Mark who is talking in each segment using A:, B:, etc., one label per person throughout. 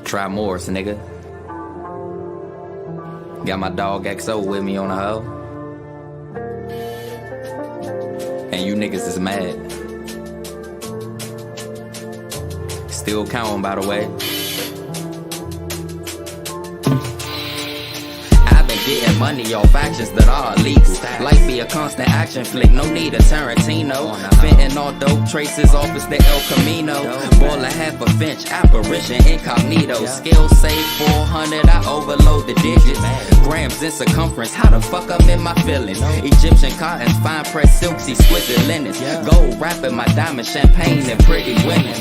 A: try Morris, nigga. Got my dog XO with me on the hoe. And you niggas is mad. Still counting, by the way. Getting money off actions that are illegal. Life be a constant action flick, no need a Tarantino. Fitting all dope traces off is the El Camino. Boil a half a finch, apparition incognito. Skill save 400, I overload the digits. Grams in circumference, how the fuck I'm in my feelings. Egyptian cottons, fine pressed silks, exquisite linens. Gold wrapping my diamond, champagne and pretty women.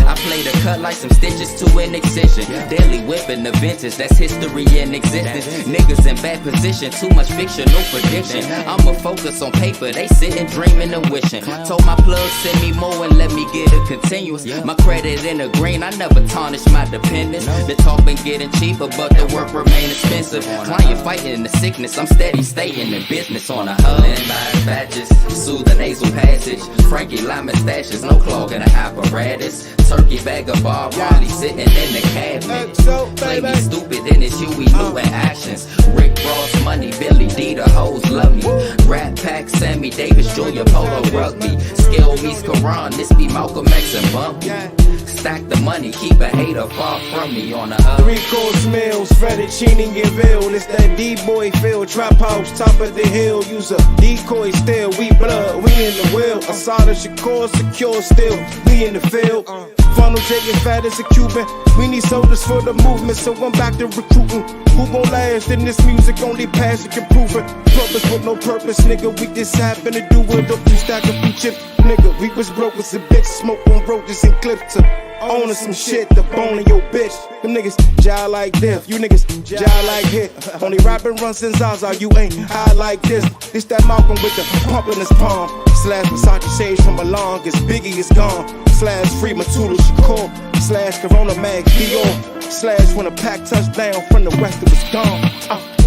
A: I play the cut like some stitches to an excision. Daily whipping the vintage, that's history in existence. Niggas in bad position, too much fiction, no prediction. I'ma focus on paper, they sitting dreaming and wishing. Told my plug send me more and let me get a continuous. My credit in the green, I never tarnish my dependence. The talk been getting cheaper, but the work remain expensive. Client fighting the sickness, I'm steady staying in business on a hub. And my badges, soothe the nasal passage. Frankie Lyman stashes, no clogging the apparatus. Turkey bag of Bob Marley sitting in the cabinet. Play me stupid in it's Huey Newton actions. Rick Ross money, Billy D, the hoes love me. Rat Pack, Sammy Davis Jr., Polo Rugby. Skill meets Quran, this be Malcolm X and Bumpy. Stack the money, keep a hater far from me on the hub.
B: 3-course meals, fettuccine and veal. It's that D-boy feel, trap house, top of the hill. Use a decoy still, we blood, we in the wheel. Asada Shakur, secure still, we in the field. Funnel J as fat as a Cuban. We need soldiers for the movement, so I'm back to recruiting. Who gon' last in this music? Only passion can prove it. Purpose with no purpose, nigga. We just happen to do it. Up you stack a few chips, nigga. We was broke as a bitch, smoke on roaches and clips to owning some shit, the bone of your bitch. Them niggas jive like this, you niggas jive like hit. Only rapping runs since Zaza, you ain't high like this. It's that Malcolm with the pump in his palm. Slash Versace shades from Milan, cause Biggie is gone. Slash free Matulu Shakur. Slash Corona Mag Dior. Slash when a pack touched down from the west, it was gone.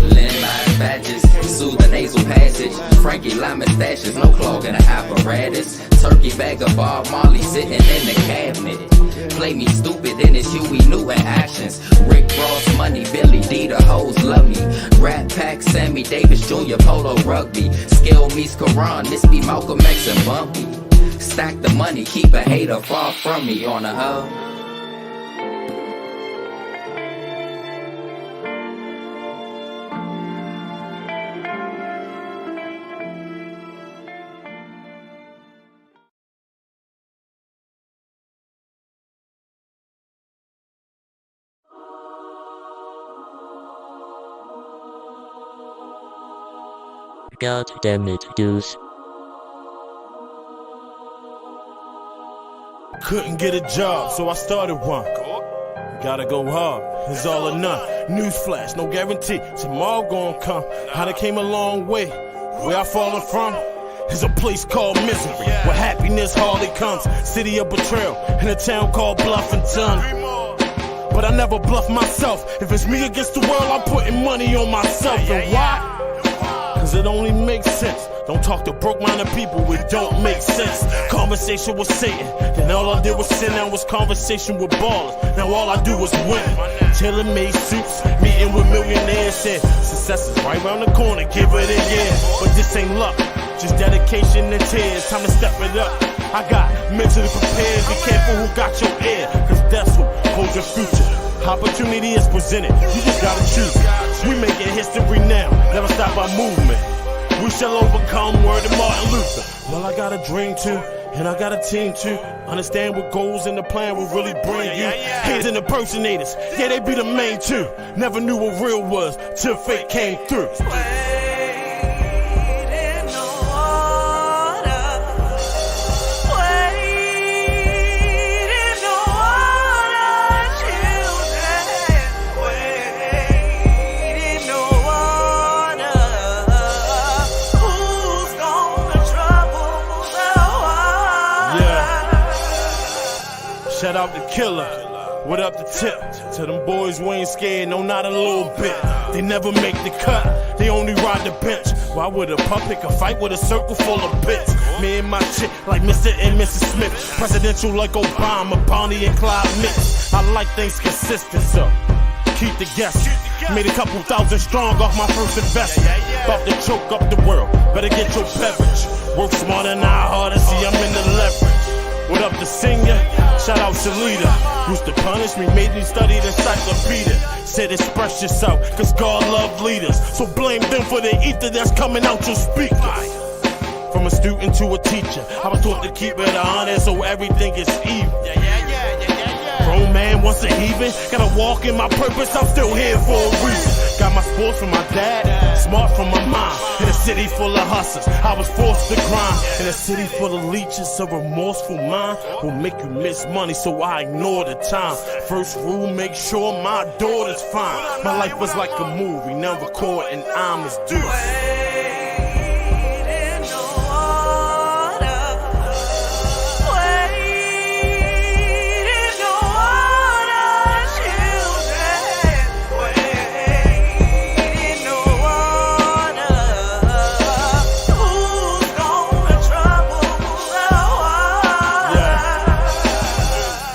A: Lend my badges, soothe the nasal passage. Frankie Lyman stashes, no clogging the apparatus. Turkey bag of Bob Marley sitting in the cabinet. Play me stupid in it's Huey Newton actions. Rick Ross money, Billy D, the hoes love me. Rat Pack, Sammy Davis Jr., Polo Rugby. Skill meets Quran, this be Malcolm X and Bumpy. Stack the money, keep a hater far from me on the hub.
C: God damn it, dudes.
D: Couldn't get a job, so I started one. Gotta go hard, it's all or none. Newsflash, no guarantee, tomorrow gon' come. I came a long way, where I fallen from is a place called misery, where happiness hardly comes. City of betrayal, in a town called Bluffington. But I never bluff myself. If it's me against the world, I'm putting money on myself. And why? Cause it only makes sense. Don't talk to broke-minded people, it don't make sense. Conversation with Satan, then all I did was sin. Now was conversation with ballers, now all I do is win. Tailor-made suits, meeting with millionaires. Said, success is right around the corner, give it a year. But this ain't luck, just dedication and tears. Time to step it up, I got mentally prepared. Be careful who got your ear, cause that's who holds your future. Opportunity is presented, you just gotta choose. We making history now, never stop our movement. We shall overcome, word of Martin Luther. Well, I got a dream too, and I got a team too. Understand what goals in the plan will really bring you. Haters and impersonators, yeah, they be the main two. Never knew what real was, till fate came through. Shout out to Killer, what up the tip? Tell them boys we ain't scared, no not a little bit. They never make the cut, they only ride the bench. Why would a pup pick a fight with a circle full of bits? Me and my chick like Mr. and Mrs. Smith. Presidential like Obama, Bonnie and Clyde mix. I like things consistent, so keep the guessing. Made a couple thousand strong off my first investment. About to choke up the world, better get your beverage. Work smarter, not harder, see I'm in the leverage. What up, the senior? Shout out Shalita. Used to punish me, made me study the encyclopedia. Said express yourself, cause God love leaders. So blame them for the ether that's coming out your speakers. From a student to a teacher, I was taught to keep it 100 so everything is even. Grown man once a heathen, gotta walk in my purpose, I'm still here for a reason. Got my sports from my dad, smart from my mom. In a city full of hustlers, I was forced to grind. In a city full of leeches, a remorseful mind will make you miss money, so I ignore the time. First rule, make sure my daughter's fine. My life was like a movie, now record and I'm as due.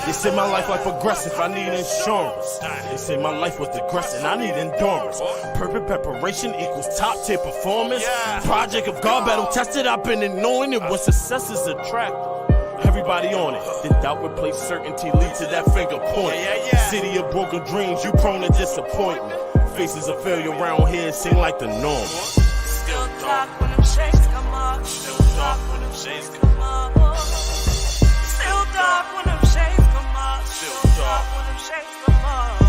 D: They say my life like progressive, I need insurance. They say my life was aggressive, I need endurance. Perfect preparation equals top tier performance. Project of God, battle tested, I've been ignoring it. When success is attractive, everybody on it. Then doubt replace certainty, lead to that finger point. City of broken dreams, you prone to disappointment. Faces of failure around here seem like the norm.
E: Still dark when them shades come up. Still dark when them shades come up. Still dark when them shades come up. Still dark when them shades come up.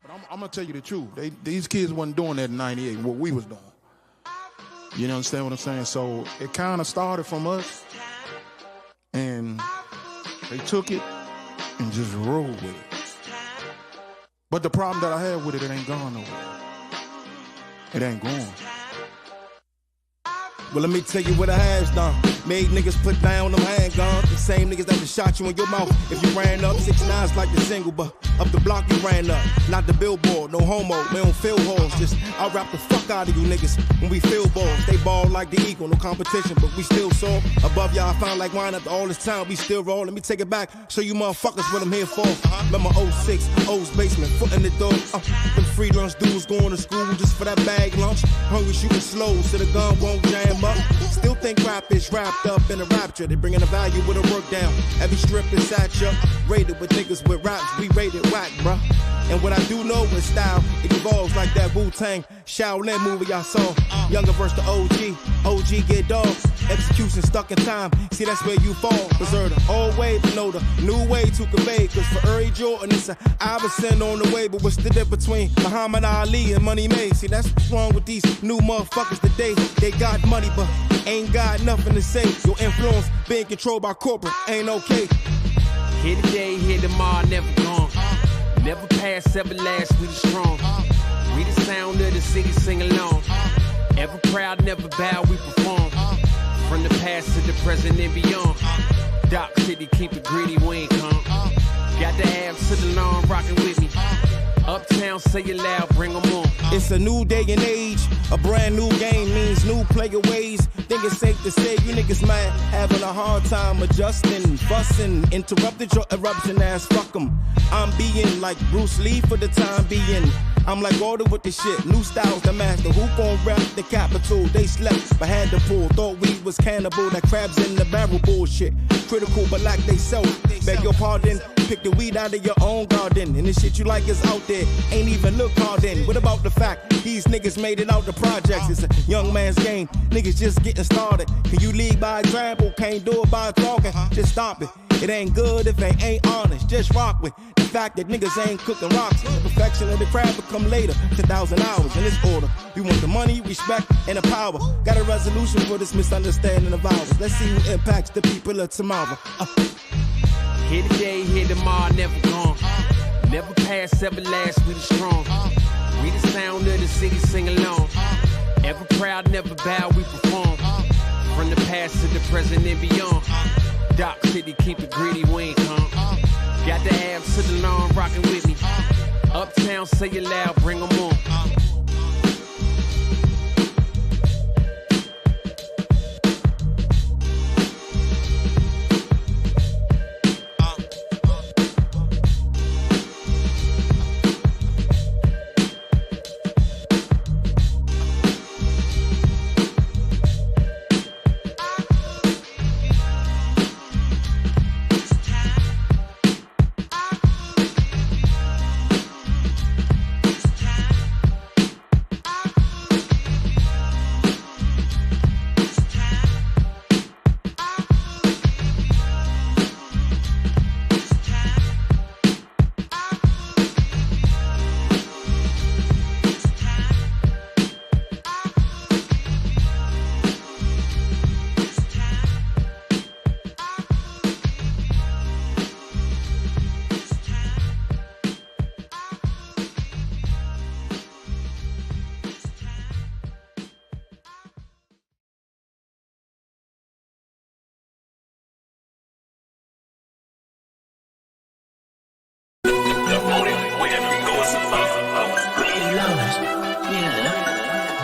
F: But I'm gonna tell you the truth. These kids wasn't doing that in '98. What we was doing. You understand what I'm saying? So it kind of started from us, and they took it and just rolled with it. But the problem that I had with it, it ain't gone nowhere. It ain't going.
B: Well, let me tell you what I has done. Made niggas put down them handguns. The same niggas that just shot you in your mouth. If you ran up, 6'9's like the single, but up the block you ran up. Not the billboard, no homo, we don't fill halls. Just I'll rap the fuck out of you niggas when we fill balls. They ball like the eagle, no competition, but we still soar. Above y'all, I found like wine after all this time, we still roll. Let me take it back, show you motherfuckers what I'm here for. Remember 06, O's basement, foot in the door. Them free lunch dudes going to school just for that bag lunch. Hungry shooting slow so the gun won't jam up. Still think rap is wrapped up in a rapture. They bringing the value with a work down. Every strip is satchel. Rated with niggas with raps. We rated whack, bruh. And what I do know is style. It evolves like that Wu-Tang Shaolin movie I saw. Younger versus the OG. OG get dogs. Execution stuck in time. See, that's where you fall. Preserve the old way, but know the new way to convey. Cause for Uri Jordan, it's a Iverson on the way. But what's the difference between Muhammad Ali and Money Made? See, that's what's wrong with these new motherfuckers today. They got money, but ain't got nothing to say. Your influence being controlled by corporate ain't okay.
G: Here today, here tomorrow, never gone. Never pass, ever last, we the strong. We the sound of the city, sing along. Ever proud, never bow, we perform. From the past to the present and beyond. Dock City, keep it greedy, we ain't come. Got the abs to the lawn, rockin' with me. Uptown, say it loud, bring them on.
B: It's a new day and age, a brand new game means new player ways. Think it's safe to say you niggas might having a hard time adjusting, fussing, interrupted your eruption ass, fuck 'em. I'm being like Bruce Lee for the time being. I'm like order with the shit, new styles the master. Who gon' rap the capital? They slept but had to pull. Thought we was cannibal, that crabs in the barrel bullshit. Critical but like they self. Beg your pardon, pick the weed out of your own garden. And the shit you like is out there, ain't even look hard in. What about the fact these niggas made it out the projects? It's a young man's game, niggas just getting started. Can you lead by example? Can't do it by talking, just stop it. It ain't good if they ain't honest, just rock with the fact that niggas ain't cooking rocks. The perfection of the craft will come later, 10,000 hours in this order. We want the money, respect, and the power. Got a resolution for this misunderstanding of ours. Let's see who impacts the people of tomorrow.
G: Here today, here tomorrow, never gone. Never pass, ever last, we the strong. We the sound of the city, sing along. Ever proud, never bow, we perform. From the past to the present and beyond. Dock City, keep it greedy, we ain't come. Got the abs to the lawn, rockin' with me. Uptown, say it loud, bring 'em on.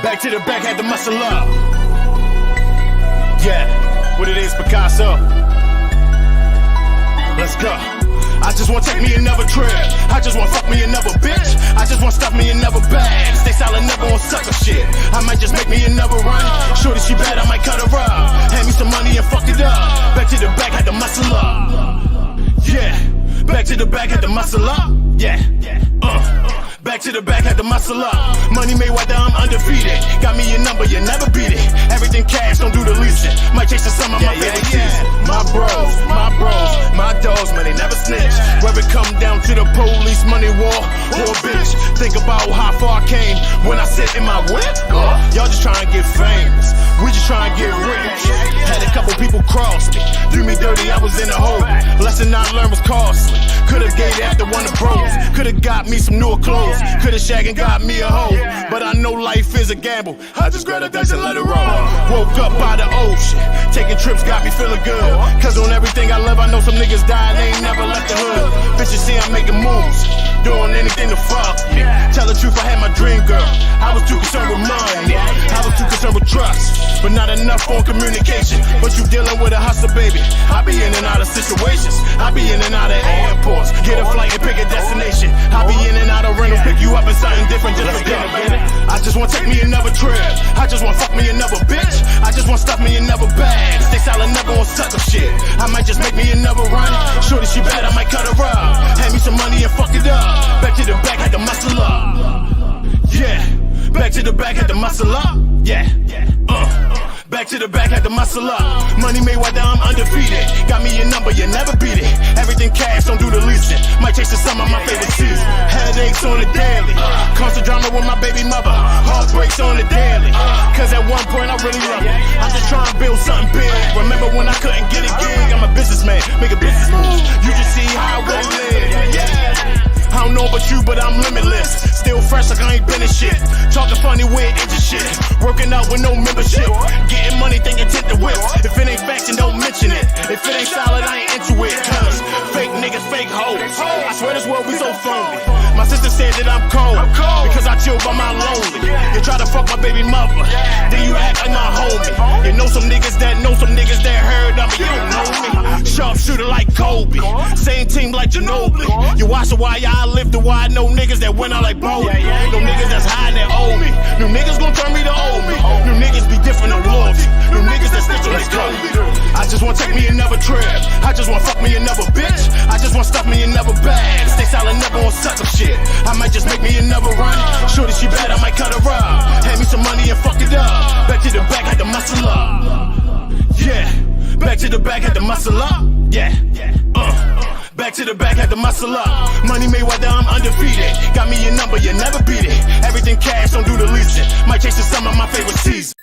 D: Back to the back, had to muscle up. Yeah, what it is, Picasso. Let's go. I just want take me another trip. I just want fuck me another bitch. I just want stuff me another bag. Stay solid, never on sucker shit. I might just make me another run. Shorty, she bad, I might cut her up. Hand me some money and fuck it up. Back to the back, had to muscle up. Yeah, back to the back, had to muscle up. Yeah, back to the back, had to muscle up. Money made white, I'm undefeated. Got me a number, you never beat it. Everything cash, don't do the leasing. Might chase the sum of my favorite season. My bros, my dogs, man, they never snitch. Whether it come down to the police, money war, or bitch. Think about how far I came when I sit in my whip. Y'all just trying to get famous. We just trying to get rich. Had a couple people cross me. Do me dirty, I was in a hole. Lesson I learned was costly. Could've gave after one of pros. Could've got me some newer clothes. Could've shagged and got me a hoe. But I know life is a gamble. I just grabbed a dice and let it roll. Woke up by the ocean. Taking trips got me feeling good. Cause on everything I love, I know some niggas died. They ain't never left the hood. Bitches see I'm making moves. Doing anything to fuck me. Tell the truth, I had my dream girl. I was too concerned with money. I was too concerned with trust. But not enough on communication. But you dealing with a hustle, baby. I be in and out of situations. I be in and out of airports. Get a flight and pick a destination. I be in and out of rentals. Pick you up in something different just to get it. I just want take me another trip. I just want fuck me another bitch. I just want stuff me another bag. Stay solid, never on sucker shit. I might just make me another run. Shorty, she bad, I might cut her up. Hand me some money and fuck it up. Back to the back, had to muscle up. Yeah, back to the back, had to muscle up. Yeah, back to the back, had to muscle up. Money made while I'm undefeated. Got me a number, you never beat it. Everything cash, don't do the leasing. Might chase the sum of my favorite season. Headaches on the daily. Constant drama with my baby mother. Heartbreaks on the daily. Cause at one point I really love it. I'm just trying to build something big. Remember when I couldn't get a gig? I'm a businessman, make a business move. You just see how I really live. Yeah. I don't know about you, but I'm limitless. Still fresh like I ain't been in shit. Talking funny with injured shit. Working out with no membership. Getting money, thinking tint the whip. If it ain't faction, don't mention it. If it ain't solid, I ain't into it. Cause fake niggas, fake hoes. I swear this world we so phony. My sister said that I'm cold. Because I chill by my lonely. You try to fuck my baby mother. Then you act like my homie. You know some niggas that heard of me. You don't know me. Sharpshooter like Kobe. Same team like Ginobili. You watch the why I live the why I know niggas that went out like Bodie. No niggas that's hiding that owe me. New niggas gon' turn me to old me. New niggas be different than loyalty. New niggas that snitch on they Kobe. I just want take me another trip. I just want fuck me another bitch. I just want stuff me another bag. Stay solid, never on sucker shit. I might just make me another run. Shorty, she bad, I might cut her up. Hand me some money and fuck it up. Back to the back, had to muscle up. Yeah, back to the back, had to muscle up. Yeah, back to the back, had to muscle up. Money made while I'm undefeated. Got me a number, you never beat it. Everything cash, don't do the leasing. Might chase the sum of my favorite season.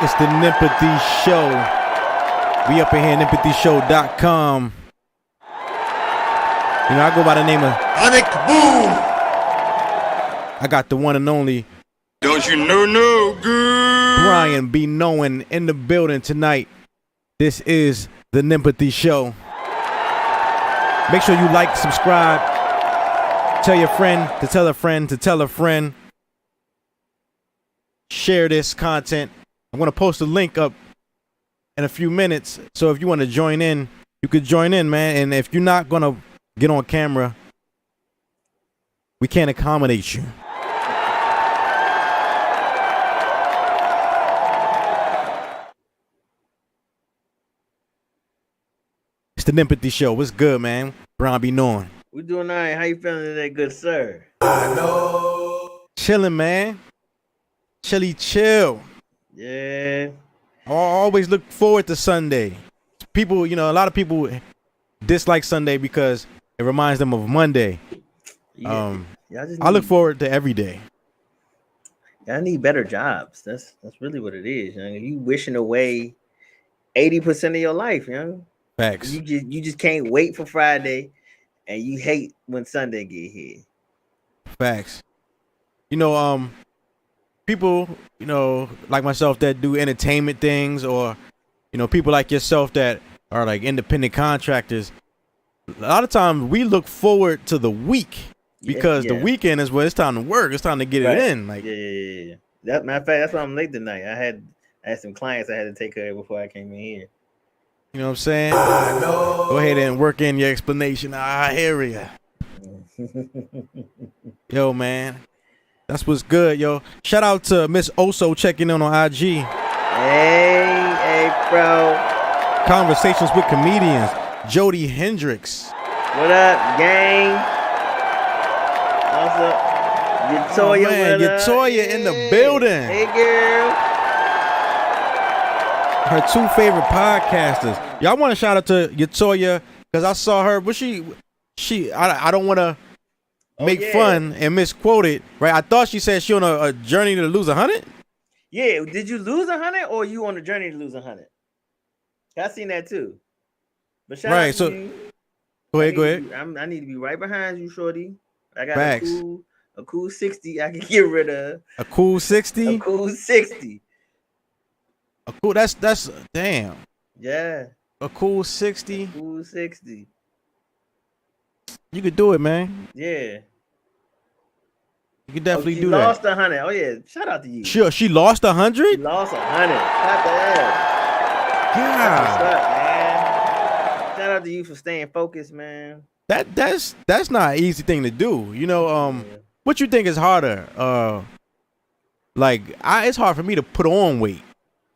H: It's the NEMPATHY Show. We up in here, NEMPATHYShow.com. You know, I go by the name of
F: SONICBOONE.
H: I got the one and only
F: Don't you know no good?
H: BRYANBEKNOWIN in the building tonight. This is the NEMPATHY Show. Make sure you like, subscribe, tell your friend to tell a friend to tell a friend. Share this content. I'm going to post a link up in a few minutes. So if you want to join in, you could join in, man. And if you're not going to get on camera, we can't accommodate you. It's the NEMPATHY Show. What's good, man? BRYANBEKNOWIN.
I: We doing all right. How you feeling today, good sir?
H: Chilling, man. Chilly chill.
I: Yeah.
H: I always look forward to Sunday. People, you know, a lot of people dislike Sunday because it reminds them of Monday.
I: Yeah.
H: I look forward to every day.
I: I need better jobs. That's really what it is. You know? You wishing away 80% of your life, you know?
H: Facts.
I: You just can't wait for Friday, and you hate when Sunday get here.
H: Facts. You know, people, you know, like myself that do entertainment things, or, you know, people like yourself that are like independent contractors. A lot of times we look forward to the week because the weekend is where it's time to work. It's time to get it in. Like,
I: yeah. That matter of fact, that's why I'm late tonight. I had some clients I had to take care of before I came in here.
H: you know what I'm saying? Go ahead and work in your explanation. I hear ya. Yo, man. That's what's good, yo. Shout out to Miss Oso checking in on IG.
I: Hey, bro.
H: Conversations with comedians. Jody Hendricks.
I: What up, gang? What's up? Yatoya,
H: oh, man. Yatoya in the building.
I: Hey, girl.
H: Her two favorite podcasters. Y'all want to shout out to Yatoya because I saw her, but I don't want to make fun and misquote it, right? I thought she said she on a journey to lose 100.
I: Yeah, did you lose 100 or you on a journey to lose 100? I seen that too. But shout out to you.
H: Go ahead.
I: I need to be right behind you, shorty. I got
H: Facts.
I: a cool 60 I can get rid of.
H: A cool 60?
I: A cool 60.
H: A cool, that's damn.
I: Yeah.
H: A cool 60.
I: A cool 60.
H: You could do it, man.
I: Yeah.
H: You could definitely do
I: that.
H: She
I: lost 100. Oh yeah. Shout out to you.
H: Sure. She lost 100?
I: She lost 100. What the hell?
H: Yeah.
I: What's up, man? Shout out to you for staying focused, man.
H: That's not an easy thing to do. You know, what you think is harder? It's hard for me to put on weight.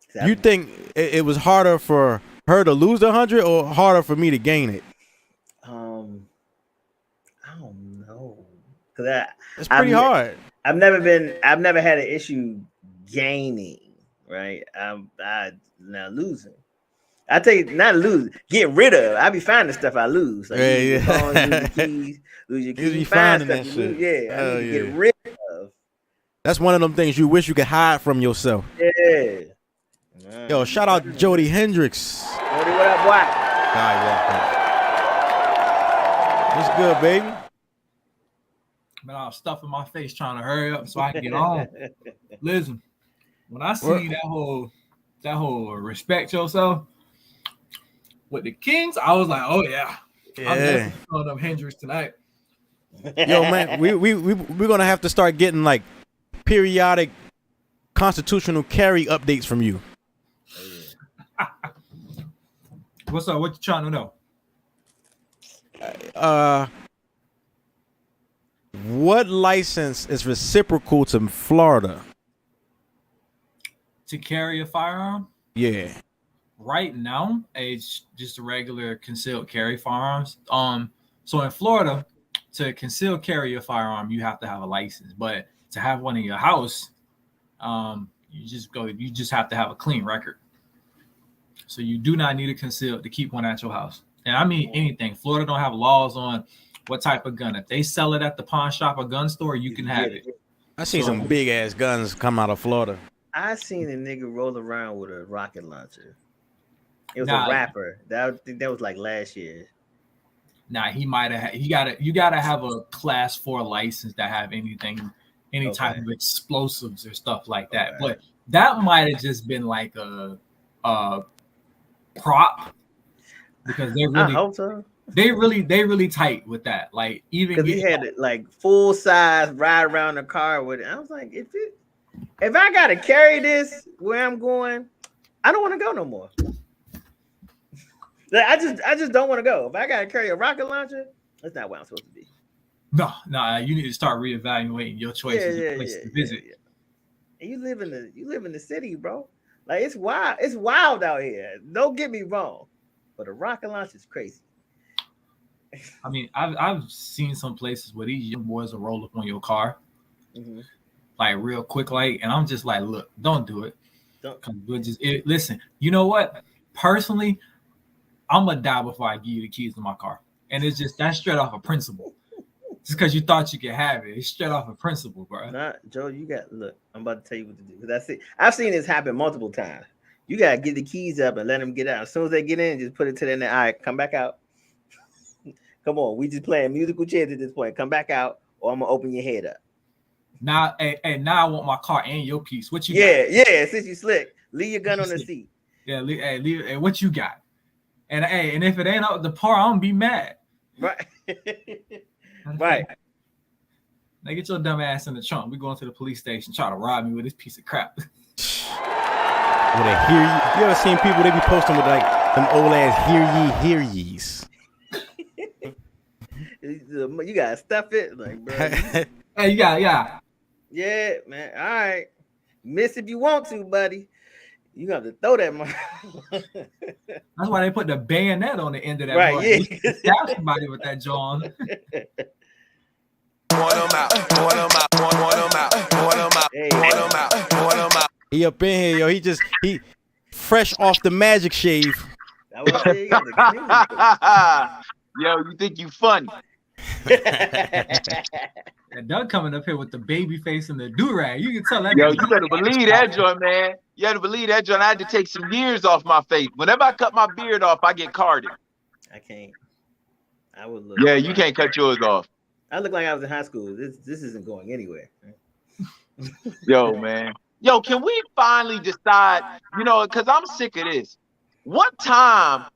H: Exactly. You think it was harder for her to lose 100 or harder for me to gain it?
I: I don't know. Cause
H: it's pretty hard.
I: I've never had an issue gaining, right? Now losing. I tell you, not lose, get rid of. I be finding stuff I lose. Like lose your keys, lose your keys.
H: You be finding that shit.
I: I need to get rid of.
H: That's one of them things you wish you could hide from yourself.
I: Yeah.
H: Yo, shout out to Jody Hendricks.
I: Jody, what up, boy?
H: What's good, baby?
J: Man, I was stuffing my face trying to hurry up so I can get on. Listen, when I see that whole respect yourself with the Kings, I was like, oh yeah. I'm definitely throwing up Hendricks tonight.
H: Yo, man, we're gonna have to start getting like periodic constitutional carry updates from you.
J: What's up? What you trying to know?
H: What license is reciprocal to Florida?
J: To carry a firearm?
H: Yeah.
J: Right now, it's just a regular concealed carry firearms. So in Florida, to conceal carry a firearm, you have to have a license. But to have one in your house, you just have to have a clean record. So you do not need a concealed to keep one at your house. And I mean anything. Florida don't have laws on what type of gun. If they sell it at the pawn shop or gun store, you can have it.
H: I see some big ass guns come out of Florida.
I: I seen a nigga roll around with a rocket launcher. It was
J: Nah.
I: a rapper. I think that was like last year.
J: Nah, he might have. You gotta have a class 4 license that have any type of explosives or stuff like that. But that might have just been like a prop because they really.
I: I hope so.
J: They really tight with that. Like even
I: because he had it like full size ride around the car with it. I was like, if I gotta carry this where I'm going, I don't want to go no more. Like, I just don't want to go. If I gotta carry a rocket launcher, that's not where I'm supposed to be.
J: No, you need to start reevaluating your choices of places to visit.
I: Yeah. And you live in the city, bro. Like it's wild. It's wild out here. Don't get me wrong, but a rocket launcher is crazy.
J: I mean, I've seen some places where these young boys will roll up on your car, like real quick, like, and I'm just like, look, don't do it. Listen, you know what? Personally, I'm gonna die before I give you the keys to my car, and that's straight off of principle. Just because you thought you could have it, it's straight off of principle, bro.
I: Nah, Joe, look. I'm about to tell you what to do because I've seen this happen multiple times. You gotta get the keys up and let them get out. As soon as they get in, just put it to them. All right, come back out. Come on, we just playing musical chairs at this point. Come back out, or I'm gonna open your head up.
J: Now, now I want my car and your piece. What you
I: got?
J: Yeah.
I: Since you slick, leave your gun on the seat.
J: Yeah, leave. Hey, what you got? And if it ain't up to par, I'm gonna be mad.
I: Right. Right.
J: Now get your dumb ass in the trunk. We going to the police station, try to rob me with this piece of crap.
H: Would they hear you? You ever seen people they be posting with like them old ass hear ye's?
I: You gotta stuff it, like, bro.
J: Hey, yeah,
I: man. All right, miss if you want to, buddy. You got to throw that money.
J: That's why they put the bayonet on the end of that.
I: Right?
J: Board.
I: Yeah.
J: Stab somebody with that jaw on.
H: He up in here, yo. He fresh off the magic shave.
K: Yo, you think you funny?
J: And Doug coming up here with the baby face and the do-rag. You can tell that.
K: Yo, you better believe that joint, man. You had to believe that joint. I had to take some years off my face. Whenever I cut my beard off, I get carded.
I: I can't. I would look.
K: Yeah, you can't cut yours off.
I: I look like I was in high school. This isn't going anywhere.
K: Yo, man. Yo, can we finally decide, because I'm sick of this. What time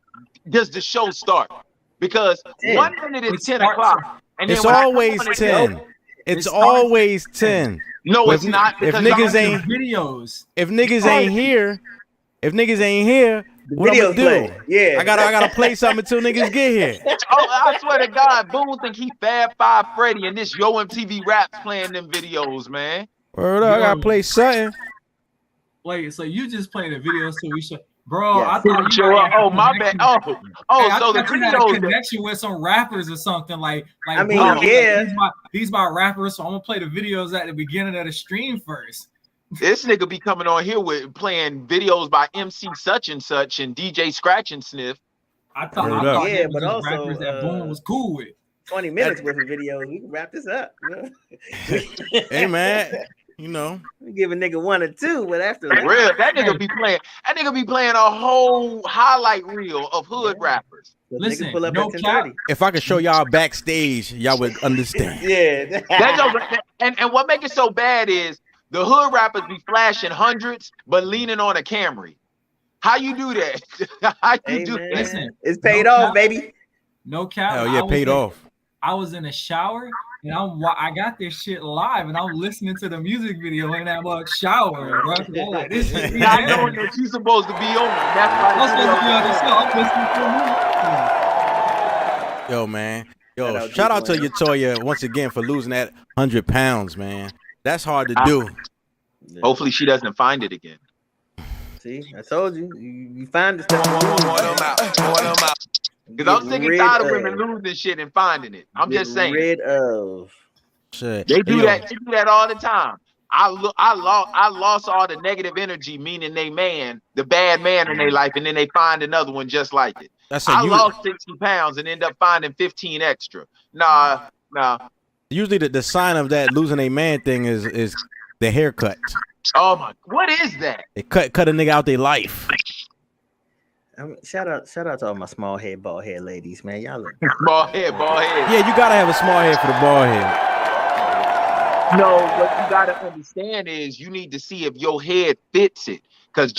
K: does the show start? Because 1 minute is 10 o'clock. And
H: it's always 10. It's always 10.
K: No, it's not.
H: If niggas ain't
J: videos.
H: If niggas ain't here, what I'm gonna do?
I: Yeah,
H: I gotta play something until niggas get here.
K: Oh, I swear to God, Boone think he Fab Five Freddy and this Yo MTV Raps playing them videos, man.
H: Word up, I gotta play something.
J: Wait, so you just playing the video so we should, bro?
K: Yeah,
J: I thought you
K: oh my bad. Oh,
J: hey,
K: so the
J: video connection with some rappers or something like.
I: I mean,
J: bro,
I: yeah,
J: these my rappers, so I'm gonna play the videos at the beginning of the stream first.
K: This nigga be coming on here with playing videos by MC such and such and DJ Scratch and Sniff.
J: I thought
I: yeah, but also
J: rappers that Boone was cool with.
I: 20 minutes worth of videos. We can wrap this up.
H: Hey man,
I: we give a nigga 1 or 2, but after that,
K: real, that nigga be playing a whole highlight reel of hood rappers.
J: Listen,
I: pull up
J: no
I: at
J: cap.
I: 10:30.
H: If I could show y'all backstage, y'all would understand.
I: Yeah.
K: And what make it so bad is the hood rappers be flashing hundreds, but leaning on a Camry. How you do that? How you do that?
J: Listen,
I: it's paid off, baby.
J: No cap.
H: Hell yeah, paid off.
J: I was in a shower and I got this shit live and I'm listening to the music video in that mug shower, bro. I'm like, this shit
K: not knowing that you're supposed to be on. That's why
J: I'm supposed to be on the show. I'm listening to
H: Yo, man. Yo, shout out to Latoya once again for losing that 100 pounds, man. That's hard to do.
K: Hopefully she doesn't find it again.
I: See, I told you. You find the stuff.
K: Because I'm sick and tired of women losing shit and finding it. I'm just saying.
I: Rid of.
H: Shit.
K: They do that. They do that all the time. I lost all the negative energy, meaning they man, the bad man in their life, and then they find another one just like it. I lost 60 pounds and end up finding 15 extra. Nah.
H: Usually the sign of that losing a man thing is the haircut.
K: Oh my, what is that?
H: They cut a nigga out their life.
I: Shout out to all my small head, bald head ladies, man. Y'all look
K: bald head.
H: Yeah, you gotta have a small head for the bald head.
K: No, what you gotta understand is you need to see if your head fits it. Because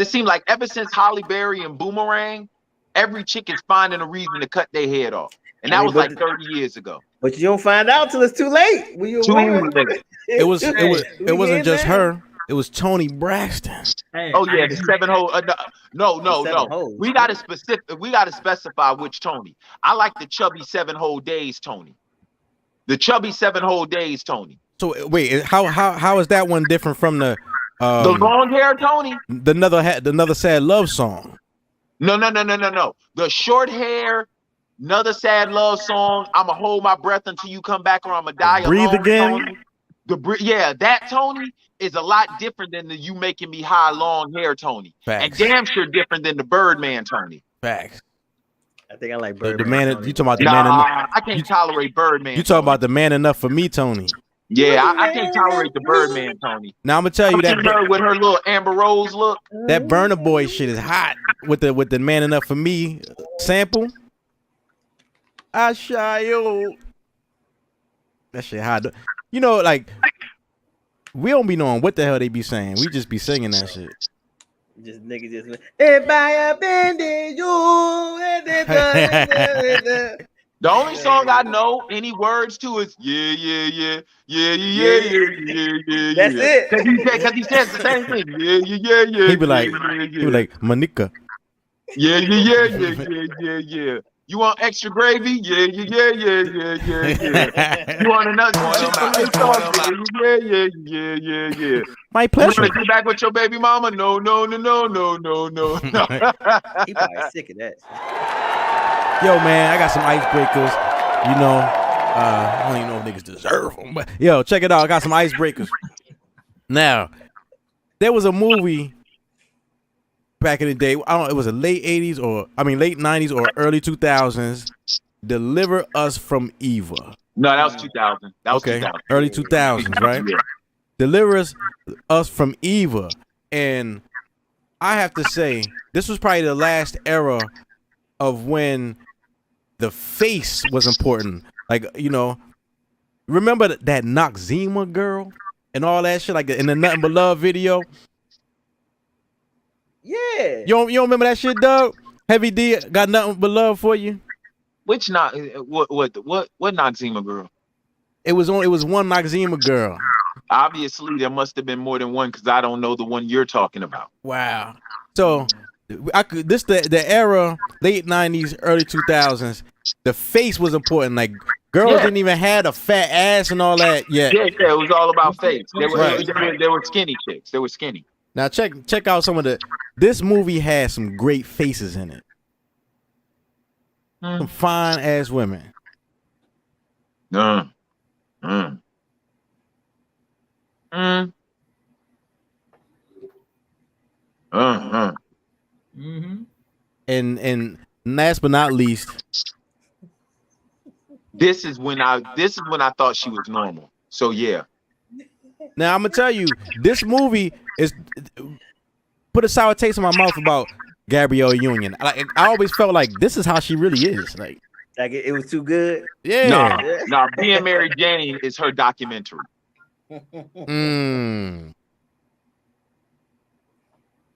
K: it seemed like ever since Holly Berry and Boomerang, every chick is finding a reason to cut their head off. And that was like 30 years ago.
I: But you don't find out till it's too late.
H: It wasn't just her. It was Tony Braxton.
K: Oh yeah, the 7 hole. No. We gotta specify which Tony. I like the chubby 7 whole days Tony. The chubby 7 whole days Tony.
H: So wait, how is that one different from the
K: long hair Tony?
H: The another sad love song.
K: No. The short hair, another sad love song. I'ma hold my breath until you come back, or I'ma die.
H: Breathe
K: alone,
H: again.
K: Tony. That Tony is a lot different than the you making me high long hair Tony.
H: Facts.
K: And damn sure different than the Birdman Tony.
H: Facts.
I: I think I like Birdman.
H: The man, you talking about the
K: man
H: enough?
K: I can't tolerate Birdman.
H: You talking about the man enough for me, Tony?
K: Yeah, I can't tolerate the Birdman Tony.
H: Now I'm gonna tell you that
K: her with her little Amber Rose look.
H: That Burner Boy shit is hot with the man enough for me sample. I shy yo. That shit hot. You know, like we don't be knowing what the hell they be saying. We just be singing that shit.
I: Just niggas just if I abandon you.
K: The only song I know any words to is yeah.
I: That's it.
K: Cause he says the same thing. Yeah.
H: He be like Manika.
K: Yeah. You want extra gravy? Yeah. You want another sauce? Yeah.
H: My pleasure.
K: You want to get back with your baby mama? No.
I: He probably sick of that.
H: Yo, man, I got some icebreakers. You know, I don't even know if niggas deserve them, but yo, check it out. I got some icebreakers. Now, there was a movie back in the day. I don't know, it was a late 90s or early 2000s. Deliver Us from Evil.
K: No, that was 2000. That was
H: okay.
K: 2000.
H: Early 2000s, right?
K: Yeah.
H: Deliver Us from Evil. And I have to say, this was probably the last era of when the face was important. Like, you know, remember that Noxzema girl and all that shit, like in the Nothing But Love video?
I: Yeah.
H: You don't remember that shit, dog? Heavy D got Nothing But Love for you.
K: Which what Noxzema girl?
H: It was one Noxzema girl.
K: Obviously, there must have been more than one because I don't know the one you're talking about.
H: Wow. So the era, late 90s, early 2000s, the face was important. Like girls didn't even have a fat ass and all that yet.
K: Yeah, it was all about face. They were skinny chicks. They were skinny.
H: Now check out some of this movie has some great faces in it. Some fine ass women. And last but not least,
K: this is when I thought she was normal. So yeah.
H: Now I'm gonna tell you, this movie is put a sour taste in my mouth about Gabrielle Union. I always felt like this is how she really is. Like
I: it was too good.
H: Yeah.
K: No, Being Mary Jane is her documentary.
H: You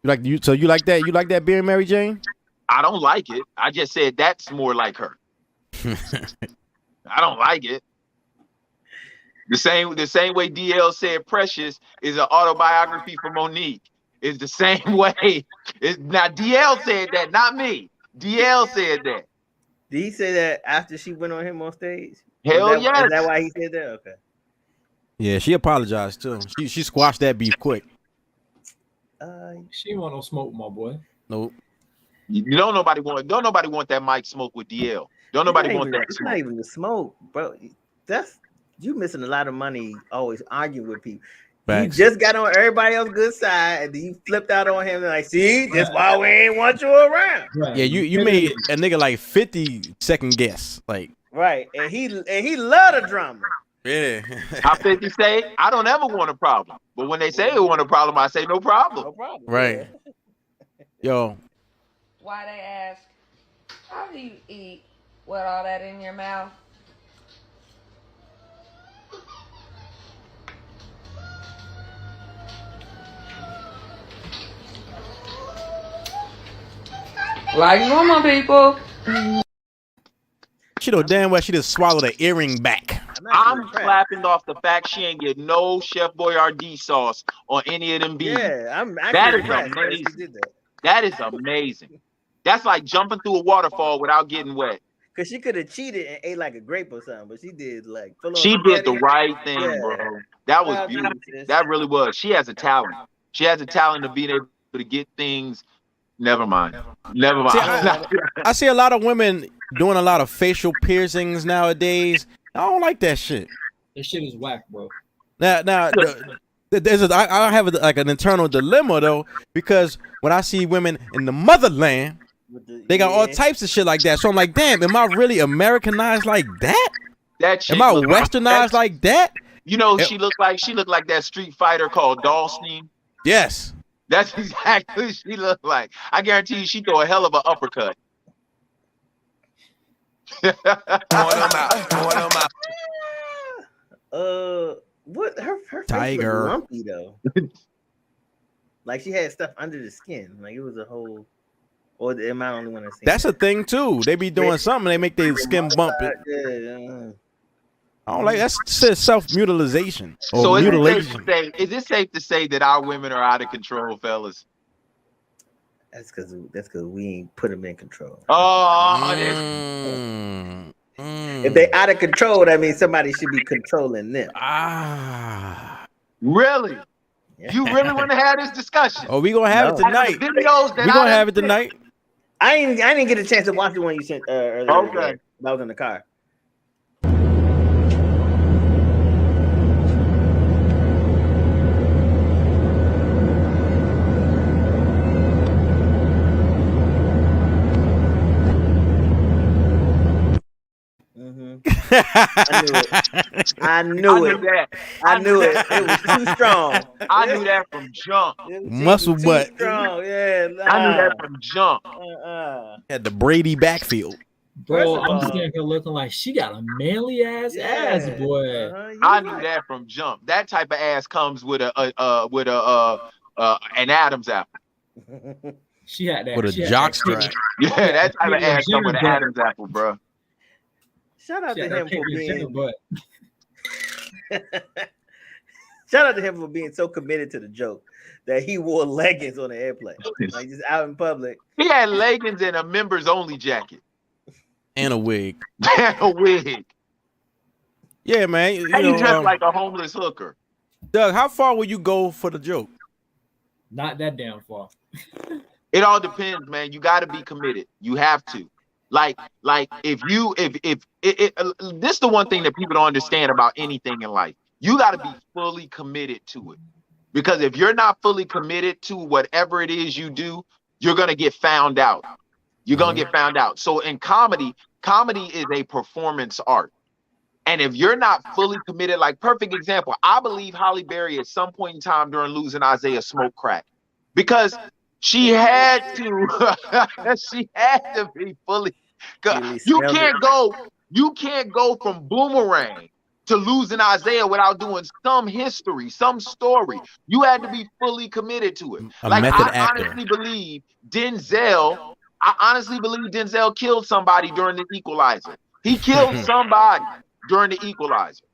H: like that? You like that Being Mary Jane?
K: I don't like it. I just said that's more like her. I don't like it. The same way DL said Precious is an autobiography for Monique. It's the same way. Now DL said that, not me. DL said that.
I: Did he say that after she went on him on stage?
K: Hell yes.
I: Is that why he said that? Okay.
H: Yeah, she apologized too. She squashed that beef quick.
J: She want no smoke, my boy.
H: Nope.
K: Don't nobody want that mic smoke with DL. Don't nobody want that.
I: It's not even the smoke, bro. You missing a lot of money always arguing with people.
H: Facts.
I: You just got on everybody else's good side, and then you flipped out on him and like, see, that's why we ain't want you around.
H: Yeah, you made a nigga like 50 second guess. Like
I: right, and he loved the drama.
H: Yeah.
K: How 50 say, I don't ever want a problem. But when they say they want a problem, I say no problem.
I: No problem.
H: Right. Yo.
L: Why they ask, how do you eat with all that in your mouth? Like normal people.
H: She know damn well she just swallowed an earring back.
K: I'm clapping off the fact she ain't get no Chef Boyardee sauce on any of them beans.
I: Yeah, I'm
K: that is
I: impressed that she
K: amazing.
I: did that.
K: That is amazing. That's like jumping through a waterfall without getting wet.
I: Cause she could have cheated and ate like a grape or something, but she did like full on
K: She did the
I: spaghetti.
K: right thing,
I: Yeah.
K: bro. That was
I: Well,
K: beautiful.
I: sis.
K: That really was. She has a talent. She has a talent of being able to get things. Never mind. Never mind.
H: See, I see a lot of women doing a lot of facial piercings nowadays. I don't like that shit.
J: This shit is whack, bro.
H: Now, I have like an internal dilemma though, because when I see women in the motherland, they got all types of shit like that. So I'm like, damn, am I really Americanized like that?
K: That shit
H: Am I
K: look
H: westernized like that?
K: You know, she looked like that Street Fighter called Dawson.
H: Yes.
K: That's exactly what she looked like. I guarantee you she throw a hell of an uppercut.
I: What her face
H: Tiger.
I: was lumpy though. Like she had stuff under the skin. Like it was a whole. Or am I the only one that's seen
H: That's a thing too. They be doing something, they make their skin bump it.
I: Yeah.
H: I don't like that's self-mutilation or
K: So
H: mutilation.
K: is it safe to say that our women are out of control, fellas?
I: That's because we ain't put them in control.
K: Oh,
I: if they out of control, that means somebody should be controlling them.
K: Really? You really want to have this discussion?
H: Oh, we gonna have it tonight.
K: Videos that
H: We gonna have it tonight.
I: I didn't get a chance to watch the one you sent earlier.
K: Okay.
I: Today. I was in the car. I knew it. I knew it. It was too strong.
K: I knew that from jump.
H: Muscle butt.
I: Strong. Yeah.
K: I knew that from jump.
H: Had the Brady backfield.
J: Bro, I'm seeing her looking like she got a manly ass boy.
K: I knew that from jump. That type of ass comes with an Adam's apple.
J: She had that
H: with a jock strap.
K: Yeah, that type of ass comes with an Adam's apple, bro.
I: Shout out to him for being.
J: Butt.
I: Shout out to him for being so committed to the joke that he wore leggings on the airplane, like just out in public.
K: He had leggings and a members only jacket
H: And a wig.
K: and a wig.
H: Yeah, man. You
K: And he
H: know,
K: dressed like a homeless hooker.
H: Doug, how far will you go for the joke?
J: Not that damn far.
K: It all depends, man. You got to be committed. You have to. Like if this is the one thing that people don't understand about anything in life. You got to be fully committed to it. Because if you're not fully committed to whatever it is you do, you're going to get found out. You're going to get found out. So in comedy is a performance art. And if you're not fully committed, like perfect example, I believe Halle Berry at some point in time during losing Isaiah smoked crack because she had to be fully. You can't go from Boomerang to losing Isaiah without doing some history, some story. You had to be fully committed to it.
H: A method actor.
K: honestly believe Denzel killed somebody during the Equalizer. He killed somebody during the Equalizer.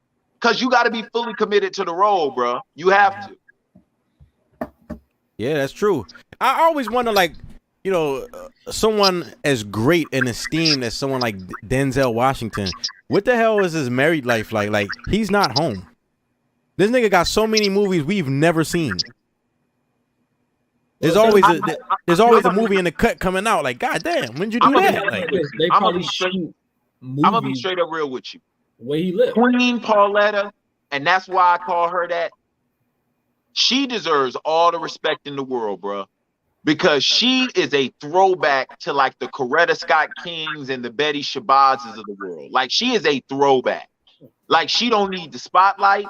K: Because you got to be fully committed to the role, bro. You have to.
H: Yeah, that's true. I always wonder, like, you know, someone as great and esteemed as someone like Denzel Washington, what the hell is his married life like? Like, he's not home. This nigga got so many movies we've never seen. There's always a movie in the cut coming out. Like, goddamn, when'd you do that? Like,
J: They probably shoot movies.
K: I'm gonna be straight up real with you.
J: Where he lives.
K: Queen Pauletta, and that's why I call her that. She deserves all the respect in the world, bro. Because she is a throwback to like the Coretta Scott Kings and the Betty Shabazes of the world. Like she is a throwback. Like, she don't need the spotlight.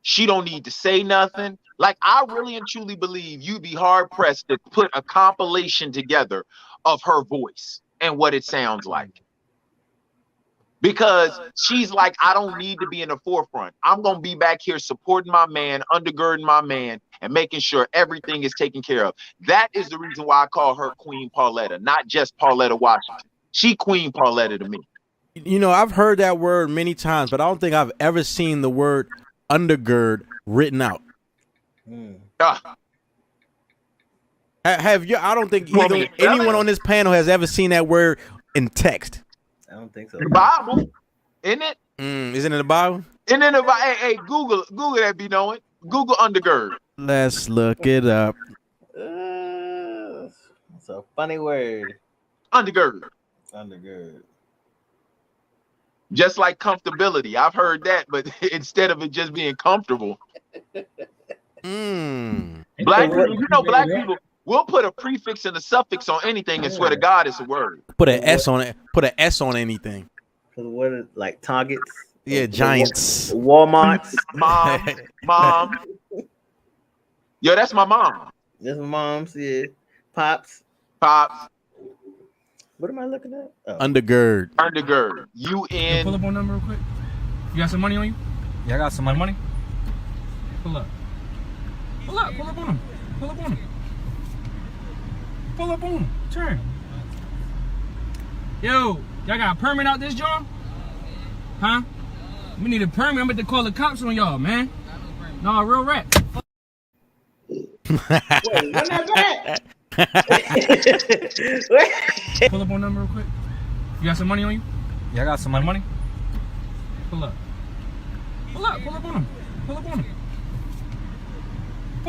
K: She don't need to say nothing. Like, I really and truly believe you'd be hard pressed to put a compilation together of her voice and what it sounds like. Because she's like, I don't need to be in the forefront. I'm going to be back here supporting my man, undergirding my man, and making sure everything is taken care of. That is the reason why I call her Queen Pauletta, not just Pauletta Washington. She Queen Pauletta to me.
H: You know, I've heard that word many times, but I don't think I've ever seen the word undergird written out. Have you? I don't think anyone on this panel has ever seen that word in text.
I: I don't think so.
K: The Bible, isn't it?
H: Isn't it in the Bible?
K: And then if hey, Google that be knowing. Google undergird.
H: Let's look it up.
I: It's a funny word.
K: Undergird.
I: Undergird.
K: Just like comfortability. I've heard that, but instead of it just being comfortable. Black people, you know, black people, we'll put a prefix and a suffix on anything and swear to God it's a word.
H: Put an S on it. Put an S on anything.
I: What is, like Targets?
H: Yeah, Giants.
I: Walmart's.
K: Mom. Yo, that's my mom.
I: That's my mom's, yeah. Pops. What am I looking at? Oh.
H: Undergird.
K: Undergird. UN.
M: Pull up on number real quick. You got some money on you? Yeah, I got some money. Pull up. Pull up on him. Pull up on him. Turn. Yo, y'all got a permit out this joint? Huh? We need a permit. I'm about to call the cops on y'all, man. No, real rap.
I: Wait, what that?
M: Pull up on number real quick. You got some money on you? Yeah, I got some money. Pull up on him. Pull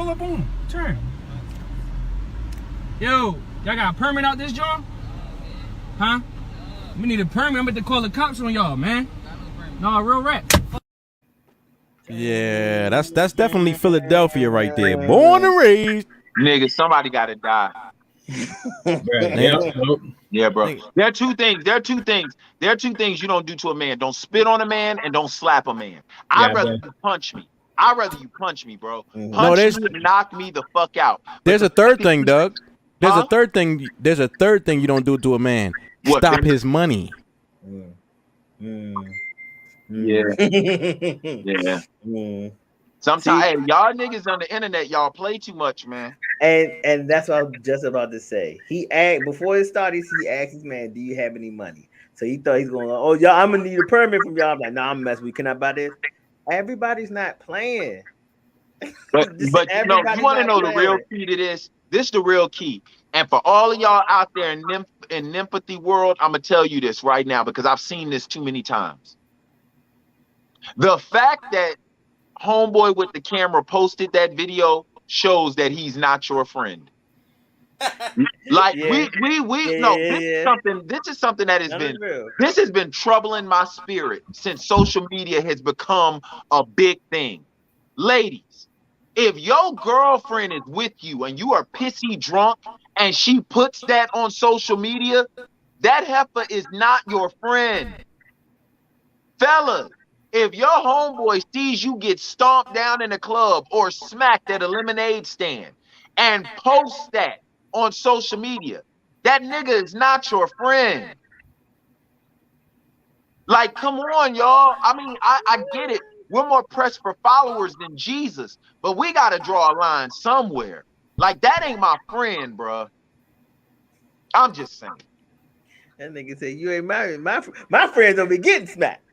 M: up on him. Turn. Yo, y'all got a permit out this joint? Huh? We need a permit. I'm about to call the cops on y'all, man. No, real rap.
H: Yeah, that's definitely Philadelphia right there. Born and raised.
K: Nigga, somebody gotta die. Yeah, bro. There are two things. There are two things you don't do to a man. Don't spit on a man and don't slap a man. I'd rather you punch me. Bro. Punch me and knock me the fuck out.
H: There's a third thing, Doug. There's a third thing you don't do to a man.
K: What,
H: stop his money.
K: Yeah. Yeah. Sometimes, hey, y'all niggas on the internet, y'all play too much, man.
I: And that's what I was just about to say. He asked before it started. He asked his man, "Do you have any money?" So he thought he's going, "Oh, y'all, I'm gonna need a permit from y'all." I'm like, "Nah, I'm messing with you. Can I buy this?" Everybody's not playing.
K: But you know, you want to know the real key to this? This is the real key. And for all of y'all out there in NEMPATHY world, I'm gonna tell you this right now because I've seen this too many times. The fact that homeboy with the camera posted that video shows that he's not your friend. Like this is something that has been troubling my spirit since social media has become a big thing. Ladies, if your girlfriend is with you and you are pissy drunk and she puts that on social media, that heifer is not your friend. Fellas, if your homeboy sees you get stomped down in a club or smacked at a lemonade stand and posts that on social media, that nigga is not your friend. Like, come on, y'all. I mean, I get it. We're more pressed for followers than Jesus, but we got to draw a line somewhere. Like, that ain't my friend, bro. I'm just saying.
I: That nigga said, "You ain't married. My friends don't be getting smacked."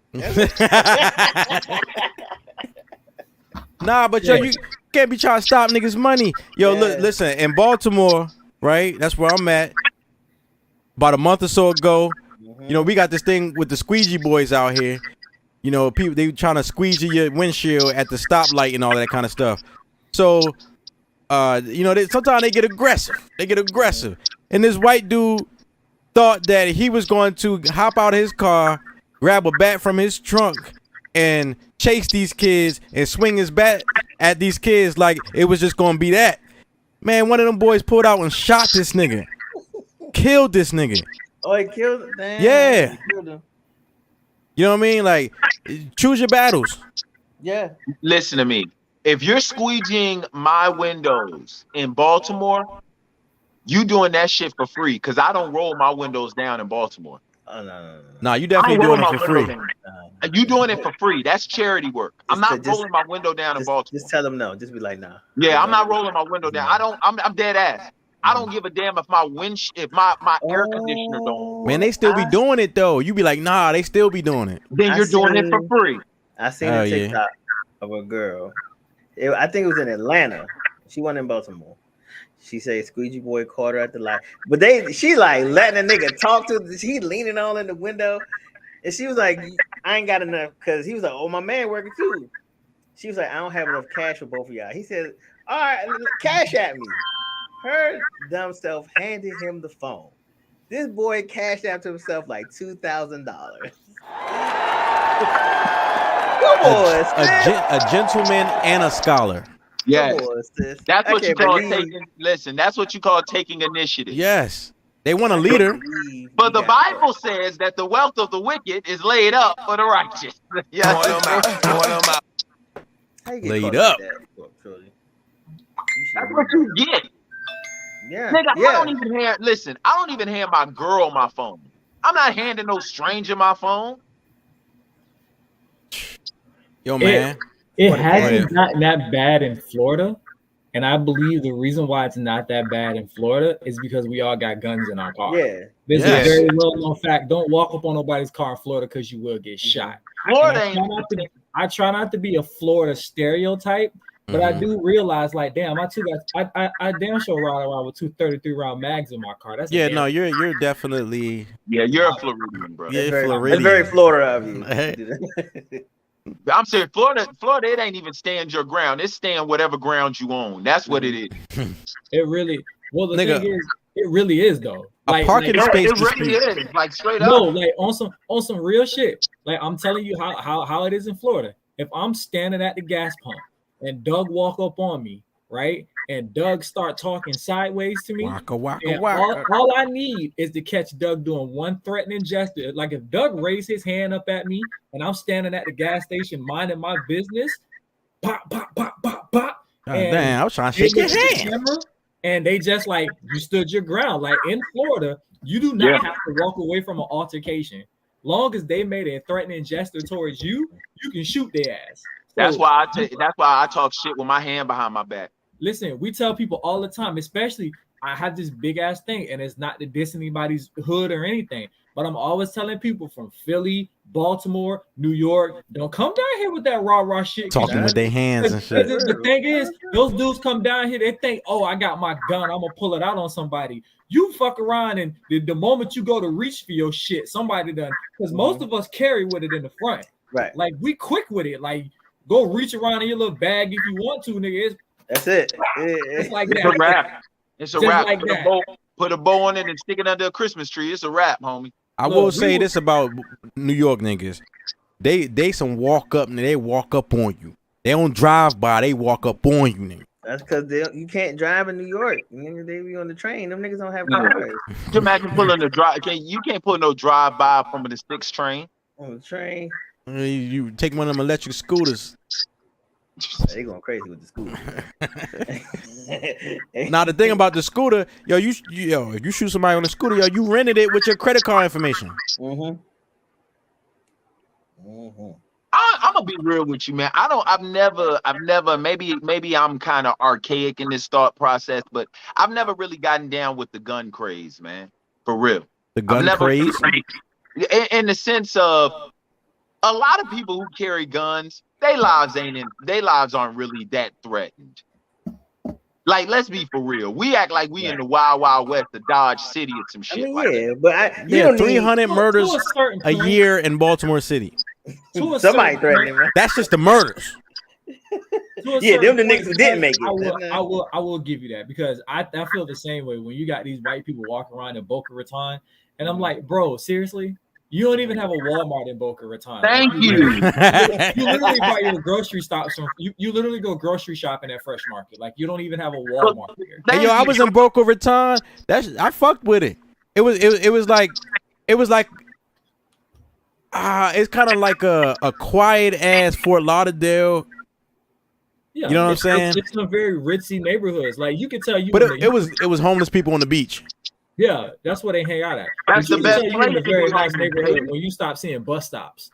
H: Nah, but yo, you can't be trying to stop niggas' money. Yo, look, listen, in Baltimore, right? That's where I'm at. About a month or so ago, you know, we got this thing with the squeegee boys out here. You know, people, they trying to squeegee your windshield at the stoplight and all that kind of stuff. So, you know, sometimes they get aggressive. And this white dude thought that he was going to hop out of his car, grab a bat from his trunk, and chase these kids and swing his bat at these kids like it was just going to be that. Man, one of them boys pulled out and shot this nigga. Killed this nigga.
I: Oh, he killed him? Damn,
H: yeah.
I: He killed him.
H: You know what I mean? Like, choose your battles.
I: Yeah.
K: Listen to me. If you're squeegeeing my windows in Baltimore, you doing that shit for free. Because I don't roll my windows down in Baltimore.
I: Oh, no.
H: Nah, you definitely doing it for free.
K: You doing it for free. That's charity work. I'm not rolling my window down in Baltimore.
I: Just tell them no. Just be like, nah.
K: Yeah, I'm not rolling my window down. I'm dead ass. I don't give a damn if my my air conditioner don't.
H: Man, they still be doing it though. You be like, nah, they still be doing it.
K: Then you're doing it for free.
I: I seen a TikTok of a girl. I think it was in Atlanta. She wasn't in Baltimore. She said Squeegee Boy caught her at the light. But she like letting a nigga talk to her. He leaning all in the window. And she was like, I ain't got enough, because he was like, oh, my man working too. She was like, I don't have enough cash for both of y'all. He said, all right, cash at me. Her dumb self handed him the phone. This boy cashed out to himself like $2,000. Come on,
H: a gentleman and a scholar.
K: Yes. That's what you call taking. Listen, that's what you call taking initiative.
H: Yes. They want a leader.
K: But the Bible says that the wealth of the wicked is laid up for the righteous.
H: Laid up.
K: That's what you get.
I: Yeah.
K: Nigga, I don't even hand my girl my phone. I'm not handing no stranger my phone.
H: Yo, man.
J: It hasn't gotten that bad in Florida. And I believe the reason why it's not that bad in Florida is because we all got guns in our car.
I: Yeah.
J: This is a very well-known fact. Don't walk up on nobody's car in Florida because you will get shot. I try not to be a Florida stereotype, but I do realize, like, damn, I damn sure ride around with 233 round mags in my car. That's
H: you're definitely
K: you're a Floridian, bro.
H: Yeah,
I: Floridian. That's very Florida of you.
K: I'm saying Florida, it ain't even stand your ground. It's stand whatever ground you own. That's what it is.
J: It really, the thing is, it really is though.
H: Like, parking space.
K: It really is. Like straight up.
J: No, like on some real shit. Like I'm telling you how it is in Florida. If I'm standing at the gas pump and Doug walk up on me, right, and Doug start talking sideways to me, all I need is to catch Doug doing one threatening gesture. Like if Doug raised his hand up at me and I'm standing at the gas station minding my business, pop, pop, pop, pop, pop.
H: Damn, I was trying to shake your hand.
J: And they just like, you stood your ground. Like in Florida, you do not have to walk away from an altercation. Long as they made a threatening gesture towards you, you can shoot their ass. So,
K: that's why I talk shit with my hand behind my back.
J: Listen, we tell people all the time, especially I have this big ass thing, and it's not to diss anybody's hood or anything, but I'm always telling people from Philly, Baltimore, New York, don't come down here with that rah shit.
H: Talking with their hands and shit.
J: The thing is, those dudes come down here, they think, oh, I got my gun, I'm gonna pull it out on somebody. You fuck around, and the moment you go to reach for your shit, somebody done, because most of us carry with it in the front.
I: Right.
J: Like we quick with it. Like go reach around in your little bag if you want to, nigga.
I: That's it.
J: It's like
K: it's
J: that.
K: A wrap. It's a wrap.
J: Like
K: put a bow on it and stick it under a Christmas tree. It's a wrap, homie.
H: I will say this about New York niggas. They some walk up and they walk up on you. They don't drive by, they walk up on you, nigga.
I: That's because you can't drive in New York. Nigga, they be on the train. Them niggas don't have cars.
K: Just imagine pulling a drive. You can't pull no drive by from the 6 train.
I: On the train.
H: You take one of them electric scooters.
I: They going crazy with the scooter.
H: Now the thing about the scooter, if you shoot somebody on the scooter, you rented it with your credit card information.
K: I'm gonna be real with you, man. I've never. Maybe I'm kind of archaic in this thought process, but I've never really gotten down with the gun craze, man. For real,
H: the gun craze,
K: in the sense of a lot of people who carry guns. Their lives aren't really that threatened. Like, let's be for real. We act like we in the wild, wild west of Dodge City or some shit.
I: But
H: 300 murders a year in Baltimore City.
I: Somebody threatening, man.
H: That's just the murders.
I: Yeah, them the niggas who didn't make it.
J: I will give you that because I feel the same way when you got these white people walking around in Boca Raton, and I'm like, bro, seriously. You don't even have a Walmart in Boca Raton.
K: Thank you.
J: You literally buy your grocery stops from you literally go grocery shopping at Fresh Market. Like you don't even have a Walmart here.
H: Hey, I was in Boca Raton. I fucked with it. It was like It's kind of like a quiet ass Fort Lauderdale.
J: Yeah,
H: you know what I'm saying?
J: It's some very ritzy neighborhoods. Like you can tell you.
H: But it was homeless people on the beach.
J: Yeah, that's where they hang out at.
K: That's the best place
J: in a
K: to
J: very
K: be
J: nice
K: homeless,
J: neighborhood
K: baby.
J: when you stop seeing bus stops.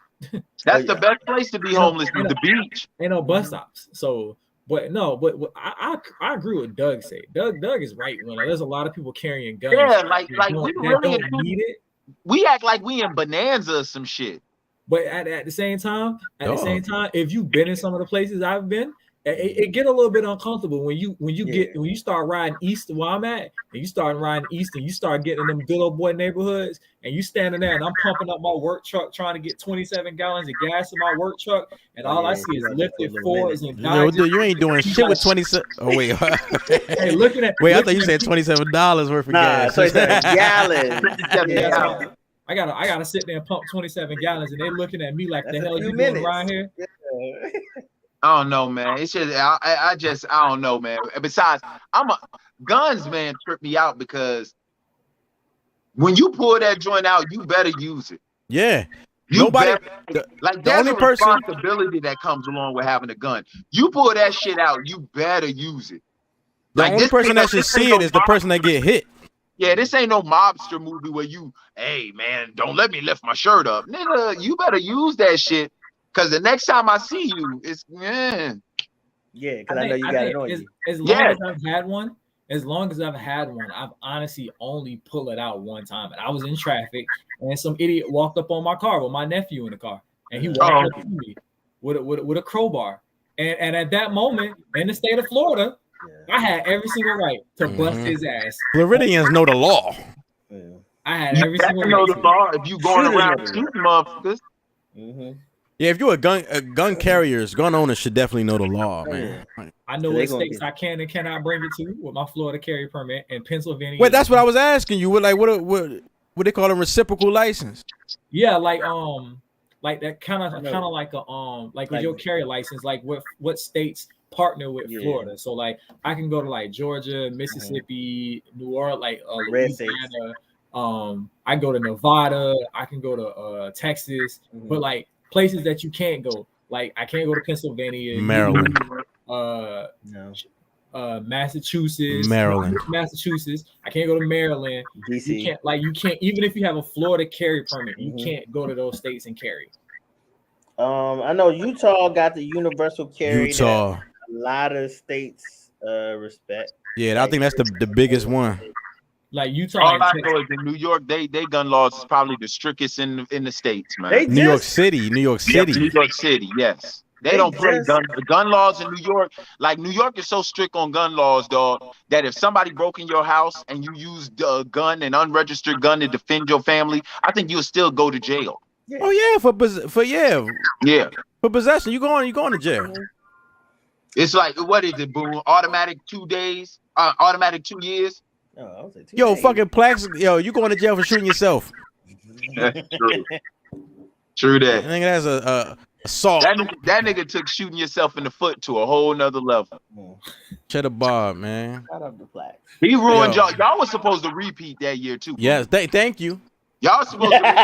K: That's the best place to be homeless is the beach.
J: Ain't no bus stops. So, but I agree with Doug say. Doug is right. When there's a lot of people carrying guns.
K: Yeah, like we
J: that
K: really
J: don't need it.
K: We act like we in Bonanza or some shit.
J: But at the same time, if you've been in some of the places I've been, it get a little bit uncomfortable when you start riding east where I'm at, and you start riding east, and you start getting in them good old boy neighborhoods, and you standing there, and I'm pumping up my work truck trying to get 27 gallons of gas in my work truck, and all I see is lifted Fords and Dodges.
H: You ain't doing shit with 27. Oh wait,
J: hey,
H: I thought you said $27 worth of gas.
I: 27 gallons.
J: I gotta sit there and pump 27 gallons, and they looking at me like the hell you
I: minutes.
J: doing around here?
K: I don't know, man. It's just I don't know, man. Besides, guns, man, trip me out because when you pull that joint out, you better use it.
H: Yeah.
K: There's
H: the only person
K: responsibility that comes along with having a gun. You pull that shit out, you better use it.
H: The only person that should see it is the person that get hit.
K: Yeah, this ain't no mobster movie where hey man, don't let me lift my shirt up. Nigga, you better use that shit. Cause the next time I see you, it's
I: because I know you got it on you.
J: As long as I've had one, I've honestly only pulled it out one time. And I was in traffic, and some idiot walked up on my car with my nephew in the car, and he walked up to me with a crowbar. And at that moment, in the state of Florida, I had every single right to bust his ass.
H: Floridians know the law.
J: I had every single right.
K: Know the law if you going around shooting motherfuckers.
H: Yeah, if you're a gun carriers, gun owners should definitely know the law, man.
J: I know what states I can and cannot bring it to with my Florida carry permit, and Pennsylvania.
H: Wait, that's what I was asking you. What they call a reciprocal license?
J: Yeah, like that kind of like a like with your carry license, like what states partner with Florida. So like I can go to like Georgia, Mississippi, New Orleans, like Louisiana. I go to Nevada. I can go to Texas, but like places that you can't go, like I can't go to Pennsylvania,
H: Maryland,
J: Massachusetts, Massachusetts. I can't go to Maryland.
I: DC.
J: You can't even if you have a Florida carry permit, you can't go to those states and carry.
I: I know Utah got the universal carry.
H: Utah.
I: A lot of states respect.
H: Yeah, I think that's the biggest one.
J: Like Utah,
K: all I know is in New York, they gun laws is probably the strictest in the states, man.
H: New York City,
K: yes. They don't play gun laws in New York. Like New York is so strict on gun laws, dog, that if somebody broke in your house and you used a gun, an unregistered gun, to defend your family, I think you'll still go to jail.
H: Yeah. Oh yeah, for possession, you going to jail.
K: It's like, what is it, Boone? Automatic 2 days, automatic 2 years.
H: Yo, fucking Plax, you going to jail for shooting yourself.
K: True that.
H: I think that's a assault.
K: That nigga took shooting yourself in the foot to a whole nother level.
H: Cheddar Bob, man.
I: Shout out to Plax.
K: He ruined y'all. Y'all was supposed to repeat that year too.
H: Yes, thank you.
K: Y'all supposed to repeat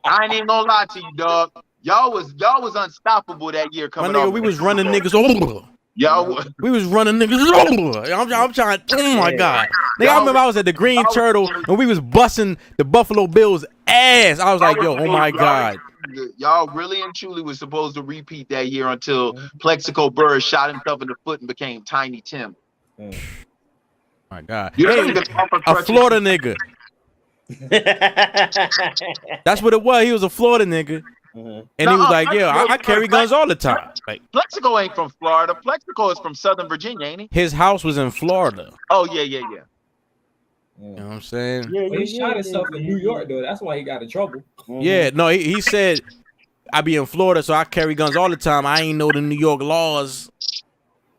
K: I ain't even gonna lie to you, dog. Y'all was unstoppable that year coming
H: My nigga, we was running niggas over. We was running niggas over. I'm trying. Oh my god, nigga! I remember I was at the Green Turtle and we was busting the Buffalo Bills ass. I was like, yo, oh my god.
K: Y'all really and truly was supposed to repeat that year until Plexico Bird shot himself in the foot and became Tiny Tim.
H: My god,
K: hey,
H: a Florida nigga. That's what it was. He was a Florida nigga. And he was like, yeah, I carry guns all the time. Like,
K: Plexico ain't from Florida. Plexico is from Southern Virginia, ain't he?
H: His house was in Florida.
K: Oh, yeah.
H: You know what I'm saying?
J: He shot himself in New York, though. That's why he got in trouble.
H: Yeah, no, he said, I be in Florida, so I carry guns all the time. I ain't know the New York laws.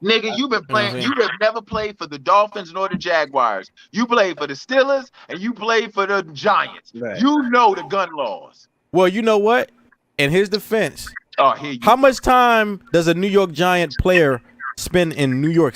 K: Nigga, you've been playing. You have never played for the Dolphins nor the Jaguars. You played for the Steelers and you played for the Giants. Right. You know the gun laws.
H: Well, you know what? In his defense,
K: how
H: much time does a New York Giant player spend in New York?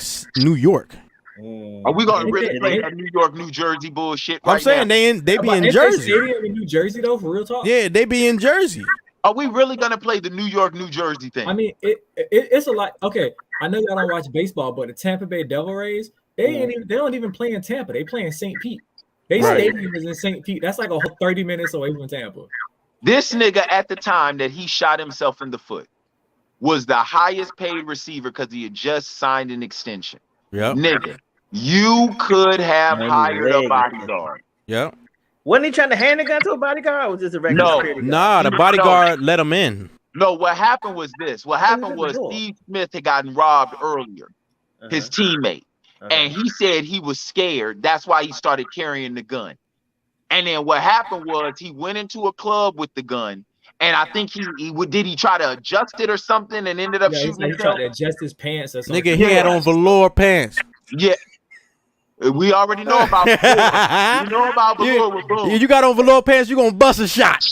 K: Are we gonna really play that New York, New Jersey bullshit?
H: I'm saying
K: now?
H: they be in Jersey.
J: Stadium in New Jersey though, for real talk.
H: Yeah, they be in Jersey.
K: Are we really gonna play the New York, New Jersey thing?
J: I mean, it's a lot. Okay, I know y'all don't watch baseball, but the Tampa Bay Devil Rays, they don't even play in Tampa. They play in St. Pete. They stadium is in St. Pete. That's like a whole 30 minutes away from Tampa.
K: This nigga at the time that he shot himself in the foot was the highest paid receiver because he had just signed an extension.
H: Yeah,
K: nigga, you could have hired a bodyguard.
H: Yeah.
I: Wasn't he trying to hand a gun to a bodyguard, or was just a regular security guard?
H: Nah, the bodyguard let him in.
K: No, what happened was this. What happened was Steve Smith had gotten robbed earlier, his teammate. And he said he was scared. That's why he started carrying the gun. And then what happened was he went into a club with the gun. And I think did he try to adjust it or something and ended up shooting himself?
J: He tried to adjust his pants or something.
H: Nigga, he had on velour pants.
K: Yeah. We already know about velour. You know about velour with Boom.
H: You got on velour pants, you gonna bust a shot.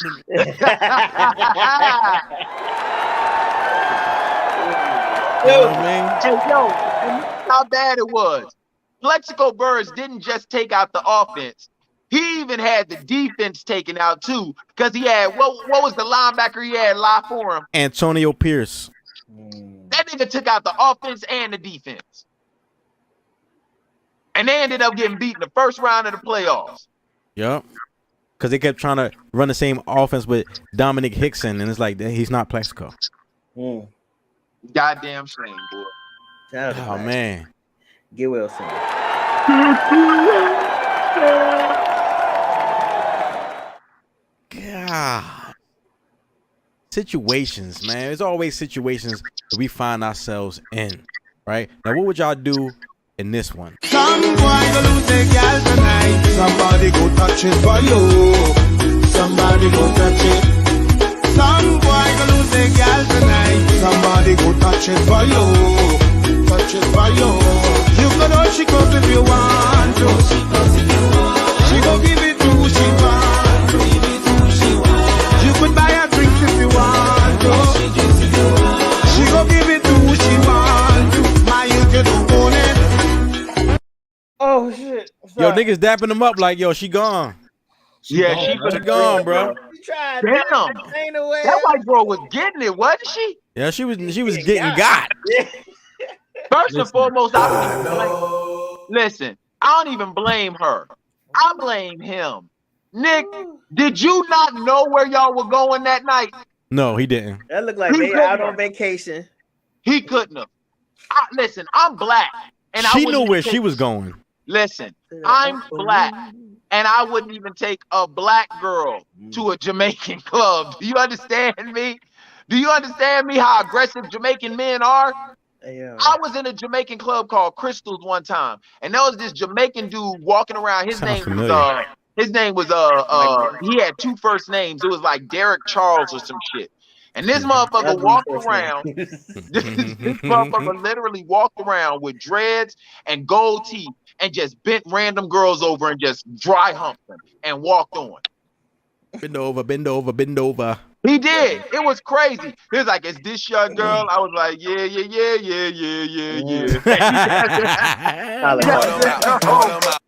K: Yo, how bad it was. Plexico Burress didn't just take out the offense. He even had the defense taken out too, because he had what was the linebacker he had lie for him?
H: Antonio Pierce.
K: That nigga took out the offense and the defense. And they ended up getting beat in the first round of the playoffs.
H: Yep. Because they kept trying to run the same offense with Dominic Hickson, and it's like he's not Plexico.
K: Goddamn shame, boy.
H: Oh man.
I: Get well soon.
H: God. Situations, man. There's always situations that we find ourselves in, right? Now, what would y'all do in this one?
B: Some boy go lose their girl tonight. Somebody go touch it for you. Somebody go touch it. Some boy go lose their girl tonight. Somebody go touch it for you. Touch it for you. You can know she goes if you want to. She go give it to who she want. You could buy her drinks if you want to. She go give it to who she want to. My you get own it.
I: Oh shit!
H: Yo, niggas dapping them up like, yo, she gone.
K: She
H: gone, bro.
K: Damn, that white girl was getting it, wasn't she?
H: Yeah, she was getting got.
K: First and foremost, listen, I don't even blame her. I blame him. Nick, did you not know where y'all were going that night?
H: No, he didn't.
I: That looked like they out on vacation.
K: He couldn't have. Listen, I'm black. And
H: she knew where she was going.
K: Listen, I'm black. And I wouldn't even take a black girl to a Jamaican club. Do you understand me? Do you understand me how aggressive Jamaican men are?
I: Yeah.
K: I was in a Jamaican club called Crystals one time, and there was this Jamaican dude walking around. His name was he had two first names. It was like Derek Charles or some shit. And this motherfucker walked around. This motherfucker literally walked around with dreads and gold teeth and just bent random girls over and just dry humped them and walked on.
H: Bend over, bend over, bend over.
K: He did. It was crazy. He was like, "Is this your girl?" I was like, "Yeah."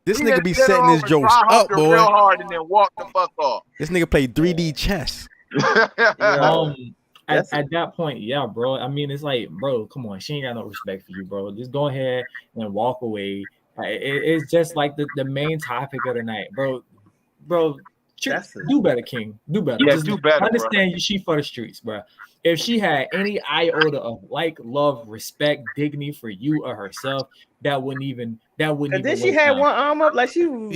H: This nigga be setting his jokes up, boy.
K: Real hard and then walk the fuck off.
H: This nigga played 3D chess.
J: At that point, yeah, bro. I mean, it's like, bro, come on. She ain't got no respect for you, bro. Just go ahead and walk away. It's just like the main topic of the night, bro. Do better, King. Do better.
K: Yeah,
J: just
K: do better.
J: Understand you. She for the streets, bro. If she had any iota of love, respect, dignity for you or herself, that wouldn't even. And
I: then she had one arm up like she.
K: No.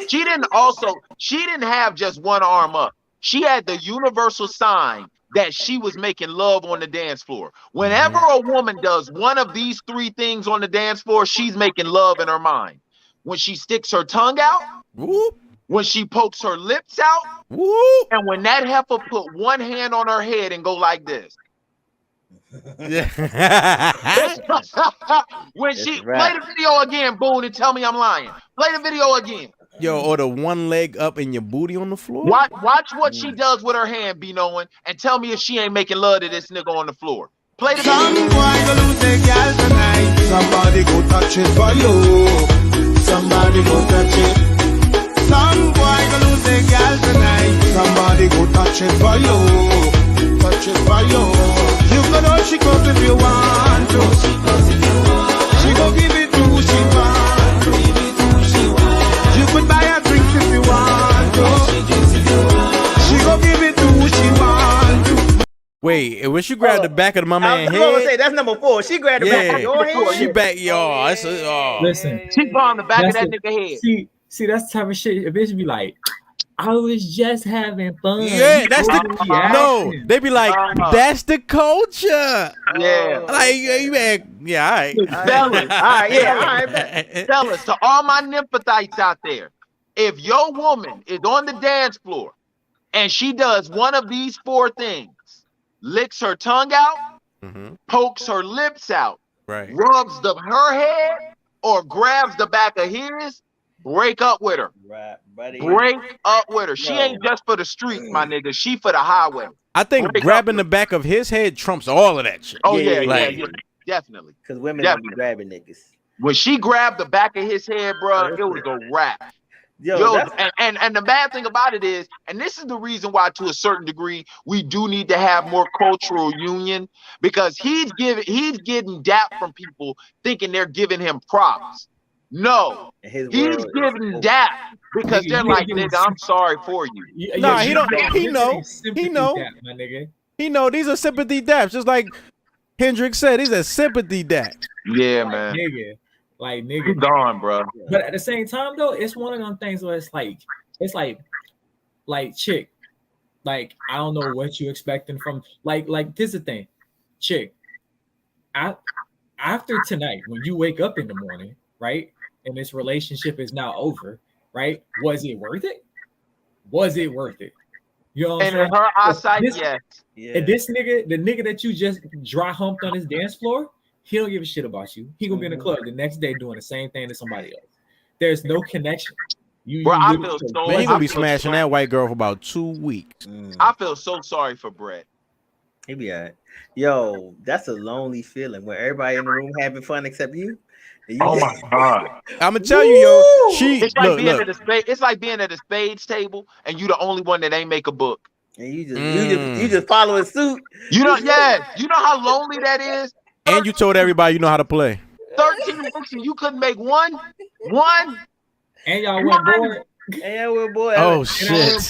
K: She didn't have just one arm up. She had the universal sign that she was making love on the dance floor. Whenever a woman does one of these three things on the dance floor, she's making love in her mind. When she sticks her tongue out,
H: whoop.
K: When she pokes her lips out,
H: whoop.
K: And when that heifer put one hand on her head and go like this.
H: Yeah.
K: When she play the video again, Boone, and tell me I'm lying. Play the video again.
H: Yo, or the one leg up and your booty on the floor.
K: Watch what she does with her hand, be knowing, and tell me if she ain't making love to this nigga on the floor. Play the
B: Some boy go lose their girl tonight. Somebody go touch it for you. Somebody go touch it. Some boy go lose their girl tonight. Somebody go touch it for you. Touch it for you. You can know she goes if you want to. She go give it to who she want to. You could buy her drinks if you want to. She go give it to who she want to.
H: Wait, when she grabbed the back of my man's
I: I was gonna
H: head,
I: say that's number 4. She grabbed the back of your head.
H: she back y'all. Oh.
J: Listen,
K: She on the back of that
J: that's
K: nigga head.
J: See, that's the type of shit. A bitch be like, I was just having fun.
H: Yeah, that's the no. They be like, that's the culture.
K: Yeah,
H: like you man. Yeah, all right.
K: Fellas, all right, yeah, all right. Fellas, to all my nymphatites out there, if your woman is on the dance floor and she does one of these 4 things, licks her tongue out, pokes her lips out, rubs her head, or grabs the back of his, break up with her.
I: Right, buddy.
K: Break up with her. She ain't just for the streets, my nigga. She for the highway.
H: I think grabbing the back of his head trumps all of that shit.
K: Oh yeah, definitely.
I: Because women don't be grabbing niggas.
K: When she grabbed the back of his head, bro, it was a wrap. Yo, and the bad thing about it is, and this is the reason why, to a certain degree, we do need to have more cultural union, because he's getting dap from people thinking they're giving him props. No, he's giving dap because they're like, nigga, I'm sorry for you.
H: Nah, he don't. He know.
J: My nigga.
H: He know these are sympathy daps, just like Hendrix said. These are sympathy daps.
K: Yeah, man.
J: Nigga. Like, nigga.
K: You gone, bro.
J: But at the same time, though, it's one of them things where it's like chick, like, I don't know what you expecting from, like, this is the thing, chick, after tonight, when you wake up in the morning, right, and this relationship is now over, right, was it worth it? Was it worth it? You know what I'm saying?
K: And in her eyesight, yes.
J: And this nigga, the nigga that you just dry humped on his dance floor, he don't give a shit about you. He gonna be in the club the next day doing the same thing to somebody else. There's no connection.
H: I feel so. Man, he gonna be smashing that white girl for about 2 weeks.
K: I feel so sorry for Brett.
I: He be all right. Yo, that's a lonely feeling when everybody in the room having fun except you.
K: Oh my god!
H: I'm gonna tell you, yo.
K: It's like being at the it's like being at a spades table and you the only one that ain't make a book.
I: And you just following suit.
K: You know, you know how lonely that is.
H: And you told everybody you know how to play.
K: 13 books and you couldn't make one.
J: And y'all went bored.
I: And we're bored.
H: Oh shit.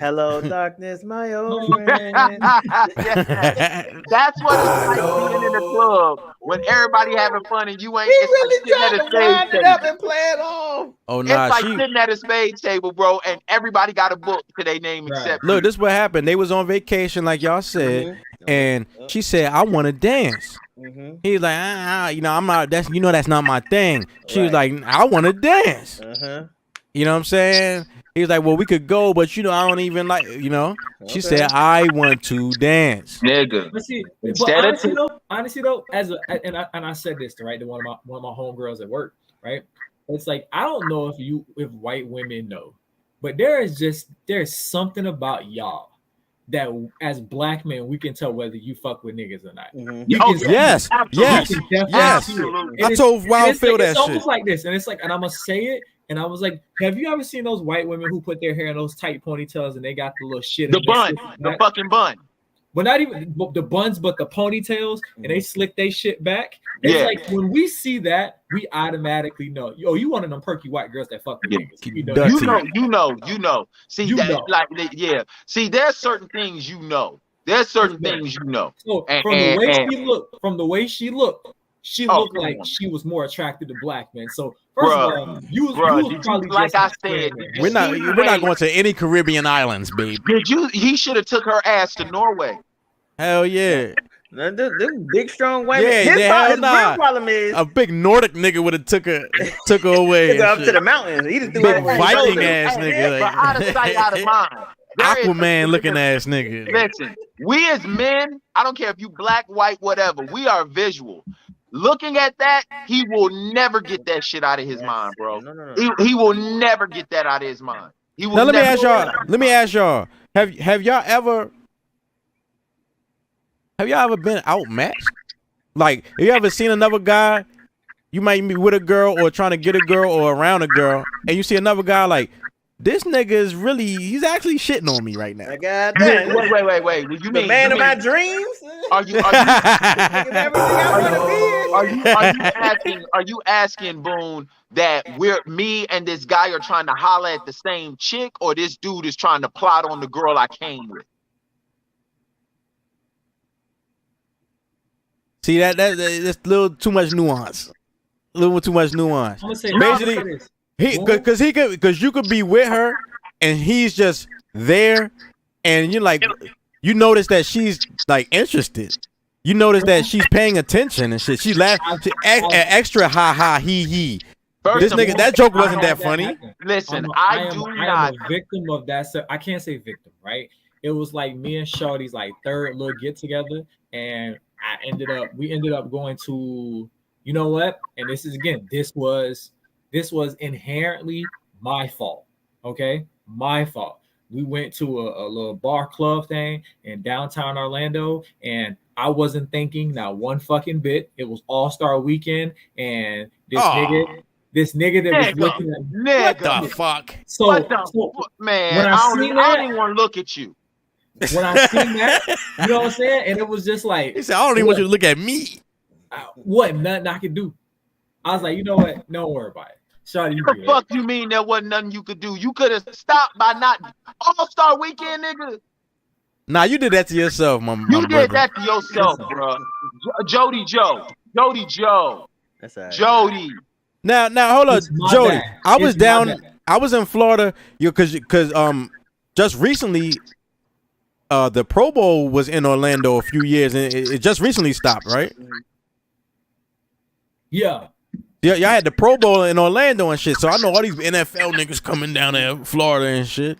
I: Hello, darkness, my old friend.
K: That's what it's like being in the club when everybody having fun and you ain't.
I: He really
K: like
I: trying to grind it up and play it off.
H: Oh nah,
K: it's like sitting at a spades table, bro, and everybody got a book to their name except.
H: Look, this is what happened. They was on vacation, like y'all said, and she said, "I want to dance." He's like, you know, I'm not. That's that's not my thing. She was like, "I want to dance." You know what I'm saying? He was like, "Well, we could go, but I don't even like, She said, "I want to dance."
K: Nigga.
J: But see, honestly though, and I said this to one of my homegirls at work, right? It's like, I don't know if white women know, but there's something about y'all that as black men we can tell whether you fuck with niggas or not.
H: Yes. I told Wild Phil that shit.
J: It's almost like this, and it's like, and I'm gonna say it. And I was like, have you ever seen those white women who put their hair in those tight ponytails and they got the little shit?
K: The fucking bun.
J: But not even the buns, but the ponytails, and they slick their shit back. It's like when we see that, we automatically know. Yo, you one of them perky white girls that fuck with niggas.
K: You know. See, See, there's certain things you know. There's certain things you know.
J: So from the way she looked, she looked like she was more attracted to black men. So first of all, you probably
K: like I said,
H: we're not going to any Caribbean islands, babe.
K: He should have took her ass to Norway.
H: Hell yeah.
I: Them big strong white
H: men.
I: His real problem is
H: a big Nordic nigga would have took her away.
I: Took her up to the mountains. He just
H: big Viking ass nigga.
K: But out of sight, out of mind.
H: Aquaman looking ass nigga.
K: Listen, we as men, I don't care if you black, white, whatever, we are visual. Looking at that, he will never get that shit out of his mind, bro. No. He will never get that out of his mind. He will.
H: Now let me ask y'all. Have y'all ever Have y'all ever been outmatched? Like, have you ever seen another guy? You might be with a girl or trying to get a girl or around a girl, and you see another guy like, this nigga is really, he's actually shitting on me right now.
I: God
K: Wait.
I: damn.
K: You
I: The
K: mean
I: man
K: you
I: of my
K: mean-
I: dreams?
K: Are you
I: Thinking everything I want to be.
K: are you asking Boone that me and this guy are trying to holler at the same chick, or this dude is trying to plot on the girl I came with?
H: See that's a little too much nuance. A little too much nuance.
J: I'm gonna say
H: Basically,
J: this.
H: because you could be with her and he's just there, and you're like, you notice that she's like interested. You notice that she's paying attention and shit. She laughed, extra ha ha he he. This nigga, that joke wasn't that funny.
K: Listen,
J: I am a victim of that. So I can't say victim, right? It was like me and Shorty's like third little get together, and we ended up going to, you know what? And this was inherently my fault. Okay, my fault. We went to a little bar club thing in downtown Orlando, and I wasn't thinking not one fucking bit. It was All-Star Weekend, and this nigga that was looking at me.
K: What
H: the fuck?
K: Man, I don't even want to look at you.
J: When I seen that, you know what I'm saying? And it was just like,
H: he said, I don't even want you to look at me.
J: What? Nothing I could do. I was like, you know what? Don't worry about it. Shawty,
K: What the fuck you mean there wasn't nothing you could do? You could have stopped by not All-Star Weekend, nigga.
H: Nah, you did that to yourself, my
K: You did
H: brother.
K: that to yourself, bro. Jody Joe.
I: That's all right.
K: Jody.
H: Now, hold on,
J: my
H: Jody.
J: bad.
H: I was
J: It's my
H: down.
J: bad.
H: I was in Florida, because just recently, the Pro Bowl was in Orlando a few years, and it just recently stopped, right?
J: Yeah.
H: Yeah, y'all had the Pro Bowl in Orlando and shit. So I know all these NFL niggas coming down there, Florida and shit.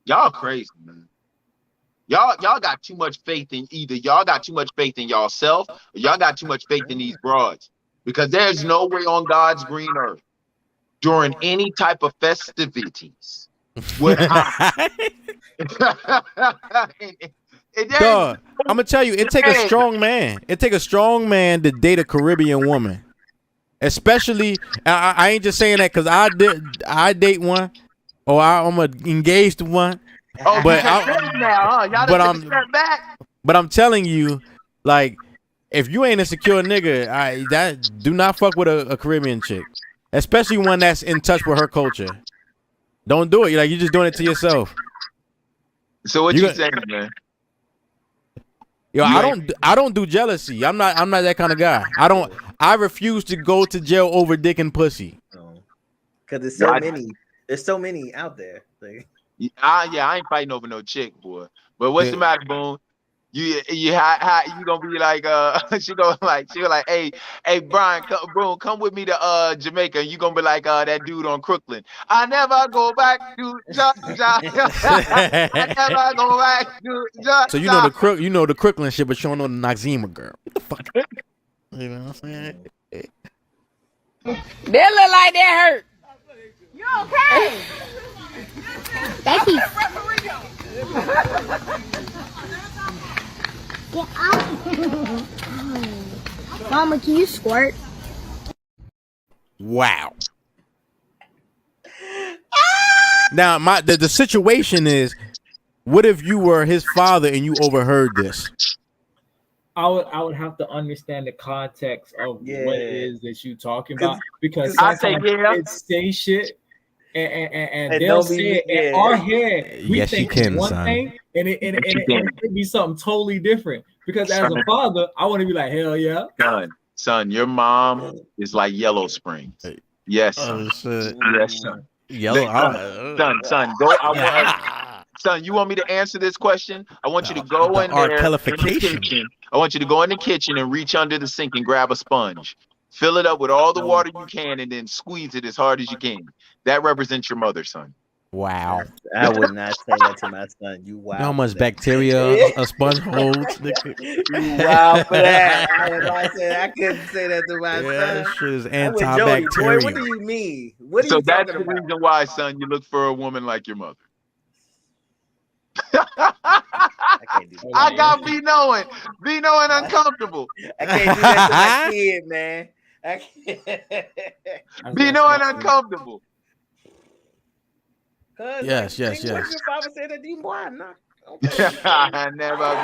K: Y'all crazy, man. Y'all got too much faith in either y'all got too much faith in y'allself, or y'all got too much faith in these broads. Because there's no way on God's green earth during any type of festivities would
H: Duh, I'm gonna tell you, it take a strong man. It take a strong man to date a Caribbean woman. Especially, I ain't just saying that because I date one, or I'm engaged to one.
K: Oh,
H: but I'm telling you, like, if you ain't a secure nigga, do not fuck with a Caribbean chick, especially one that's in touch with her culture. Don't do it. You're just doing it to yourself.
K: So what you saying, man?
H: Yo, I don't do jealousy. I'm not that kind of guy. I refuse to go to jail over dick and pussy.
I: Because there's so many. There's so many out there. Like,
K: I ain't fighting over no chick, boy. But what's the matter, Boone? You gonna be like she go like, hey Brian, Boone, come with me to Jamaica, and you gonna be like that dude on Crooklyn. I never go back to Georgia. I never go back to Georgia.
H: So you know the Crooklyn shit, but you don't know the Noxzema girl. What the fuck? You know what I'm saying?
L: That look like that hurt. You okay?
N: Becky. Get out. Mama, can you squirt?
H: Wow. Now the situation is, what if you were his father and you overheard this?
J: I would have to understand the context of what it is that you talking about, because
K: I say
J: it's say shit and they'll say it in our head. We
H: Yes,
J: think
H: you can,
J: one
H: son.
J: thing and it could be something totally different. Because as a father, I want to be like, hell yeah.
K: Son, your mom is like Yellow Springs. Yes, son. Yes, son. Son, go. Son, you want me to answer this question? I want you to go in there. I want you to go in the kitchen and reach under the sink and grab a sponge. Fill it up with all the water you can, and then squeeze it as hard as you can. That represents your mother, son.
H: Wow.
I: I would not say that to my son. You wow.
H: You know how much bacteria a sponge holds?
I: You wow for that. I couldn't say that to my son.
H: That shit is
I: I'm with
H: antibacterial.
I: Jody, boy, what do you mean? What are
K: So
I: you
K: that's
I: talking
K: the
I: about?
K: reason why, son, you look for a woman like your mother. I got be knowing uncomfortable.
I: I can't do that to my kid, man. I can't.
K: Be knowing uncomfortable.
H: Yes.
I: What's your father say that you boy? No.
K: I never go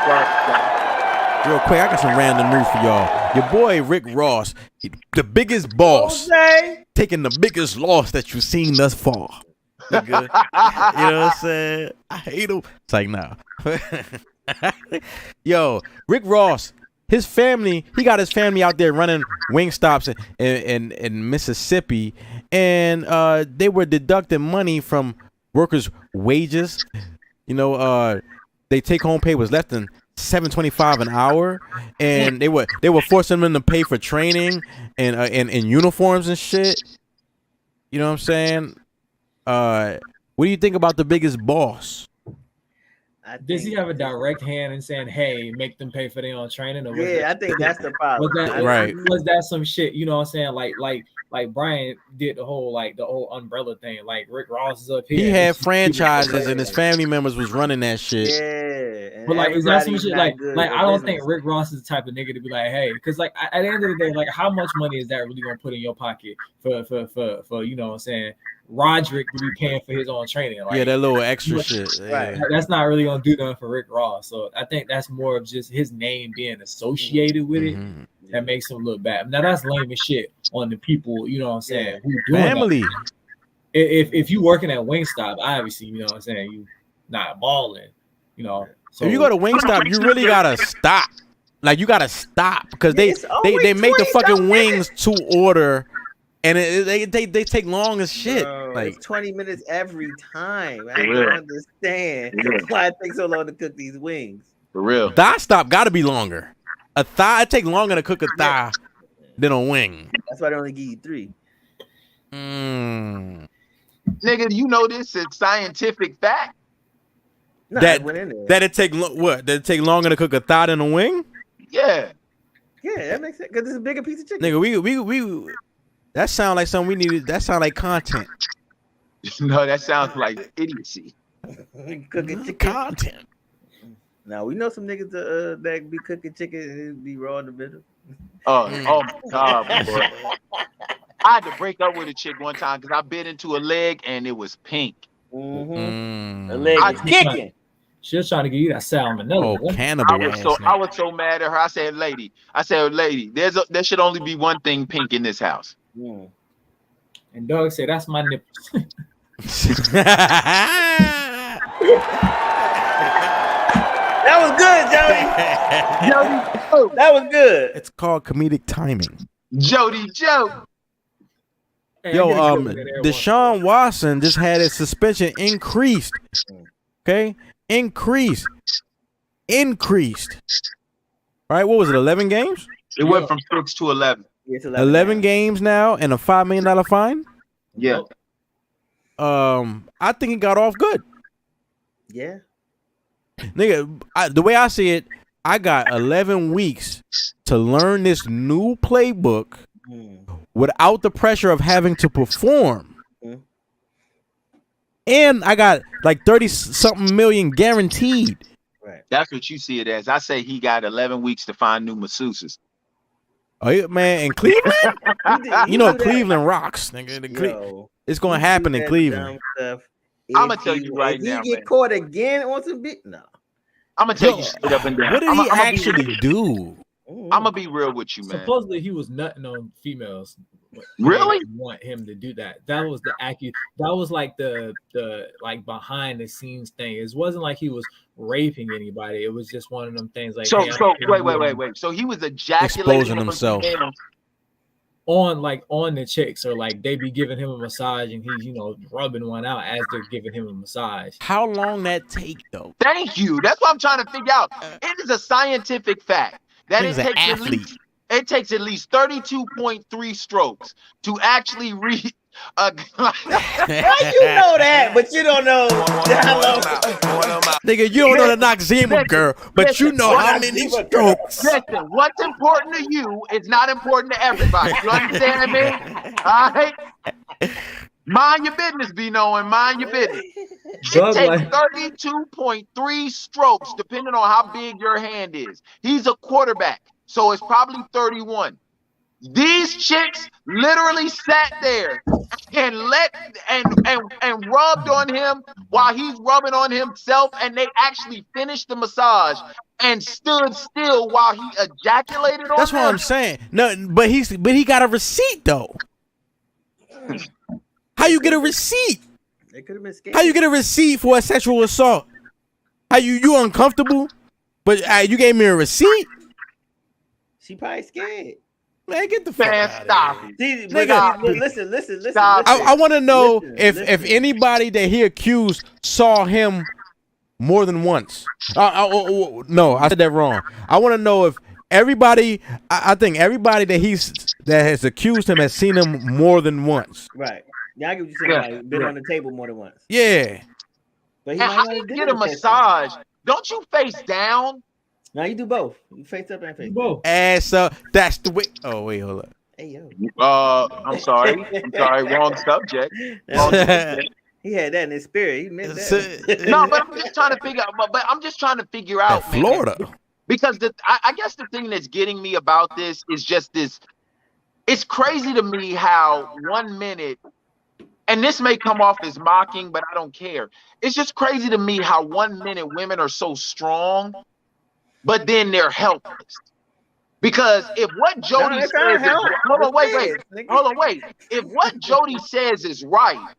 K: back.
H: Real quick, I got some random news for y'all. Your boy Rick Ross, the biggest boss, taking the biggest loss that you've seen thus far. Nigga. You know what I'm saying? I hate him. It's like, nah. Yo, Rick Ross, his family, he got his family out there running wing stops in Mississippi, and they were deducting money from workers' wages. You know, they take home pay was less than $7.25 an hour, and they were forcing them to pay for training and uniforms and shit. You know what I'm saying? What do you think about the biggest boss?
J: Does he have a direct hand in saying, "Hey, make them pay for their own training"? Or
I: I think that's the problem.
J: Was that some shit? You know what I'm saying? Like Brian did the whole umbrella thing. Like Rick Ross is up here.
H: He had franchises and his family members was running that shit.
I: Yeah,
J: but like, is that some shit? Like I don't think Rick Ross is the type of nigga to be like, hey, because like at the end of the day, like how much money is that really gonna put in your pocket for you know what I'm saying? Roderick to be paying for his own training. Like,
H: yeah, that little extra shit.
J: Right. That's not really gonna do nothing for Rick Ross. So I think that's more of just his name being associated with it that makes him look bad. Now that's lame as shit on the people, you know what I'm saying, who doing
H: family.
J: That. If you working at Wingstop, obviously, you know what I'm saying, you not balling, you know. So
H: if you go to Wingstop, you really gotta stop. Like you gotta stop because they make the fucking wings to order. And they take long as shit.
I: Bro,
H: like
I: it's 20 minutes every time. I don't understand why it takes so long to cook these wings.
K: For real.
H: Thigh stop got to be longer. A thigh, it take longer to cook a thigh than a wing.
I: That's why they only give you 3.
H: Mm.
K: Nigga, you know this is scientific fact.
I: No,
H: that it take what? That it take longer to cook a thigh than a wing?
K: Yeah.
I: Yeah, that makes sense because it's a bigger piece of chicken.
H: Nigga, we that sound like something we needed. That sound like content.
K: No, that sounds like idiocy.
I: Cooking chicken
H: content.
I: Now we know some niggas that be cooking chicken and it be raw in the middle.
K: Oh my God, boy. I had to break up with a chick one time because I bit into a leg and it was pink.
I: The leg was kicking.
J: She was trying to give you that salmonella.
H: Oh, cannibal.
K: I was so mad at her. I said, lady, there should only be one thing pink in this house.
J: And Doug said, that's my nipples.
I: That was good, Jody. Jody, that was good.
H: It's called comedic timing.
K: Jody Joe.
H: Yo, Deshaun Watson just had his suspension increased. Okay? Increased. All right, what was it, 11 games?
K: It went from 6 to 11.
H: 11 games now and a $5 million fine?
K: Yeah.
H: I think he got off good.
I: Yeah.
H: Nigga, the way I see it, I got 11 weeks to learn this new playbook without the pressure of having to perform. And I got like 30-something million guaranteed.
I: Right.
K: That's what you see it as. I say he got 11 weeks to find new masseuses.
H: Oh, yeah, man, in Cleveland? You know, Cleveland rocks, nigga. It's going to happen in Cleveland.
K: I'm going to tell you right now,
I: If he get caught again on some bit, no.
K: I'm going to tell you straight up and down.
H: What did he actually do?
K: I'm going to be real with you, man.
J: Supposedly he was nutting on females.
K: Really?
J: Want him to do that. That was the that was like the like behind the scenes thing. It wasn't like he was raping anybody. It was just one of them things like
K: wait. So he was ejaculating
H: exposing himself
J: on the chicks, or like they be giving him a massage and he's rubbing one out as they're giving him a massage.
H: How long that take though?
K: Thank you. That's what I'm trying to figure out. It is a scientific fact that it takes at least 32.3 strokes to actually reach a
I: Why you know that, but you don't know how long?
H: Nigga, you don't know the Noxema girl, but you know how many strokes.
K: Listen, what's important to you is not important to everybody. You understand me? All right? Mind your business, be knowing. Mind your business. It takes 32.3 strokes, depending on how big your hand is. He's a quarterback, so it's probably 31. These chicks literally sat there and rubbed on him while he's rubbing on himself, and they actually finished the massage and stood still while he ejaculated on
H: That's
K: them.
H: what I'm saying. No, but he got a receipt though. How you get a receipt?
I: It could have been scary.
H: How you get a receipt for a sexual assault? How you uncomfortable? But you gave me a receipt?
I: She probably scared.
H: Man, get the fuck out
K: stop
H: of
K: it.
I: Listen.
H: I want to know if anybody that he accused saw him more than once. No, I said that wrong. I want to know if everybody. I think everybody that has accused him has seen him more than once.
I: Right. Yeah, I get what you're saying. Like, been on the table more than once.
H: Yeah.
I: But
K: And how do you get a massage? Don't you face down?
I: No, you do both. You face up and face
J: both.
H: Ass up. That's the way. Oh wait, hold up.
I: Hey yo.
K: I'm sorry. Wrong subject. Wrong subject.
I: He had that in his spirit. He meant that.
K: No, but I'm just trying to figure out. But I'm just trying to figure out, man,
H: Florida.
K: because I guess the thing that's getting me about this is just this. It's crazy to me how 1 minute, and this may come off as mocking, but I don't care. It's just crazy to me how 1 minute women are so strong, but then they're helpless. Because if what Jody says is, wait. If what Jody says is right,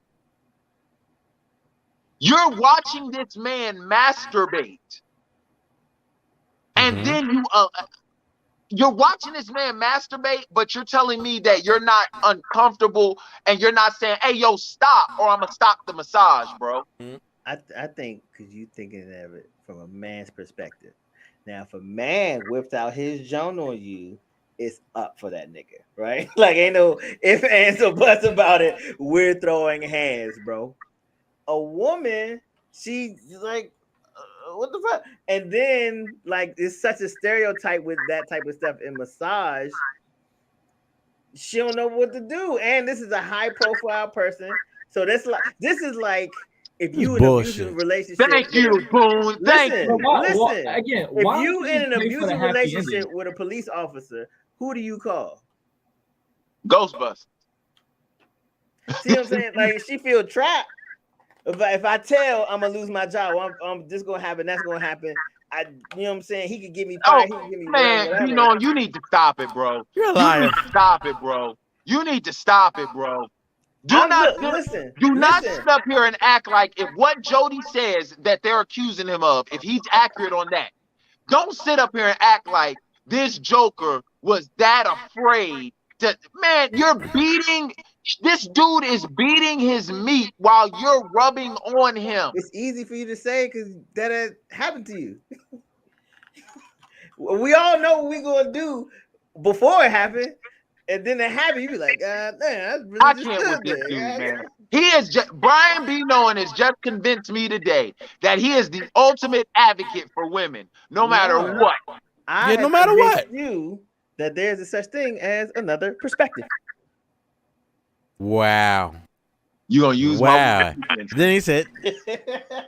K: you're watching this man masturbate, and then you're watching this man masturbate, but you're telling me that you're not uncomfortable and you're not saying, "Hey, yo, stop," or "I'm gonna stop the massage, bro."
I: I think because you thinking of it from a man's perspective. Now, if a man whips out his joint on you, it's up for that nigga, right? Like, ain't no ifs, ands, or buts about it. We're throwing hands, bro. A woman, she's like, what the fuck? And then, like, it's such a stereotype with that type of stuff in massage. She don't know what to do. And this is a high-profile person. So this is like if you in an abusive relationship.
K: Thank you, Boone. Thank you.
I: Listen.
J: Again,
I: if you in an abusive relationship with a police officer, who do you call?
K: Ghostbusters.
I: See what I'm saying? Like, she feel trapped. If I tell I'm gonna lose my job, I'm this gonna happen, that's gonna happen. You know what I'm saying? He could give me fired. He could give me
K: man, you need to stop it, bro.
H: You're a liar.
K: You need to stop it, bro. You need to stop it, bro. Do not sit up here and act like if what Jody says that they're accusing him of, if he's accurate on that, don't sit up here and act like this Joker was that afraid to, man, this dude is beating his meat while you're rubbing on him.
I: It's easy for you to say because that had happened to you. We all know what we're gonna do before it happened. And then it happened, you be like, man, that's really
K: I can't with this dude, man. He is just Brian B. Knowing has just convinced me today that he is the ultimate advocate for women, no matter what.
I: No matter what. You that there's a such thing as another perspective.
H: Wow.
K: You gonna use
H: my Then he said,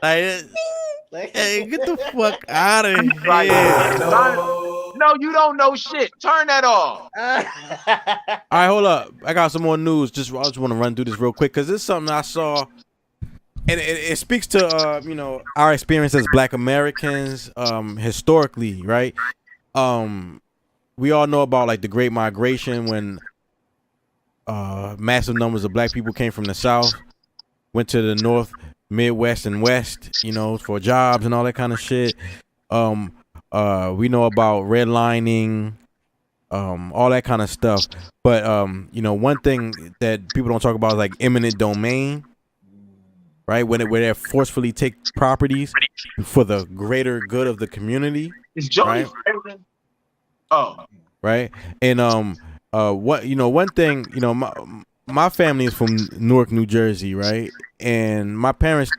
H: hey, get the fuck out of here.
K: No, you don't know shit. Turn that off.
H: All right, hold up. I got some more news. I just want to run through this real quick because this is something I saw, and it speaks to our experience as Black Americans historically, right? We all know about like the Great Migration when massive numbers of Black people came from the South, went to the North, Midwest, and West, for jobs and all that kind of shit. We know about redlining, all that kind of stuff. But one thing that people don't talk about is like eminent domain, right? Where they forcefully take properties for the greater good of the community.
K: Is Jody
H: right?
K: Oh,
H: right. And one thing, my family is from Newark, New Jersey, right? And my parents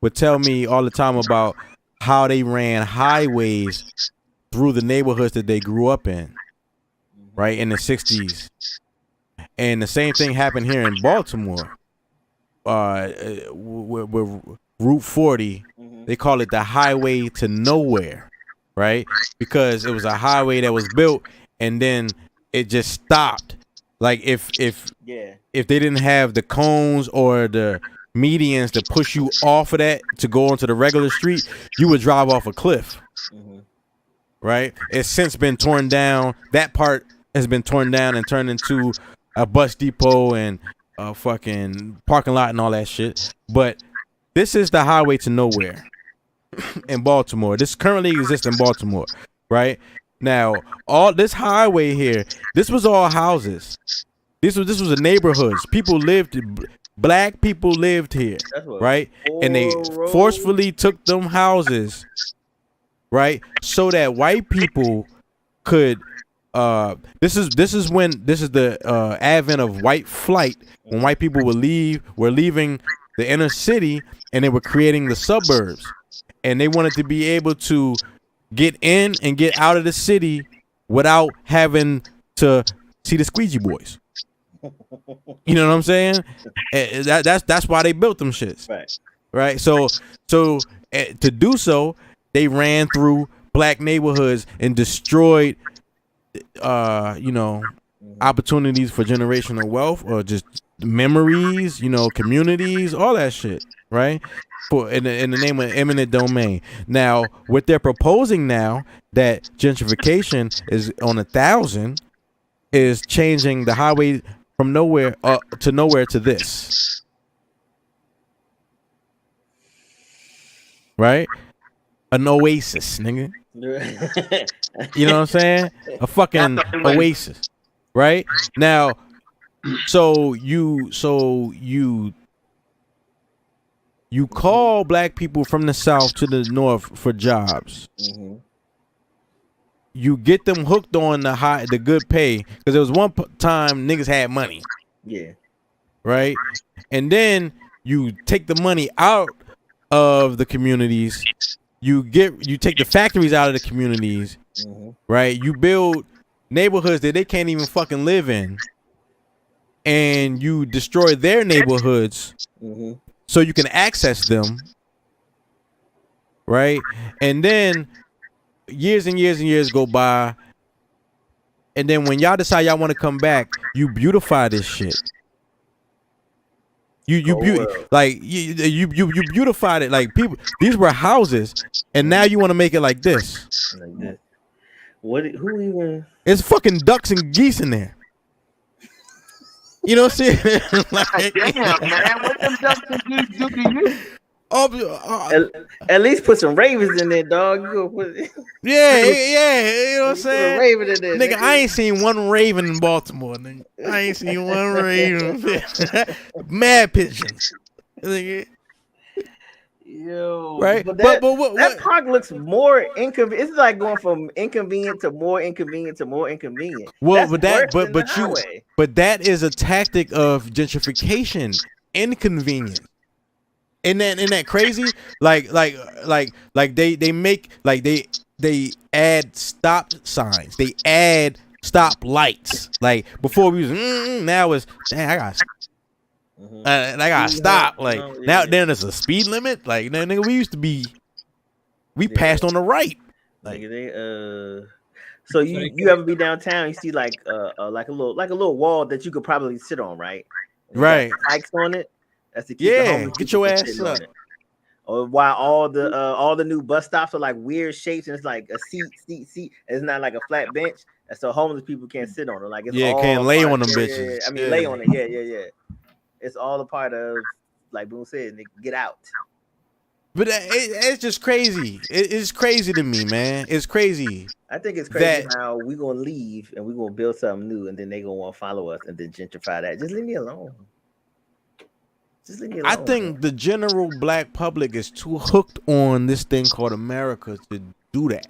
H: would tell me all the time about how they ran highways through the neighborhoods that they grew up in, right, in the 60s. And the same thing happened here in Baltimore. Where Route 40, they call it the highway to nowhere, right? Because it was a highway that was built and then it just stopped. Like if they didn't have the cones or the medians to push you off of that to go onto the regular street, you would drive off a cliff. Right? It's since been torn down. That part has been torn down and turned into a bus depot and a fucking parking lot and all that shit. But this is the highway to nowhere in Baltimore. This currently exists in Baltimore, right? Now, all this highway here, this was all houses. This was a neighborhoods. People lived, black people lived here, right? And they forcefully took them houses, right? So that white people could this is the advent of white flight, when white people were leaving the inner city and they were creating the suburbs, and they wanted to be able to get in and get out of the city without having to see the squeegee boys. You know what I'm saying? That's why they built them shits. Right. So to do so, they ran through black neighborhoods and destroyed opportunities for generational wealth or just memories, communities, all that shit, right? In the name of eminent domain. Now, what they're proposing now, that gentrification is on 1,000, is changing the highway from nowhere to nowhere to this, right? An oasis, nigga. You know what I'm saying? A fucking oasis, right? Now, so you call black people from the South to the North for jobs. You get them hooked on the good pay, because there was one time niggas had money.
I: Yeah.
H: Right? And then you take the money out of the communities. You take the factories out of the communities. Right? You build neighborhoods that they can't even fucking live in. And you destroy their neighborhoods so you can access them. Right? And then years and years and years go by, and then when y'all decide y'all want to come back, you beautify this shit. You beautified it. Like, people, these were houses, and now you want to make it like this.
I: Who even?
H: It's fucking ducks and geese in there. You know what I'm saying? Like,
K: damn, man, what them ducks and geese do to you?
I: At least put some ravens in there, dog. You go put
H: yeah, you know what I'm saying?
I: A raven in there,
H: nigga, I ain't seen one raven in Baltimore, nigga. I ain't seen one raven. Mad pigeons. Nigga.
I: Yo,
H: right?
I: But that park looks more inconvenient. It's like going from inconvenient to more inconvenient to more inconvenient.
H: Well,
I: That's
H: but that is a tactic of gentrification. Inconvenience. Isn't that crazy? Like they make, like, they add stop signs. They add stop lights. Like, before we was now it's I gotta stop. Like, now then there's a speed limit. Like, nigga, we passed on the right. Like,
I: so you ever be downtown? You see like a little wall that you could probably sit on, right?
H: Right.
I: Spikes on it. That's to keep
H: get your ass up.
I: Or why all the new bus stops are like weird shapes, and it's like a seat. It's not like a flat bench, and so homeless people can't sit on it. Like, it's
H: can't lay on them bitches.
I: Yeah. I mean, lay on it. Yeah. It's all a part of, like Boone said, get out.
H: But it's just crazy. It's crazy to me, man. It's crazy.
I: I think it's crazy how we gonna leave and we gonna build something new, and then they gonna want to follow us and then gentrify that. Just leave me alone.
H: I think the general black public is too hooked on this thing called America to do that.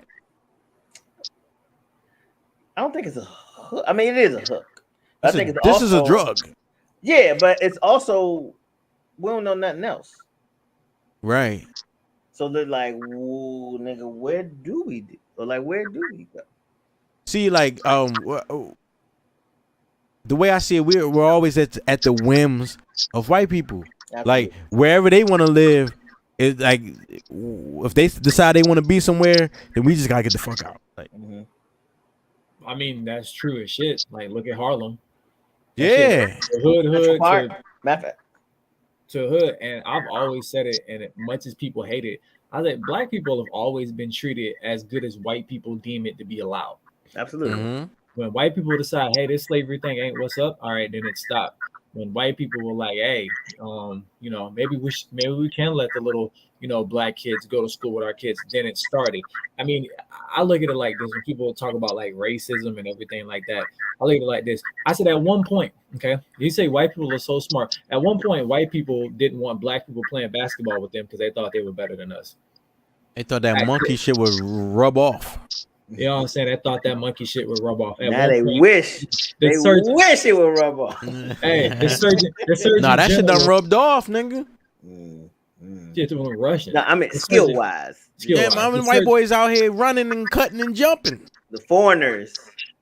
I: I don't think it's a hook. I mean, it is a hook.
H: This is a drug.
I: Yeah, but it's also, we don't know nothing else.
H: Right.
I: So they're like, whoa, nigga, where do we go?
H: See, like, the way I see it, we're always at the whims of white people.
I: Absolutely.
H: Like, wherever they want to live, it's like if they decide they want to be somewhere, then we just gotta get the fuck out. Like,
J: I mean, that's true as shit. Like, look at Harlem.
H: yeah,
J: Hood to hood. And I've always said it, and as much as people hate it, I think black people have always been treated as good as white people deem it to be allowed.
I: Absolutely.
J: When white people decide, hey, this slavery thing ain't what's up, all right, then it stopped. When white people were like, hey, you know, maybe we can let the little, you know, black kids go to school with our kids, then it started. I mean, I look at it like this when people talk about like racism and everything like that. I look at it like this. I said at one point, okay, you say white people are so smart. At one point, white people didn't want black people playing basketball with them because they thought they were better than us.
H: They thought that monkey shit would rub off.
J: You know what I'm saying? They thought that monkey shit would rub off.
I: Now they wish it would rub off.
J: Hey, the surgeon.
H: Nah, that shit done rubbed off, nigga.
J: Shit was Russian.
I: No, I mean skill wise.
H: Yeah, I mean white boys out here running and cutting and jumping.
I: The foreigners.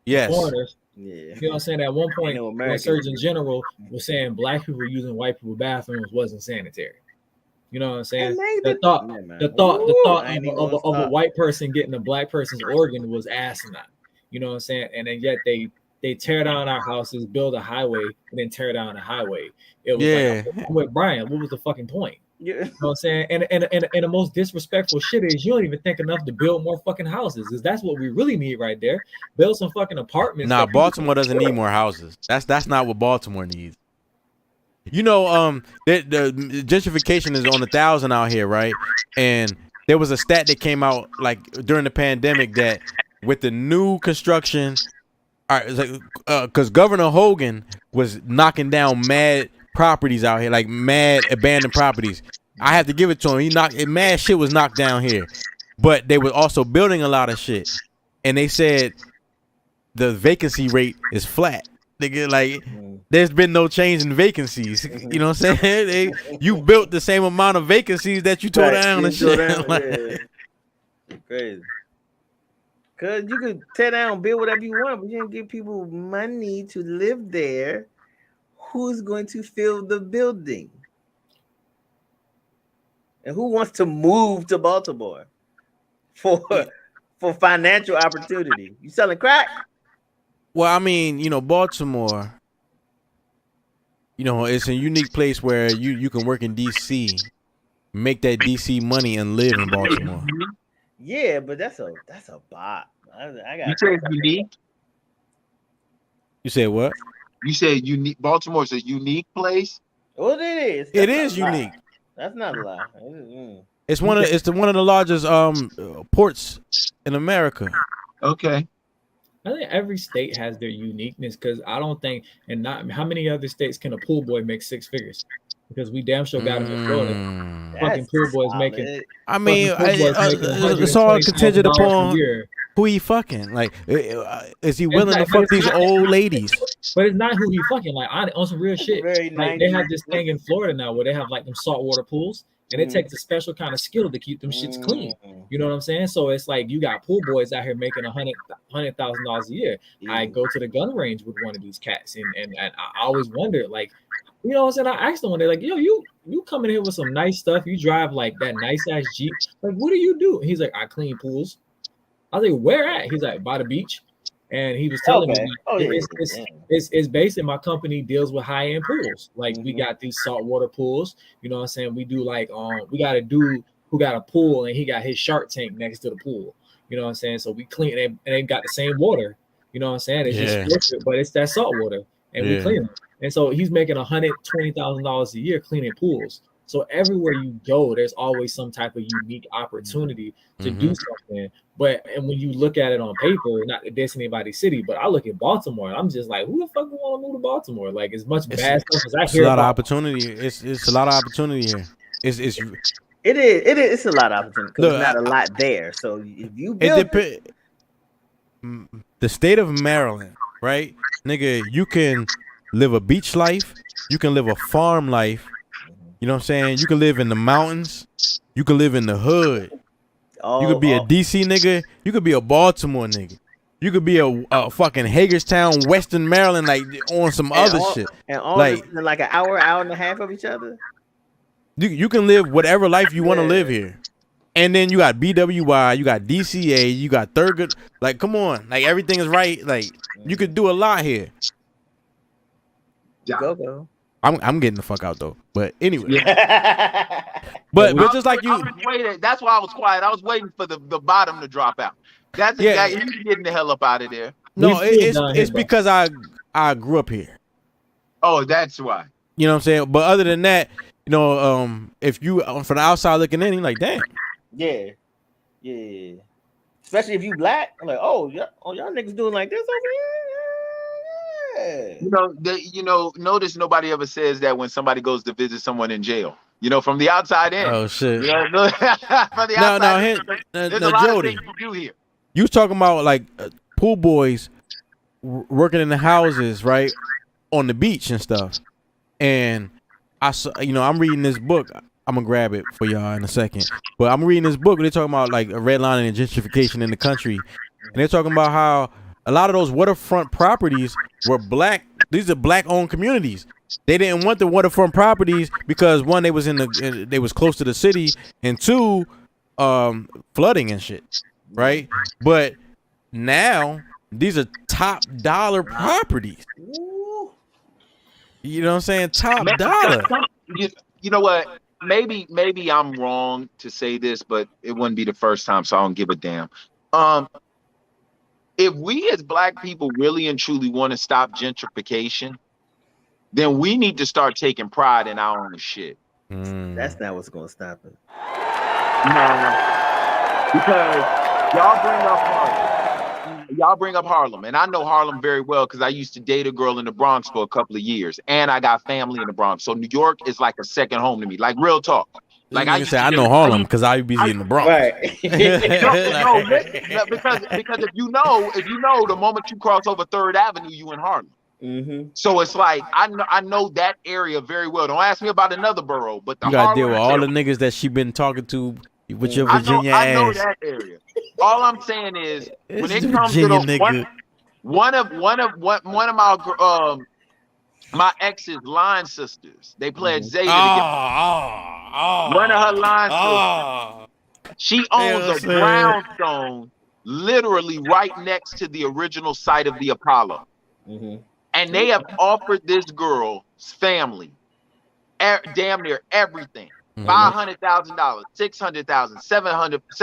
H: Yes.
J: Foreigners.
I: Yeah.
J: You know what I'm saying? At one point, the Surgeon General was saying black people using white people bathrooms wasn't sanitary. You know what I'm saying? The thought of a white person getting a black person's organ was asinine. You know what I'm saying? And then yet they tear down our houses, build a highway, and then tear down the highway. It was like, I'm with Brian, what was the fucking point?
I: Yeah.
J: You know what I'm saying? And the most disrespectful shit is you don't even think enough to build more fucking houses. Is that's what we really need right there? Build some fucking apartments.
H: Nah, Baltimore doesn't need more houses. That's not what Baltimore needs. You know, the gentrification is on 1,000 out here, right? And there was a stat that came out like during the pandemic that with the new construction, because Governor Hogan was knocking down mad properties out here, like mad abandoned properties. I have to give it to him. Mad shit was knocked down here, but they were also building a lot of shit, and they said the vacancy rate is flat. Nigga, like there's been no change in vacancies. You know what I'm saying? You built the same amount of vacancies that you tore down and shit.
I: Yeah. Crazy. Cause you could tear down, build whatever you want, but you didn't give people money to live there. Who's going to fill the building? And who wants to move to Baltimore for financial opportunity? You selling crack?
H: Well, I mean, you know, Baltimore, you know, it's a unique place where you can work in DC, make that DC money and live in Baltimore.
I: Yeah, but that's a bot. I got.
K: You say it's unique.
H: You said what?
K: You said unique. Baltimore is a unique place.
I: Well, it is.
H: It is unique.
I: That's not a lie.
H: It's one of the largest ports in America.
K: Okay.
J: I think every state has their uniqueness because I don't think, and not how many other states can a pool boy make 6 figures? Because we damn sure got him in Florida. Fucking pool boys making.
H: I mean, it's all contingent upon who he fucking. Like, is he willing to fuck these old ladies?
J: But it's not who he fucking. Like, on some real shit. Like, they have this thing in Florida now where they have like them saltwater pools. And it takes a special kind of skill to keep them shits clean. You know what I'm saying? So it's like you got pool boys out here making $100,000 a year. I go to the gun range with one of these cats, and I always wondered, like, you know what I'm saying? I asked them one day, like, yo, you come in here with some nice stuff. You drive like that nice ass Jeep. Like, what do you do? He's like, I clean pools. I was like, where at? He's like, by the beach. And he was telling me, it's basically my company deals with high end pools. Like we got these saltwater pools. You know what I'm saying? We do like we got a dude who got a pool and he got his shark tank next to the pool. You know what I'm saying? So we clean and they got the same water. You know what I'm saying? It's just filtered, but it's that salt water, and we clean it. And so he's making $120,000 a year cleaning pools. So everywhere you go, there's always some type of unique opportunity to do something. And when you look at it on paper, not to diss anybody's city, but I look at Baltimore and I'm just like, who the fuck want to move to Baltimore? Like as much bad stuff as I hear.
H: It's a lot of opportunity. It's a lot of opportunity here. It is.
I: It's a lot of opportunity because there's not a lot there. So if you build
H: the state of Maryland, right, nigga, you can live a beach life, you can live a farm life. You know what I'm saying? You can live in the mountains. You can live in the hood. You could be a DC nigga. You could be a Baltimore nigga. You could be a fucking Hagerstown, Western Maryland, like on some other shit.
I: And all
H: like
I: like an hour and a half of each other.
H: You can live whatever life you want to live here. And then you got BWI, you got DCA, you got Thurgood. Like, come on. Like, everything is right. Like, you could do a lot here.
I: Go.
H: I'm getting the fuck out, though. But anyway.
K: Yeah.
H: but just like you.
K: That's why I was quiet. I was waiting for the bottom to drop out. That's exactly. He's getting the hell up out of there.
H: No, it's because I grew up here.
K: Oh, that's why.
H: You know what I'm saying? But other than that, you know, if you from the outside looking in, you're like, damn.
I: Yeah. Especially if you black, I'm like, y'all niggas doing like this over here. Yeah.
K: Notice nobody ever says that when somebody goes to visit someone in jail. From the outside in.
H: Oh shit.
K: From the outside in, there's a lot
H: Jody,
K: of things to do here.
H: You was talking about like pool boys working in the houses, right, on the beach and stuff. And I saw, I'm reading this book. I'm gonna grab it for y'all in a second. But I'm reading this book. They're talking about like a redlining and gentrification in the country, and they're talking about how a lot of those waterfront properties were black. These are black-owned communities. They didn't want the waterfront properties because one, they was they was close to the city, and two, flooding and shit, right? But now these are top dollar properties. You know what I'm saying? Top dollar.
K: You know what? Maybe I'm wrong to say this, but it wouldn't be the first time, so I don't give a damn. If we as black people really and truly want to stop gentrification, then we need to start taking pride in our own shit.
I: That's not what's gonna stop it.
K: No, because y'all bring up Harlem, and I know Harlem very well because I used to date a girl in the Bronx for a couple of years, and I got family in the Bronx. So New York is like a second home to me, like real talk. Like I
H: know Harlem because I be in the Bronx.
I: Right.
K: because if you know, the moment you cross over 3rd Avenue, you in Harlem.
I: Mm-hmm.
K: So it's like I know that area very well. Don't ask me about another borough, but
H: you gotta deal with all the niggas that she been talking to with your Virginia
K: I know
H: ass.
K: that area. All I'm saying is when it comes to the one of my ex's line sisters, they played Zeta. One of her line sisters, she owns a brownstone literally right next to the original site of the Apollo.
I: Mm-hmm.
K: And they have offered this girl's family damn near everything. $500,000, $600,000,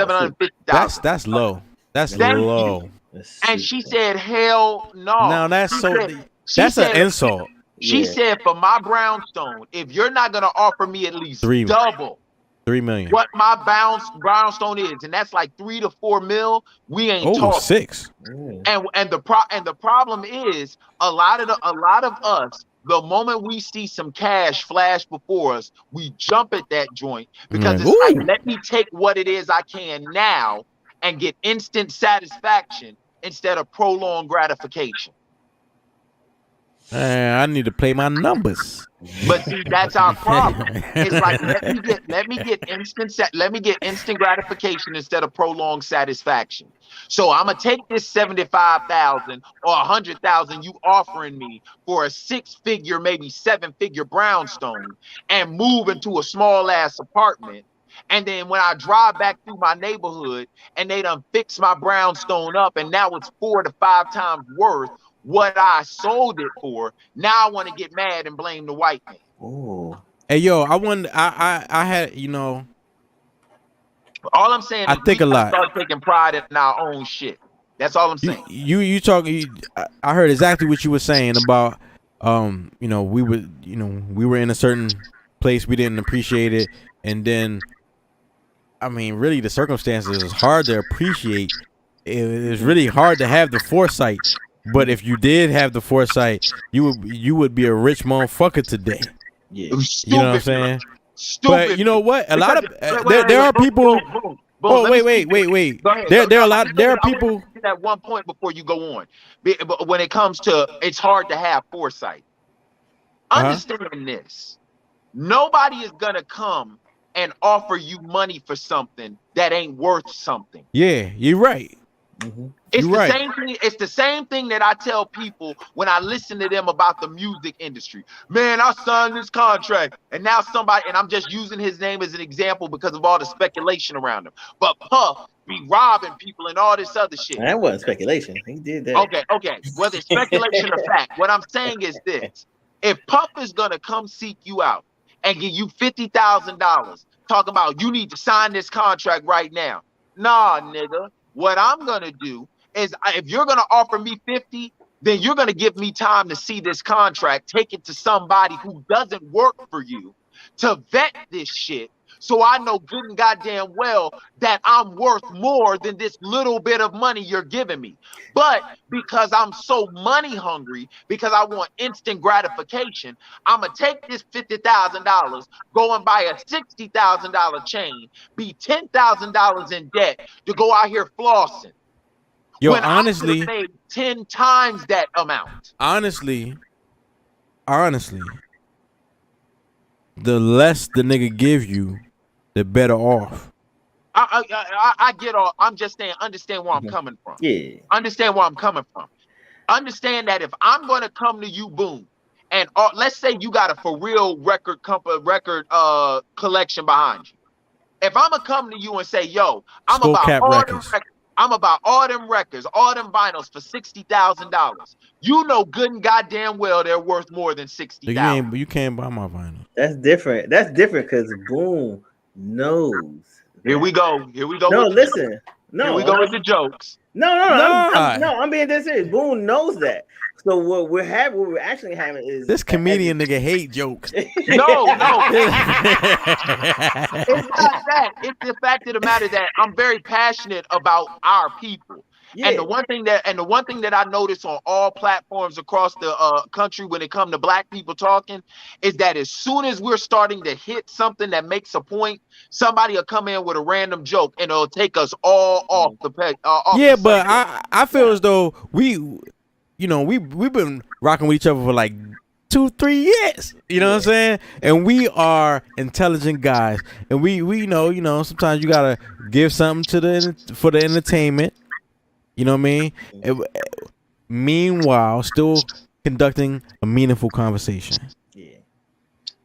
K: $750,000.
H: That's low. That's low.
K: And she said, "Hell no."
H: No, that's that's an insult.
K: She said, "For my brownstone, if you're not gonna offer me at least double
H: $3 million
K: what my brownstone is, and that's like $3 to $4 million, we ain't talking."
H: 6.
K: And the problem is a lot of us. The moment we see some cash flash before us, we jump at that joint because it's like, let me take what it is I can now and get instant satisfaction instead of prolonged gratification.
H: I need to play my numbers.
K: But see, that's our problem. It's like let me get instant gratification instead of prolonged satisfaction. So I'm gonna take this $75,000 or $100,000 you offering me for a 6-figure, maybe 7-figure brownstone, and move into a small ass apartment. And then when I drive back through my neighborhood and they done fix my brownstone up, and now it's 4 to 5 times worth what I sold it for. Now I want to get mad and blame the white man.
I: Oh.
H: Hey yo, I had,
K: all I'm saying
H: I
K: is
H: think
K: we
H: a lot.
K: start taking pride in our own shit. That's all I'm saying.
H: You talking? I heard exactly what you were saying about we were in a certain place, we didn't appreciate it, and then I mean, really, the circumstances is hard to appreciate. It's really hard to have the foresight. But if you did have the foresight, you would be a rich motherfucker today.
K: Yeah,
H: you know what I'm saying?
K: Stupid.
H: But you know what? A lot of there are people. Oh wait. There are people.
K: At one point before you go on, but when it comes to, it's hard to have foresight. Understand this: nobody is gonna come and offer you money for something that ain't worth something.
H: Yeah, you're right.
K: It's
H: You're
K: the
H: right.
K: same thing. It's the same thing that I tell people when I listen to them about the music industry. Man, I signed this contract, and now somebody, and I'm just using his name as an example because of all the speculation around him. But Puff be robbing people and all this other shit.
I: That wasn't speculation. He did that.
K: Okay. Whether it's speculation or fact, what I'm saying is this: if Puff is gonna come seek you out and give you $50,000, talking about you need to sign this contract right now, nah, nigga. What I'm gonna do is, if you're gonna offer me 50, then you're gonna give me time to see this contract, take it to somebody who doesn't work for you to vet this shit. So I know good and goddamn well that I'm worth more than this little bit of money you're giving me. But because I'm so money hungry, because I want instant gratification, I'm going to take this $50,000, go and buy a $60,000 chain, be $10,000 in debt to go out here flossing.
H: Yo,
K: when
H: honestly,
K: I made 10 times that amount.
H: Honestly, the less the nigga give you, the better off.
K: I get all. I'm just saying, understand where I'm coming from.
I: Yeah.
K: Understand where I'm coming from. Understand that if I'm going to come to you, Boone, and let's say you got a for real record collection behind you. If I'm gonna come to you and say, yo, I'm about all them records, all them vinyls for $60,000. You know good and goddamn well they're worth more than $60,000.
H: You can't buy my vinyl.
I: That's different. That's different because Boone knows.
K: Here we go.
I: No, listen. No,
K: here we go with the jokes.
I: No. I'm being dead serious. Boone knows that. So what we're actually having is
H: this comedian nigga hate jokes.
K: No. It's not that. It's the fact of the matter that I'm very passionate about our people. Yeah. And the one thing that I notice on all platforms across the country when it comes to black people talking is that as soon as we're starting to hit something that makes a point, somebody will come in with a random joke and it'll take us all off the peg.
H: But I feel as though we've been rocking with each other for like 2-3 years. You know what I'm saying? And we are intelligent guys, and we know sometimes you gotta give something for the entertainment. You know what I mean? Meanwhile, still conducting a meaningful conversation.
I: Yeah.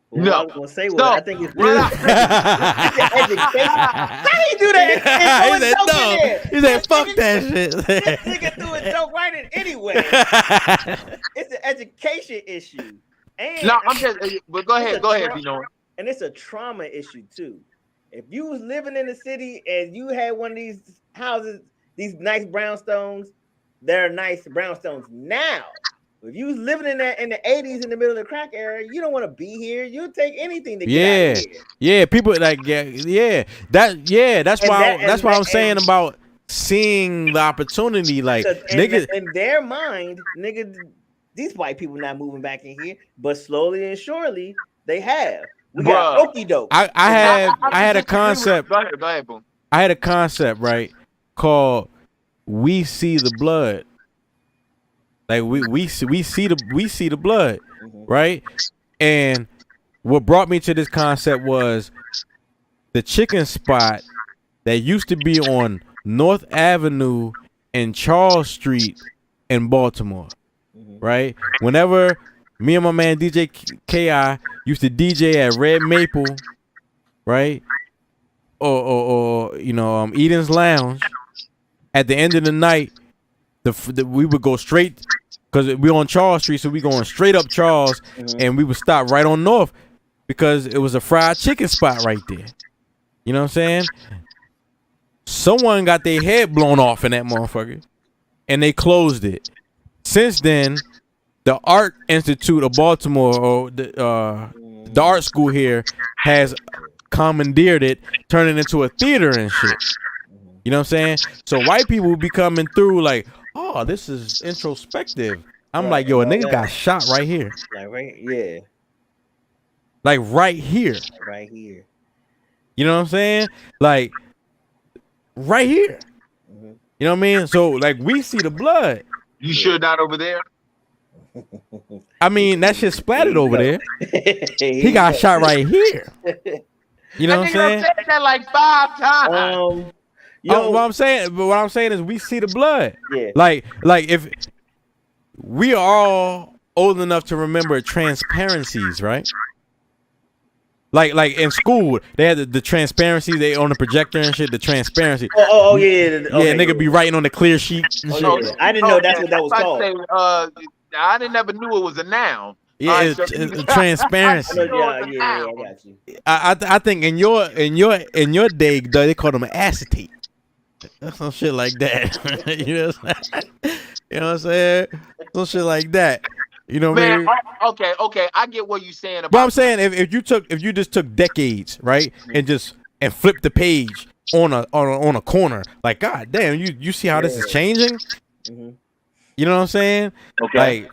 I: Well, no. I was gonna say I think it's education. How you do that?
H: He said, "Fuck that shit."
I: This nigga threw a joke right in anyway. It's an education issue. And
K: but go ahead, Bino.
I: And it's a trauma issue too. If you was living in the city and you had one of these houses, these nice brownstones, they're nice brownstones now. If you was living in the 80s in the middle of the crack era, you don't want to be here. You'll take anything to get out of here.
H: Yeah, people like that's why I'm saying about seeing the opportunity. Like nigga,
I: in their mind, nigga, these white people not moving back in here, but slowly and surely they have. We got okie doke.
H: I had a concept.
K: Go ahead, Boom.
H: I had a concept, right, called "We See the Blood." Like we see the blood, right? And what brought me to this concept was the chicken spot that used to be on North Avenue and Charles Street in Baltimore, right? Whenever me and my man DJ KI used to DJ at Red Maple, right? Or Eden's Lounge, at the end of the night, we would go straight, because we on Charles Street, so we going straight up Charles, and we would stop right on North because it was a fried chicken spot right there. You know what I'm saying? Someone got their head blown off in that motherfucker, and they closed it. Since then, the Art Institute of Baltimore, or the art school here, has commandeered it, turning it into a theater and shit. You know what I'm saying? So white people be coming through like, oh, this is introspective. I'm like, yo, a nigga got shot right here.
I: Like right, yeah.
H: Like right here.
I: Right here.
H: You know what I'm saying? Like right here. You know what I mean? So like we see the blood.
K: You sure not over there?
H: I mean, that shit splattered over there. He got shot right here. You know what I'm saying?
K: I said that like 5 times.
H: what I'm saying is we see the blood.
I: Yeah.
H: Like if we are all old enough to remember transparencies, right? Like in school, they had the transparency. They on the projector and shit. The transparency.
I: Oh yeah. Okay,
H: nigga be writing on the clear sheet. And shit.
I: Yeah. I didn't know that's what that was called.
K: I didn't never knew it was a noun.
H: Yeah, it's transparency.
I: I got you.
H: I think in your day, they called them acetate. That's some shit like that. You know what I'm saying? Some shit like that. You know what I mean?
K: Okay, I get what you're saying about.
H: But I'm saying if you just took decades, right, and flipped the page on a corner, like god damn, you see how this is changing?
I: Mm-hmm.
H: You know what I'm saying?
K: Okay.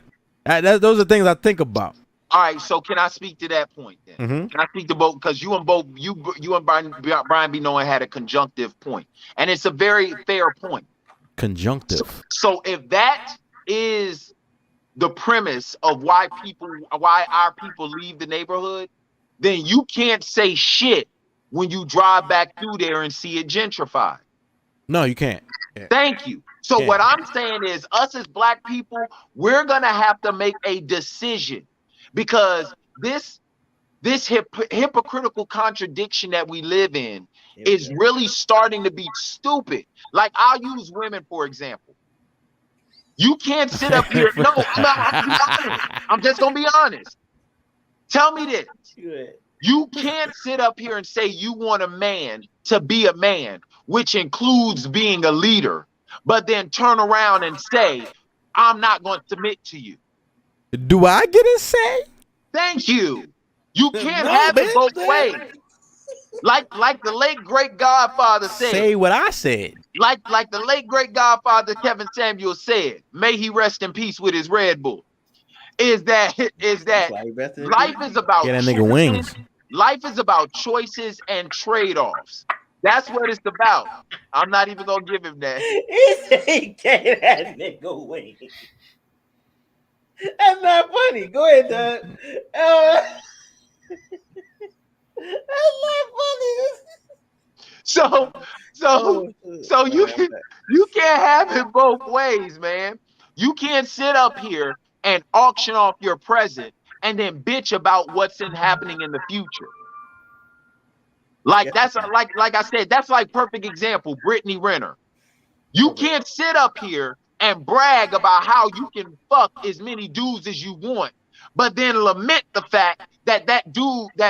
H: Like those are things I think about.
K: All right, so can I speak to that point then?
H: Mm-hmm.
K: Can I speak to both? Because you and Brian B. Knowing had a conjunctive point, and it's a very fair point.
H: Conjunctive.
K: So if that is the premise of why our people leave the neighborhood, then you can't say shit when you drive back through there and see it gentrified.
H: No, you can't. Yeah.
K: Thank you. So what I'm saying is, us as black people, we're gonna have to make a decision, because this hypocritical contradiction that we live in is really starting to be stupid. Like, I'll use women for example. You can't sit up here. No, I'm just gonna be honest. Tell me this. You can't sit up here and say you want a man to be a man, which includes being a leader, but then turn around and say, I'm not going to submit to you.
H: Do I get a say?
K: Thank you. You can't have it both ways. Like the late great Godfather said.
H: Say what I said.
K: Like the late great Godfather Kevin Samuel said. May he rest in peace with his Red Bull. Is that life is about
H: Get that nigga wings.
K: Life is about choices and trade-offs. That's what it's about. I'm not even gonna give him that.
I: He said he gave that nigga wings. That's not funny. Go ahead, Doug. That's not funny.
K: So you can't have it both ways, man. You can't sit up here and auction off your present and then bitch about what's happening in the future. Like that's like I said, that's like perfect example. Brittany Renner. You can't sit up here and brag about how you can fuck as many dudes as you want, but then lament the fact that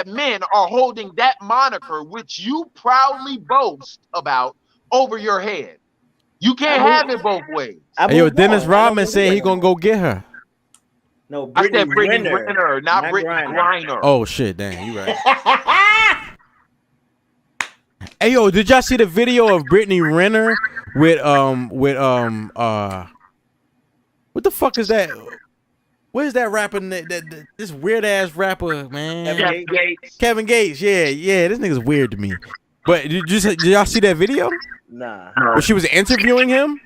K: men are holding that moniker, which you proudly boast about, over your head. You can't have it both ways.
H: Hey, yo, Dennis Rodman said he gonna go get her.
I: No,
K: I said Brittany Renner, not Brittany Griner.
H: Oh shit, damn, you right. Hey yo, did y'all see the video of Brittany Renner with what the fuck is that? Where's that rapper? This weird ass rapper, man. Kevin Gates. Yeah, this nigga's weird to me. But did y'all see that video?
I: Nah.
H: Where she was interviewing him?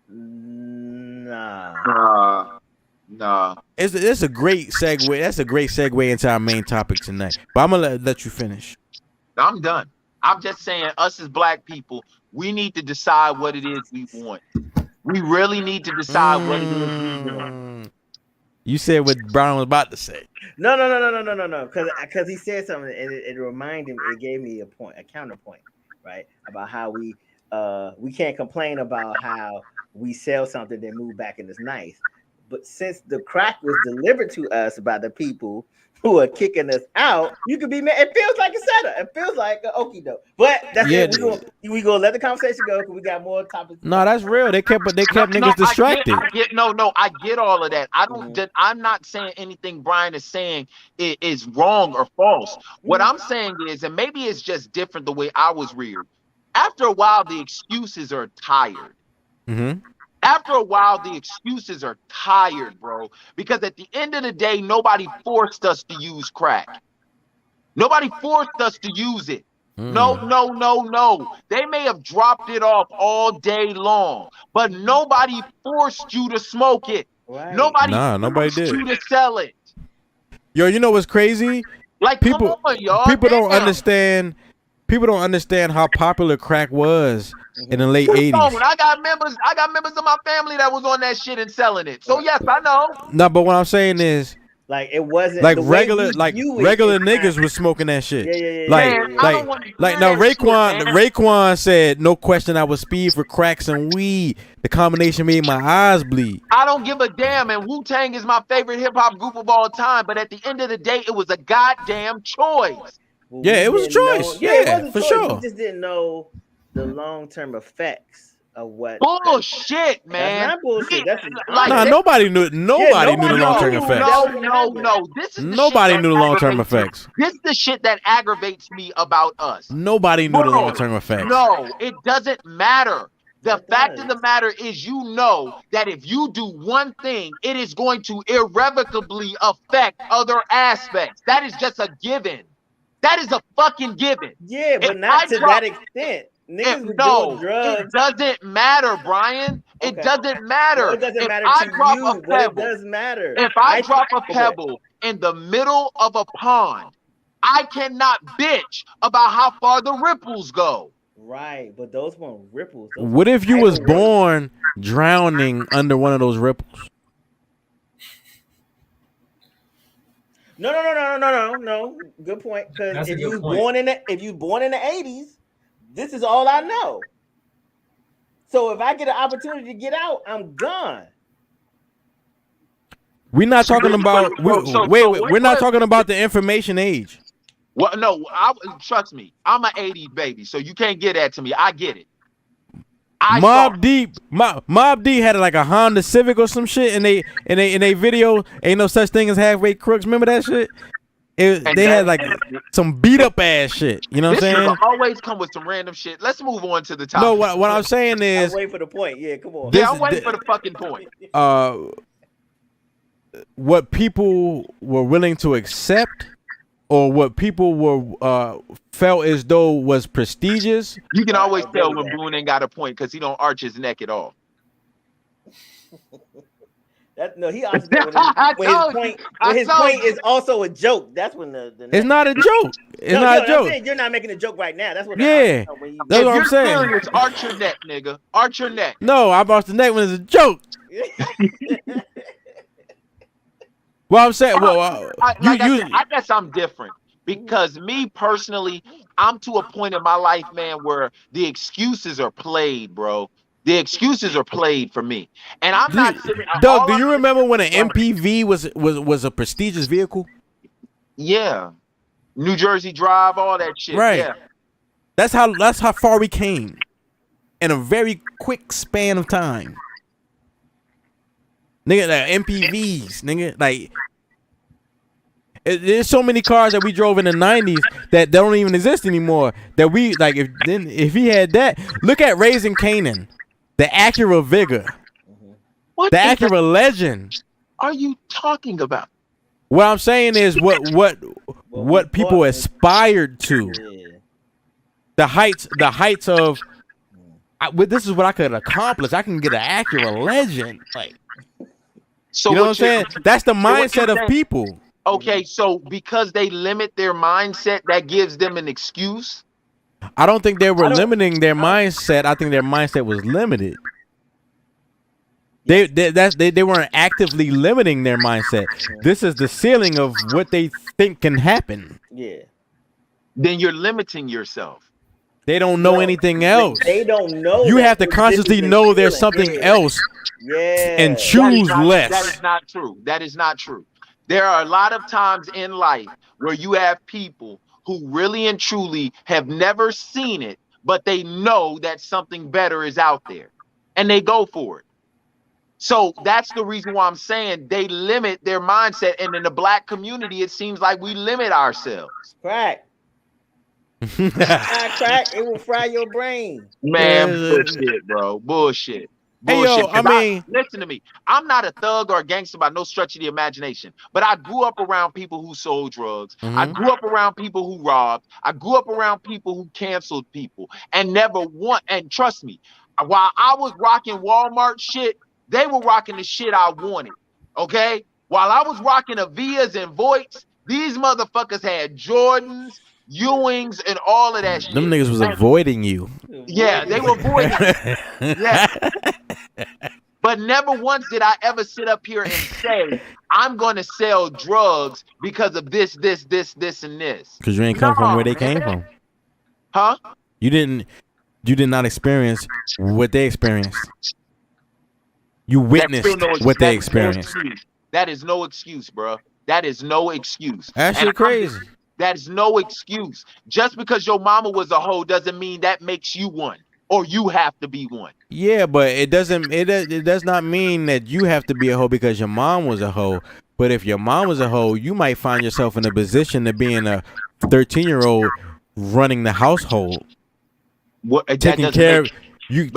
K: Nah.
H: It's a great segue. That's a great segue into our main topic tonight. But I'm gonna let you finish.
K: I'm done. I'm just saying, us as black people, we need to decide what it is we want. We really need to decide what it is we want.
H: You said what Brown was about to say.
I: No. Because he said something, and it reminded me. It gave me a counterpoint, right? About how we can't complain about how we sell something then move back and it's nice. But since the crack was delivered to us by the people who are kicking us out, you could be mad. It feels like a setup. It feels like an okie doke. But that's it. We gonna let the conversation go because we got more topics.
H: No, that's real. They kept niggas distracted.
K: I get all of that. I'm not saying anything Brian is saying is wrong or false. What I'm saying is, and maybe it's just different the way I was reared. After a while, the excuses are tired.
H: Mm-hmm.
K: After a while, the excuses are tired, bro. Because at the end of the day, nobody forced us to use crack. Nobody forced us to use it. No. They may have dropped it off all day long, but nobody forced you to smoke it.
I: Right.
K: Nobody
H: did.
K: You to sell it.
H: Yo, you know what's crazy?
K: Like,
H: people
K: come on, y'all.
H: People don't understand people don't understand how popular crack was in the late 80s.
K: I got members of my family that was on that shit and selling it. So yes, I know.
H: No, but what I'm saying is,
I: like it wasn't
H: like
I: the way
H: regular,
I: we
H: like
I: view it,
H: regular
I: it's
H: niggas
I: not.
H: was smoking that shit.
I: Yeah.
H: Like now Raekwon said, no question, I was speed for cracks and weed. The combination made my eyes bleed.
K: I don't give a damn, and Wu-Tang is my favorite hip hop group of all time. But at the end of the day, it was a goddamn choice.
I: Well,
H: Yeah,
I: we
H: it was a
I: didn't know-
H: choice.
I: it
H: Yeah,
I: was a
H: for
I: choice.
H: sure.
I: We just didn't know the long-term effects of what.
K: Bullshit, man.
I: That's not bullshit. That's
K: Like,
H: Nah, nobody knew. Nobody knew the long term effects.
K: No. This is the
H: Nobody
K: shit
H: knew the
K: that
H: long term
K: aggravates
H: effects.
K: me. This is the shit that aggravates me about us.
H: Nobody knew the
K: No,
H: long term effects.
K: No, it doesn't matter. The fact of the matter is, you know that if you do one thing, it is going to irrevocably affect other aspects. That is just a given. That is a fucking given.
I: Yeah, but
K: If
I: not
K: I
I: to
K: drop-
I: that extent. Niggas was doing drugs.
K: it doesn't matter, Brian. It doesn't matter.
I: No, it doesn't
K: If
I: matter
K: I
I: to
K: drop
I: you,
K: a
I: but it
K: pebble,
I: does matter.
K: If I drop a pebble in the middle of a pond, I cannot bitch about how far the ripples go.
I: Right, but those weren't ripples. Those
H: What
I: were
H: if you was
I: tidal waves.
H: born drowning under one of those ripples?
I: No. Good point. Because
J: That's a
I: if
J: good
I: you
J: point.
I: born in the 80s, this is all I know. So if I get an opportunity to get out, I'm gone.
H: We're not talking about. We're not
K: what-
H: talking about the information age.
K: Well, no, trust me. I'm an 80s baby, so you can't get that to me. I get it.
H: Mob Deep had like a Honda Civic or some shit, and they video ain't no such thing as halfway crooks. Remember that shit? They had like some beat up ass shit. You know what I'm
K: This
H: saying?
K: nigga always come with some random shit. Let's move on to the topic.
H: No, what I'm saying is,
I: I'm waiting for the point. Yeah, come on.
K: I'm waiting for the fucking point.
H: what people were willing to accept, or what people were felt as though was prestigious.
K: You can always tell when Boone ain't got a point because he don't arch his neck at all.
I: He also when his point is also a joke. That's when the
H: It's not a joke. It's not a joke.
I: I'm saying you're not making a joke right now. That's what.
H: Yeah, that's what I'm saying.
K: Serious, arch your neck, nigga. Arch your neck.
H: No, I arch the neck when it's a joke. Well, I'm saying,
K: I guess I'm different because me personally, I'm to a point in my life, man, where the excuses are played, bro. The excuses are played for me, and I'm not sitting.
H: Doug, do you remember when an MPV was a prestigious vehicle?
K: Yeah, New Jersey Drive, all that shit.
H: Right.
K: Yeah.
H: That's how far we came in a very quick span of time. Nigga, like MPVs, nigga, like there's so many cars that we drove in the 90s that don't even exist anymore. That we like, if he had that, look at Raising Canaan, the Acura Vigor, the Acura Legend.
K: Are you talking about?
H: What I'm saying is what people aspired to. The heights of this is what I could accomplish. I can get an Acura Legend, like.
K: So
H: you know what I'm saying? That's the mindset of people.
K: Okay, so because they limit their mindset, that gives them an excuse.
H: I don't think they were limiting their mindset. I think their mindset was limited. They weren't actively limiting their mindset. This is the ceiling of what they think can happen.
I: Yeah.
K: Then you're limiting yourself.
H: They don't know anything else.
I: They don't know.
H: You have to consciously know there's something else.
I: Yeah.
H: And choose less.
K: That is not true. That is not true. There are a lot of times in life where you have people who really and truly have never seen it, but they know that something better is out there, and they go for it. So that's the reason why I'm saying they limit their mindset. And in the black community, it seems like we limit ourselves.
I: Crack. Crack, it will fry your brain.
K: Man, bullshit, bro. Bullshit.
H: Hey, yo, I mean,
K: listen to me. I'm not a thug or a gangster by no stretch of the imagination, but I grew up around people who sold drugs. I grew up around people who robbed. I grew up around people who canceled people and and trust me, while I was rocking Walmart shit, they were rocking the shit I wanted. Okay? While I was rocking Avias and Voights, These motherfuckers had Jordans, Ewings, and all of that shit.
H: Them niggas was avoiding you.
K: Yeah, they were avoiding it. Yeah. But never once did I ever sit up here and say, I'm going to sell drugs because of this, and this.
H: Because you ain't come from where they came from.
K: Huh?
H: You did not experience what they experienced. You witnessed what they experienced.
K: That is no excuse, bro. That is no excuse.
H: That shit crazy.
K: That is no excuse. Just because your mama was a hoe doesn't mean that makes you one, or you have to be one.
H: Yeah, but it does not mean that you have to be a hoe because your mom was a hoe. But if your mom was a hoe, you might find yourself in a position of being a 13-year-old running the household.
K: What,
H: taking care of your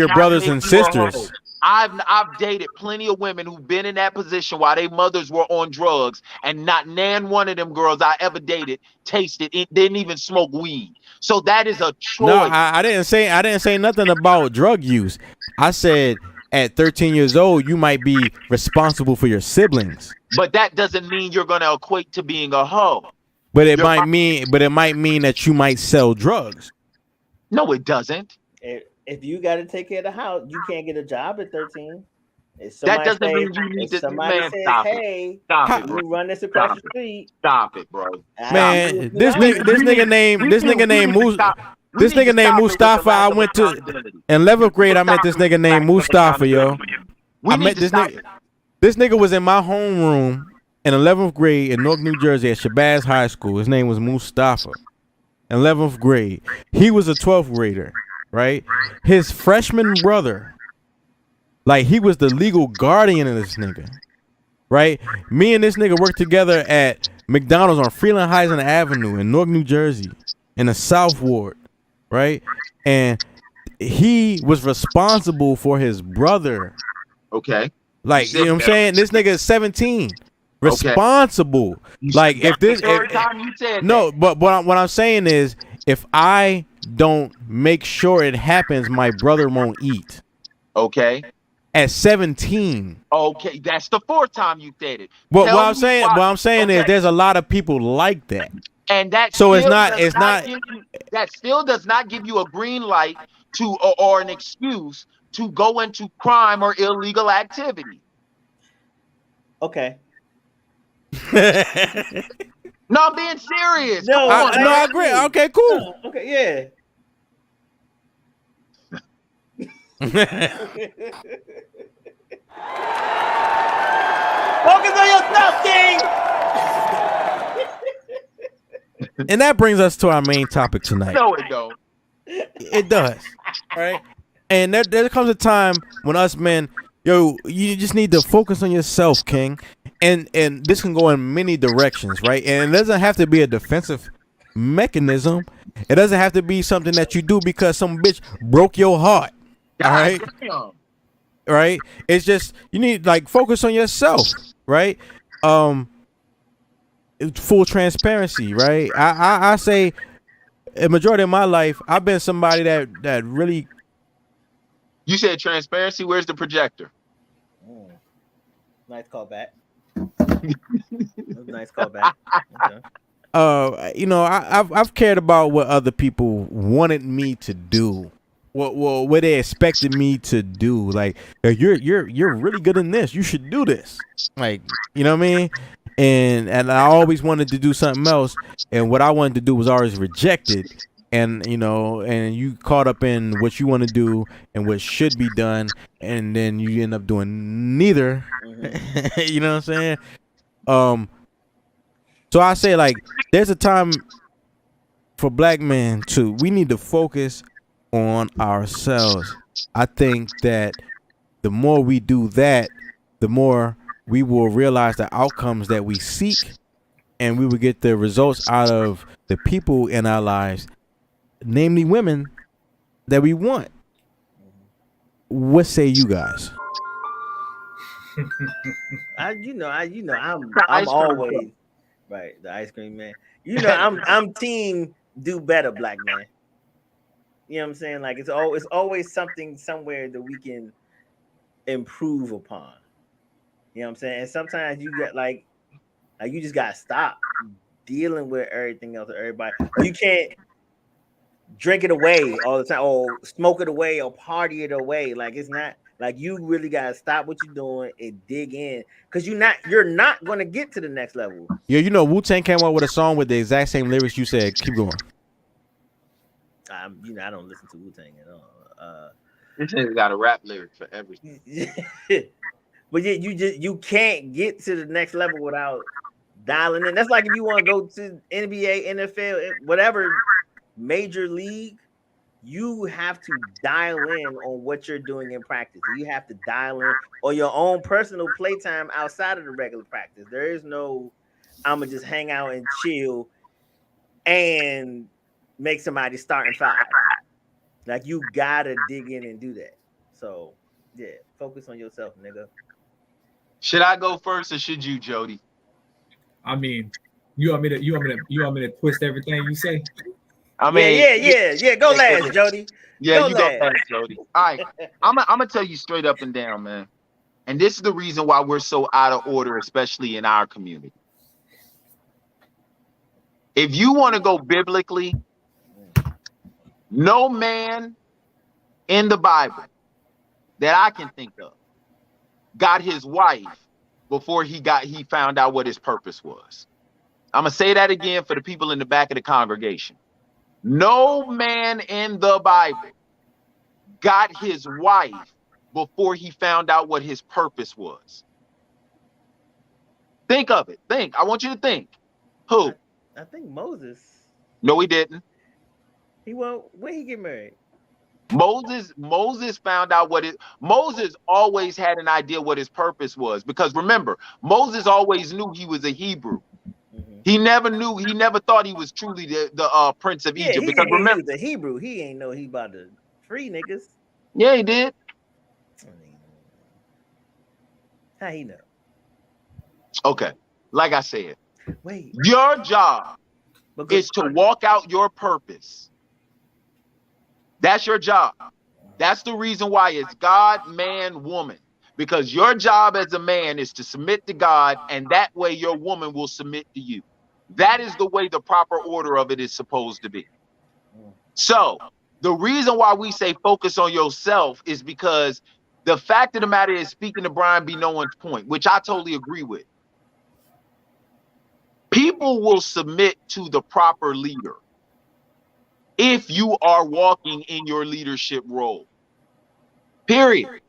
H: brothers and sisters.
K: I've dated plenty of women who've been in that position while their mothers were on drugs, and not one of them girls I ever dated tasted it, didn't even smoke weed. So that is a choice.
H: No, I didn't say nothing about drug use. I said at 13 years old you might be responsible for your siblings.
K: But that doesn't mean you're gonna equate to being a hoe.
H: But it might mean that you might sell drugs.
K: No, it doesn't.
I: If you got to take care of the house, you can't get a job at 13.
K: That doesn't mean you need to. Man, stop it. Stop it, bro.
I: You run this across the street.
K: Stop it, bro.
H: Man, this nigga named Mustafa. I went to in 11th grade. I met this nigga named Mustafa, yo. I met this nigga. This nigga was in my homeroom in 11th grade in Newark, New Jersey at Shabazz High School. His name was Mustafa. In 11th grade, he was a 12th grader. Right, his freshman brother, like he was the legal guardian of this nigga. Right, me and this nigga worked together at McDonald's on Freeland Heights Avenue in Newark, New Jersey, in the South Ward. Right, and he was responsible for his brother.
K: Okay,
H: like you know what I'm saying. This nigga is 17. Responsible. Okay. Like if this, but what I'm saying is, if I don't make sure it happens, my brother won't eat.
K: Okay.
H: At 17.
K: Okay, that's the fourth time you said it.
H: But what I'm saying is there's a lot of people like that.
K: And that
H: so
K: that still does not give you a green light to or an excuse to go into crime or illegal activity.
I: Okay.
K: No, I'm being serious.
I: No,
H: I agree. Okay, cool.
I: Okay, yeah. Focus on your stuff, King.
H: And that brings us to our main topic tonight.
K: No, it don't.
H: It does. Right? And there comes a time when us men, yo, you just need to focus on yourself, King. And this can go in many directions, right? And it doesn't have to be a defensive mechanism. It doesn't have to be something that you do because some bitch broke your heart. All right. Right. It's just you need like focus on yourself. Right. Full transparency. Right. I say a majority of my life I've been somebody that really.
K: You said transparency. Where's the projector?
I: Nice callback. Nice callback. Okay.
H: You know, I've cared about what other people wanted me to do. What they expected me to do. Like, you're really good in this. You should do this. Like, you know what I mean? And I always wanted to do something else. And what I wanted to do was always rejected. And, you know, and you caught up in what you want to do and what should be done. And then you end up doing neither. Mm-hmm. You know what I'm saying? So I say, like, there's a time for black men too. We need to focus on ourselves. I think that the more we do that, the more we will realize the outcomes that we seek, and we will get the results out of the people in our lives, namely women, that we want. What say you guys?
I: I'm always right. The ice cream man. You know, I'm team do better, black man. You know what I'm saying? Like it's always something somewhere that we can improve upon. You You know what I'm saying? And sometimes you get like you just gotta stop dealing with everything else or everybody. Or you can't drink it away all the time, or smoke it away, or party it away. Like it's not like you really gotta stop what you're doing and dig in, because you're not gonna get to the next level.
H: Yeah, you know, Wu-Tang came out with a song with the exact same lyrics you said. Keep going.
I: You know, I don't listen to Wu-Tang at all.
K: This nigga got a rap lyric for everything.
I: But yeah, you can't get to the next level without dialing in. That's like if you want to go to NBA, NFL, whatever major league, you have to dial in on what you're doing in practice. You have to dial in on your own personal playtime outside of the regular practice. There is no, I'm gonna just hang out and chill and make somebody start in 5. Like you gotta dig in and do that. So yeah, focus on yourself, nigga.
K: Should I go first or should you, Jody?
J: I mean, you want me to twist everything you say?
K: I mean,
I: yeah. Go last, Jody.
K: Yeah, you go last, Jody. All right, I'm gonna tell you straight up and down, man. And this is the reason why we're so out of order, especially in our community. If you want to go biblically, no man in the Bible that I can think of got his wife before he found out what his purpose was. I'm gonna say that again for the people in the back of the congregation. No man in the Bible got his wife before he found out what his purpose was. Think of it. Think. I want you to think. Who?
I: I think Moses.
K: No, he didn't.
I: When he get married?
K: Moses found out Moses always had an idea what his purpose was, because remember, Moses always knew he was a Hebrew. He never thought he was truly the prince of Egypt. Because remember,
I: he was a Hebrew. He ain't know he about to free niggas.
K: Yeah, he did.
I: How he know?
K: Okay, like I said, your job is to walk out your purpose. That's your job. That's the reason why it's God, man, woman. Because your job as a man is to submit to God, and that way your woman will submit to you. That is the way the proper order of it is supposed to be. So the reason why we say focus on yourself is because the fact of the matter is, speaking to Brian B. Knowin's point, which I totally agree with, people will submit to the proper leader if you are walking in your leadership role. Period.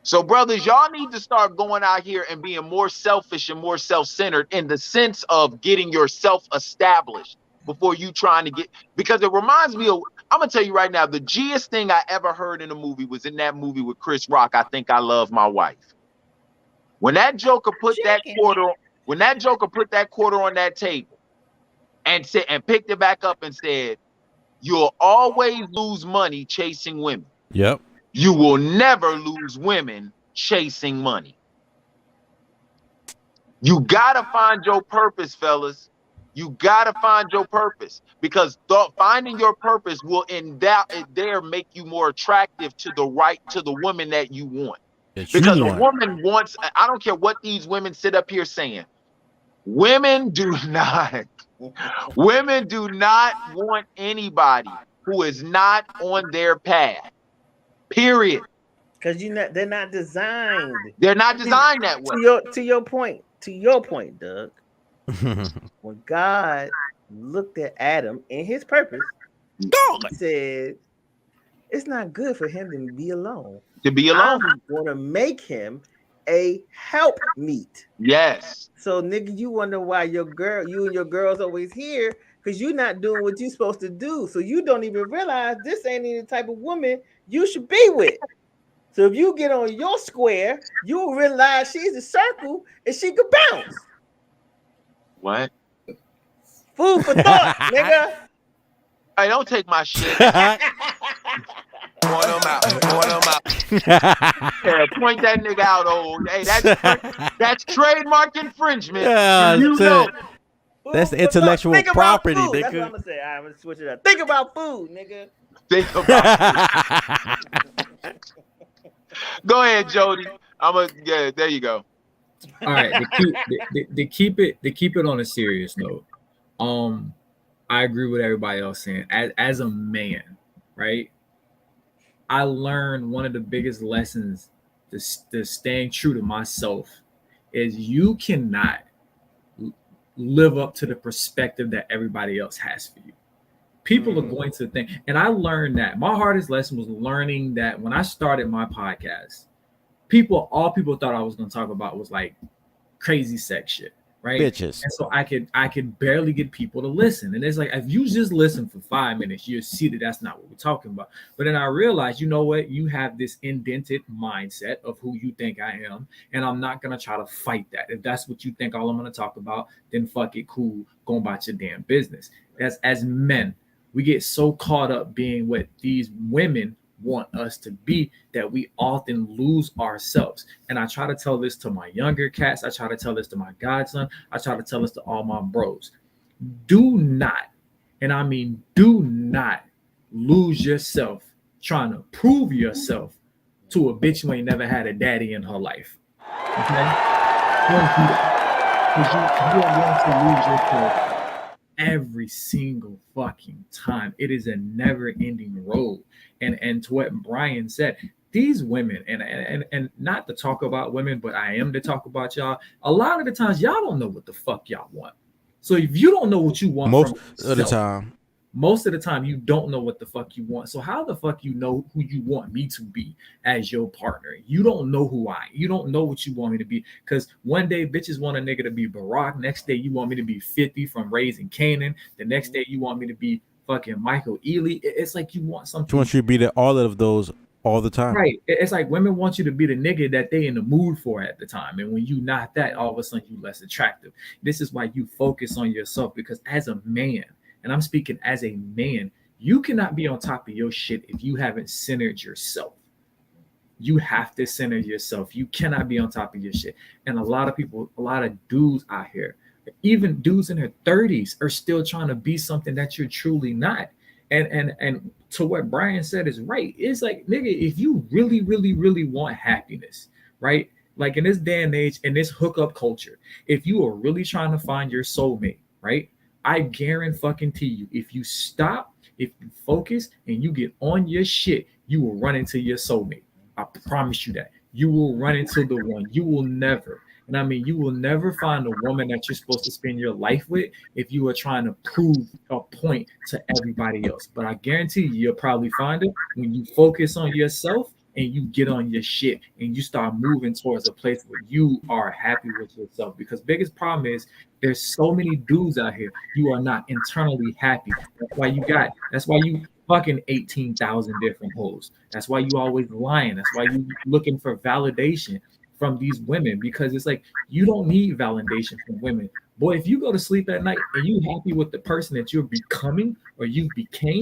K: So brothers, y'all need to start going out here and being more selfish and more self-centered in the sense of getting yourself established before you trying to get, because it reminds me of, I'm gonna tell you right now, the G'est thing I ever heard in a movie was in that movie with Chris Rock, I Think I Love My Wife. When that Joker put that quarter on that table and picked it back up and said, you'll always lose money chasing women.
H: Yep.
K: You will never lose women chasing money. You gotta find your purpose, fellas. You gotta find your purpose, because finding your purpose will make you more attractive to the woman that you want. Because a woman wants, I don't care what these women sit up here saying, women do not want anybody who is not on their path. Period.
I: Because they're not designed.
K: They're not designed that way.
I: To your point, Doug. When God looked at Adam and his purpose, he said, it's not good for him to be alone. I'm going to make him a help meet.
K: Yes.
I: So nigga, you wonder why you and your girls always here, because you're not doing what you're supposed to do. So you don't even realize this ain't any type of woman you should be with. So if you get on your square, you'll realize she's a circle and she could bounce.
K: What?
I: Food for thought, nigga.
K: Hey, don't take my shit.
O: Point them out.
K: Yeah, point that nigga out, old. Hey, that's trademark infringement.
H: Yeah,
K: you know.
H: That's the intellectual property, nigga.
I: That's what I'm gonna say. I'm gonna switch it up. Think about food, nigga.
K: Think about food. Go ahead, Jody. Yeah, there you go.
J: All right, to keep it on a serious note. I agree with everybody else saying. As a man, right? I learned one of the biggest lessons to staying true to myself is you cannot live up to the perspective that everybody else has for you. People are going to think, and I learned that my hardest lesson was learning that when I started my podcast, all people thought I was going to talk about was like crazy sex shit, right?
H: Bitches.
J: And so I could barely get people to listen. And it's like, if you just listen for 5 minutes, you'll see that that's not what we're talking about. But then I realized, you know what? You have this indented mindset of who you think I am. And I'm not going to try to fight that. If that's what you think all I'm going to talk about, then fuck it, cool. Go about your damn business. As men, we get so caught up being what these women want us to be that we often lose ourselves. And I try to tell this to my younger cats. I try to tell this to my godson. I try to tell this to all my bros. Do not, and I mean do not lose yourself trying to prove yourself to a bitch who ain't never had a daddy in her life. Okay? Don't do that. Because you are going to lose yourself every single fucking time. It is a never-ending road. And to what Brian said, these women, and not to talk about women, but I am to talk about y'all. A lot of the times, y'all don't know what the fuck y'all want. So if you don't know what you want, most of the time, you don't know what the fuck you want. So how the fuck you know who you want me to be as your partner? You don't know who I am. You don't know what you want me to be. Because one day bitches want a nigga to be Barack. Next day you want me to be 50 from Raising Canaan. The next day you want me to be fucking Michael Ealy. It's like you want something.
H: She wants you to be all of those all the time.
J: Right. It's like women want you to be the nigga that they in the mood for at the time. And when you not that, all of a sudden you less attractive. This is why you focus on yourself, because as a man, and I'm speaking as a man, you cannot be on top of your shit if you haven't centered yourself. You have to center yourself. You cannot be on top of your shit. And a lot of people, a lot of dudes out here, even dudes in their 30s, are still trying to be something that you're truly not. And to what Brian said is right. It's like, nigga, if you really, really, really want happiness, right? Like in this day and age, in this hookup culture, if you are really trying to find your soulmate, right? I guarantee you, if you stop, if you focus, and you get on your shit, you will run into your soulmate. I promise you that. You will run into the one. You will never. And I mean, you will never find a woman that you're supposed to spend your life with if you are trying to prove a point to everybody else. But I guarantee you'll probably find it when you focus on yourself and you get on your shit and you start moving towards a place where you are happy with yourself. Because biggest problem is there's so many dudes out here, you are not internally happy. That's why you fucking 18,000 different hoes. That's why you always lying. That's why you looking for validation from these women, because it's like, you don't need validation from women. Boy, if you go to sleep at night and you happy with the person that you're becoming or you became,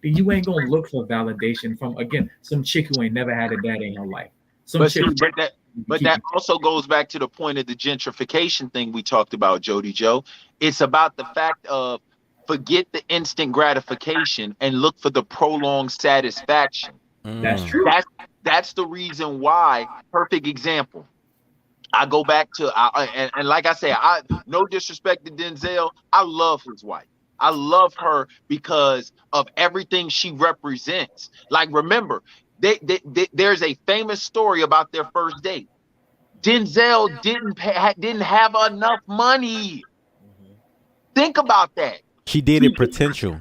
J: then you ain't gonna look for validation from, again, some chick who ain't never had a daddy in her life.
K: But that also goes back to the point of the gentrification thing we talked about, Jody Joe. It's about the fact of forget the instant gratification and look for the prolonged satisfaction.
J: That's true.
K: That's the reason why. Perfect example. I go back to and like I say, I no disrespect to Denzel. I love his wife. I love her because of everything she represents. Like, remember, there's a famous story about their first date. Denzel didn't have enough money. Think about that.
H: She dated potential.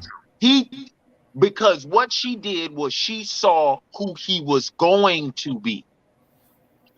K: Because what she did was she saw who he was going to be.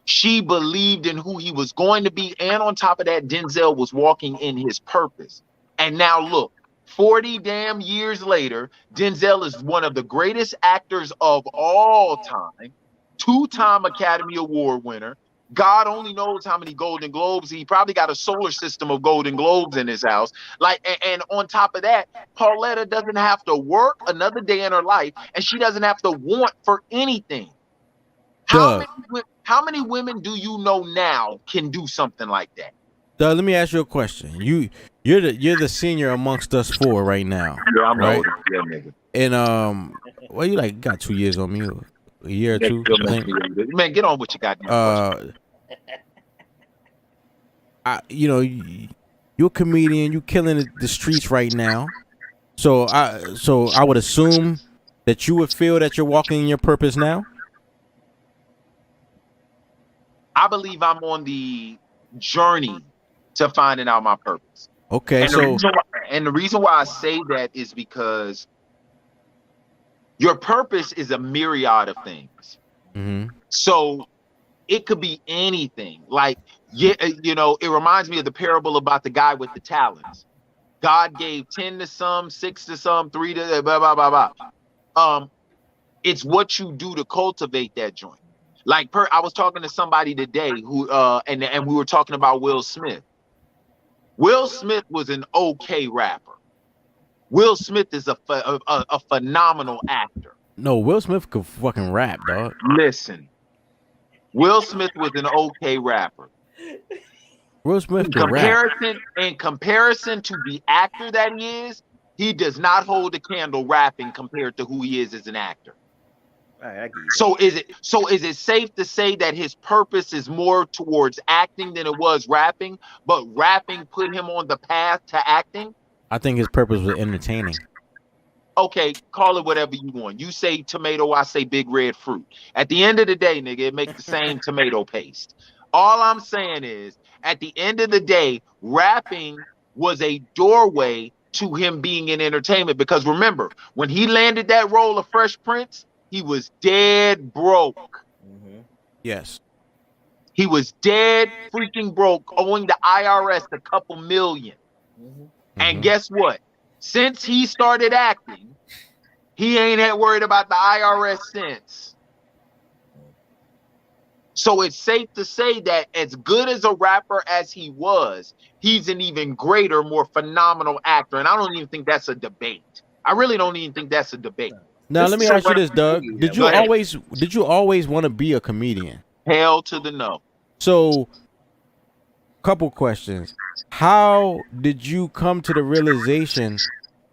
K: She believed in who he was going to be. And on top of that, Denzel was walking in his purpose. And now look, 40 damn years later, Denzel is one of the greatest actors of all time, 2-time Academy Award winner. God only knows how many Golden Globes. He probably got a solar system of Golden Globes in his house. Like, and on top of that, Pauletta doesn't have to work another day in her life, and she doesn't have to want for anything. How many women do you know now can do something like that?
H: Doug, let me ask you a question. You're the senior amongst us four right now.
K: Yeah, I'm
H: right?
K: older. Yeah, nigga.
H: And well, you got 2 years on me. a year or two. I think.
K: Man, get on with your goddamn
H: you know, you're a comedian. You killing the streets right now. So I would assume that you would feel that you're walking in your purpose now.
K: I believe I'm on the journey to finding out my purpose.
H: Okay,
K: and the reason why I say that is because your purpose is a myriad of things.
H: Mm-hmm.
K: So it could be anything. Like, yeah, you know, it reminds me of the parable about the guy with the talents. God gave 10 to some, 6 to some, 3 to blah, blah, blah, blah. It's what you do to cultivate that joint. Like, I was talking to somebody today who, and we were talking about Will Smith. Will Smith was an okay rapper. Will Smith is a phenomenal actor.
H: No, Will Smith could fucking rap, dog.
K: Listen, Will Smith was an okay rapper.
H: Will Smith can rap.
K: In comparison to the actor that he is, he does not hold a candle rapping compared to who he is as an actor. So is it safe to say that his purpose is more towards acting than it was rapping, but rapping put him on the path to acting?
H: I think his purpose was entertaining.
K: Okay, call it whatever you want. You say tomato, I say big red fruit. At the end of the day, nigga, it makes the same tomato paste. All I'm saying is, at the end of the day, rapping was a doorway to him being in entertainment. Because remember, when he landed that role of Fresh Prince, he was dead broke.
I: Mm-hmm.
H: Yes.
K: He was dead freaking broke, owing the IRS a couple million.
I: Mm-hmm.
K: And guess what? Since he started acting, he ain't had worried about the IRS since. So it's safe to say that as good as a rapper as he was, he's an even greater, more phenomenal actor. And I don't even think that's a debate. I really don't even think that's a debate.
H: Now, let me ask you this, Doug. Did you always want to be a comedian?
K: Hell to the no.
H: So, couple questions. How did you come to the realization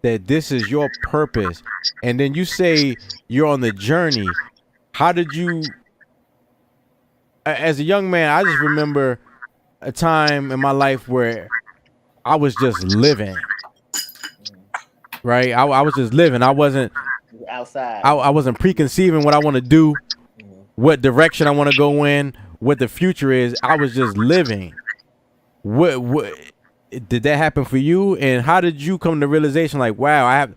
H: that this is your purpose? And then you say you're on the journey. How did you, as a young man, I just remember a time in my life where I was just living. Right? I was just living. I wasn't
I: outside.
H: I wasn't preconceiving what I want to do, what direction I want to go in, what the future is. I was just living. What did that happen for you? And how did you come to realization like, wow,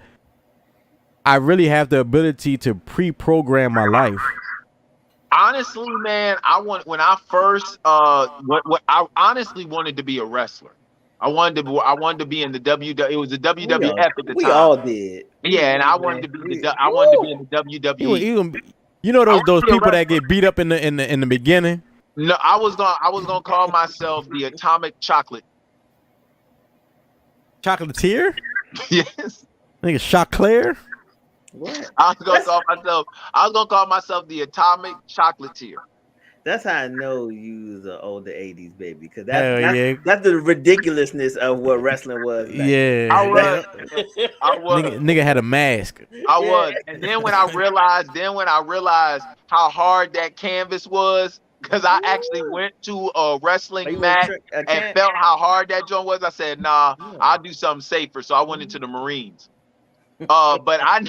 H: I really have the ability to pre-program my life?
K: Honestly, man, when I first I honestly wanted to be a wrestler. I wanted to be in the WWF. It was the WWF at the time.
I: We all did.
K: Yeah, and I wanted to be in the WWE.
H: You know those people that get beat up in the beginning?
K: No, I was gonna call myself the Atomic Chocolate.
H: Chocolatier?
K: Yes.
H: Nigga, Choclair?
I: What?
K: I was gonna call myself the Atomic Chocolatier.
I: That's how I know you was an older 80s baby, because that's the ridiculousnss of what wrestling was. Like.
H: Yeah.
K: I was.
H: Nigga had a mask.
K: I was. And then when I realized how hard that canvas was, because I actually went to a wrestling match and felt how hard that joint was, I said, nah, I'll do something safer. So I went into the Marines. But I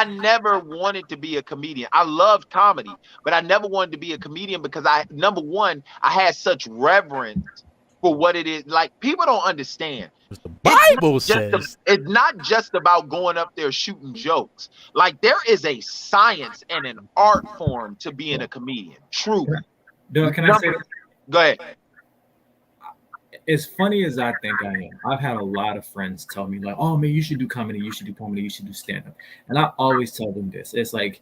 K: never wanted to be a comedian. I loved comedy, but I never wanted to be a comedian because number one, I had such reverence for what it is. Like, people don't understand.
H: The Bible says
K: it's not just about going up there shooting jokes. Like, there is a science and an art form to being a comedian. Truly.
J: Doug, can I say this?
K: Go ahead.
J: As funny as I think I am, I've had a lot of friends tell me like, oh man, you should do comedy, you should do comedy, you should do stand-up. And I always tell them this. It's like,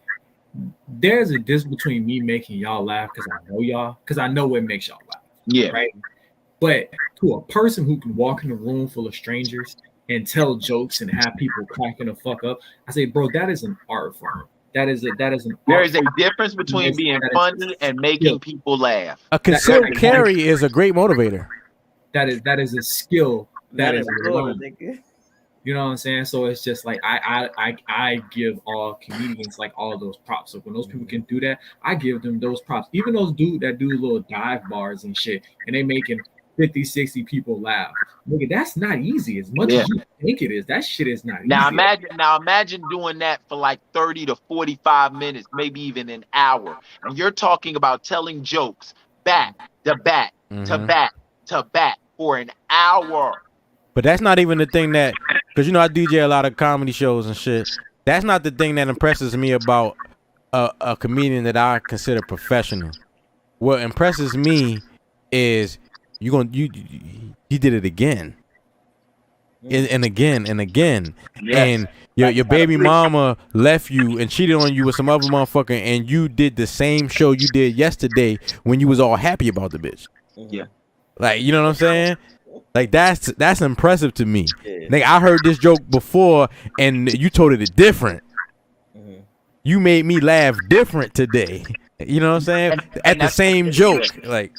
J: there's a difference between me making y'all laugh because I know y'all, because I know what makes y'all laugh.
K: Yeah.
J: Right. But to a person who can walk in a room full of strangers and tell jokes and have people cracking the fuck up, I say, bro, that is an art form. That is an
K: There is a difference between being funny and making people laugh.
H: A concealed carry is a great motivator.
J: That is a skill. That is You know what I'm saying? So it's just like I give all comedians like all those props. So when those people can do that, I give them those props. Even those dudes that do little dive bars and shit, and they making 50, 60 people laugh. Nigga, that's not easy as much as you think it is. That shit is not easy.
K: Now imagine doing that for like 30 to 45 minutes, maybe even an hour. And you're talking about telling jokes back to back to back to back for an hour.
H: But that's not even the thing that, because you know I DJ a lot of comedy shows and shit. That's not the thing that impresses me about a comedian that I consider professional. What impresses me is you did it again, and again and again, and your baby mama left you and cheated on you with some other motherfucker, and you did the same show you did yesterday when you was all happy about the bitch.
K: Yeah,
H: like you know what I'm saying. Like that's impressive to me. Like I heard this joke before and you told it different. You made me laugh different today. You know what I'm saying? At the same joke. Like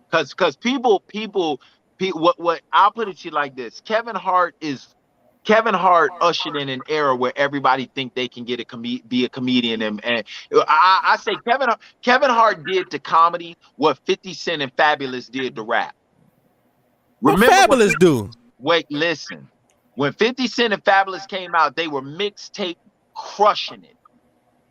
K: cause people what I'll put it to you like this. Kevin Hart ushered in an era where everybody think they can get be a comedian, and I say Kevin Hart did to comedy what 50 Cent and Fabulous did to rap.
H: What Fabulous do?
K: Wait, listen. When 50 Cent and Fabulous came out, they were mixtape crushing it.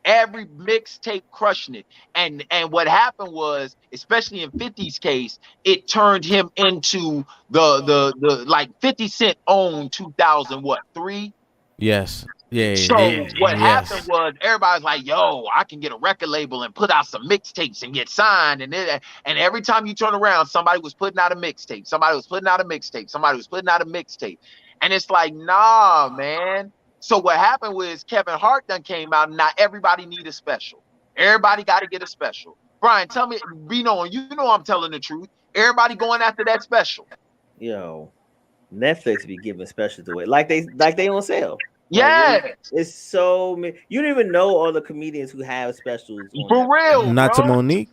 K: Every mixtape crushing it. And what happened was, especially in 50's case, it turned him into the like 50 Cent owned 2003.
H: Yes. Yeah.
K: So what happened was everybody's like, yo, I can get a record label and put out some mixtapes and get signed. And every time you turn around, somebody was putting out a mixtape. Somebody was putting out a mixtape. Somebody was putting out a mixtape. And it's like, nah, man. So what happened was Kevin Hart done came out and now everybody need a special. Everybody got to get a special. Brian, tell me, you know I'm telling the truth. Everybody going after that special.
I: Yo, Netflix be giving specials away like they on sale.
K: Yeah,
I: it's so many. You don't even know all the comedians who have specials.
K: For real,
H: not to Monique.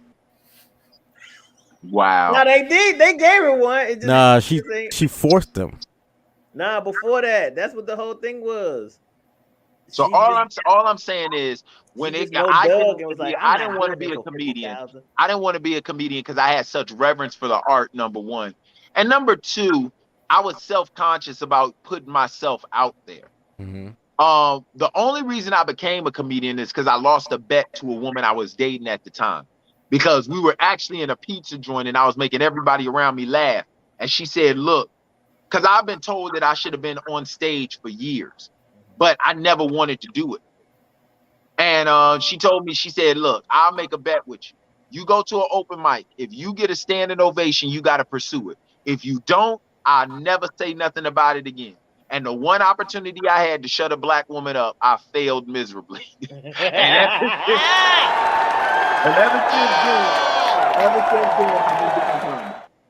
K: Wow.
I: No, they did. They gave her one. It just,
H: nah, she forced them.
I: Nah, before that, that's what the whole thing was.
K: So all I'm saying is when I didn't want to be a comedian. I didn't want to be a comedian because I had such reverence for the art. Number one, and number two, I was self-conscious about putting myself out there. The only reason I became a comedian is because I lost a bet to a woman I was dating at the time, because we were actually in a pizza joint and I was making everybody around me laugh. And she said, look, because I've been told that I should have been on stage for years, but I never wanted to do it. And she told me, she said, look, I'll make a bet with you. You go to an open mic. If you get a standing ovation, you got to pursue it. If you don't, I'll never say nothing about it again. And the one opportunity I had to shut a black woman up, I failed miserably.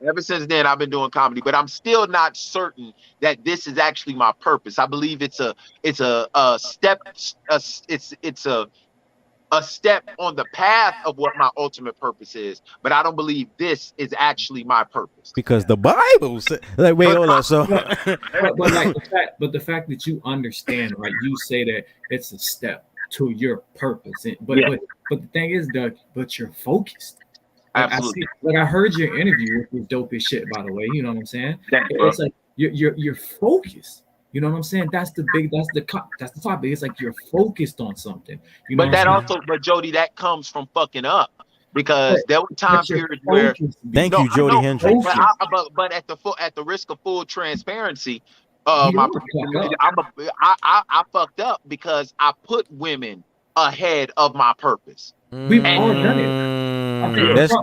K: Ever since then, I've been doing comedy, but I'm still not certain that this is actually my purpose. I believe it's a step on the path of what my ultimate purpose is, but I don't believe this is actually my purpose.
H: Because the Bible said, like, wait, hold on. So,
J: but the fact that you understand, right? You say that it's a step to your purpose, but the thing is, Doug, but you're focused. Like,
K: absolutely.
J: I heard your interview, which was dope as shit, by the way. You know what I'm saying? It's like you're focused. You know what I'm saying? That's the topic. It's like you're focused on something. You know,
K: but Jody, that comes from fucking up, because there were time periods where.
H: Thank you, Jody Hendricks.
K: But at the risk of full transparency,
J: I
K: fucked up because I put women ahead of my purpose.
J: We've all done it.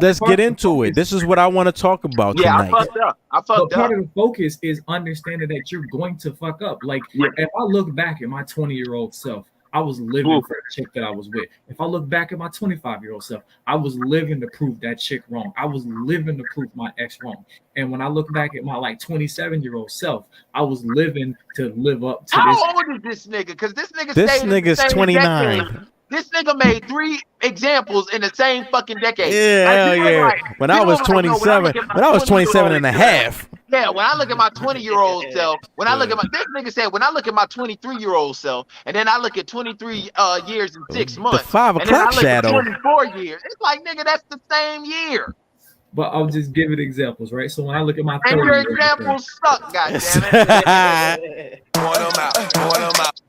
H: Let's get into it. This is what I want to talk about tonight.
K: I fucked up.
J: Part of the focus is understanding that you're going to fuck up. Like, if I look back at my 20-year-old self, I was living for the chick that I was with. If I look back at my 25-year-old self, I was living to prove that chick wrong. I was living to prove my ex wrong. And when I look back at my 27-year-old self, I was living to live up to this.
K: How old is this nigga? Because this
H: nigga's 29.
K: Decade. This nigga made 3 examples in the same fucking decade.
H: Yeah, hell yeah. When I was 27, when I was 27 and a half.
K: Yeah, when I look at my 20-year-old self, when I look at this nigga said, when I look at my 23-year-old self, and then I look at 23 years and 6 months,
H: the 5
K: and then I
H: o'clock
K: look
H: shadow.
K: at 24 years, it's like, nigga, that's the same year.
J: But I'll just give it examples, right? So when I look at my
K: And
J: 30
K: your examples suck, goddammit.
O: Point them out. Point them out.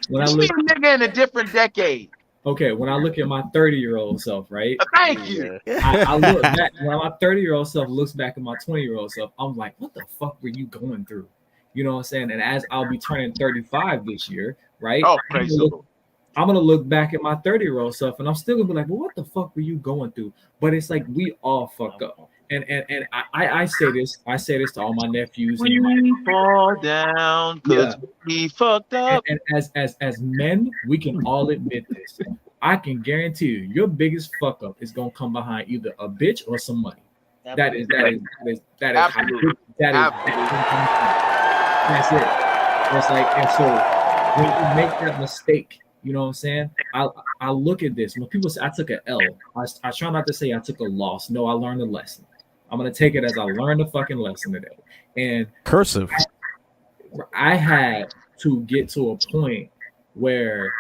J: When I
K: You
J: look,
K: be a nigga in a different decade.
J: okay, when I look at my 30-year-old self, right?
K: Thank you.
J: I look back when my 30-year-old self looks back at my 20-year-old self. I'm like, what the fuck were you going through? You know what I'm saying? And as I'll be turning 35 this year, right?
K: Oh, praise the Lord.
J: I'm gonna look back at my 30-year-old self, and I'm still gonna be like, well, what the fuck were you going through? But it's like we all fuck up. And I say this to all my nephews.
K: We fall down because we fucked up.
J: And as men, we can all admit this. I can guarantee you, your biggest fuck up is gonna come behind either a bitch or some money. That's it. That's like, and so when you make that mistake, you know what I'm saying? I look at this when people say I took an L. I try not to say I took a loss. No, I learned a lesson. I'm gonna take it as I learned a fucking lesson today. And
H: cursive.
J: I had to get to a point where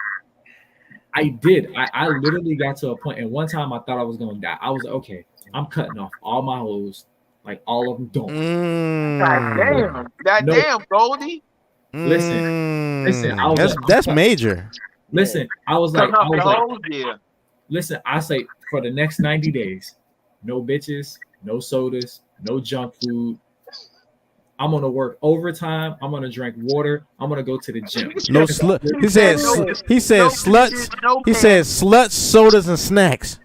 J: I literally got to a point, and one time I thought I was gonna die. I was like, okay, I'm cutting off all my hoes, like all of them don't.
K: Damn, Goldie.
J: Listen. I was
H: that's major.
J: Listen, I was like,
K: yeah.
J: Listen, I say for the next 90 days, no bitches, no sodas, no junk food. I'm gonna work overtime. I'm gonna drink water. I'm gonna go to the gym.
H: No slut. He said sluts. He said sluts, sodas, and snacks.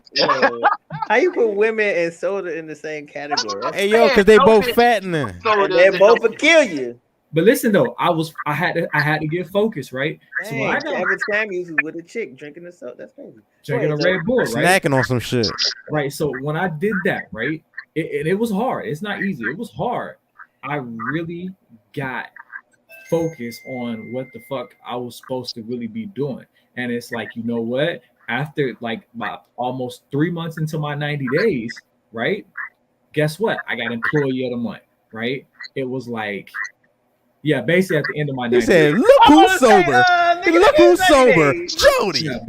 I: How you put women and soda in the same category?
H: Hey yo, because they both fattening.
I: They both will kill you.
J: But listen though, I had to get focused, right?
I: Dang,
J: So when I got
I: Kevin Samuels was with a chick drinking a soda. That's crazy.
J: drinking a Red Bull, right?
H: Snacking on some shit.
J: Right. So when I did that, right, it was hard. It's not easy. It was hard. I really got focused on what the fuck I was supposed to really be doing. And it's like, you know what? After like about almost 3 months into my 90 days, right? Guess what? I got employee of the month, right? It was like, yeah, basically at the end of my 90
H: He said,
J: days.
H: look who's sober. Look who's sober. Jody.
J: Yeah,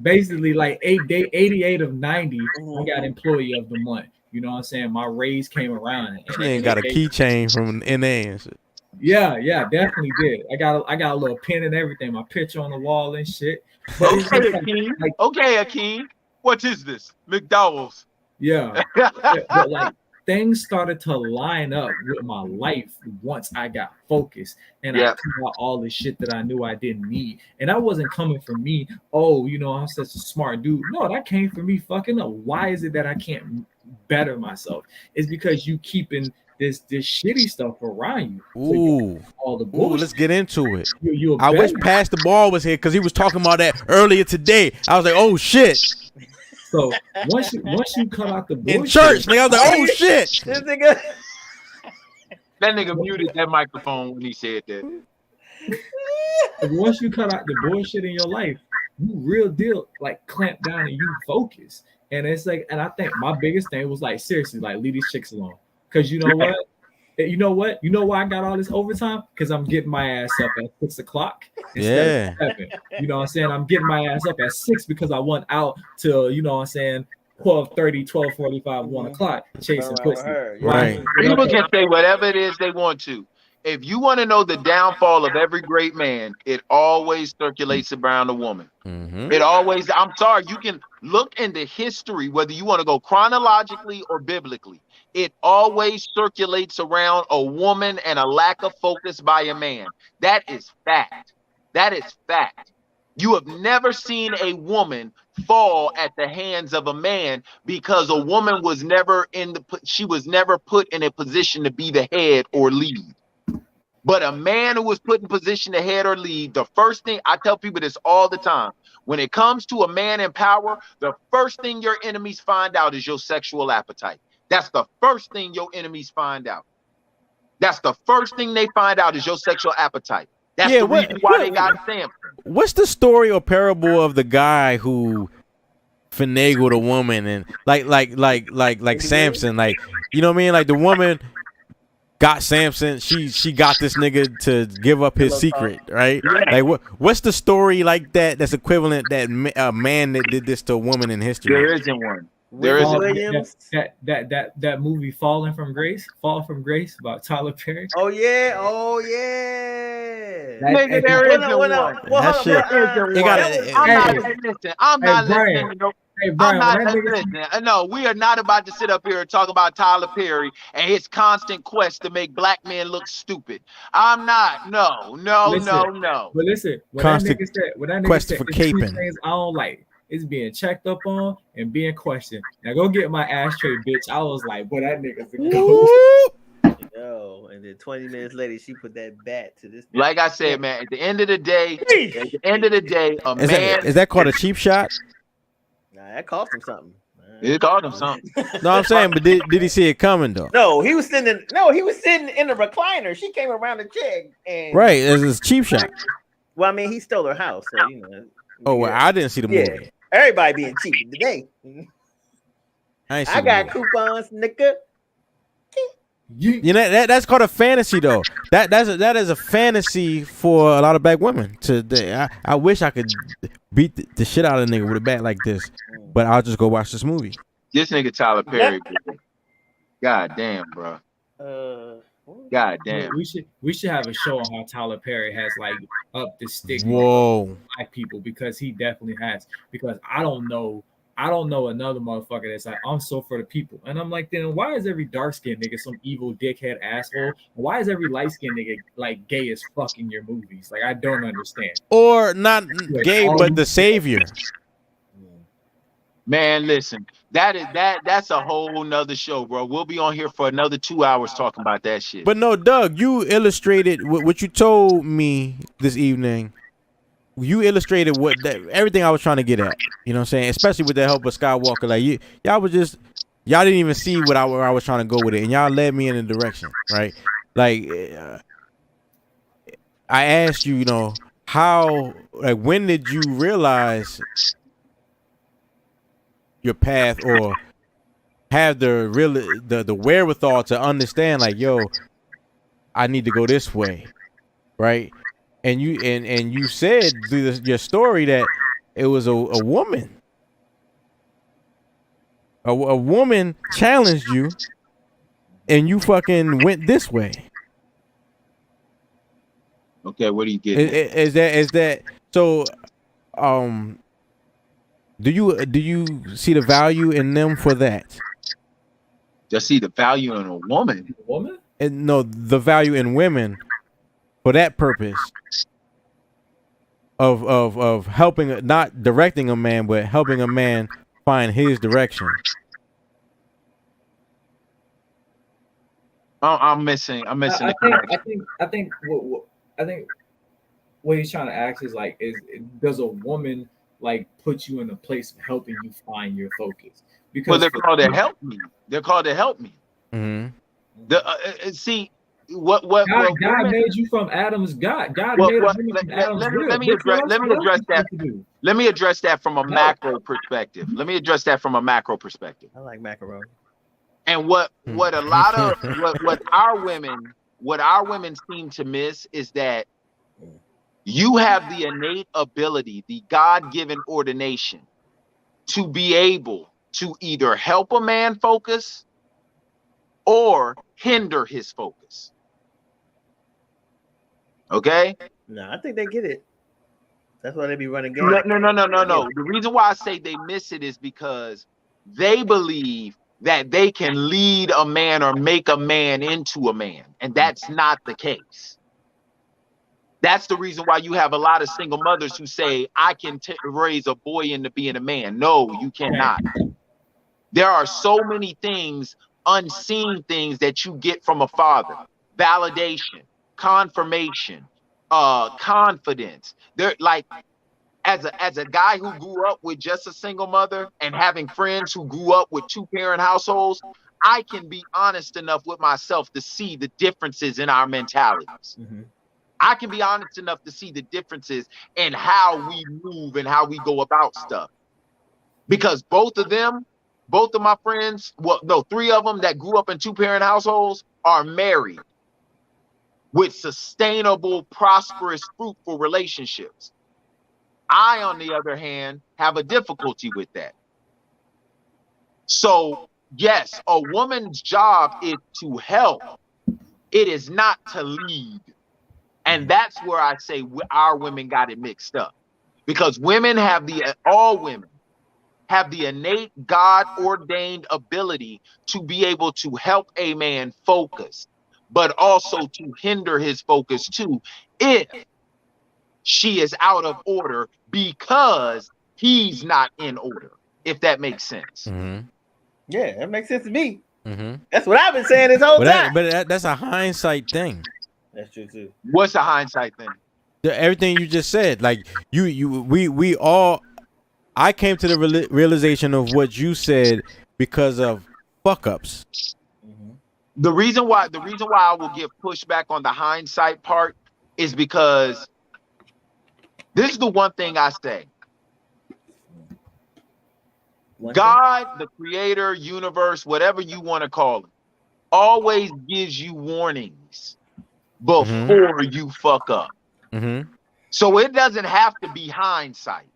J: basically like 88 of 90, I got employee of the month. You know what I'm saying? My raise came around.
H: He ain't got a keychain from NA and shit.
J: Yeah, definitely did. I got a little pin and everything, my picture on the wall and shit. But it's
K: Okay,
J: just
K: Akeem.
J: like,
K: Okay, Akeem. What is this? McDowell's.
J: yeah. But like things started to line up with my life once I got focused and I cut out all the shit that I knew I didn't need. And that wasn't coming from me. Oh, you know, I'm such a smart dude. No, that came from me fucking up. Why is it that I can't better myself? It's because you keeping this shitty stuff around you.
H: Ooh,
J: all the bullshit.
H: Let's get into it.
J: You
H: I wish Pastor Ball was here because he was talking about that earlier today. I was like, oh shit.
J: So once you cut out the bullshit
H: in church, nigga, I was like, oh shit.
K: That nigga muted that microphone when he said that.
J: Once you cut out the bullshit in your life, you real deal like clamp down and you focus. And it's like, and I think my biggest thing was like, seriously, like leave these chicks alone. Cause you know what? You know what? You know why I got all this overtime? Because I'm getting my ass up at 6 o'clock instead of 7. You know what I'm saying? I'm getting my ass up at 6 because I went out till, you know what I'm saying, 12:30, 12:45, 1 o'clock chasing pussy.
H: Right.
K: People can say whatever it is they want to. If you want to know the downfall of every great man, it always circulates around a woman. It always, I'm sorry, you can look into history, whether you want to go chronologically or biblically. It always circulates around a woman and a lack of focus by a man. That is fact. That is fact. You have never seen a woman fall at the hands of a man because a woman was never she was never put in a position to be the head or lead. But a man who was put in position to head or lead, the first thing I tell people this all the time, when it comes to a man in power, the first thing your enemies find out is your sexual appetite. That's the first thing your enemies find out. That's the first thing they find out is your sexual appetite. That's the reason why they got Samson.
H: What's the story or parable of the guy who finagled a woman and like Samson, like, you know what I mean? Like the woman got Samson. She got this nigga to give up his secret, right? Like what's the story like that that's equivalent that a man that did this to a woman in history?
K: There isn't one. There isn't.
J: That movie Fall from Grace about Tyler Perry.
I: Oh yeah, oh yeah.
K: Nigga, there isn't one.
H: That shit.
K: I'm not listening. I'm not listening. No, we are not about to sit up here and talk about Tyler Perry and his constant quest to make black men look stupid. I'm not. No.
J: But listen, when
H: constant
J: that nigga
H: quest
J: said
H: for
J: the two
H: caping.
J: things I don't like. It's being checked up on and being questioned. Now go get my ashtray, bitch. I was like, boy, that nigga's a ghost.
I: Yo, and then 20 minutes later, she put that bat to this.
K: Like I said, man, at the end of the day,
H: is that called a cheap shot?
I: Nah, that cost him something.
K: It cost him something.
H: No, I'm saying, but did he see it coming though?
I: No, he was sitting in the recliner. She came around the check and
H: Right, it's a cheap shot.
I: Well, I mean, he stole her house, so you know.
H: Oh, well, I didn't see the movie.
I: Everybody being cheap today. I got coupons, nigga.
H: You know that's called a fantasy though. That is a fantasy for a lot of black women. I wish I could beat the shit out of a nigga with a bat like this, but I'll just go watch this movie.
K: This nigga Tyler Perry, bro. God damn, bro. God damn.
J: We should have a show on how Tyler Perry has like up the stigma
H: of
J: black people, because he definitely has. Because I don't know another motherfucker that's like, I'm so for the people. And I'm like, then why is every dark skinned nigga some evil dickhead asshole? Why is every light skinned nigga like gay as fuck in your movies? Like, I don't understand.
H: Or not gay, but the savior.
K: Man, listen, that's a whole nother show, bro. We'll be on here for another 2 hours talking about that shit.
H: But no, Doug, you illustrated what you told me this evening. You illustrated everything I was trying to get at. You know what I'm saying? Especially with the help of Skywalker. Like y'all didn't even see where I was trying to go with it, and y'all led me in a direction, right? Like I asked you, how, like, when did you realize your path, or have the wherewithal to understand, like, yo, I need to go this way, right? And you said through your story that it was a woman. A woman challenged you, and you fucking went this way.
K: Okay, what do you get?
H: Is that so? Do you see the value in them for that?
K: Just see the value in a woman.
J: Woman?
H: And no, the value in women for that purpose of helping, not directing a man, but helping a man find his direction.
K: I'm missing.
J: I think what he's trying to ask is like, does a woman like put you in a place of helping you find your focus? Because
K: they're called to help me. They're called to help me.
H: Mm-hmm.
K: See what
J: God made you from Adam's God. God made you from Adam's rib.
K: Let me address that. Let me address that from a macro perspective.
I: I like macaroni.
K: And what a lot of what our women seem to miss is that you have the innate ability, the God-given ordination, to be able to either help a man focus or hinder his focus. Okay?
I: No, I think they get it. That's why they be running games.
K: No. The reason why I say they miss it is because they believe that they can lead a man or make a man into a man, and that's not the case. That's the reason why you have a lot of single mothers who say, I can raise a boy into being a man. No, you cannot. There are so many things, unseen things, that you get from a father. Validation, confirmation, confidence. They're like, as a guy who grew up with just a single mother and having friends who grew up with 2-parent households, I can be honest enough with myself to see the differences in our mentalities.
I: Mm-hmm.
K: I can be honest enough to see the differences in how we move and how we go about stuff. Because both of my friends, 3 of them that grew up in 2-parent households are married with sustainable, prosperous, fruitful relationships. I, on the other hand, have a difficulty with that. So, yes, a woman's job is to help. It is not to lead. And that's where I say our women got it mixed up. Because women have all women have the innate God-ordained ability to be able to help a man focus, but also to hinder his focus too, if she is out of order because he's not in order, if that makes sense.
H: Mm-hmm.
I: Yeah, that makes sense to me.
H: Mm-hmm.
I: That's what I've been saying this whole time.
H: But that's a hindsight thing.
I: That's true too.
K: What's a hindsight thing?
H: Everything you just said, like we all, I came to the realization of what you said because of fuck ups.
K: The reason why I will give pushback on the hindsight part is because this is the one thing I say. God, the creator, universe, whatever you want to call it, always gives you warnings before you fuck up. So it doesn't have to be hindsight.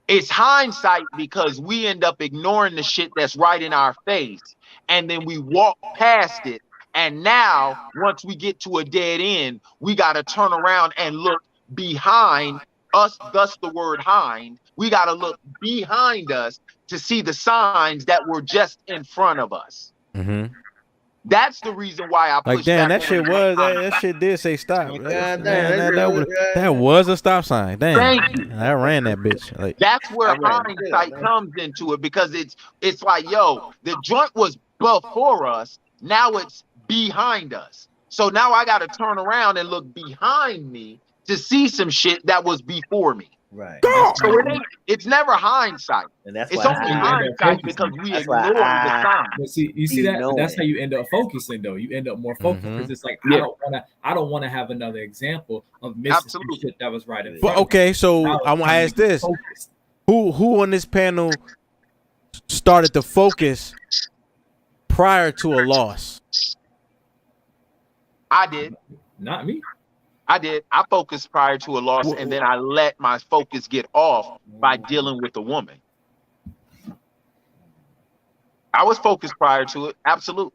K: It's hindsight because we end up ignoring the shit that's right in our face, and then we walk past it. And now, once we get to a dead end, we got to turn around and look behind us, thus the word hind. We got to look behind us to see the signs that were just in front of us. That's the reason why I
H: like, damn, that shit was that shit did say stop. That was a stop sign. Damn, I ran that bitch. Like,
K: that's where hindsight comes into it, because it's like, yo, the joint was before us, now it's behind us. So now I got to turn around and look behind me to see some shit that was before me.
I: Right.
K: So it's never hindsight.
I: And that's
K: it's
I: why
K: only hindsight because we ignore the signs.
J: But see, you see that? That's how you end up focusing, though. You end up more focused because it's like, I don't want to have another example of missing some shit that was right in front.
H: But okay, so I want to ask this: Who on this panel started to focus prior to a loss?
K: I did.
J: Not me.
K: I did. I focused prior to a loss, and then I let my focus get off by dealing with a woman. I was focused prior to it. Absolutely.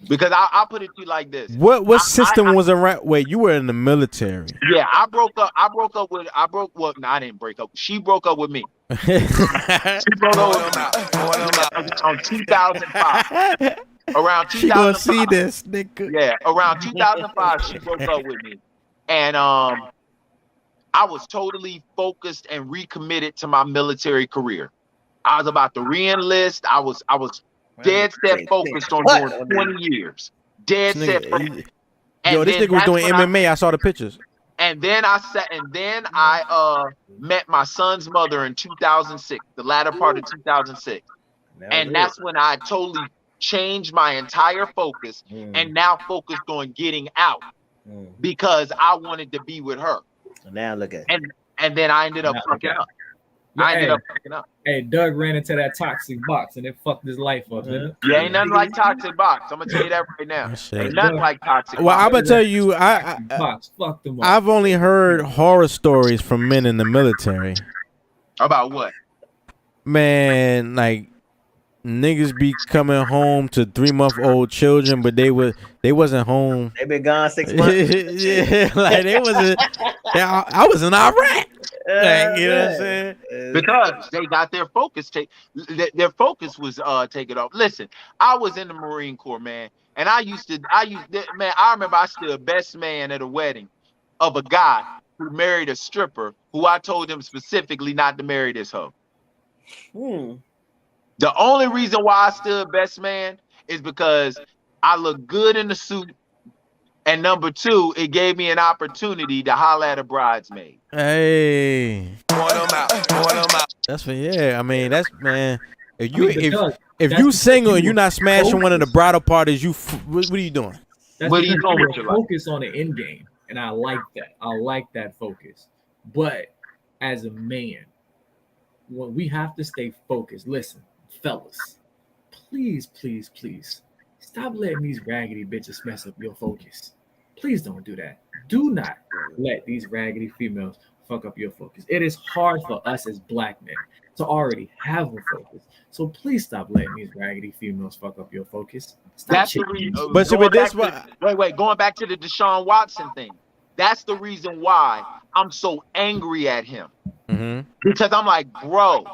K: Because I'll put it to you like this.
H: What system was around? Wait, you were in the military.
K: Yeah, I broke up with, well, no, I didn't break up. She broke up with me. She broke up with me on 2005. Around 2005.
H: She gonna see this, nigga.
K: Yeah, around 2005, she broke up with me. And I was totally focused and recommitted to my military career. I was about to re-enlist. I was dead set focused on doing 20 years. Dead set focused.
H: Yo, this nigga was doing MMA. I saw the pictures.
K: And then I met my son's mother in 2006, the latter part of 2006. And that's when I totally changed my entire focus and now focused on getting out because I wanted to be with her.
I: So now look at
K: and then I ended up fucking up.
J: Hey, Doug ran into that toxic box and it fucked his life up.
K: Yeah, ain't nothing like toxic box. I'm gonna tell you that right now. Ain't nothing like toxic box.
H: Well, I'm gonna tell you, I've only heard horror stories from men in the military.
K: About what?
H: Man, like, niggas be coming home to 3-month-old children, but they wasn't home.
I: They been gone 6 months.
H: Yeah, like they wasn't. I was in Iraq. Like, you know what I'm saying?
K: Because they got their focus their focus was taken off. Listen, I was in the Marine Corps, man, and I remember I stood best man at a wedding of a guy who married a stripper who I told him specifically not to marry this hoe. The only reason why I stood best man is because I look good in the suit, and number two, it gave me an opportunity to holler at a bridesmaid.
H: Hey, that's for I mean, that's, man. If you single and you're not smashing one of the bridal parties, what are you doing?
K: What are you doing with your life?
J: Focus on the end game, and I like that. I like that focus. But as a man, when we have to stay focused, listen, fellas, please Stop letting these raggedy bitches mess up your focus. Please don't do that. Do not let these raggedy females fuck up your focus. It is hard for us as black men to already have a focus. So please stop letting these raggedy females fuck up your focus. Stop
K: That's the
J: chitting.
K: reason.
H: But so with this one,
K: Going back to the Deshaun Watson thing. That's the reason why I'm so angry at him. Because I'm like, bro,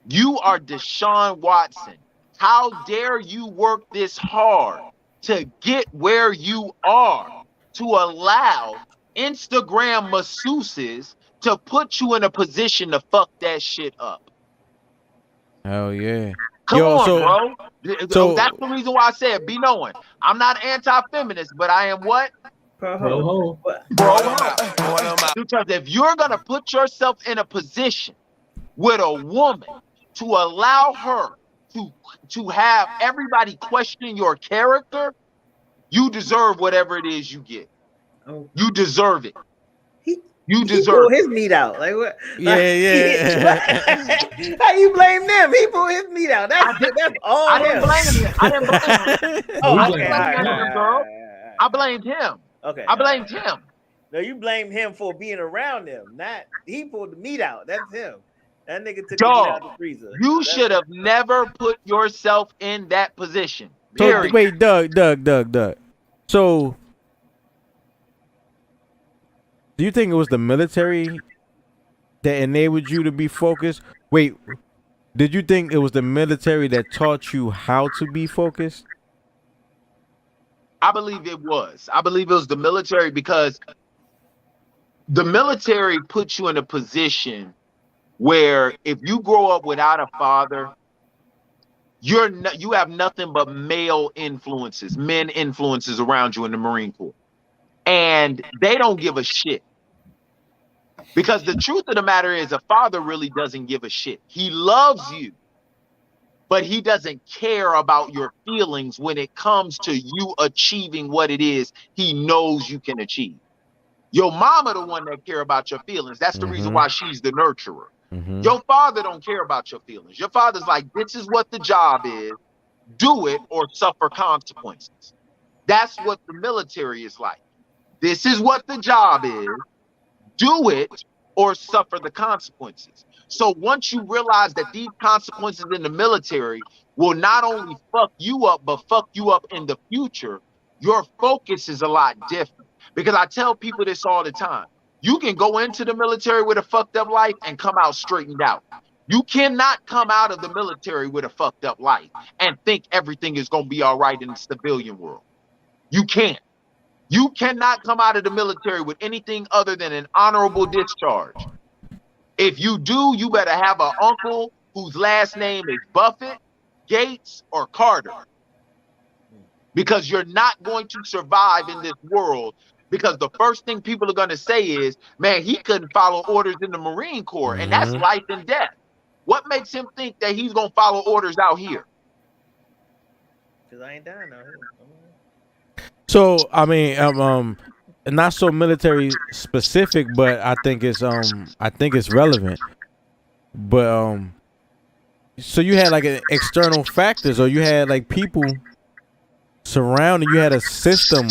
K: you are Deshaun Watson. How dare you work this hard to get where you are, to allow Instagram masseuses to put you in a position to fuck that shit up?
H: Hell yeah.
K: Come on,
H: so,
K: bro.
H: so-
K: That's the reason why I said be knowing. I'm not anti-feminist, but I am what?
J: Pro-ho.
K: Because if you're gonna put yourself in a position with a woman to allow her to have everybody question your character, you deserve whatever it is you get. You deserve it. You
I: He
K: deserve
I: pulled his meat out. Like what?
H: Yeah.
I: How you blame them? He pulled his meat out. That's all.
K: I didn't blame him. I didn't blame him.
I: Oh,
K: I
I: okay.
K: didn't blame him, girl. I blamed him.
I: Okay.
K: I blamed him.
I: No, you blame him for being around them. Not he pulled the meat out. That's him. That nigga took the meat out of the freezer.
K: You should have never put yourself in that position.
H: So,
K: Period.
H: wait, Doug. So, do you think it was the military that enabled you to be focused? Wait, did you think it was the military that taught you how to be focused?
K: I believe it was. I believe it was the military because the military puts you in a position where if you grow up without a father, you have nothing but male influences, men influences around you in the Marine Corps. And they don't give a shit. Because the truth of the matter is a father really doesn't give a shit. He loves you, but he doesn't care about your feelings when it comes to you achieving what it is he knows you can achieve. Your mama the one that care about your feelings. That's the reason why she's the nurturer. Your father don't care about your feelings. Your father's like, this is what the job is. Do it or suffer consequences. That's what the military is like. This is what the job is. Do it or suffer the consequences. So once you realize that these consequences in the military will not only fuck you up, but fuck you up in the future, your focus is a lot different. Because I tell people this all the time. You can go into the military with a fucked up life and come out straightened out. You cannot come out of the military with a fucked up life and think everything is going to be all right in the civilian world. You can't. You cannot come out of the military with anything other than an honorable discharge. If you do, you better have an uncle whose last name is Buffett, Gates, or Carter. Because you're not going to survive in this world. Because the first thing people are going to say is, man, he couldn't follow orders in the Marine Corps. And that's life and death. What makes him think that he's going to follow orders out here?
I: Because I ain't dying out here.
H: So, I mean, not so military specific, but I think it's relevant. But so you had like an external factors, or you had like people surrounding. You had a system.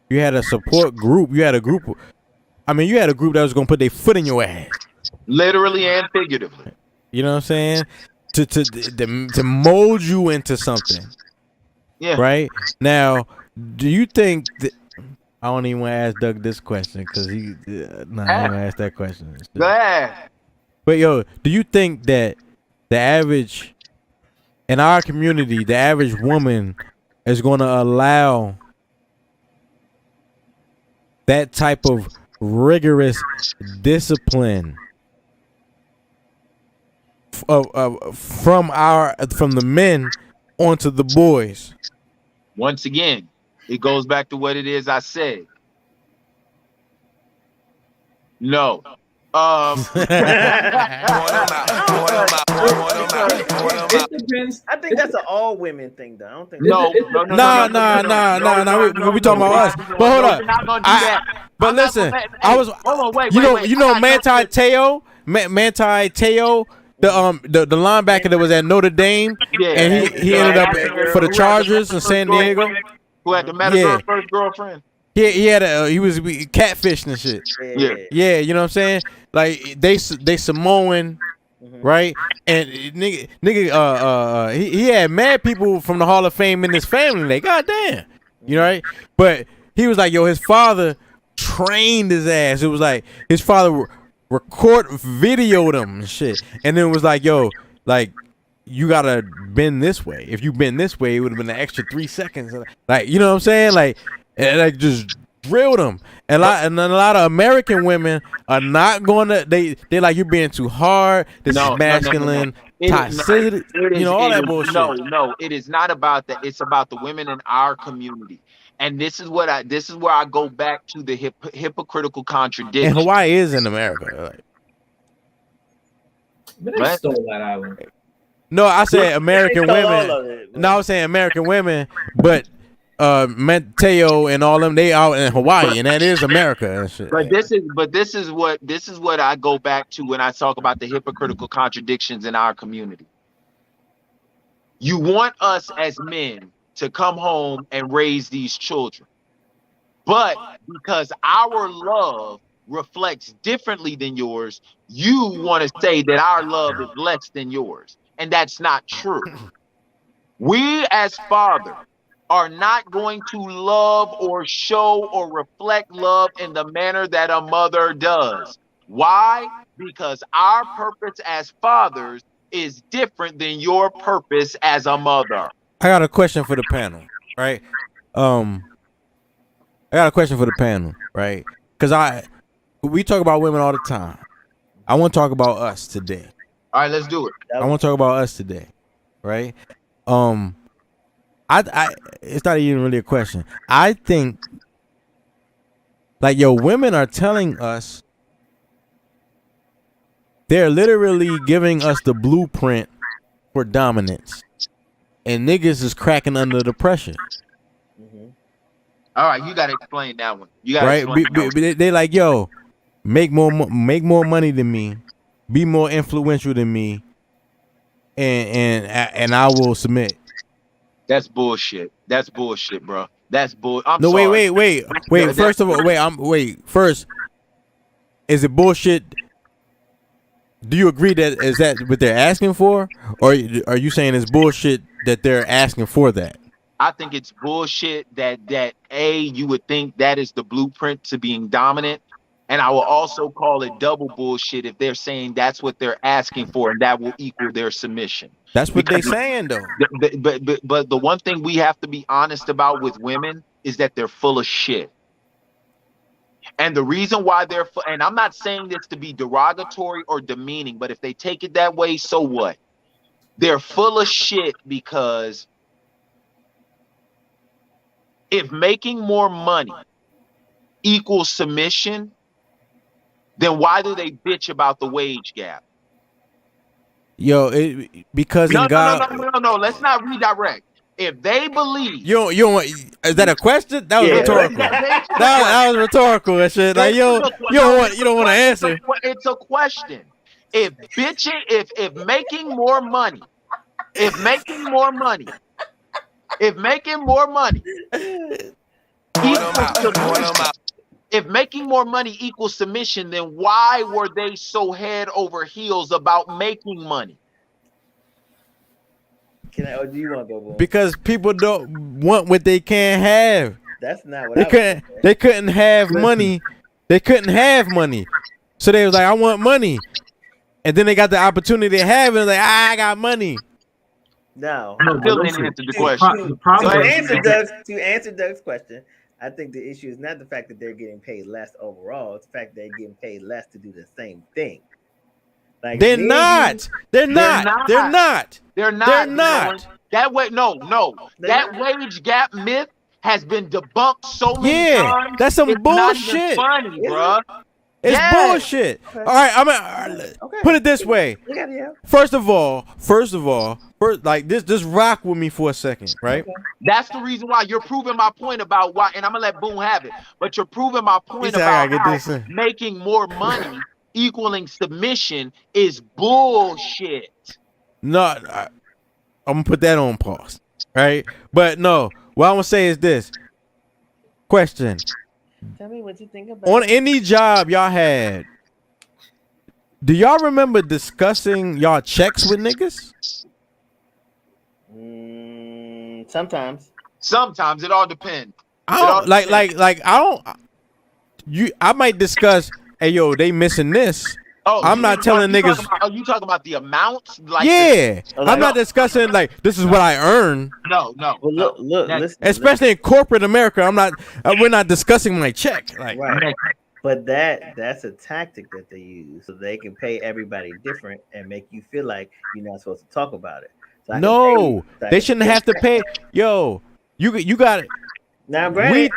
H: You had a support group. You had a group. You had a group that was gonna put their foot in your ass,
K: literally and figuratively.
H: You know what I'm saying? To mold you into something.
K: Yeah.
H: Right now. Do you think that I don't even want to ask Doug this question because I don't want to ask that question.
K: Go ahead.
H: But yo, do you think that the average in our community, the average woman is going to allow that type of rigorous discipline from the men onto the boys?
K: Once again, it goes back to what it is I said. No.
I: It depends. I think that's an all women thing, though. I don't think.
K: No.
H: We talking about us. But hold up. But listen, I was. You know, Manti Te'o. The linebacker that was at Notre Dame, and he ended up for the Chargers in San Diego.
K: Who had the Meta's first girlfriend?
H: He had he was catfishing and shit. Yeah, you know what I'm saying? Like they Samoan, right? And nigga, he had mad people from the Hall of Fame in his family. Like, goddamn, you know, right? But he was like, yo, his father trained his ass. It was like his father videoed him and shit, and then it was like, yo, like, you gotta bend this way. If you bend this way, it would have been an extra 3 seconds. Like, you know what I'm saying? Like, and like just drilled him. And a lot of American women are not going to. They like, you're being too hard. This is masculine toxicity. You know, all that bullshit.
K: No, it is not about that. It's about the women in our community. And this is where I go back to the hypocritical contradiction.
H: And Hawaii is in America. Like,
J: but they stole that island.
H: No, I said American women. No, I was saying American women, but Mateo and all them, they out in Hawaii, and that is America and shit.
K: But this is what I go back to when I talk about the hypocritical contradictions in our community. You want us as men to come home and raise these children, but because our love reflects differently than yours, you want to say that our love is less than yours. And that's not true. We as fathers are not going to love or show or reflect love in the manner that a mother does. Why? Because our purpose as fathers is different than your purpose as a mother.
H: I got a question for the panel, right? I got a question for the panel, right? Because we talk about women all the time. I want to talk about us today.
K: All right, let's do it.
H: I want to talk about us today, right? It's not even really a question. I think, like, yo, women are telling us, they're literally giving us the blueprint for dominance, and niggas is cracking under the pressure.
K: All right, you gotta explain that one. You gotta explain that one.
H: They like, yo, make more money than me, be more influential than me, and I will submit.
K: That's bullshit. That's bullshit, bro. That's bull.
H: No, sorry. wait. First of all, First, is it bullshit? Do you agree that is that what they're asking for, or are you saying it's bullshit that they're asking for that?
K: I think it's bullshit that you would think that is the blueprint to being dominant. And I will also call it double bullshit if they're saying that's what they're asking for and that will equal their submission.
H: That's what they're saying, though.
K: But the one thing we have to be honest about with women is that they're full of shit. And the reason why and I'm not saying this to be derogatory or demeaning, but if they take it that way, so what? They're full of shit because if making more money equals submission, then why do they bitch about the wage gap?
H: Yo, because
K: no,
H: in God.
K: No. Let's not redirect. If they believe,
H: you don't want. Is that a question? That was rhetorical. That was rhetorical and shit. Like, you don't want to answer.
K: It's a question. If making more money, if making more money equals submission, then why were they so head over heels about making money?
I: Do you want to go, boy?
H: Because people don't want what they can't have.
I: That's not what
H: they couldn't have money. They couldn't have money. So they was like, I want money. And then they got the opportunity to have it. And like, I got money.
I: No.
K: Still didn't answer the question.
I: To answer Doug's question, I think the issue is not the fact that they're getting paid less overall. It's the fact that they're getting paid less to do the same thing. Like,
H: They're not.
K: That way, no. That wage gap myth has been debunked so many times.
H: That's some bullshit.
K: Funny, bro.
H: It's bullshit. Okay. All right, put it this way. First of all, like this rock with me for a second, right?
K: Okay. That's the reason why you're proving my point about why, and I'm gonna let Boone have it. But you're proving my point about how making more money equaling submission is bullshit.
H: No, I'm gonna put that on pause, right? But no, what I'm gonna say is this. Question.
I: Tell me what you think about
H: On any job y'all had, do y'all remember discussing y'all checks with niggas?
I: Sometimes.
K: Sometimes it all depends.
H: I don't like I don't. I might discuss. Hey yo, they missing this.
K: Oh,
H: I'm not telling niggas.
K: Are you talking about the amounts? Like
H: Yeah, I'm not discussing like this is what I earn.
K: No.
I: Well, look, listen,
H: Especially in corporate America, I'm not. We're not discussing my check. Like,
I: right. But that's a tactic that they use so they can pay everybody different and make you feel like you're not supposed to talk about it. So
H: no, they shouldn't have to pay. Yo, you got it.
I: Now, Brandon,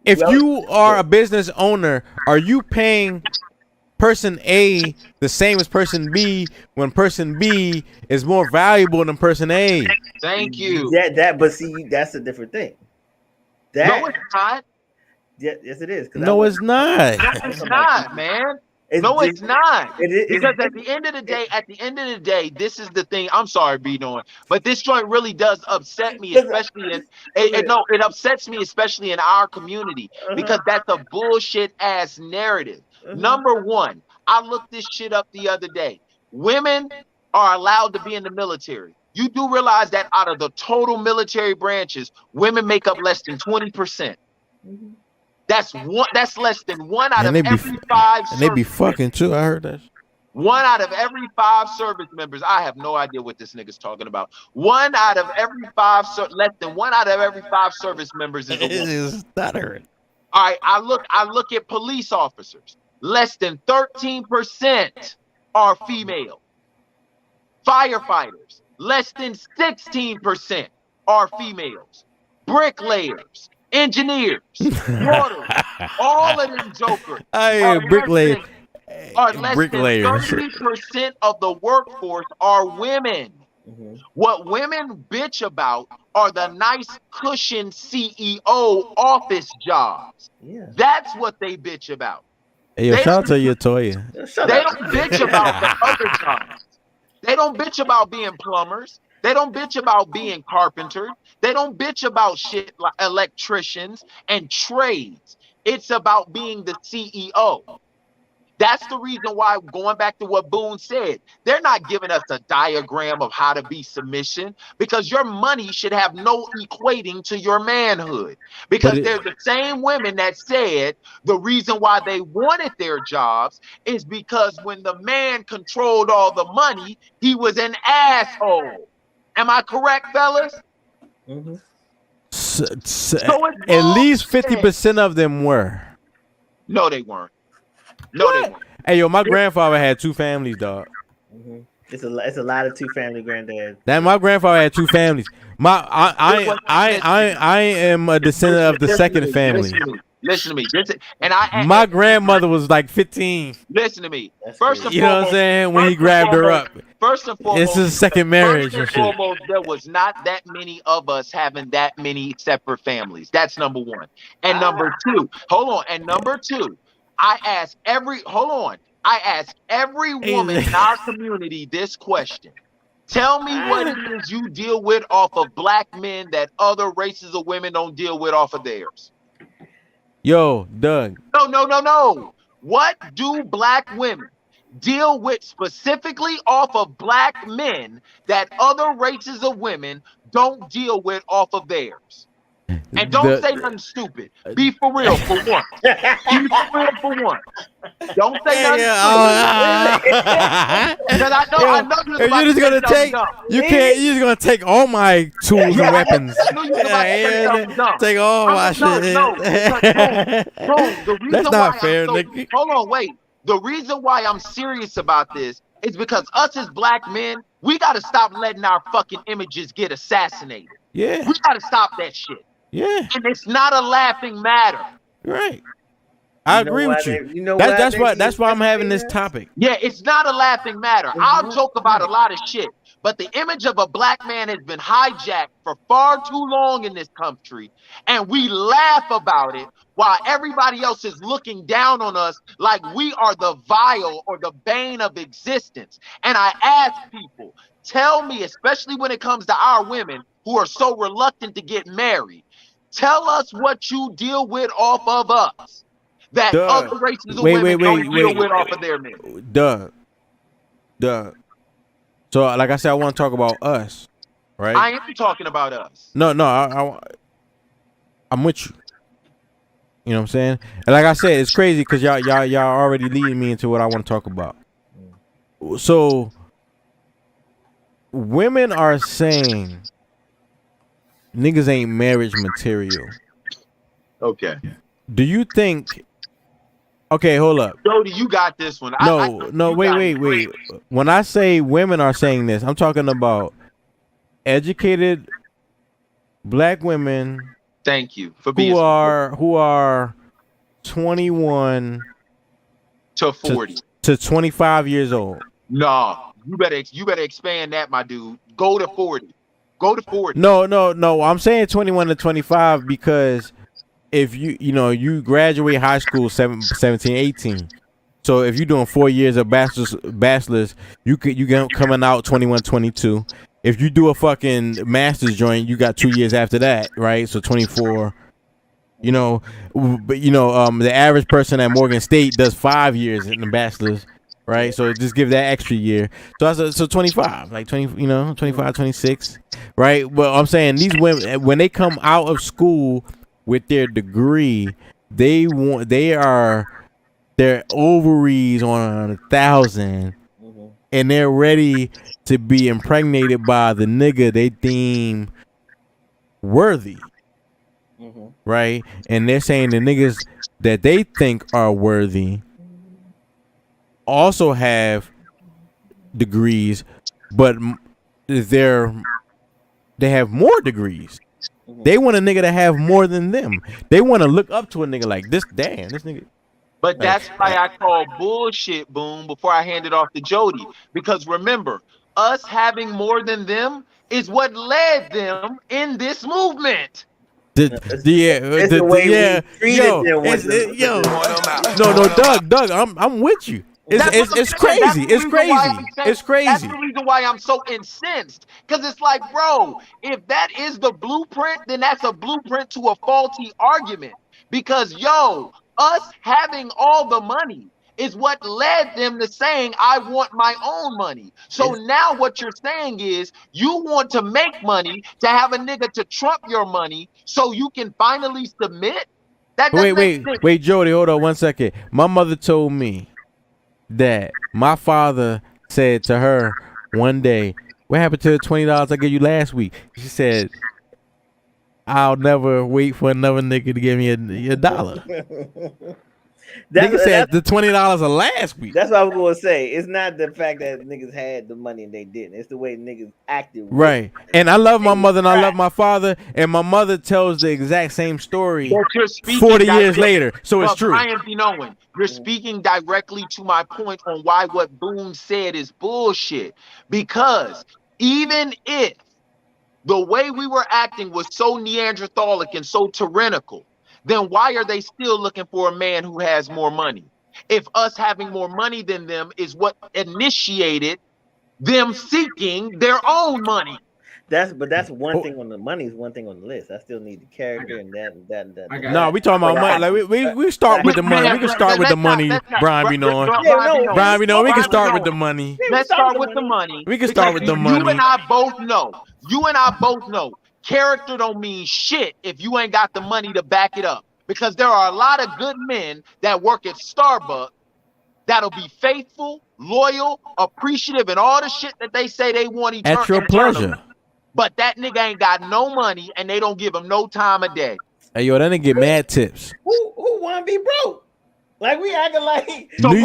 H: if you are a business owner, are you paying person A the same as person B when person B is more valuable than person A?
K: Thank you.
I: But see, that's a different thing.
K: No, it's not.
I: Yes, it is.
H: No, it's not.
K: No, it's not, man. It's not. Because at the end of the day, this is the thing. I'm sorry, B-Doing, but this joint really does upset me, especially it upsets me, especially in our community, because that's a bullshit ass narrative. Number one, I looked this shit up the other day. Women are allowed to be in the military. You do realize that out of the total military branches, women make up less than 20%. That's less than one out of every 5.
H: And they be fucking too. I heard that.
K: 1 out of every 5 service members. I have no idea what this nigga's talking about. 1 out of every 5, less than 1 out of every 5 service members is a woman.
H: It is not her.
K: All right, I look at police officers. Less than 13% are female. Firefighters, less than 16% are females. Bricklayers, engineers, porters, all of them jokers
H: bricklayers.
K: are less than 30% of the workforce are women. What women bitch about are the nice cushion CEO office jobs. That's what they bitch about.
H: Hey, yo, shout out to your Toya.
K: They don't bitch about the other jobs. They don't bitch about being plumbers. They don't bitch about being carpenters. They don't bitch about shit like electricians and trades. It's about being the CEO. That's the reason why, going back to what Boone said, they're not giving us a diagram of how to be submission, because your money should have no equating to your manhood. Because they're the same women that said the reason why they wanted their jobs is because when the man controlled all the money, he was an asshole. Am I correct, fellas?
H: At least 50% of them were.
K: No, they weren't. No, they weren't.
H: Hey, yo, my grandfather had 2 families, dog.
I: It's a lot of 2 family granddads.
H: My grandfather had 2 families. I am a descendant of the second family.
K: Listen to me.
H: My grandmother was like 15.
K: Listen to me. First and
H: you know what I'm saying? When he grabbed her up.
K: First and foremost,
H: this is second marriage.
K: First and foremost, there was not that many of us having that many separate families. That's number one. And number two, hold on. And number two, I ask every woman in our community this question. Tell me what it is you deal with off of black men that other races of women don't deal with off of theirs.
H: Yo, Doug.
K: No. What do black women deal with specifically off of black men that other races of women don't deal with off of theirs? And don't say nothing stupid. Be for real for once. Be for real for once. Don't say nothing stupid. Because I know you're
H: just gonna take. You're just gonna take all my tools and weapons. Take all my shit. That's not fair, nigga.
K: Hold on, wait. The reason why I'm serious about this is because us as black men, we gotta stop letting our fucking images get assassinated.
H: Yeah.
K: We gotta stop that shit.
H: Yeah.
K: And it's not a laughing matter.
H: Right. I agree with you. That's why I'm having this topic.
K: Yeah, it's not a laughing matter. I'll joke about a lot of shit, but the image of a black man has been hijacked for far too long in this country, and we laugh about it while everybody else is looking down on us like we are the vile or the bane of existence. And I ask people, tell me, especially when it comes to our women who are so reluctant to get married, tell us what you deal with off of us that other races of women don't deal with off of their men.
H: So, like I said, I want to talk about us, right?
K: I am talking about us.
H: No, I'm with you. You know what I'm saying? And like I said, it's crazy because y'all already leading me into what I want to talk about. So, women are saying niggas ain't marriage material.
K: Okay.
H: Do you think? Okay, hold up.
K: Jody, you got this one.
H: Wait. When I say women are saying this, I'm talking about educated black women.
K: Thank you for being
H: who are 21
K: to 40
H: to 25 years old.
K: No, you better expand that, my dude. Go to 40. Go to 40.
H: No. I'm saying 21 to 25 because if you graduate high school 17, 18. So if you're doing 4 years of bachelor's, you coming out 21, 22. If you do a fucking master's joint, you got 2 years after that, right? So 24. But the average person at Morgan State does 5 years in the bachelor's, right? So just give that extra year. So 25, like 20, 25, 26, right? But I'm saying these women, when they come out of school with their degree, their ovaries on 1,000, and they're ready to be impregnated by the nigga they deem worthy, right? And they're saying the niggas that they think are worthy also have degrees, but they have more degrees. They want a nigga to have more than them. They want to look up to a nigga like this. Damn, this nigga.
K: But that's why I call bullshit, Boom, before I hand it off to Jody. Because remember, us having more than them is what led them in this movement.
H: Doug, I'm with you. It's crazy. It's crazy. It's crazy.
K: That's the reason why I'm so incensed. Because it's like, bro, if that is the blueprint, then that's a blueprint to a faulty argument. Because, us having all the money is what led them to saying, I want my own money. So now what you're saying is you want to make money to have a nigga to trump your money so you can finally submit?
H: Wait, Jody, hold on 1 second. My mother told me that my father said to her one day, what happened to the $20 I gave you last week? She said, I'll never wait for another nigga to give me a dollar. Nigga said the $20 of last week.
I: That's what I was going to say. It's not the fact that niggas had the money and they didn't. It's the way niggas acted.
H: Right. And I love my mother and I love my father. And my mother tells the exact same story 40 years later. So it's true.
K: BRYANBEKNOWIN, you're speaking directly to my point on why what Boone said is bullshit. Because even if the way we were acting was so Neanderthalic and so tyrannical, then why are they still looking for a man who has more money? If us having more money than them is what initiated them seeking their own money.
I: That's one thing on the money is one thing on the list. I still need the character and that.
H: No, we talking about money. Like we start with the money. We can start with the money, Brian be knowing. Brian be knowing. We can start with the money.
K: Let's start with the money.
H: We can start with the money.
K: You and I both know. Character don't mean shit if you ain't got the money to back it up. Because there are a lot of good men that work at Starbucks that'll be faithful, loyal, appreciative, and all the shit that they say they want eternally.
H: At your pleasure.
K: But that nigga ain't got no money and they don't give him no time of day.
H: Hey, yo, that nigga get mad tips.
I: Who want to be broke? Like we acting like
H: New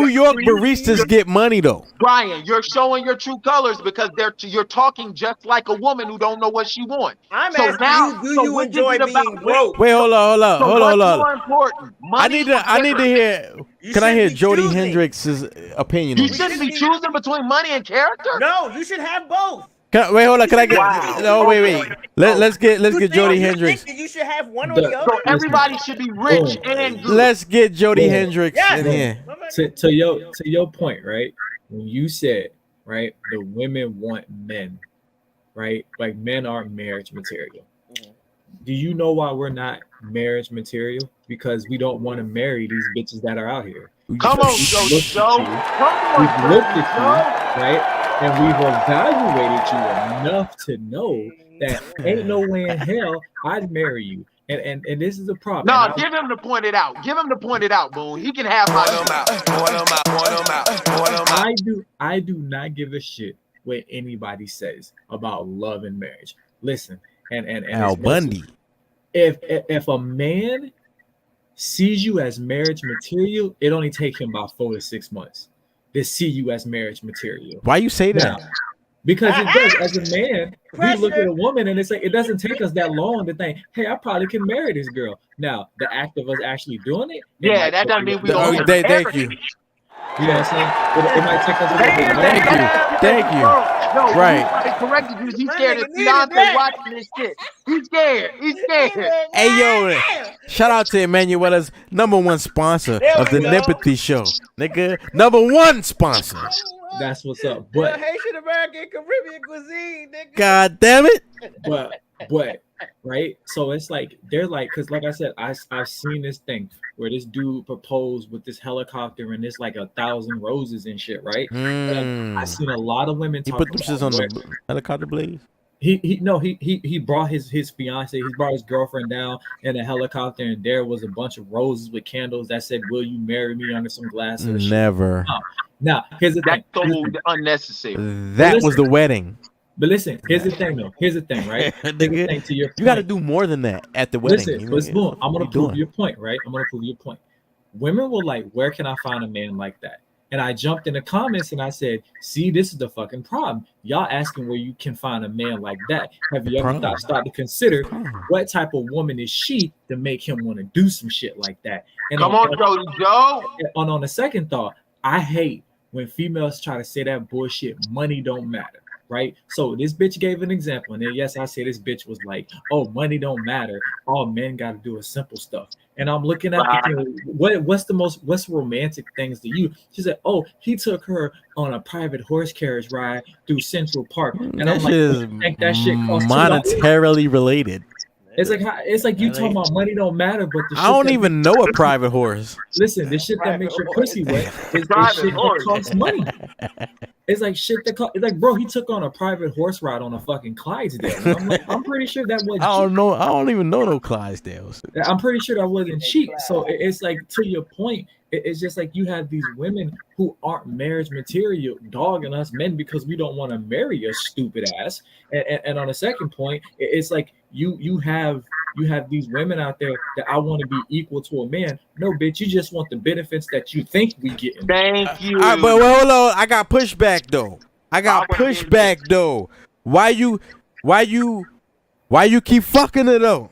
H: York baristas get money though.
K: Brian, you're showing your true colors because you're talking just like a woman who don't know what she wants.
I: I'm asking you, do you enjoy being broke?
H: Wait, hold on.
K: More important?
H: I need to hear. Can I hear Jody Hendrix's opinion?
K: You shouldn't be choosing between money and character.
I: No, you should have both.
H: Wait, hold on. Can I get? No, wait. Let's get Jody Hendricks.
I: You should have one or the other.
K: So everybody should be rich and good.
H: Let's get Jody Hendricks in here.
J: To your point, right? When you said, right, the women want men, right? Like men aren't marriage material. Do you know why we're not marriage material? Because we don't want to marry these bitches that are out here.
K: Come on, Joe.
J: We've looked at you, right? And we've evaluated you enough to know that ain't no way in hell I'd marry you. And this is the problem.
K: No, give him to point it out. Give him to point it out, Boone. He can have my
J: I do not give a shit what anybody says about love and marriage. Listen, and
H: Al Bundy.
J: If a man sees you as marriage material, it only takes him about 4 to 6 months to see you as marriage material.
H: Why you say that?
J: Now, because it does. As a man, we look at a woman and it's like it doesn't take us that long to think, hey, I probably can marry this girl. Now, the act of us actually doing it.
K: Yeah, that doesn't mean we don't.
H: Thank you.
J: You know what I'm saying? It might take us a little bit.
H: Thank you.
K: No,
H: Right.
K: He corrected you. He's scared of Beyonce watching this shit. He's scared.
H: Hey, yo, shout out to Emmanuella's #1 sponsor of the NEMPATHY Show. Nigga, #1 sponsor.
J: That's what's up. But
I: Haitian American Caribbean cuisine, nigga.
H: God damn it.
J: But right, so it's like they're like, because like I said, I've seen this thing where this dude proposed with this helicopter and it's like 1,000 roses and shit, right? I've seen a lot of women
H: He
J: talk
H: put them shits on
J: where
H: the helicopter blades.
J: he brought his fiance, he brought his girlfriend down in a helicopter, and there was a bunch of roses with candles that said, "Will you marry me?" under some glasses.
H: Never.
J: Now, here's the thing.
K: That's so unnecessary.
H: That was the wedding.
J: But listen, here's the thing, though. Here's the thing, right?
H: Nigga,
J: to your
H: you got to do more than that at the wedding.
J: Listen, boom. I'm gonna prove your point, right? I'm gonna prove your point. Women will like, where can I find a man like that? And I jumped in the comments and I said, see, this is the fucking problem. Y'all asking where you can find a man like that. Have you ever started to consider what type of woman is she to make him want to do some shit like that? And
K: Come on, Joe.
J: And on the second thought, I hate when females try to say that bullshit, money don't matter. Right, so this bitch gave an example, and then yes, I say this bitch was like, "Oh, money don't matter. All men got to do is simple stuff." And I'm looking at what's romantic things to you? She said, "Oh, he took her on a private horse carriage ride through Central Park," and
H: that
J: I'm like,
H: shit
J: think that shit costs
H: monetarily related.
J: It's like you talking about money don't matter, but the shit
H: I don't even know a private horse.
J: Listen, the shit that makes your pussy wet is the shit that costs money. It's like shit that cost. It's like, bro, he took on a private horse ride on a fucking Clydesdale. I'm like, I'm pretty sure that wasn't.
H: I don't know. I don't even know no Clydesdales.
J: I'm pretty sure that wasn't cheap. So it's like, to your point, it's just like you have these women who aren't marriage material dogging us men because we don't want to marry your stupid ass. And on the second point, it's like you have these women out there that I want to be equal to a man. No, bitch, you just want the benefits that you think we get.
K: Thank you.
H: All right, but hold on, I got pushback though. Why you keep fucking her though?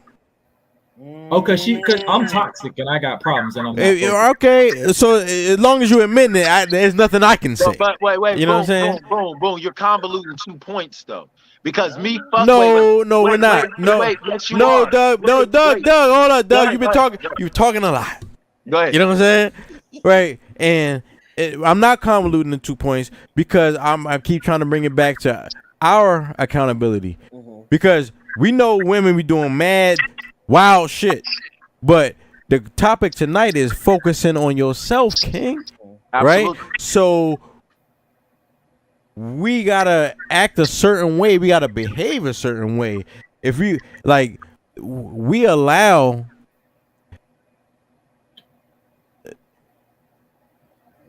J: Oh, cause I'm toxic and I got problems and I'm not
H: okay. So as long as you admit it, there's nothing I can say.
K: But wait,
H: you know what I'm saying?
K: Boom. You're convoluting 2 points though, because me.
H: We're not.
K: Yes, you
H: no,
K: are.
H: Doug. Hold on, Doug. You've been talking a lot.
K: Go ahead.
H: You know what I'm saying? Right. And I'm not convoluting the 2 points because I keep trying to bring it back to our accountability, because we know women be doing mad, wild shit, but the topic tonight is focusing on yourself, King.
K: Absolutely.
H: Right? So we gotta act a certain way. We gotta behave a certain way. If we allow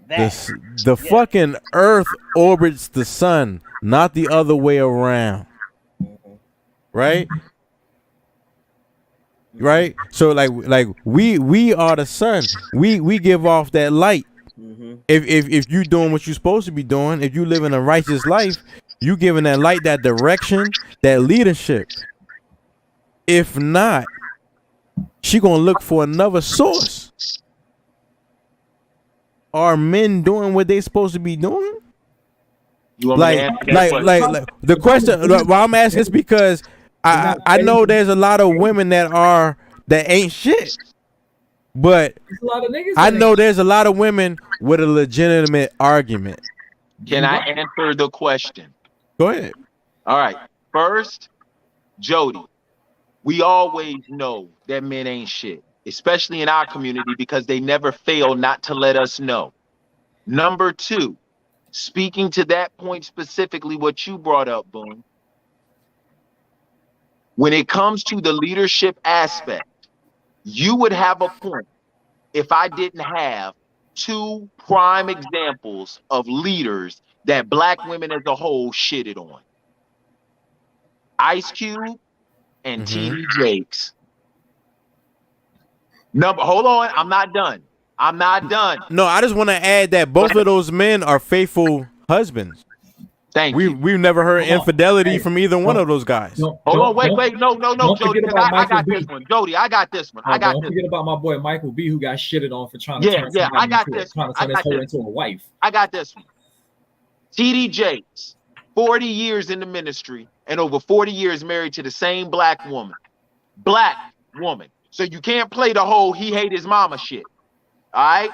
H: the fucking earth orbits the sun, not the other way around. Right? Right? So like we are the sun. We give off that light. If you doing what you're supposed to be doing, if you living a righteous life, you giving that light, that direction, that leadership. If not, she gonna look for another source. Are men doing what they supposed to be doing?
K: You want me to answer that question?
H: Like the question. Why I'm asking is because I know there's a lot of women that ain't shit, but
J: There's a lot of niggas
H: I
J: that
H: know
J: ain't
H: there's a lot of women with a legitimate argument.
K: Can I answer the question?
H: Go ahead.
K: All right. First, Jody, we always know that men ain't shit, especially in our community because they never fail not to let us know. Number two, speaking to that point specifically, what you brought up, Boone, when it comes to the leadership aspect, you would have a point if I didn't have two prime examples of leaders that black women as a whole shitted on. Ice Cube and T.D. Jakes. Hold on, I'm not done. I'm not done.
H: No, I just want to add that both of those men are faithful husbands.
K: Thank
H: you. We've never heard infidelity from either one of those guys.
K: Hold on, wait, no,
J: don't
K: Jody,
J: forget about
K: I got
J: Michael
K: this
J: B.
K: one. Jody, I got this one. I got
J: Don't
K: this
J: forget
K: one.
J: about my boy Michael B, who got shitted on for trying to turn
K: I got this.
J: trying to
K: I
J: turn
K: got
J: his hoe
K: this.
J: into a wife.
K: I got this one. T.D. Jakes, 40 years in the ministry and over 40 years married to the same black woman. Black woman. So you can't play the whole he hate his mama shit. All right?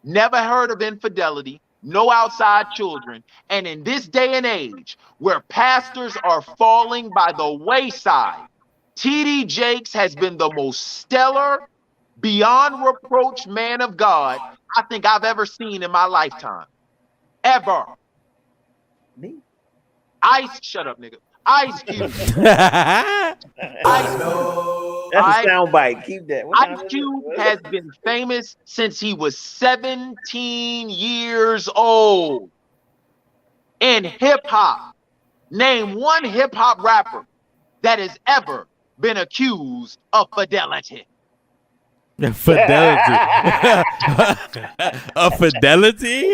K: Never heard of infidelity. No outside children. And in this day and age, where pastors are falling by the wayside, T.D. Jakes has been the most stellar, beyond reproach man of God I think I've ever seen in my lifetime. Ever.
I: Me?
K: Shut up, nigga. Ice Cube.
I: That's a soundbite. Keep that.
K: Ice Cube has been famous since he was 17 years old. In hip hop, name one hip hop rapper that has ever been accused of fidelity.
H: Fidelity. A fidelity?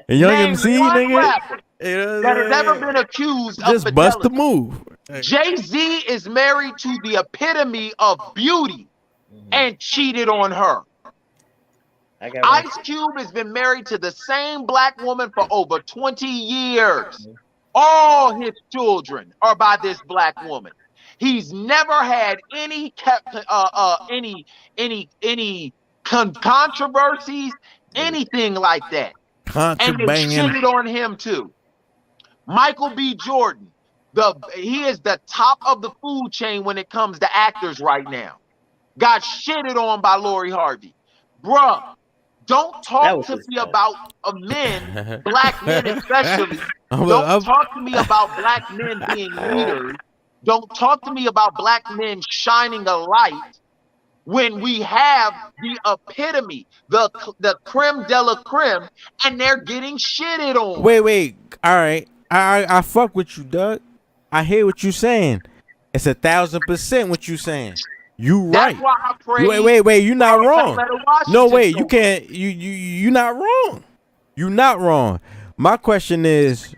H: A young MC, nigga.
K: That has ever been accused of
H: Just
K: fidelity.
H: bust the move.
K: Jay-Z is married to the epitome of beauty and cheated on her. Ice Cube has been married to the same black woman for over 20 years. All his children are by this black woman. He's never had any controversies, anything like that. And they shitted on him too. Michael B. Jordan, he is the top of the food chain when it comes to actors right now. Got shitted on by Lori Harvey. Bruh, don't talk to me about men, black men especially. Don't talk to me about black men being leaders. Don't talk to me about black men shining a light when we have the epitome, the creme de la creme, and they're getting shitted on.
H: Wait. All right. I fuck with you, Doug. I hear what you saying. It's 1,000% what you saying. You right.
K: That's why I pray.
H: Wait. You're not wrong. No, wait. You can't. You're not wrong. You're not wrong. My question is,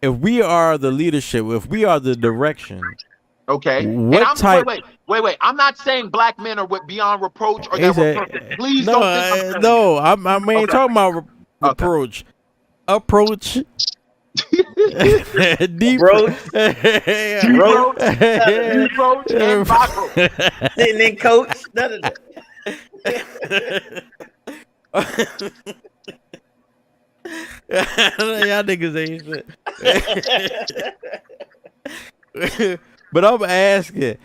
H: if we are the leadership, if we are the direction,
K: okay.
H: What type?
K: Wait. I'm not saying black men are beyond reproach or that we're perfect. Please don't think I'm
H: no. I ain't talking about reproach. Approach. Deep approach.
I: Approach and bottle. Sitting in coach. None of that.
H: Y'all niggas ain't shit. But I'm asking,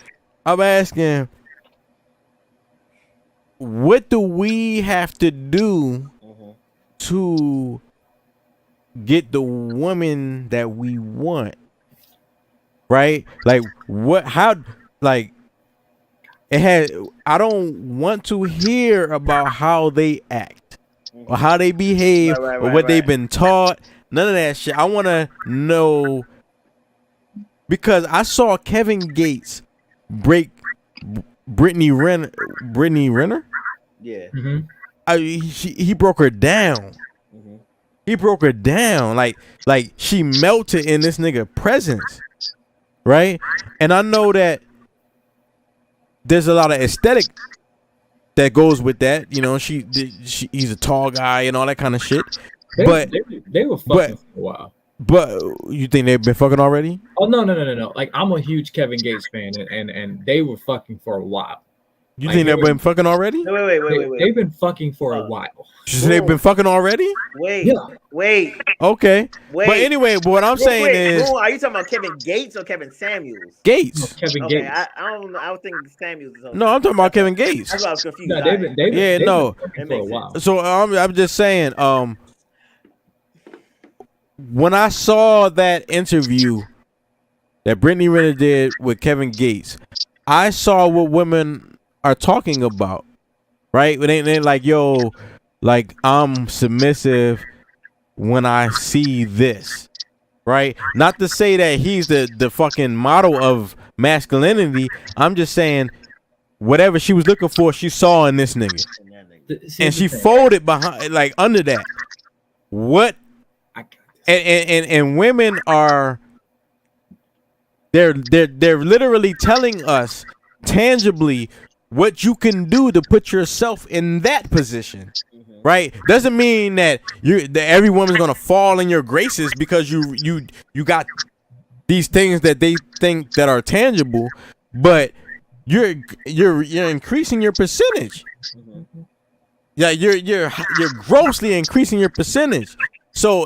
H: what do we have to do to get the woman that we want? Right? Like I don't want to hear about how they act or how they behave or what they've been taught. None of that shit. I want to know, because I saw Kevin Gates break Brittany Renner.
I: Yeah.
H: He broke her down. He broke her down. Like she melted in this nigga presence. Right? And I know that there's a lot of aesthetic that goes with that. You know, he's a tall guy and all that kind of shit.
J: They were fucking for a while.
H: But you think they've been fucking already?
J: Oh no. Like I'm a huge Kevin Gates fan, and they were fucking for a while.
H: You think they've been fucking already?
I: Wait.
J: They've been fucking for a while.
H: They've been fucking already?
I: Wait.
H: Okay.
I: Wait.
H: But anyway, what I'm saying is,
I: are you talking about Kevin Gates or Kevin Samuels?
H: Gates.
J: Kevin Gates.
I: I don't know. I would think Samuels.
H: No, I'm talking about Kevin Gates.
I: That's why I was confused.
J: No, they've been for a while.
H: So I'm just saying, when I saw that interview that Brittany Renner did with Kevin Gates, I saw what women are talking about, right? But they like, yo, like I'm submissive when I see this, right? Not to say that he's the fucking model of masculinity. I'm just saying whatever she was looking for, she saw in this nigga, and she folded behind, like under that. What? And women are they're literally telling us tangibly what you can do to put yourself in that position, right? Doesn't mean that every woman's gonna fall in your graces because you got these things that they think that are tangible, but you're increasing your percentage. Yeah, you're grossly increasing your percentage. So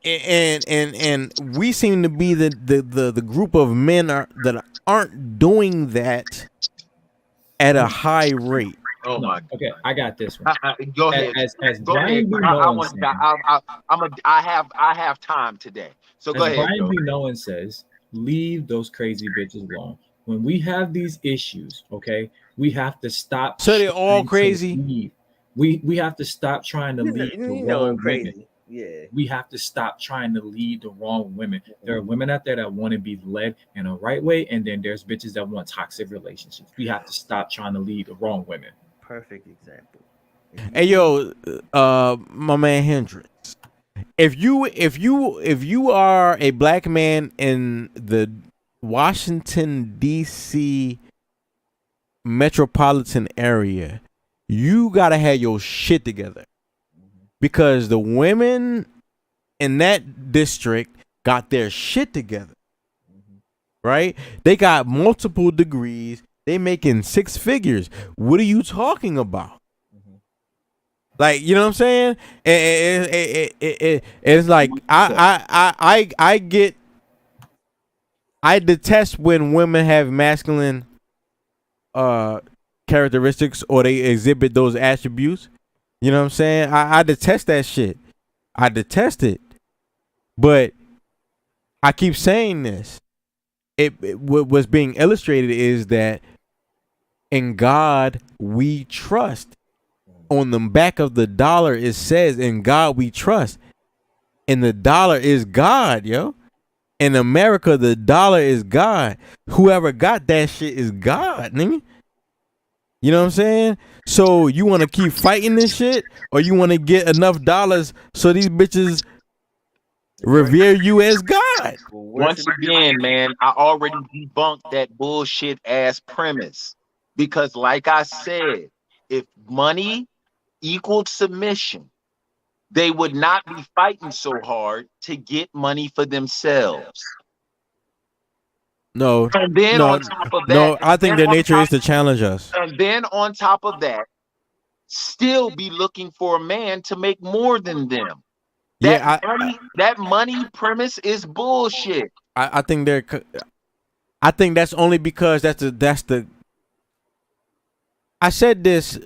H: and we seem to be the group of men that aren't doing that at a high rate.
K: Oh my.
J: Okay, I got this one.
K: Go ahead.
J: As
K: Go
J: Brian
K: ahead. I have time today. So go ahead.
J: Brian B. Nolan says, leave those crazy bitches alone. When we have these issues, okay, we have to stop.
H: So they're all crazy.
J: We have to stop trying to lead the wrong
I: crazy.
J: women.
I: Yeah.
J: We have to stop trying to lead the wrong women. There are women out there that want to be led in a right way, and then there's bitches that want toxic relationships. We have to stop trying to lead the wrong women.
I: Perfect example.
H: Hey yo, my man Hendrix. If you are a black man in the Washington D.C. metropolitan area, you gotta have your shit together. Because the women in that district got their shit together, right? They got multiple degrees. They making 6 figures. What are you talking about? Like, you know what I'm saying? It's like I detest when women have masculine characteristics or they exhibit those attributes. You know what I'm saying? I detest that shit. I detest it. But I keep saying this. What's being illustrated is that in God we trust. On the back of the dollar it says, in God we trust. And the dollar is God, yo. In America, the dollar is God. Whoever got that shit is God, nigga. You know what I'm saying? So you want to keep fighting this shit, or you want to get enough dollars so these bitches revere you as God?
K: Once again, man, I already debunked that bullshit ass premise. Because like I said, if money equaled submission, they would not be fighting so hard to get money for themselves.
H: No,
K: and then
H: no,
K: on top of that,
H: no. I think their nature is to challenge us.
K: And then on top of that, still be looking for a man to make more than them. That money premise is bullshit.
H: I think they're. I think that's only because that's the. I said this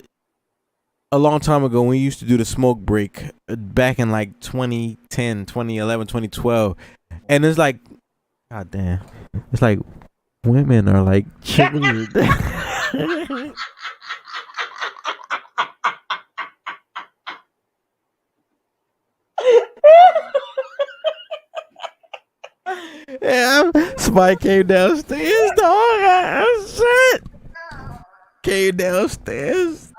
H: a long time ago when we used to do the smoke break back in like 2010, 2011, 2012, and it's like, god damn, it's like women are like children. Yeah, somebody came downstairs, dog. Shit. Came downstairs.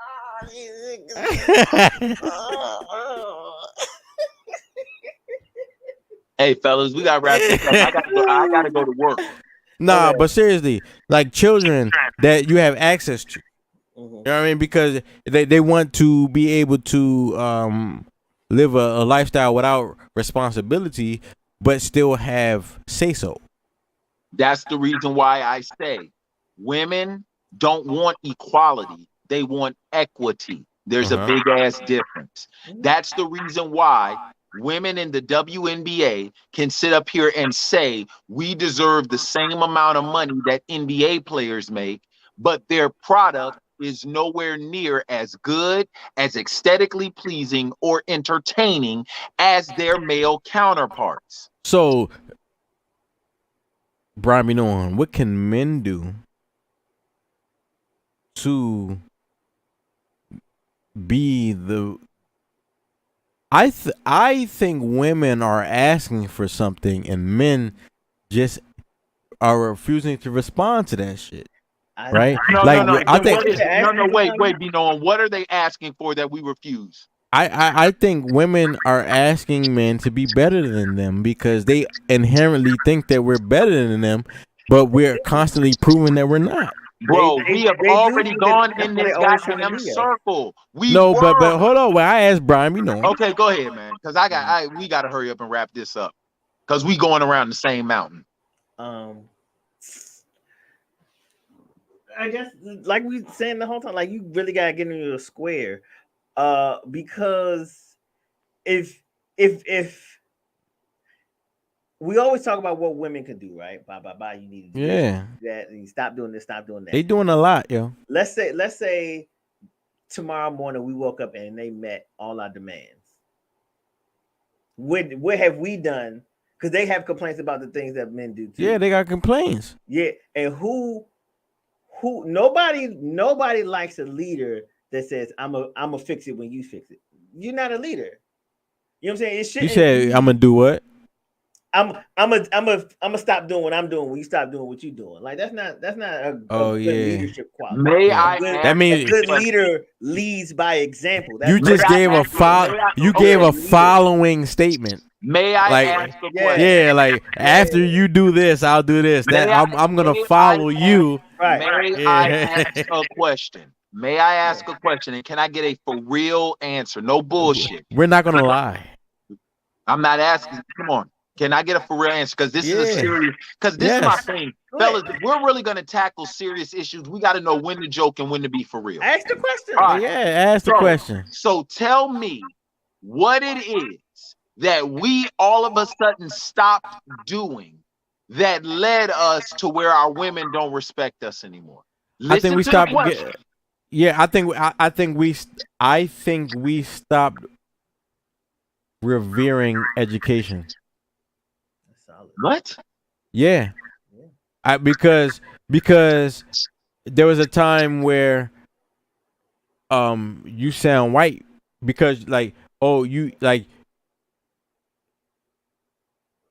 K: Hey, fellas, we got to wrap this up. I gotta go to work.
H: Nah, but seriously, like children that you have access to, You know what I mean? Because they want to be able to live a lifestyle without responsibility, but still have say so.
K: That's the reason why I say women don't want equality. They want equity. There's a big ass difference. That's the reason why women in the WNBA can sit up here and say we deserve the same amount of money that NBA players make, but their product is nowhere near as good, as aesthetically pleasing, or entertaining as their male counterparts.
H: So, Bryan, what can men do to be the... I think women are asking for something and men just are refusing to respond to that shit. Right?
K: No,
H: like
K: no.
H: I think
K: Wait, Bino, what are they asking for that we refuse?
H: I think women are asking men to be better than them because they inherently think that we're better than them, but we're constantly proving that we're not.
K: Bro, we have already gone in this goddamn circle.
H: But hold on. When I asked Brian,
K: Okay, go ahead, man. Because we gotta hurry up and wrap this up. Because we going around the same mountain.
I: I guess, like we saying the whole time, like you really gotta get into a square, because if we always talk about what women can do, right? Bye. You need to do that, and you stop doing this, stop doing that.
H: They doing a lot, yo.
I: Let's say tomorrow morning we woke up and they met all our demands. What have we done? Because they have complaints about the things that men do too.
H: Yeah, they got complaints.
I: Yeah, and who nobody likes a leader that says I'm a fix it when you fix it. You're not a leader. You know what I'm saying? It shouldn't.
H: You said I'm gonna do what?
I: I'm gonna stop doing what I'm doing when you stop doing what you're doing. Like that's not a good leadership quality.
H: That means
I: a good leader leads by example.
H: You just gave a following statement.
K: May I ask a question?
H: Yeah, like after you do this, I'll do this. I'm gonna follow you.
I: Right.
K: May I ask a question? May I ask a question? And can I get a for real answer? No bullshit.
H: We're not gonna lie.
K: I'm not asking. Come on. Can I get a for real answer? Because this is a serious. Because this is my thing, fellas. If we're really gonna tackle serious issues, we got to know when to joke and when to be for real.
I: Ask the question.
K: Right.
H: Yeah, ask the question.
K: So tell me what it is that we all of a sudden stopped doing that led us to where our women don't respect us anymore.
H: I think we stopped. I think we stopped revering education.
K: What?
H: Yeah. Because there was a time where you sound white because I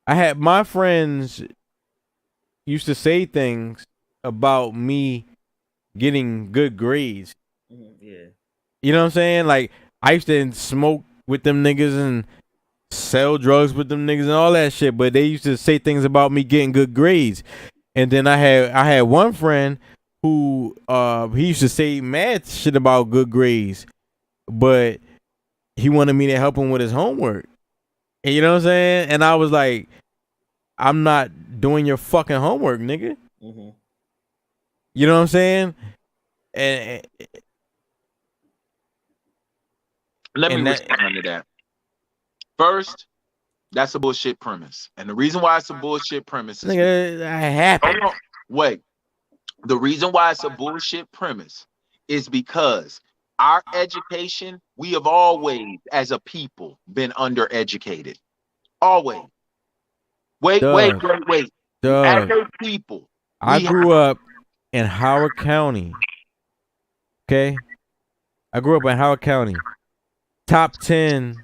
H: had my friends used to say things about me getting good grades.
I: Yeah.
H: You know what I'm saying? Like I used to smoke with them niggas and sell drugs with them niggas and all that shit, but they used to say things about me getting good grades. And then I had one friend who he used to say mad shit about good grades, but he wanted me to help him with his homework. And you know what I'm saying? And I was like, I'm not doing your fucking homework, nigga.
I: Mm-hmm.
H: You know what I'm saying? And
K: let me respond to that. First, that's a bullshit premise. And the reason why it's a bullshit premise is wait. The reason why it's a bullshit premise is because our education, we have always, as a people, been undereducated. Always. Wait. As a people.
H: I grew up in Howard County. Okay? I grew up in Howard County. Top 10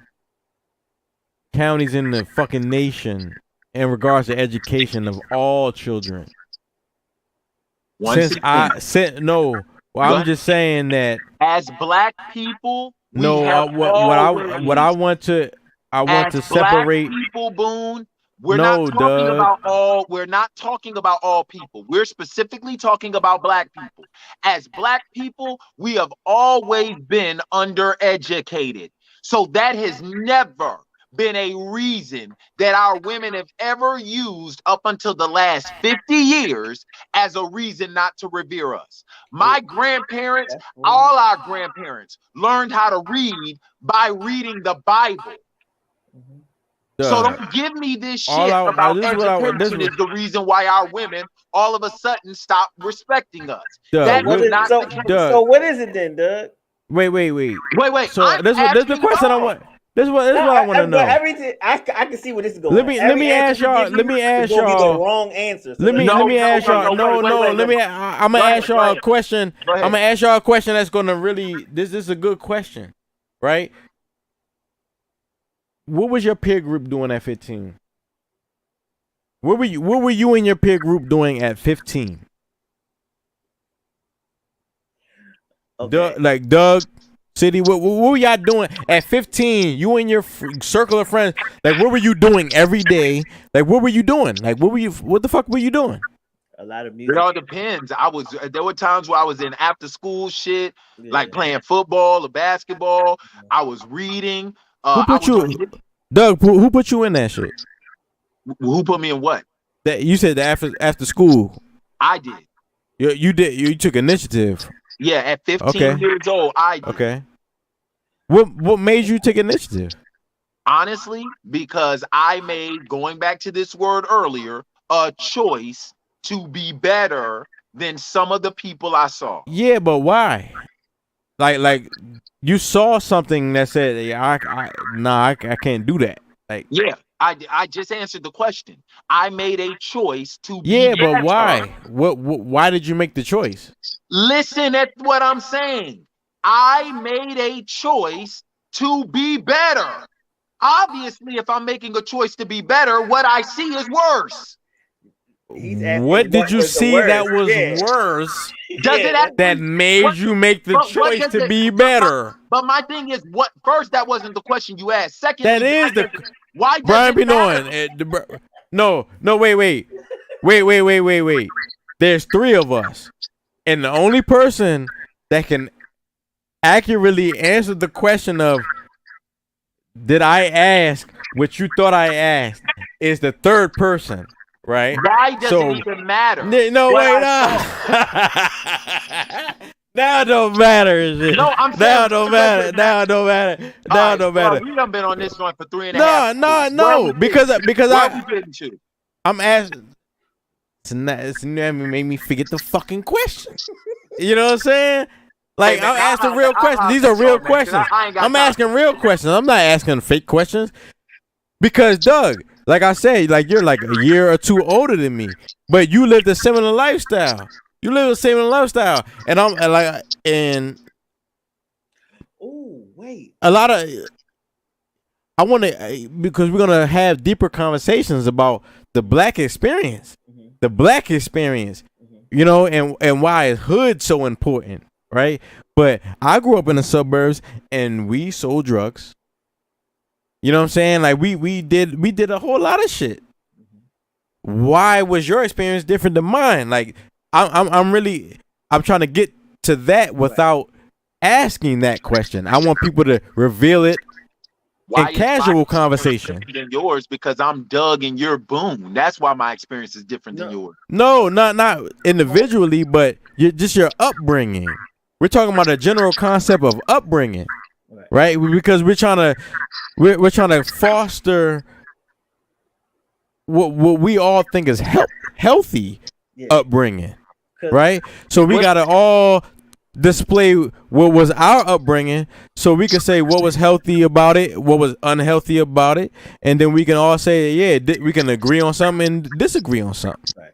H: counties in the fucking nation in regards to education of all children. I'm just saying that
K: as black people,
H: I want to separate
K: people, Boone, We're
H: No,
K: not talking
H: Doug.
K: about all. We're not talking about all people. We're specifically talking about black people. As black people, we have always been undereducated. So that has never been a reason that our women have ever used up until the last 50 years as a reason not to revere us. My grandparents, all our grandparents, learned how to read by reading the Bible. So don't give me this shit about education is the reason why our women all of a sudden stop respecting us. That is not the case.
I: So what is it then, Doug?
H: Wait. So this is the question I want. This is what I want to know.
I: Everything I can see where this is going.
H: Let me ask y'all. Let me ask y'all.
I: The wrong answer.
H: Let me ask y'all. No. I'm gonna ask y'all a question. I'm gonna ask y'all a question that's gonna really. This is a good question, right? What was your peer group doing at 15? What were you and your peer group doing at 15?
I: Okay.
H: Doug, City, what were y'all doing at 15? You and your circle of friends, like what were you doing every day? Like what were you doing? Like what the fuck were you doing?
I: A lot of music.
K: It all depends. There were times where I was in after school shit, like playing football or basketball. I was reading.
H: Who put you, Doug? Who put you in that shit?
K: Who put me in what?
H: That you said that after school.
K: I did.
H: You did. You took initiative.
K: Yeah, at 15 years old, I did.
H: Okay. What made you take initiative?
K: Honestly, because I made, going back to this word earlier, a choice to be better than some of the people I saw.
H: Yeah, but why? Like you saw something that said, yeah, I can't do that. Like,
K: yeah, I just answered the question. I made a choice to be better.
H: But why? Why did you make the choice?
K: Listen at what I'm saying. I made a choice to be better. Obviously, if I'm making a choice to be better, what I see is worse.
H: What did you see that was worse? That made you make the choice to be better?
K: But my thing is, first, that wasn't the question you asked. Second,
H: that is the
K: why
H: Brian Benowiin. No, wait. There's three of us, and the only person that can accurately answer the question of did I ask what you thought I asked is the third person. Right?
K: Why doesn't even matter?
H: No, wait, now it don't matter.
K: No, I'm saying
H: now it don't matter. Now it don't matter. Now it don't matter.
K: We done been on this one for 3.5 years.
H: No. Because I'm asking. It's made me forget the fucking question. You know what I'm saying? Like I'm asking real questions. These are real questions. I'm asking real questions. I'm not asking fake questions. Because Doug, like I said, like you're like a year or two older than me, but you lived a similar lifestyle. And I'm like,
I: oh wait,
H: a lot of. I want to because we're gonna have deeper conversations about the black experience, you know, and why is hood so important, right? But I grew up in the suburbs and we sold drugs. You know what I'm saying? Like we did a whole lot of shit. Why was your experience different than mine? Like I'm trying to get to that without asking that question. I want people to reveal it in casual conversation.
K: Than yours because I'm Doug and you're Boone. That's why my experience is different than yours.
H: No, not individually, but your upbringing. We're talking about a general concept of upbringing. Right, because we're trying to foster what we all think is healthy upbringing, right? So we gotta all display what was our upbringing, so we can say what was healthy about it, what was unhealthy about it, and then we can all say, yeah, we can agree on something and disagree on something.
I: Right.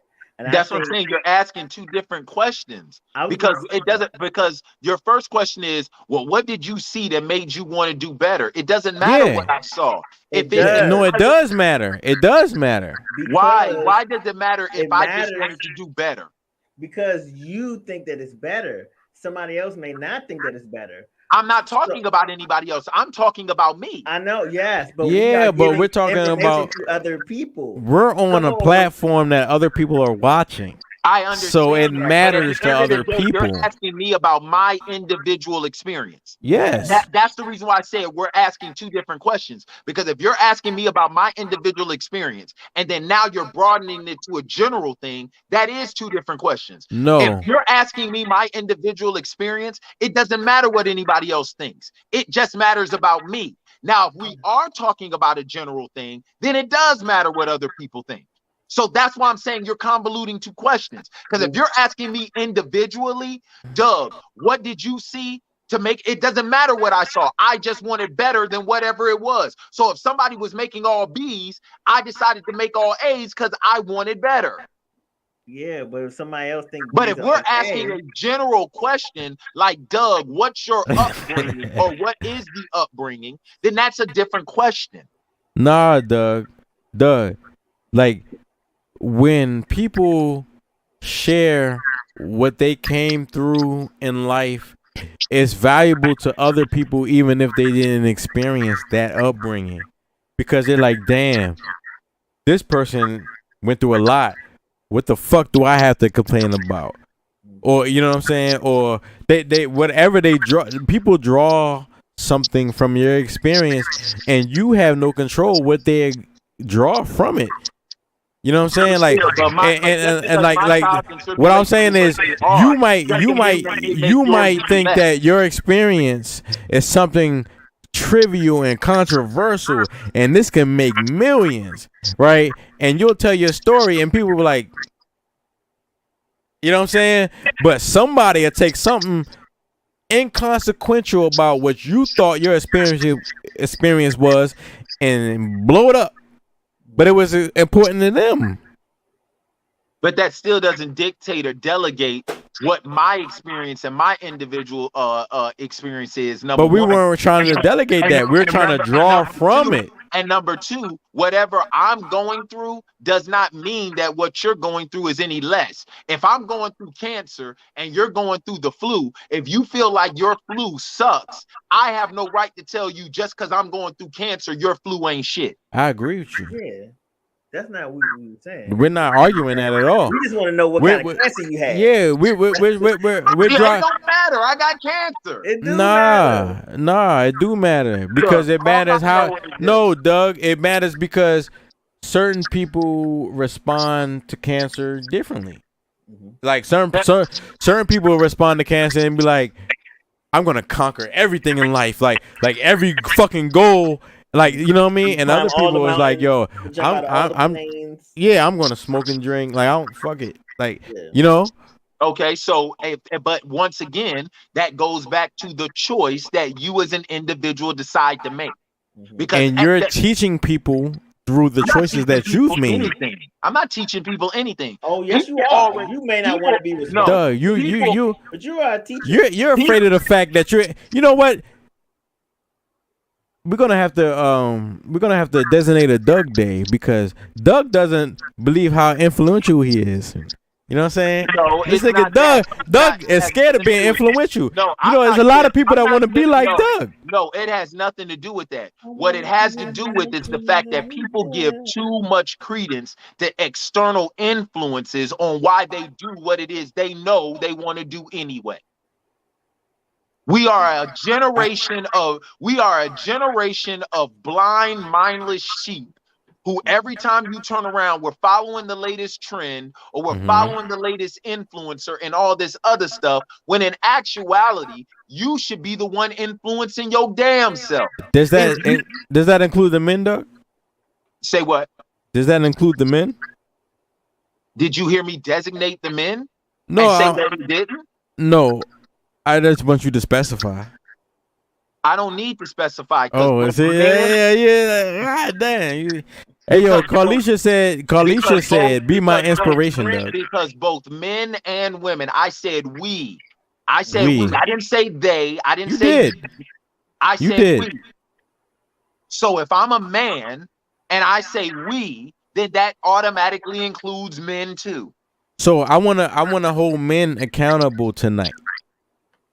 K: That's what I'm saying. You're asking two different questions because your first question is, well, what did you see that made you want to do better? It doesn't matter what I saw.
H: It does matter. It does matter.
K: Why? Why does it matter if I just wanted to do better?
I: Because you think that it's better. Somebody else may not think that it's better.
K: I'm not talking about anybody else. I'm talking about me.
I: I know, yes, but
H: yeah, but we're talking about
I: to other people.
H: We're on a platform that other people are watching.
K: I understand.
H: So it
K: that,
H: matters to other people.
K: You're asking me about my individual experience.
H: Yes.
K: That's the reason why I said we're asking two different questions. Because if you're asking me about my individual experience, and then now you're broadening it to a general thing, that is two different questions.
H: No.
K: If you're asking me my individual experience, it doesn't matter what anybody else thinks. It just matters about me. Now, if we are talking about a general thing, then it does matter what other people think. So that's why I'm saying you're convoluting two questions. Because if you're asking me individually, Doug, what did you see to make it? Doesn't matter what I saw. I just wanted better than whatever it was. So if somebody was making all B's, I decided to make all A's because I wanted better.
I: Yeah, but if somebody else thinks.
K: But if we're asking a general question like, Doug, what's your upbringing or what is the upbringing, then that's a different question.
H: Nah, Doug. Like, when people share what they came through in life, it's valuable to other people even if they didn't experience that upbringing, because they're like, damn, this person went through a lot. What the fuck do I have to complain about? Or, you know what I'm saying? Or they whatever they draw, people draw something from your experience and you have no control what they draw from it. You know what I'm saying? Like, and like what I'm saying is you might think that your experience is something trivial and controversial and this can make millions, right? And you'll tell your story and people will be like, you know what I'm saying? But somebody will take something inconsequential about what you thought your experience was and blow it up. But it was important to them.
K: But that still doesn't dictate or delegate what my experience and my individual experience is.
H: But we weren't trying to delegate that. We're trying to draw from it.
K: And number two, whatever I'm going through does not mean that what you're going through is any less. If I'm going through cancer and you're going through the flu, if you feel like your flu sucks, I have no right to tell you just because I'm going through cancer, your flu ain't shit.
H: I agree with you.
I: Yeah. That's not what we were saying.
H: We're not arguing that at all.
I: We just want to know what kind of cancer you had.
H: Yeah, we're
K: it don't matter. I got cancer.
I: It do matter.
H: Nah, it do matter because it matters how. No, Doug, it matters because certain people respond to cancer differently. Like certain people respond to cancer and be like, "I'm gonna conquer everything in life, like every fucking goal." Like, you know what I mean? And other people is like, yo, I'm gonna smoke and drink. Like, I don't fuck it. Like, you know?
K: Okay, so but once again, that goes back to the choice that you as an individual decide to make.
H: Because you're teaching people through the choices that you've made.
K: I'm not teaching people anything.
I: Oh, yes, you are. You may not want to be with
H: but
I: you are a teacher.
H: You're afraid of the fact that you know what? We're gonna have to designate a Doug Day because Doug doesn't believe how influential he is. You know what I'm saying?
K: No,
H: this nigga Doug is scared of being influential.
K: No,
H: you know, there's a lot of people that want to be like Doug.
K: No, it has nothing to do with that. What it has to do with is the fact that people give too much credence to external influences on why they do what it is they know they want to do anyway. We are a generation of blind, mindless sheep who every time you turn around, we're following the latest trend or we're following the latest influencer and all this other stuff, when in actuality, you should be the one influencing your damn self.
H: Does that include the men, Doug?
K: Say what?
H: Does that include the men?
K: Did you hear me designate the men?
H: No,
K: and say that he didn't?
H: No. I just want you to specify.
K: I don't need to specify.
H: Oh, is it? Yeah. God damn. Hey, yo, Carlisha said, be my inspiration, Doug.
K: Because both men and women, I said we. I said we. I didn't say they. I didn't say
H: did.
K: I said we. So if I'm a man and I say we, then that automatically includes men too.
H: So I wanna hold men accountable tonight.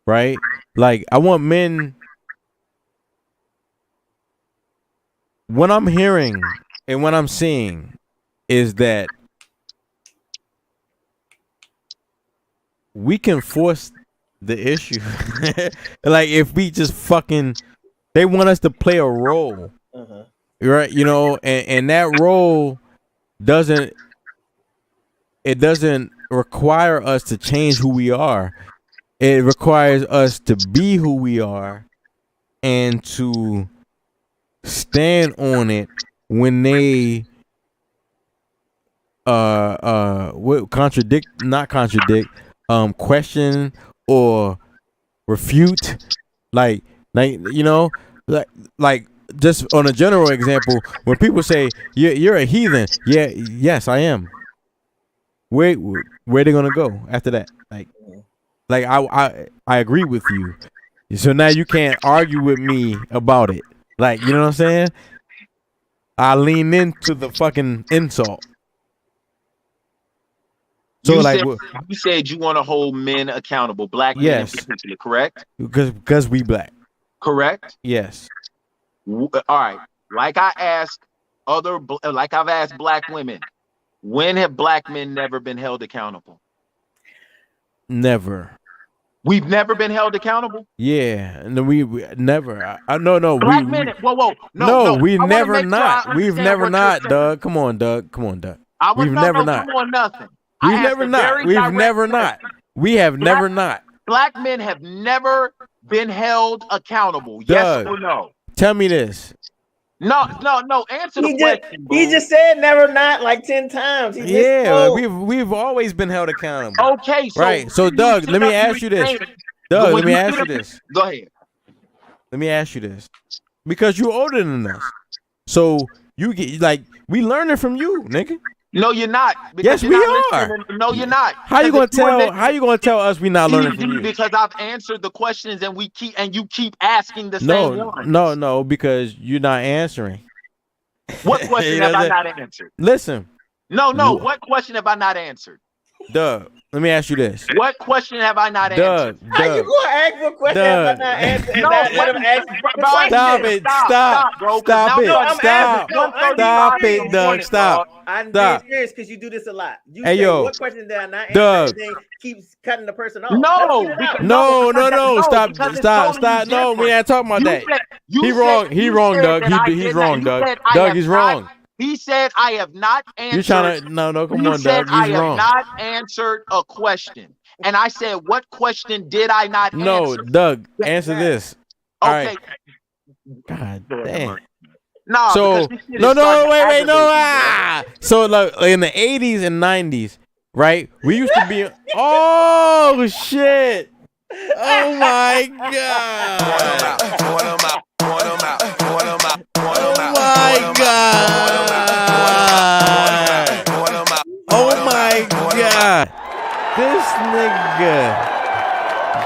H: Right? Like, I want men. What I'm hearing and what I'm seeing is that we can force the issue. Like, if we just fucking, they want us to play a role, right? You know, and that role doesn't require us to change who we are. It requires us to be who we are and to stand on it when they not contradict, question or refute, like you know, like just on a general example, when people say you're a heathen, yes I am. Where they gonna go after that? Like I agree with you, so now you can't argue with me about it. Like, you know what I'm saying? I lean into the fucking insult. So
K: you said you want to hold men accountable, black men in particular, correct?
H: Because we black.
K: Correct?
H: Yes.
K: All right. Like I've asked black women, when have black men never been held accountable?
H: Never.
K: We've never been held accountable?
H: Yeah, and we never. No.
K: Black men. Whoa.
H: No, we never not. We've never not, Doug. Come on, Doug. We've never not.
K: Come on, nothing.
H: We've never not. We've never not. We have never not.
K: Black men have never been held accountable.
H: Doug,
K: yes or no?
H: Tell me this.
K: No. Answer the question.
I: He just said never not like 10 times.
H: We've always been held accountable.
K: Okay, so
H: right. So Doug, let me ask you this. Doug, let me ask you this.
K: Go ahead.
H: Let me ask you this. Because you're older than us. So you get we learn it from you, nigga.
K: No, you're not.
H: Yes, we are.
K: No, you're not.
H: How you gonna tell us we not learning from you?
K: Because I've answered the questions and you keep asking the same one.
H: No, because you're not answering.
K: What question have I not answered?
H: Listen.
K: No. What question have I not answered?
H: Doug, let me ask you this.
K: What question have I not answered?
I: How you gonna ask what question have I not answered? And not let him ask the question?
H: Stop it, Doug. Stop.
I: I'm being serious because you do this a lot. You
H: hey,
I: say,
H: yo,
I: what question did I not answer?
H: Doug.
I: And then keeps cutting the person off.
H: No. Stop. No, we ain't talking about that. He wrong, Doug. He's wrong, Doug. Doug, he's wrong.
K: He said, I have not answered.
H: You're trying to, no, come on, Doug.
K: I have not answered a question. And I said, what question did I not answer?
H: No, Doug, answer this.
K: Okay.
H: All right. God damn.
K: No,
H: so, wait, no. So, like, in the 80s and 90s, right, we used to be, oh, shit. Oh, my God. Oh, my God. Oh my God. This nigga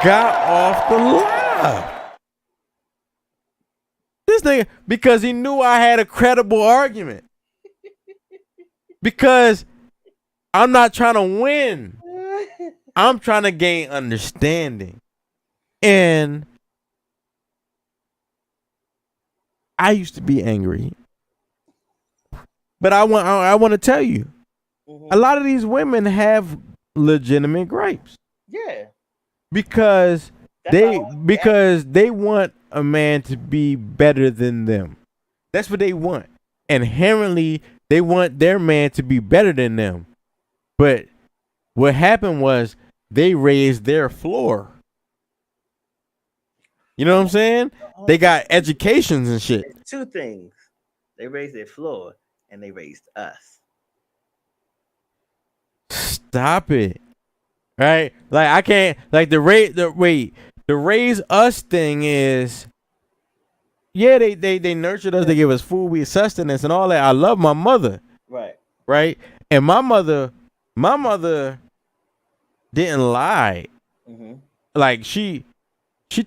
H: got off the live. This nigga, because he knew I had a credible argument. Because I'm not trying to win. I'm trying to gain understanding. And I used to be angry. But I want to tell you, a lot of these women have legitimate gripes.
I: Yeah.
H: Because they want a man to be better than them. That's what they want. Inherently, they want their man to be better than them. But what happened was they raised their floor. You know what I'm saying? They got educations and shit.
I: Two things. They raised their floor and they raised us.
H: Stop it. Right? Like I can't like the raise us thing is they nurtured us, they gave us food, we sustenance and all that. I love my mother.
I: Right.
H: Right? And my mother didn't lie. Mm-hmm. Like she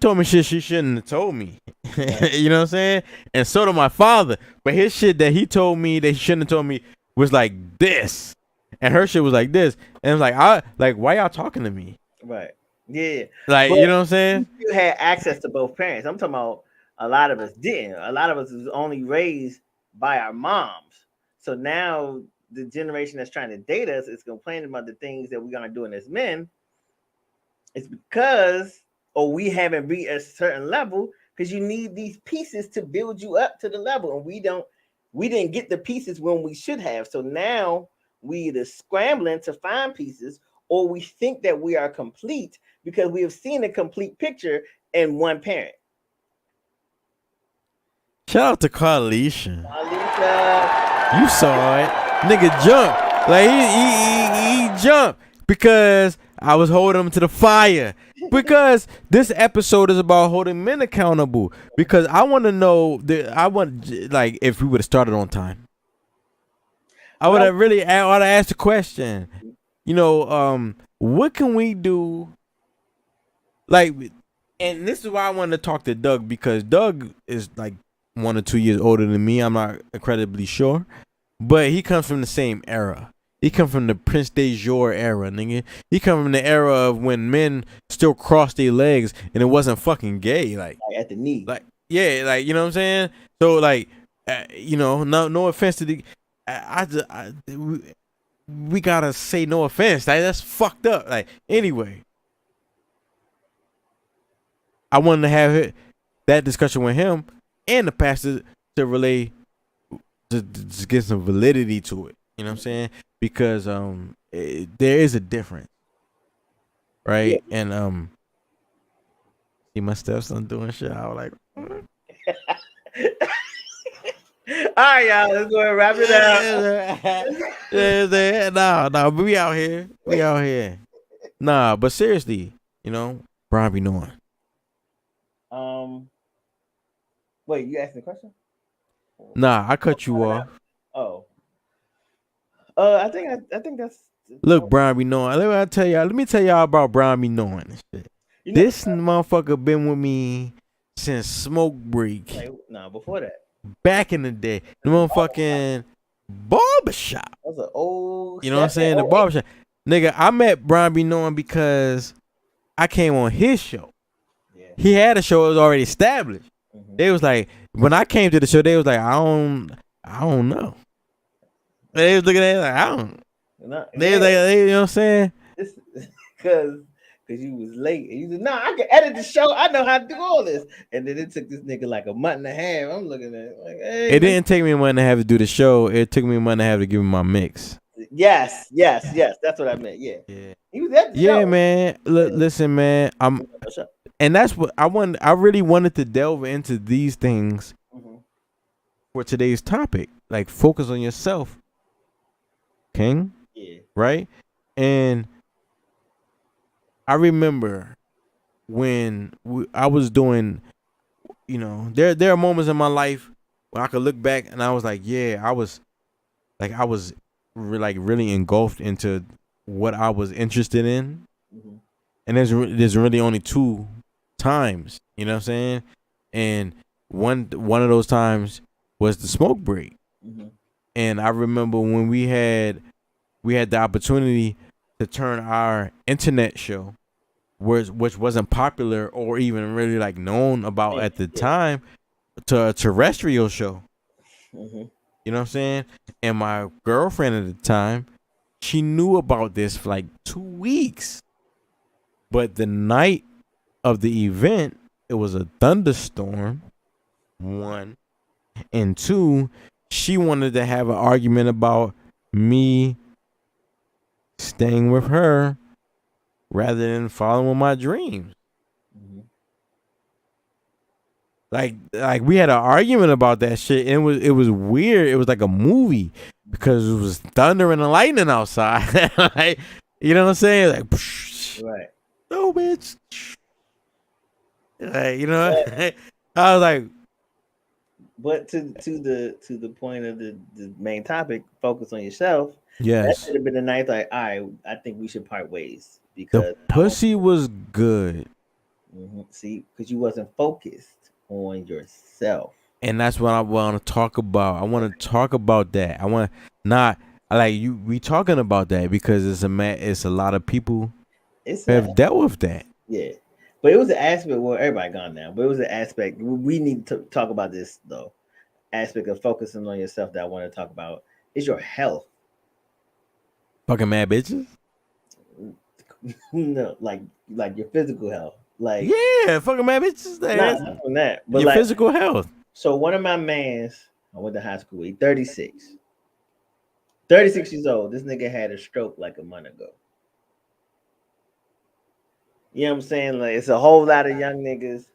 H: told me shit she shouldn't have told me. You know what I'm saying? And so did my father. But his shit that he told me that he shouldn't have told me was like this. And her shit was like this. And it was like, why y'all talking to me?
I: Right. Yeah.
H: Like,
I: But
H: you know what I'm saying?
I: you had access to both parents. I'm talking about a lot of us didn't. A lot of us was only raised by our moms. So now the generation that's trying to date us is complaining about the things that we're gonna do as men. It's because, or we haven't reached a certain level, because you need these pieces to build you up to the level, and we didn't get the pieces when we should have. So now we either scrambling to find pieces, or we think that we are complete because we have seen a complete picture in one parent.
H: Shout out to Carlisha.
I: Carlisha.
H: You saw it. Nigga jumped. Like he jumped because I was holding him to the fire. Because this episode is about holding men accountable. Because I want to know like if we would have started on time. I would have really ought to ask the question. You know, what can we do? Like, and this is why I wanted to talk to Doug, because Doug is like 1 or 2 years older than me. I'm not incredibly sure, but he comes from the same era. He comes from the Prince de Jour era, nigga. He comes from the era of when men still crossed their legs and it wasn't fucking gay, like
I: at the knee.
H: Like, yeah, like, you know what I'm saying? So like, you know, no offense to the, we gotta say no offense. Like, that's fucked up. Like, anyway, I wanted to have that discussion with him and the pastor to relay, to get some validity to it. You know what I'm saying? Because there is a difference, right? Yeah. And see my stepson doing shit. I was like,
I: all right, y'all, let's go ahead and wrap it up.
H: Nah, but we out here. We out here. Nah, but seriously, you know, BRYANBEKNOWIN.
I: Wait, you asked the question?
H: Nah, I cut you off.
I: Oh. I think that's.
H: Look, BRYANBEKNOWIN. Let me tell y'all about BRYANBEKNOWIN and shit. This motherfucker been with me since Smoke Break.
I: No, before that.
H: Back in the day, the motherfucking barbershop.
I: That was an old.
H: You know what I'm saying? The barbershop. Nigga, I met BRYANBEKNOWIN because I came on his show. Yeah. He had a show that was already established. Mm-hmm. They was like, when I came to the show, they was like, I don't know. They was looking at it like, I don't. They was like, you know what I'm saying?
I: Because you was late. And you said, nah, I can edit the show. I know how to do all this. And then it took this nigga like a month and a half. I'm looking at it like, hey.
H: It didn't take me a month and a half to do the show. It took me a month and a half to give him my mix.
I: Yes. That's what I meant. Yeah. He was at the show.
H: Yeah, man. Listen, man. And that's what I wanted. I really wanted to delve into these things for today's topic. Like, focus on yourself, King.
I: Yeah.
H: Right? And I remember when I was doing, you know, there are moments in my life where I could look back and I was like, yeah, I was really engulfed into what I was interested in. Mm-hmm. And there's really only 2 times, you know what I'm saying? And one of those times was the Smoke Break. Mm-hmm. And I remember when we had the opportunity to turn our internet show, which wasn't popular or even really like known about at the time, to a terrestrial show. Mm-hmm. You know what I'm saying? And my girlfriend at the time, she knew about this for like 2 weeks. But the night of the event, it was a thunderstorm, 1. And 2, she wanted to have an argument about me staying with her rather than following my dreams. Mm-hmm. Like we had an argument about that shit, and it was weird. It was like a movie because it was thunder and lightning outside. Like, you know what I'm saying? Like, psh,
I: right?
H: No, bitch. Like, you know, I was like.
I: But to the point of the main topic, focus on yourself.
H: Yes,
I: that should have been a night like, all right, I think we should part ways because
H: the pussy was good.
I: Mm-hmm. See, because you wasn't focused on yourself,
H: and that's what I want to talk about. I want to talk about that. I want not like you. We talking about that because it's a lot of people have dealt with that.
I: Yeah, but it was an aspect where everybody gone now. But it was an aspect we need to talk about this though. Aspect of focusing on yourself that I want to talk about is your health.
H: Fucking mad bitches.
I: No, like your physical health. Like
H: yeah, fucking mad bitches.
I: Not from that, but
H: your
I: like
H: physical health.
I: So one of my mans, I went to high school. He 36. 36 years old. This nigga had a stroke like a month ago. You know what I'm saying? Like it's a whole lot of young niggas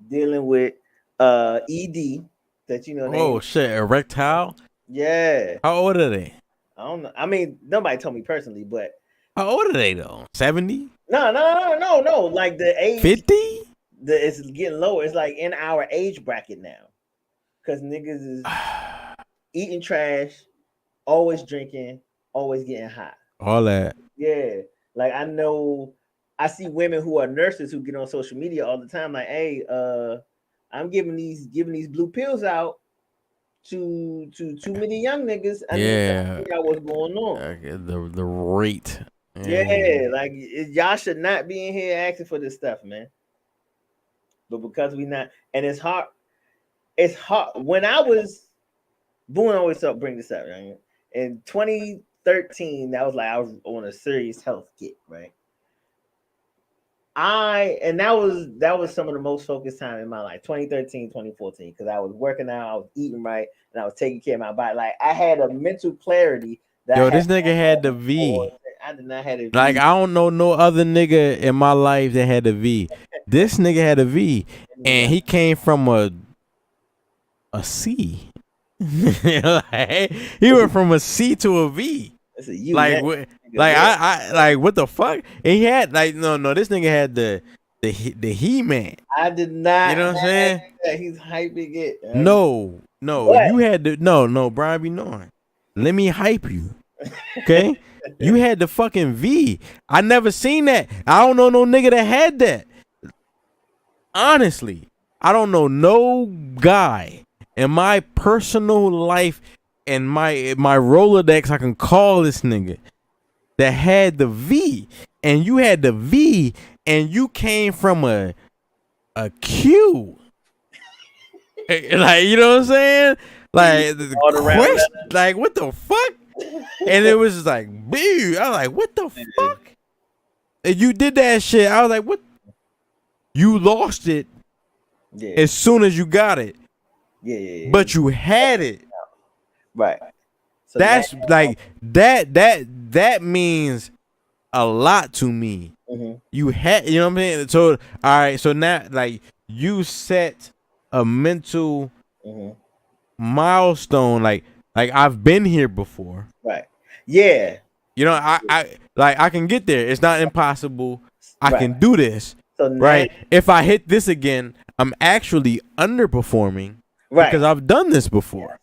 I: dealing with ED that you know.
H: Oh shit, erectile.
I: Yeah.
H: How old are they?
I: I don't know. I mean, nobody told me personally, but
H: how old are they though? 70?
I: No. Like the age
H: 50?
I: It's getting lower. It's like in our age bracket now. Cause niggas is eating trash, always drinking, always getting high.
H: All that.
I: Yeah. Like I see women who are nurses who get on social media all the time, like, hey, I'm giving these blue pills out to too many young niggas. I need to figure out what's going on.
H: The rate.
I: Yeah, like y'all should not be in here asking for this stuff, man. But because we not, and it's hard. It's hard. When I was, Boone always bring this up, right? In 2013, that was like I was on a serious health kick, right? That was some of the most focused time in my life, 2013, 2014, because I was working out, I was eating right, and I was taking care of my body. Like I had a mental clarity that
H: this nigga had the V.
I: I did not have a V.
H: Like I don't know no other nigga in my life that had a V. This nigga had a V, and he came from a C. Like, he went from a C to a V.
I: That's a U.
H: I what the fuck? And he had no. This nigga had the He-Man.
I: I did not.
H: You know what I'm saying?
I: He's hyping it.
H: No.
I: What?
H: You had the no. Brian be knowing. Let me hype you. Okay. You had the fucking V. I never seen that. I don't know no nigga that had that. Honestly, I don't know no guy in my personal life and my Rolodex I can call this nigga that had the V. And you had the V and you came from a Q. Like, you know what I'm saying? Like like what the fuck? And it was just like, boo. I was like, what the fuck? And you did that shit. I was like, what? You lost it as soon as you got it.
I: Yeah.
H: But you had it.
I: Right. So
H: that's like that means a lot to me.
I: Mm-hmm.
H: You had, you know what I'm saying? So all right, so now like you set a mental milestone, like I've been here before.
I: Right. Yeah.
H: You know, I can get there. It's not impossible. I can do this.
I: So now,
H: right. If I hit this again, I'm actually underperforming.
I: Right.
H: Because I've done this before.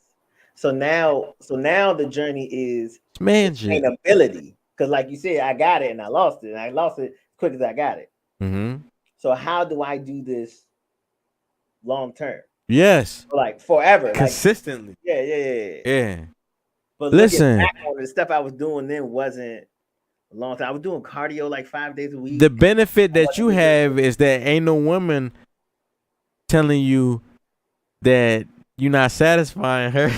I: So now the journey is
H: sustainability.
I: Because like you said, I got it and I lost it. And I lost it as quick as I got it.
H: Mm-hmm.
I: So how do I do this long term?
H: Yes.
I: Like forever.
H: Consistently.
I: Like,
H: yeah.
I: But
H: listen,
I: back on the stuff I was doing then wasn't a long time. I was doing cardio like 5 days a week.
H: The benefit that you have is that ain't no woman telling you that you're not satisfying her.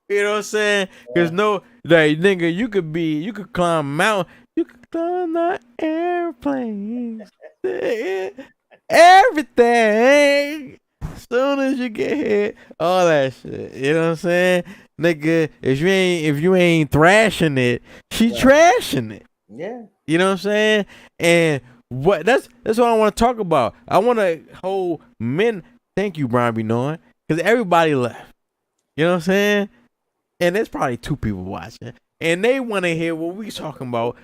H: You know what I'm saying? Because no, like nigga, you could climb mountain, you could climb the airplanes, everything. As soon as you get hit, all that shit. You know what I'm saying? Nigga, if you ain't thrashing it, she trashing it.
I: Yeah.
H: You know what I'm saying? And that's what I want to talk about. I want to hold men. Thank you, Brian B. Knowing, because everybody left. You know what I'm saying? And there's probably 2 people watching, and they want to hear what we talking about,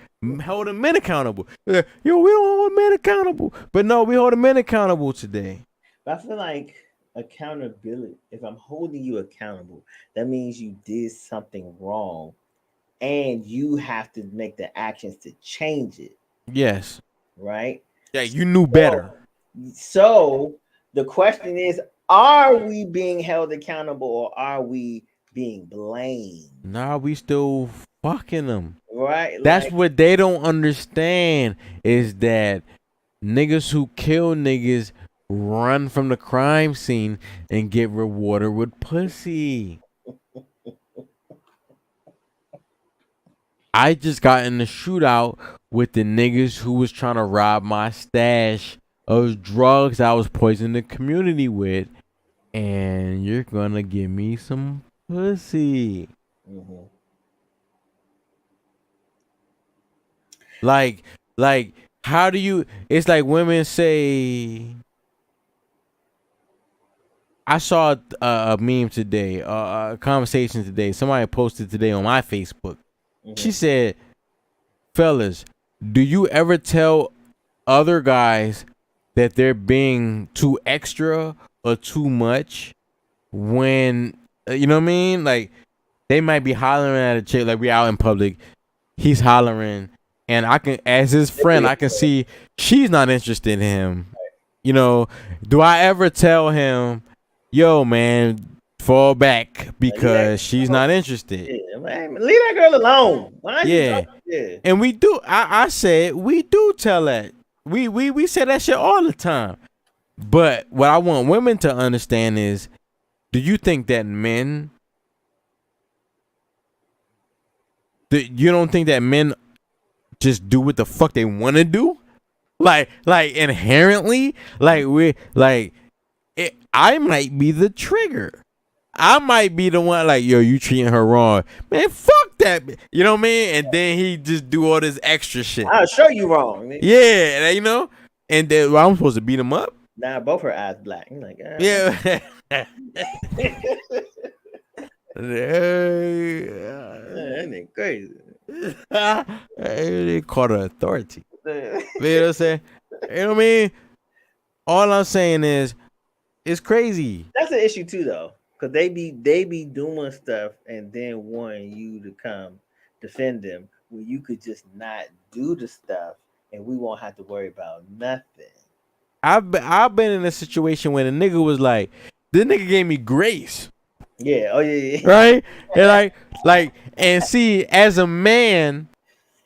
H: holding men accountable. Yo, we don't hold men accountable, but no, we holding men accountable today.
I: But I feel like accountability, if I'm holding you accountable, that means you did something wrong and you have to make the actions to change it.
H: Yes.
I: Right?
H: Yeah, you knew better.
I: So the question is, are we being held accountable or are we being blamed?
H: Nah, we still fucking them.
I: Right.
H: That's what they don't understand is that niggas who kill niggas run from the crime scene and get rewarded with pussy. I just got in the shootout with the niggas who was trying to rob my stash of drugs I was poisoning the community with. And you're gonna give me some pussy. Like, how do you, it's like women say, I saw a meme today, a conversation today. Somebody posted today on my Facebook. She said, fellas, do you ever tell other guys that they're being too extra or too much when, you know what I mean? Like, they might be hollering at a chick, like we out in public. He's hollering. And I can, as his friend, I can see she's not interested in him. You know, do I ever tell him, yo, man, fall back because she's not interested?
I: Yeah, man, leave that girl alone. Why
H: Yeah. And we do. I said we do tell that. We say that shit all the time. But what I want women to understand is, do you think that men? You don't think that men just do what the fuck they want to do? Like inherently? I might be the trigger. I might be the one like, yo, you treating her wrong. Man, fuck that. You know what I mean? And then he just do all this extra shit.
I: I'll show you wrong. Man.
H: Yeah, you know? And then I'm supposed to beat him up?
I: Nah, both her eyes black. I'm like, ah.
H: Yeah.
I: That ain't crazy.
H: They caught her authority. You know what I'm saying? You know what I mean? All I'm saying is, it's crazy.
I: That's an issue too, though, because they be doing stuff and then wanting you to come defend them when you could just not do the stuff and we won't have to worry about nothing.
H: I've been in a situation where the nigga was like, this nigga gave me grace.
I: Yeah. Oh yeah.
H: Right? And and see, as a man,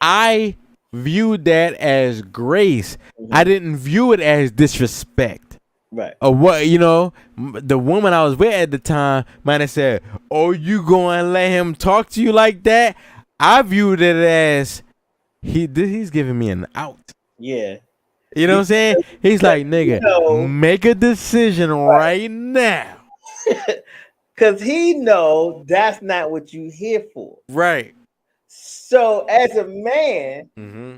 H: I viewed that as grace. I didn't view it as disrespect.
I: Right.
H: Or what, you know, the woman I was with at the time might have said, oh, you going to let him talk to you like that? I viewed it as he's giving me an out.
I: Yeah.
H: You know what I'm saying? He's like, nigga, make a decision right now.
I: Because he know that's not what you here for.
H: Right.
I: So as a man,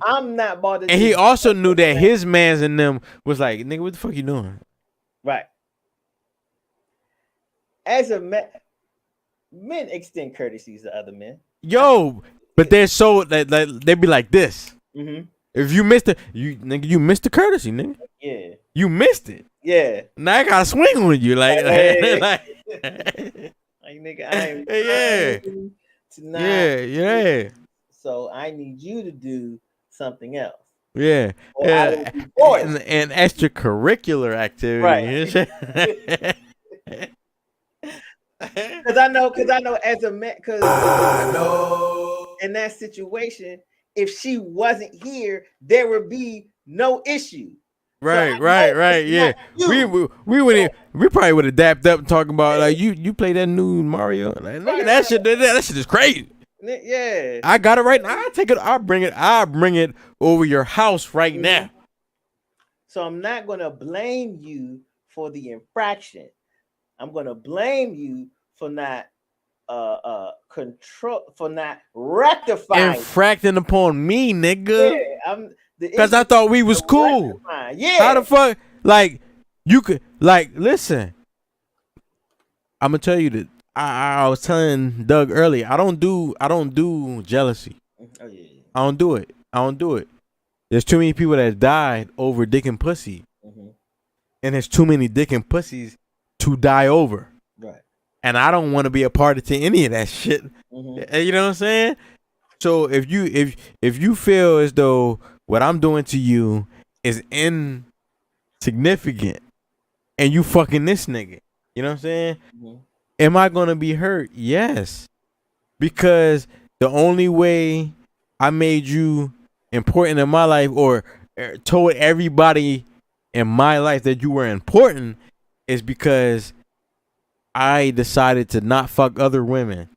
I: I'm not bothered.
H: And he also knew that his mans and them was like, nigga, what the fuck you doing?
I: Right. As a man, men extend courtesies to other men.
H: Yo, but they're so that they be like this.
I: Mm-hmm.
H: If you missed it, you missed the courtesy, nigga.
I: Yeah.
H: You missed it.
I: Yeah.
H: Now I gotta swing on you, like
I: nigga, I am tonight.
H: Yeah.
I: So I need you to do something else.
H: Yeah. And extracurricular activity.
I: Right. Because I know as a man, because in that situation, if she wasn't here, there would be no issue.
H: Right. Yeah. We probably would have dapped up and talking about like you play that new Mario. Like, look at that shit. That shit is crazy.
I: Yeah.
H: I got it right now. I'll take it. I'll bring it over your house right now.
I: So I'm not gonna blame you for the infraction. I'm gonna blame you for not rectifying.
H: Infracting upon me, nigga.
I: Yeah,
H: because I thought we was cool.
I: Yeah.
H: How the fuck? Like, you could, like, listen. I'm gonna tell you that I was telling Doug earlier. I don't do jealousy.
I: Oh yeah.
H: I don't do it. There's too many people that died over dick and pussy, and there's too many dick and pussies to die over.
I: Right.
H: And I don't want to be a party to any of that shit. You know what I'm saying? So if you feel as though what I'm doing to you is insignificant and you fucking this nigga, you know what I'm saying? Am I gonna be hurt? Yes. Because the only way I made you important in my life, or told everybody in my life that you were important, is because I decided to not fuck other women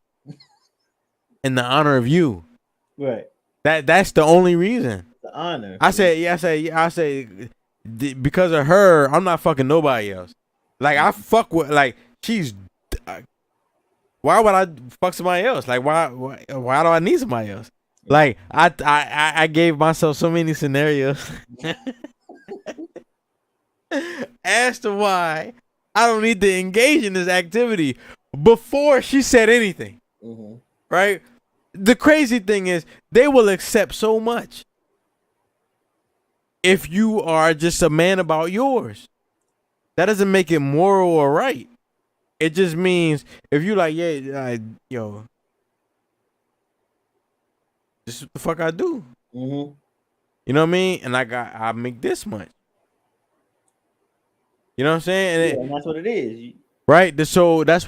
H: in the honor of you.
I: Right.
H: That's the only reason.
I: The honor.
H: I say because of her, I'm not fucking nobody else. Like I fuck with, like, she's. Why would I fuck somebody else? Like why do I need somebody else? Like I gave myself so many scenarios as to why I don't need to engage in this activity before she said anything.
I: Mm-hmm.
H: Right? The crazy thing is they will accept so much if you are just a man about yours. That doesn't make it moral or right. It just means if you like, yo, this is what the fuck I do.
I: Mm-hmm.
H: You know what I mean? And I make this much. You know what I'm saying?
I: And that's what it is.
H: Right? So that's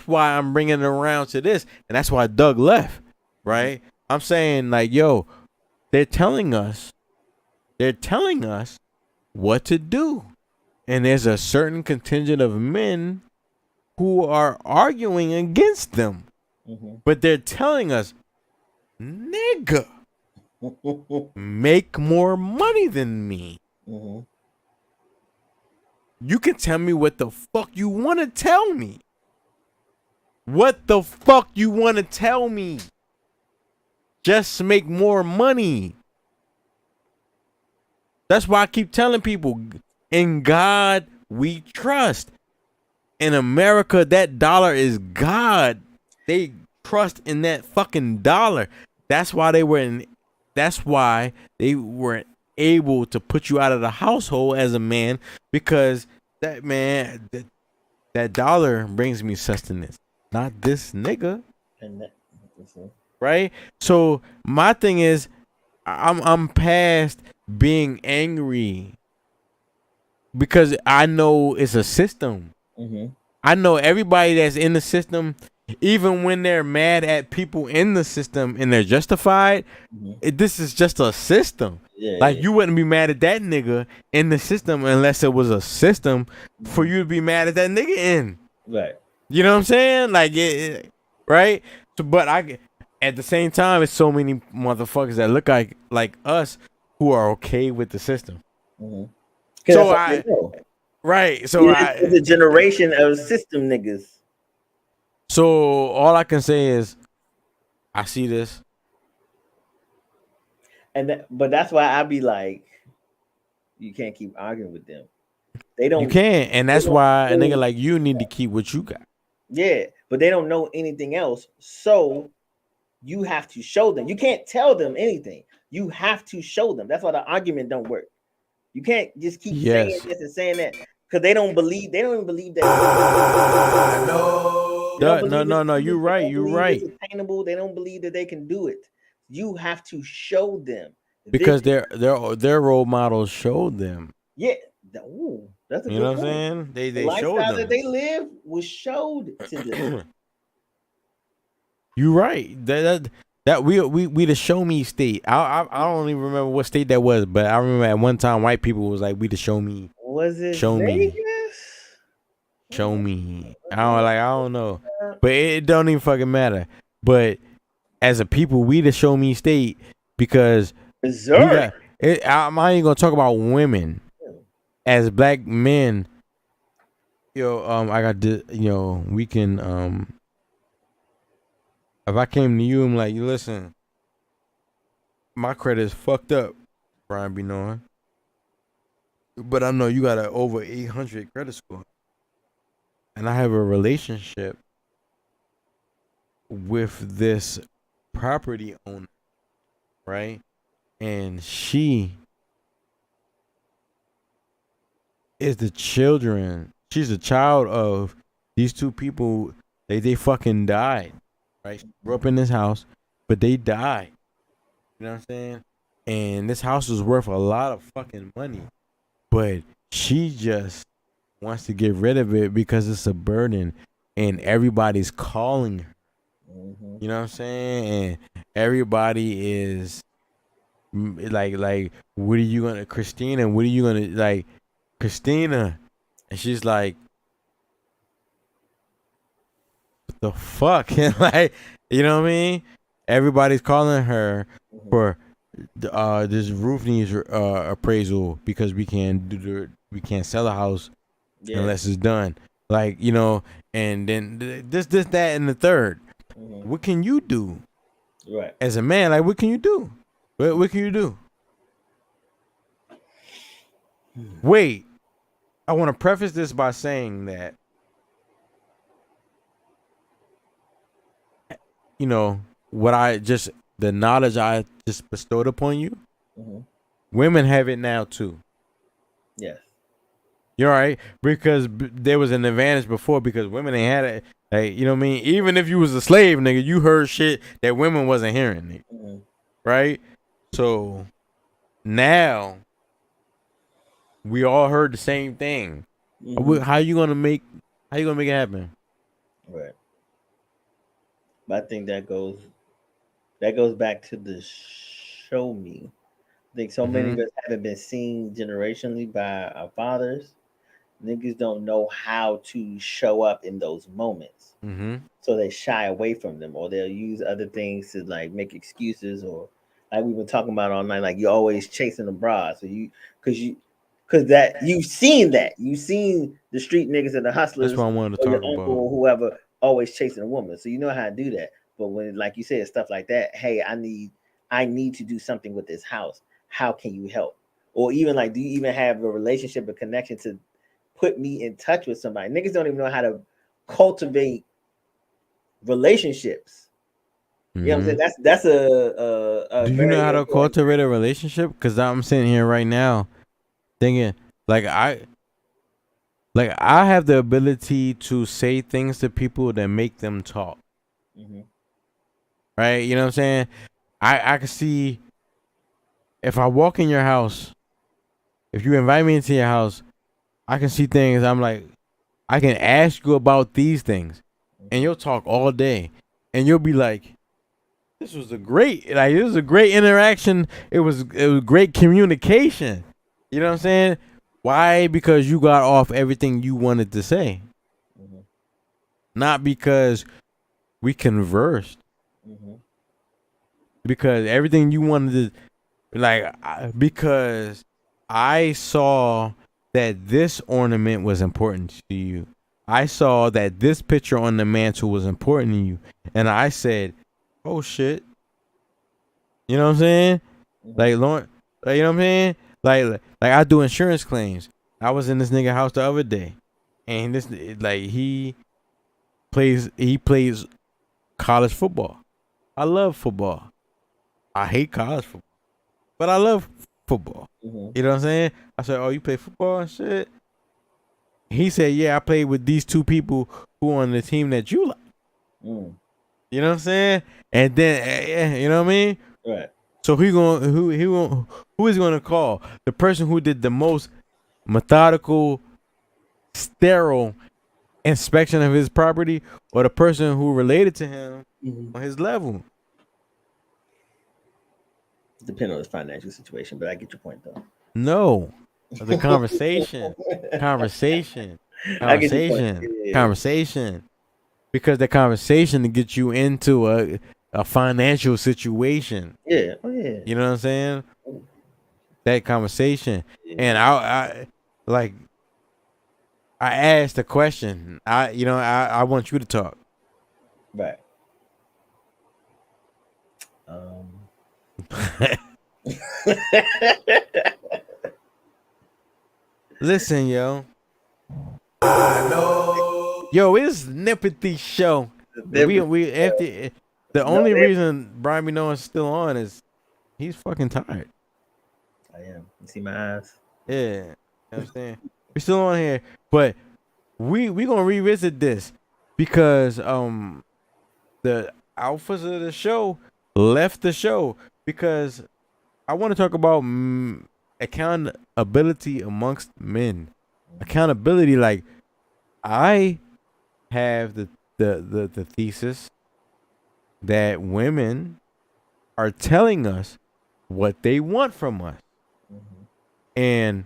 H: why I'm bringing it around to this. And that's why Doug left. Right? I'm saying, like, yo, they're telling us what to do. And there's a certain contingent of men who are arguing against them.
I: Mm-hmm.
H: But they're telling us, nigga, make more money than me.
I: Mm-hmm.
H: You can tell me what the fuck you want to tell me. What the fuck you want to tell me? Just make more money. That's why I keep telling people, in God we trust. In America, that dollar is God. They trust in that fucking dollar. That's why they were able to put you out of the household as a man, because that dollar brings me sustenance, not this nigga. Right? So my thing is, I'm past being angry because I know it's a system.
I: Mm-hmm.
H: I know everybody that's in the system, even when they're mad at people in the system and they're justified, this is just a system. You wouldn't be mad at that nigga in the system unless it was a system for you to be mad at that nigga in.
I: Right.
H: You know what I'm saying? Like, right? So, but at the same time, it's so many motherfuckers that look like us who are okay with the system.
I: Mm-hmm.
H: So right. So
I: it's a generation of system niggas.
H: So all I can say is, I see this.
I: But that's why I be like, you can't keep arguing with them. They don't.
H: You can't, and that's why a nigga like you need to keep what you got.
I: Yeah, but they don't know anything else, so you have to show them. You can't tell them anything. You have to show them. That's why the argument don't work. You can't just keep saying this and saying that because they don't believe. They don't even believe that.
H: No. You're right. You're right.
I: It's attainable. They don't believe that they can do it. You have to show them
H: because their role models showed them.
I: Yeah, that's a
H: you
I: good
H: know what
I: point.
H: I'm saying? They
I: the
H: showed
I: lifestyle
H: them
I: that they live was showed to them.
H: You're right. That we the show me state. I don't even remember what state that was, but I remember at one time white people was like, we the show me.
I: Was it
H: show
I: Vegas?
H: me? Show me. I don't know, but it don't even fucking matter. But as a people, we the show me state because I'm not even gonna talk about women. As black men, I got this, we can if I came to you, I'm like, listen, my credit is fucked up, Brian be knowing. But I know you got an over 800 credit score. And I have a relationship with this property owner, right? And she is she's the child of these two people. They fucking died, right? She grew up in this house, but they died. You know what I'm saying? And this house is worth a lot of fucking money, but she just wants to get rid of it because it's a burden and everybody's calling her. You know what I'm saying? everybody is like, what are you gonna, Christina? What are you gonna like, Christina? And she's like, what the fuck? And like, you know what I mean? Everybody's calling her for this roof needs appraisal because we can't sell a house unless it's done. Like, you know, and then this, that, and the third. What can you do?
I: Right.
H: As a man, like, what can you do? What can you do? Wait, I want to preface this by saying that, you know, the knowledge I just bestowed upon you, women have it now too.
I: Yes.
H: You're right, because there was an advantage before because women ain't had it. Like, you know what I mean? Even if you was a slave, nigga, you heard shit that women wasn't hearing, nigga. Right? So now we all heard the same thing. How you gonna make it happen?
I: Right. But I think that goes back to the show me. I think so many of us haven't been seen generationally by our fathers. Niggas don't know how to show up in those moments. So they shy away from them, or they'll use other things to like make excuses, or like we've been talking about all night, like you're always chasing the bras. So because that you've seen the street niggas and the hustlers.
H: That's what I wanted to
I: or
H: talk
I: your uncle
H: about.
I: or whoever always chasing a woman. So you know how to do that. But when, like you said, stuff like that, hey, I need to do something with this house. How can you help? Or even like, do you even have a relationship, a connection to put me in touch with somebody? Niggas don't even know how to cultivate relationships. You know what I'm saying? That's a
H: Do you know how to cultivate a relationship? Because I'm sitting here right now thinking, like, I have the ability to say things to people that make them talk. Right? You know what I'm saying? I can see, if I walk in your house, if you invite me into your house, I can see things. I'm like, I can ask you about these things, and you'll talk all day, and you'll be like, this was a great interaction. It was great communication. You know what I'm saying? Why? Because you got off everything you wanted to say. Not because we conversed. Because everything you wanted to, because I saw that this ornament was important to you. I saw that this picture on the mantle was important to you. And I said, oh shit. You know what I'm saying? Like, Lauren, like, you know what I'm saying? Like I do insurance claims. I was in this nigga house the other day, and this, like, he plays college football. I love football. I hate college football, but I love football. You know what I'm saying? I said, oh, you play football and shit? He said, yeah, I played with these two people who on the team that you like. You know what I'm saying? And then, you know what I mean?
I: Right.
H: So who is going to call? The person who did the most methodical, sterile inspection of his property, or the person who related to him on his level?
I: Depending on his financial situation, but I get your point though.
H: No, the conversation. Because the conversation to get you into a financial situation.
I: Yeah. Oh, yeah.
H: You know what I'm saying? That conversation. And I asked a question. I want you to talk.
I: Right.
H: Listen, yo. Yo, it's NEMPATHY Show. We after the only reason BRYANBEKNOWIN is still on is he's fucking tired.
I: I am. You see my eyes?
H: Yeah. You know what I'm saying? We're still on here, but we gonna revisit this because the alphas of the show left the show because I want to talk about accountability amongst men. Accountability, like, I have the thesis that women are telling us what they want from us. And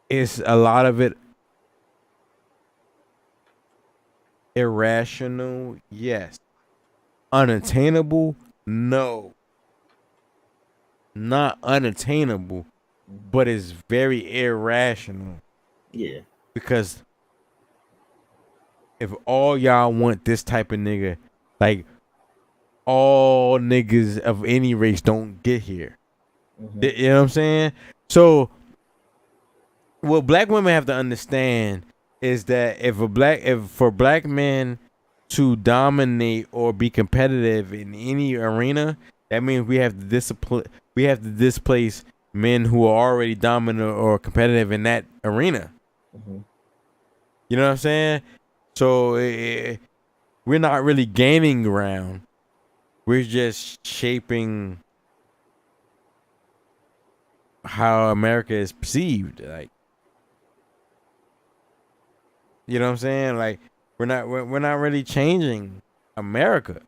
H: it's a lot of it irrational, yes. Unattainable, no. Not unattainable, but it's very irrational.
I: Yeah.
H: Because if all y'all want this type of nigga, like all niggas of any race don't get here. You know what I'm saying? So what black women have to understand is that if for black men to dominate or be competitive in any arena, that means we have to displace men who are already dominant or competitive in that arena. You know what I'm saying? So we're not really gaining ground. We're just shaping how America is perceived. Like, you know what I'm saying? Like, we're not really changing America.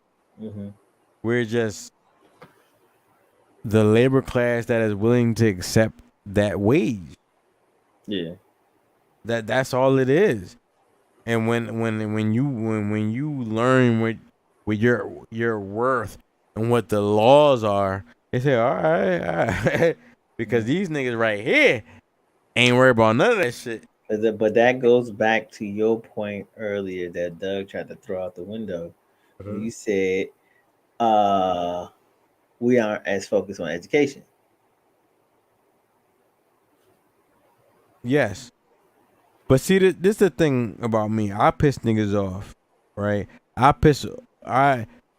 H: We're just the labor class that is willing to accept that wage.
I: Yeah.
H: That's all it is. And when you learn what your worth and what the laws are, they say, all right. Because these niggas right here ain't worried about none of that shit.
I: But that goes back to your point earlier that Doug tried to throw out the window. You said we aren't as focused on education.
H: Yes. But see, this is the thing about me. I piss niggas off, right?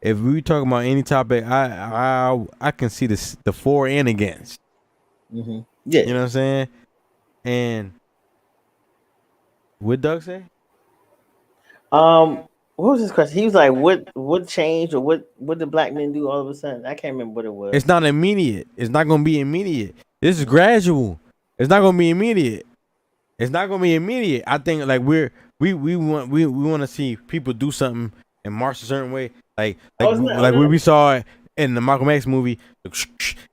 H: If we talking about any topic, I can see the for and against.
I: Yeah.
H: You know what I'm saying? And what Doug say?
I: What was his question? He was like, "What changed, or what did black men do all of a sudden?" I can't remember what it was.
H: It's not immediate. It's not gonna be immediate. This is gradual. It's not gonna be immediate. It's not gonna be immediate. I think like we want to see people do something and march a certain way, like we saw it in the Malcolm X movie,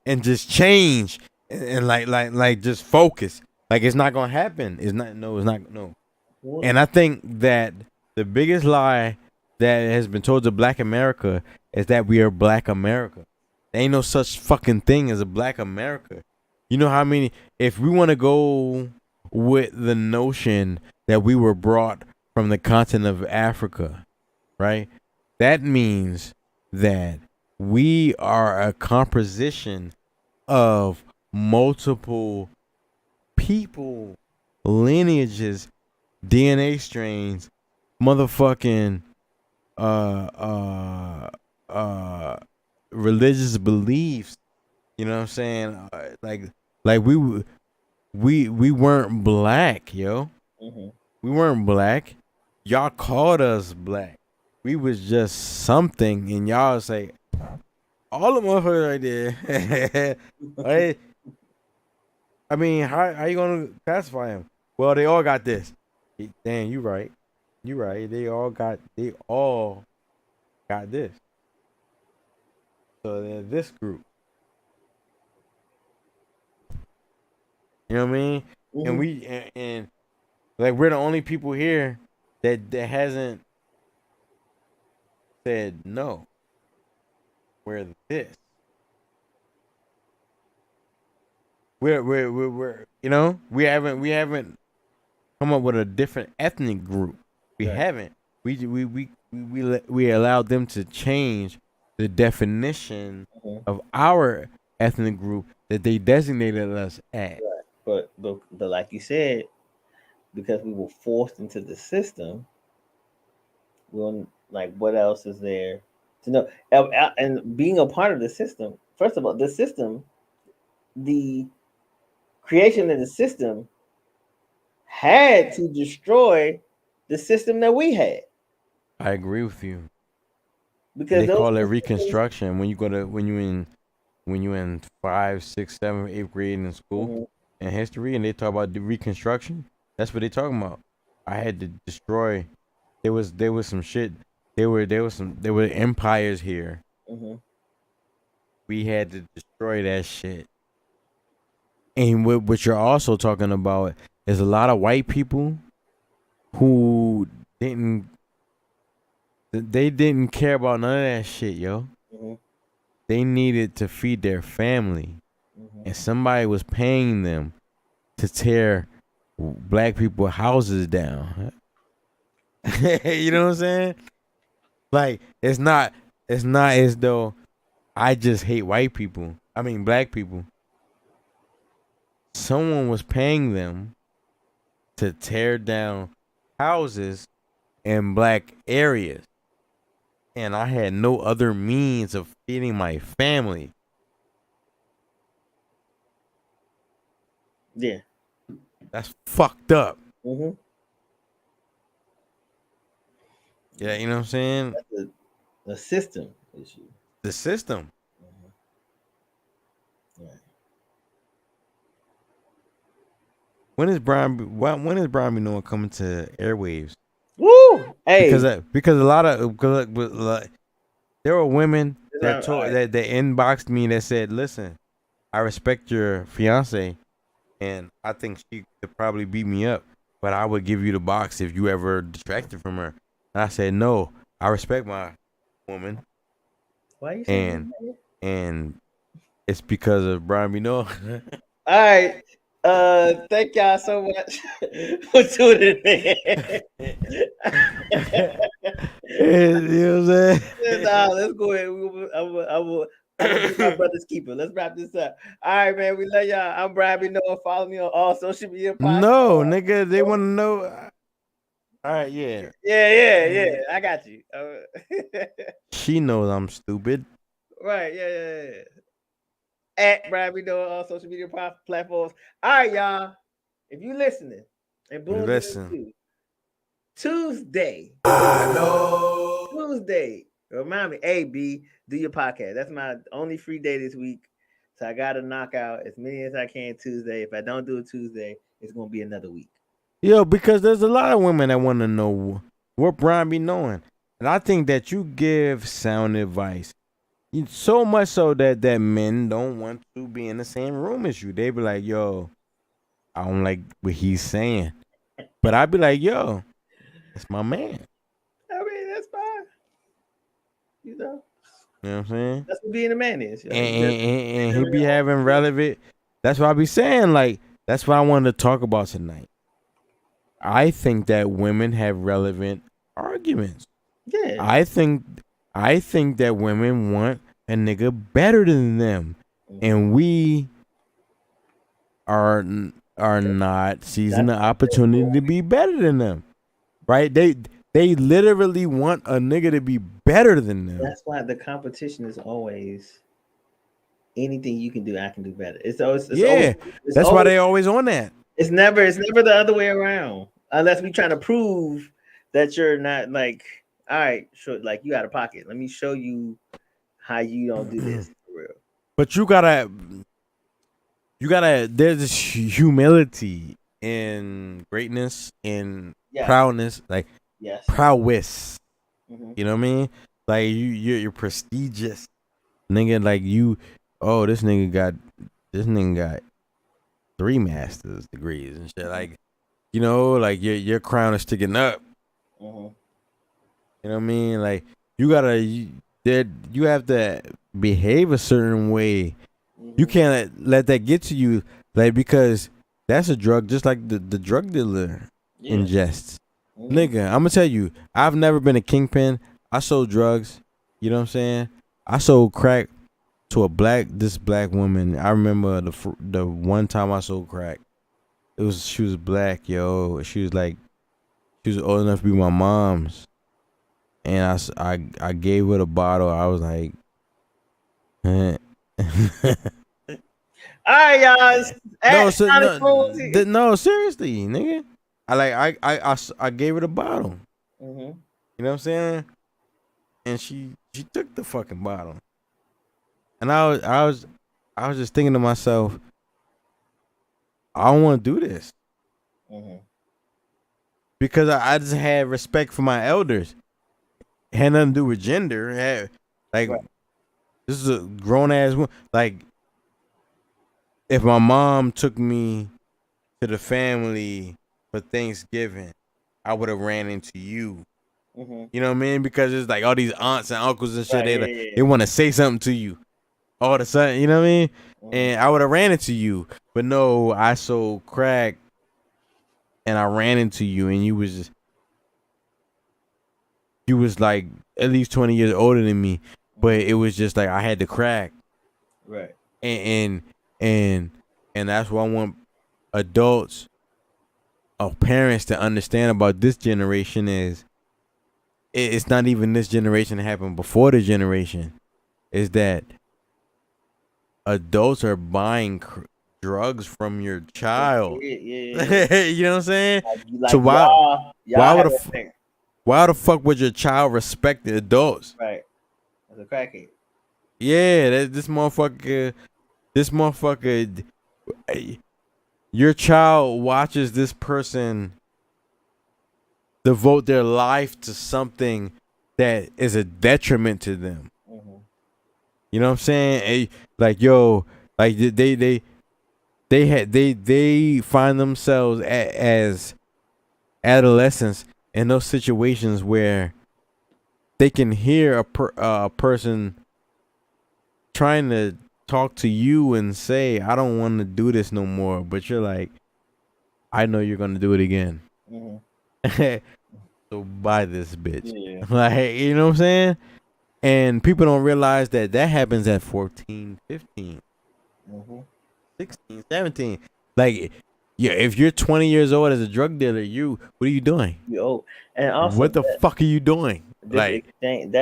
H: and just change and like just focus. Like it's not gonna happen. It's not. And I think that the biggest lie that has been told to Black America is that we are Black America. There ain't no such fucking thing as a Black America. You know how many? If we want to go with the notion that we were brought from the continent of Africa, right? That means that we are a composition of multiple people, lineages, DNA strains, motherfucking religious beliefs. You know what I'm saying? Like we weren't black, yo. We weren't black. Y'all called us black. We was just something, and y'all say all the motherfuckers right there. Right? I mean, how you gonna classify them? Well, they all got this. Damn, you right. You right. They all got this. So they're this group. You know what I mean? And like we're the only people here that hasn't said no. We're this. We're you know, we haven't come up with a different ethnic group. We haven't. We allowed them to change the definition of our ethnic group that they designated us as.
I: But like you said, because we were forced into the system, like what else is there to know? And being a part of the system, first of all, the system, the creation of the system had to destroy the system that we had.
H: I agree with you.
I: Because
H: they call it reconstruction when you in 5, 6, 7, 8th grade in school in history, and they talk about the reconstruction. That's what they talking about. I had to destroy. There was some shit. There were empires here, we had to destroy that shit. And what you're also talking about is a lot of white people who didn't care about none of that shit, yo.
I: Mm-hmm.
H: They needed to feed their family.
I: Mm-hmm.
H: And somebody was paying them to tear black people's houses down. You know what I'm saying? Like, it's not as though I just hate white people. I mean black people. Someone was paying them to tear down houses in black areas. And I had no other means of feeding my family.
I: Yeah.
H: That's fucked up.
I: Mm-hmm.
H: Yeah, you know what I'm saying?
I: That's the system issue.
H: The system.
I: Yeah.
H: When is BRYANBEKNOWIN coming to airwaves?
I: Woo! Hey,
H: because a lot of there were women that inboxed me that said, "Listen, I respect your fiance, and I think she could probably beat me up, but I would give you the box if you ever distracted from her." And I said, "No, I respect my woman."
I: Why you saying that?
H: And it's because of BRYANBEKNOWIN.
I: All right. Thank y'all so much for tuning in.
H: You know what I'm saying?
I: Let's go ahead. I will be my brother's keeper. Let's wrap this up. All right, man. We love y'all. I'm BRYANBEKNOWIN. Follow me on all social media.
H: No, nigga, they want to know. All right, yeah.
I: Yeah. I got you.
H: She knows I'm stupid.
I: Right, yeah. At BRYANBEKNOWIN on all social media platforms. All right, y'all. If you listening and boom,
H: listen.
I: Tuesday. Tuesday. Remind me, hey B, do your podcast. That's my only free day this week. So I gotta knock out as many as I can Tuesday. If I don't do it Tuesday, it's gonna be another week.
H: Yo, because there's a lot of women that want to know what BRYANBEKNOWIN. And I think that you give sound advice. So much so that men don't want to be in the same room as you. They be like, yo, I don't like what he's saying. But I be like, yo, that's my man.
I: I mean, that's fine. You know
H: what I'm saying?
I: That's what being a man is.
H: And he be having relevant. That's what I be saying. Like, that's what I wanted to talk about tonight. I think that women have relevant arguments.
I: Yeah.
H: I think that women want a nigga better than them, and we are not seizing the opportunity to be better than them. Right? They literally want a nigga to be better than them.
I: That's why the competition is always anything you can do, I can do better. It's always
H: why they always on that.
I: It's never the other way around, unless we trying to prove that you're not like, all right, sure, like you out of pocket. Let me show you how you don't do this for real.
H: But you gotta. There's this humility in greatness, in proudness, like prowess.
I: Mm-hmm.
H: You know what I mean? Like you're prestigious, nigga. Like this nigga got 3 master's degrees and shit. Like, you know, like your crown is sticking up.
I: Mm-hmm.
H: You know what I mean? Like you have to behave a certain way. Mm-hmm. You can't let that get to you, like, because that's a drug, just like the drug dealer ingests. Mm-hmm. Nigga, I'm gonna tell you, I've never been a kingpin. I sold drugs. You know what I'm saying? I sold crack to this black woman. I remember the one time I sold crack. She was black, yo. She was old enough to be my mom's, and I gave her the bottle. I was like,
I: all right, y'all.
H: No, seriously, nigga. I gave her the bottle.
I: Mm-hmm.
H: You know what I'm saying? And she took the fucking bottle. And I was just thinking to myself, I don't want to do this.
I: Mm-hmm.
H: Because I just had respect for my elders. It had nothing to do with gender. This is a grown ass woman. Like, if my mom took me to the family for Thanksgiving, I would have ran into you.
I: Mhm.
H: You know what I mean? Because it's like all these aunts and uncles and shit.
I: Right,
H: they
I: yeah,
H: like,
I: yeah.
H: they want to say something to you all of a sudden. You know what I mean? And I would have ran into you, but no, I sold crack, and I ran into you, and you was like at least 20 years older than me, but it was just like I had the crack,
I: Right.
H: and that's what I want adults or parents to understand about this generation is it's not even this generation that happened before the generation. Is that adults are buying drugs from your child?
I: Yeah.
H: You know what I'm saying?
I: Like
H: So
I: y'all
H: why
I: have that thing.
H: the fuck would your child respect the adults?
I: Right. As a crackhead.
H: Yeah, this motherfucker, your child watches this person devote their life to something that is a detriment to them. You know what I'm saying? Like, yo, like they find themselves as adolescents in those situations where they can hear a person trying to talk to you and say, I don't want to do this no more, but you're like, I know you're gonna do it again. So buy this bitch.
I: Yeah.
H: Like, you know what I'm saying? And people don't realize that happens at 14, 15, 16, 17. Like, yeah, if you're 20 years old as a drug dealer, what are you doing?
I: You old. And also
H: what the fuck are you doing?
I: That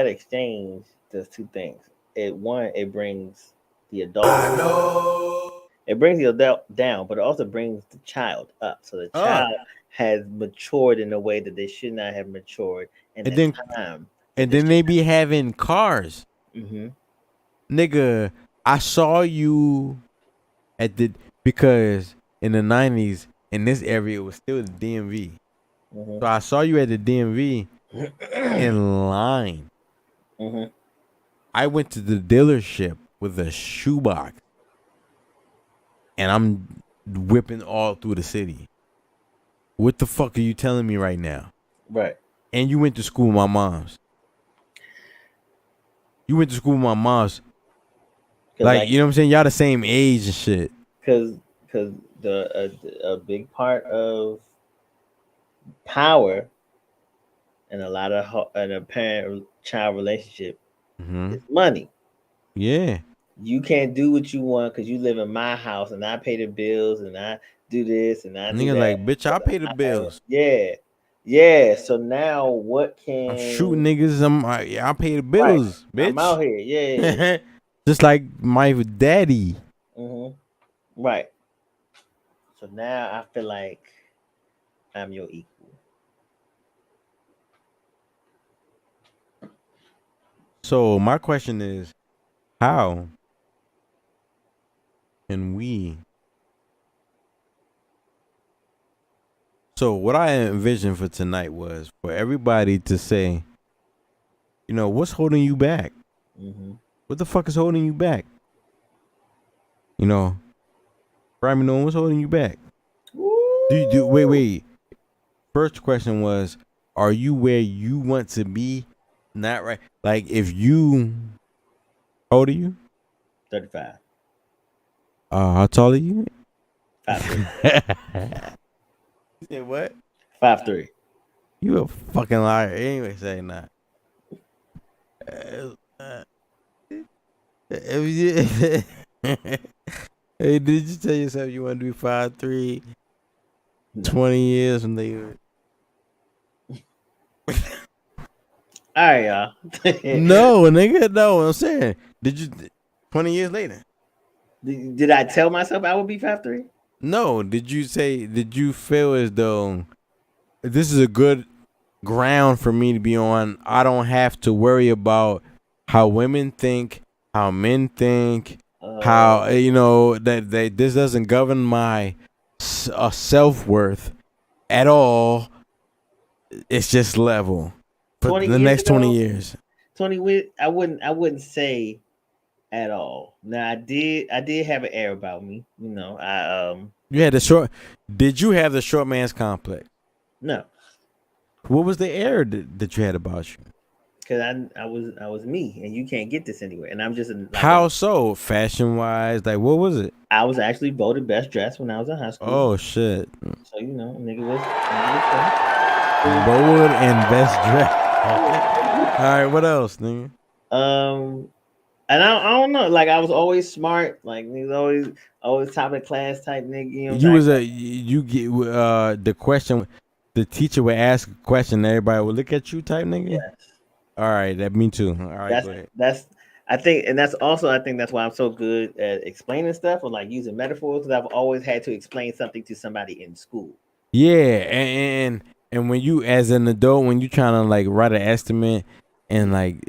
I: exchange does two things. It brings the adult. It brings the adult down, but it also brings the child up. So the child has matured in a way that they should not have matured in the time.
H: And then they be having cars. Nigga, I saw you because in the 90s, in this area, it was still the DMV. So I saw you at the DMV in line. I went to the dealership with a shoebox, and I'm whipping all through the city. What the fuck are you telling me right now?
I: Right.
H: And you went to school with my mom's. You went to school with my mom's. Like, you know what I'm saying? Y'all the same age and shit.
I: Because a big part of power and a lot of a parent-child relationship is money.
H: Yeah.
I: You can't do what you want because you live in my house and I pay the bills and I do this and I do
H: Nigga
I: that.
H: like, bitch, I pay the bills.
I: Yeah. So now what can
H: I'm shooting niggas. I pay the bills, bitch.
I: I'm out here. Yeah.
H: Just like my daddy.
I: Right. So now I feel like I'm your equal.
H: So my question is, how can we? So what I envisioned for tonight was for everybody to say, you know, what's holding you back? What the fuck is holding you back? You know, Brian, what's holding you back? Wait. First question was, are you where you want to be? Not right. Like, if you, how old are you?
I: 35.
H: How tall are you?
I: 5'3".
H: You said what?
I: 5'3".
H: You a fucking liar. Anyway, say not. Hey, did you tell yourself you want to be 5'3", 20 years from there?
I: All right, y'all.
H: No, nigga, no. I'm saying, did you 20 years later?
I: Did I tell myself I would be 5'3"?
H: No. Did you feel as though this is a good ground for me to be on? I don't have to worry about how women think, how men think, how, you know, that this doesn't govern my self-worth at all. It's just level for the next 20 years.
I: 20 I wouldn't say at all. Now I did have an air about me. You know,
H: You had the short. Did you have the short man's complex?
I: No,
H: What was the air that you had about you?
I: because I was me, and you can't get this anywhere. And I'm just
H: How so? Fashion wise, like what was it?
I: I was actually voted best dressed when I was in high school.
H: Oh shit!
I: So you know, nigga was
H: Bold and best dressed. All right, what else, nigga?
I: And I don't know. Like I was always smart. Like niggas always top of the class type nigga. You know,
H: You was you get the question. The teacher would ask a question, and everybody would look at you, type nigga.
I: Yes.
H: All right, that me too. All right, go ahead.
I: I think that's why I'm so good at explaining stuff or like using metaphors, because I've always had to explain something to somebody in school.
H: Yeah, and when you as an adult, when you trying to like write an estimate and like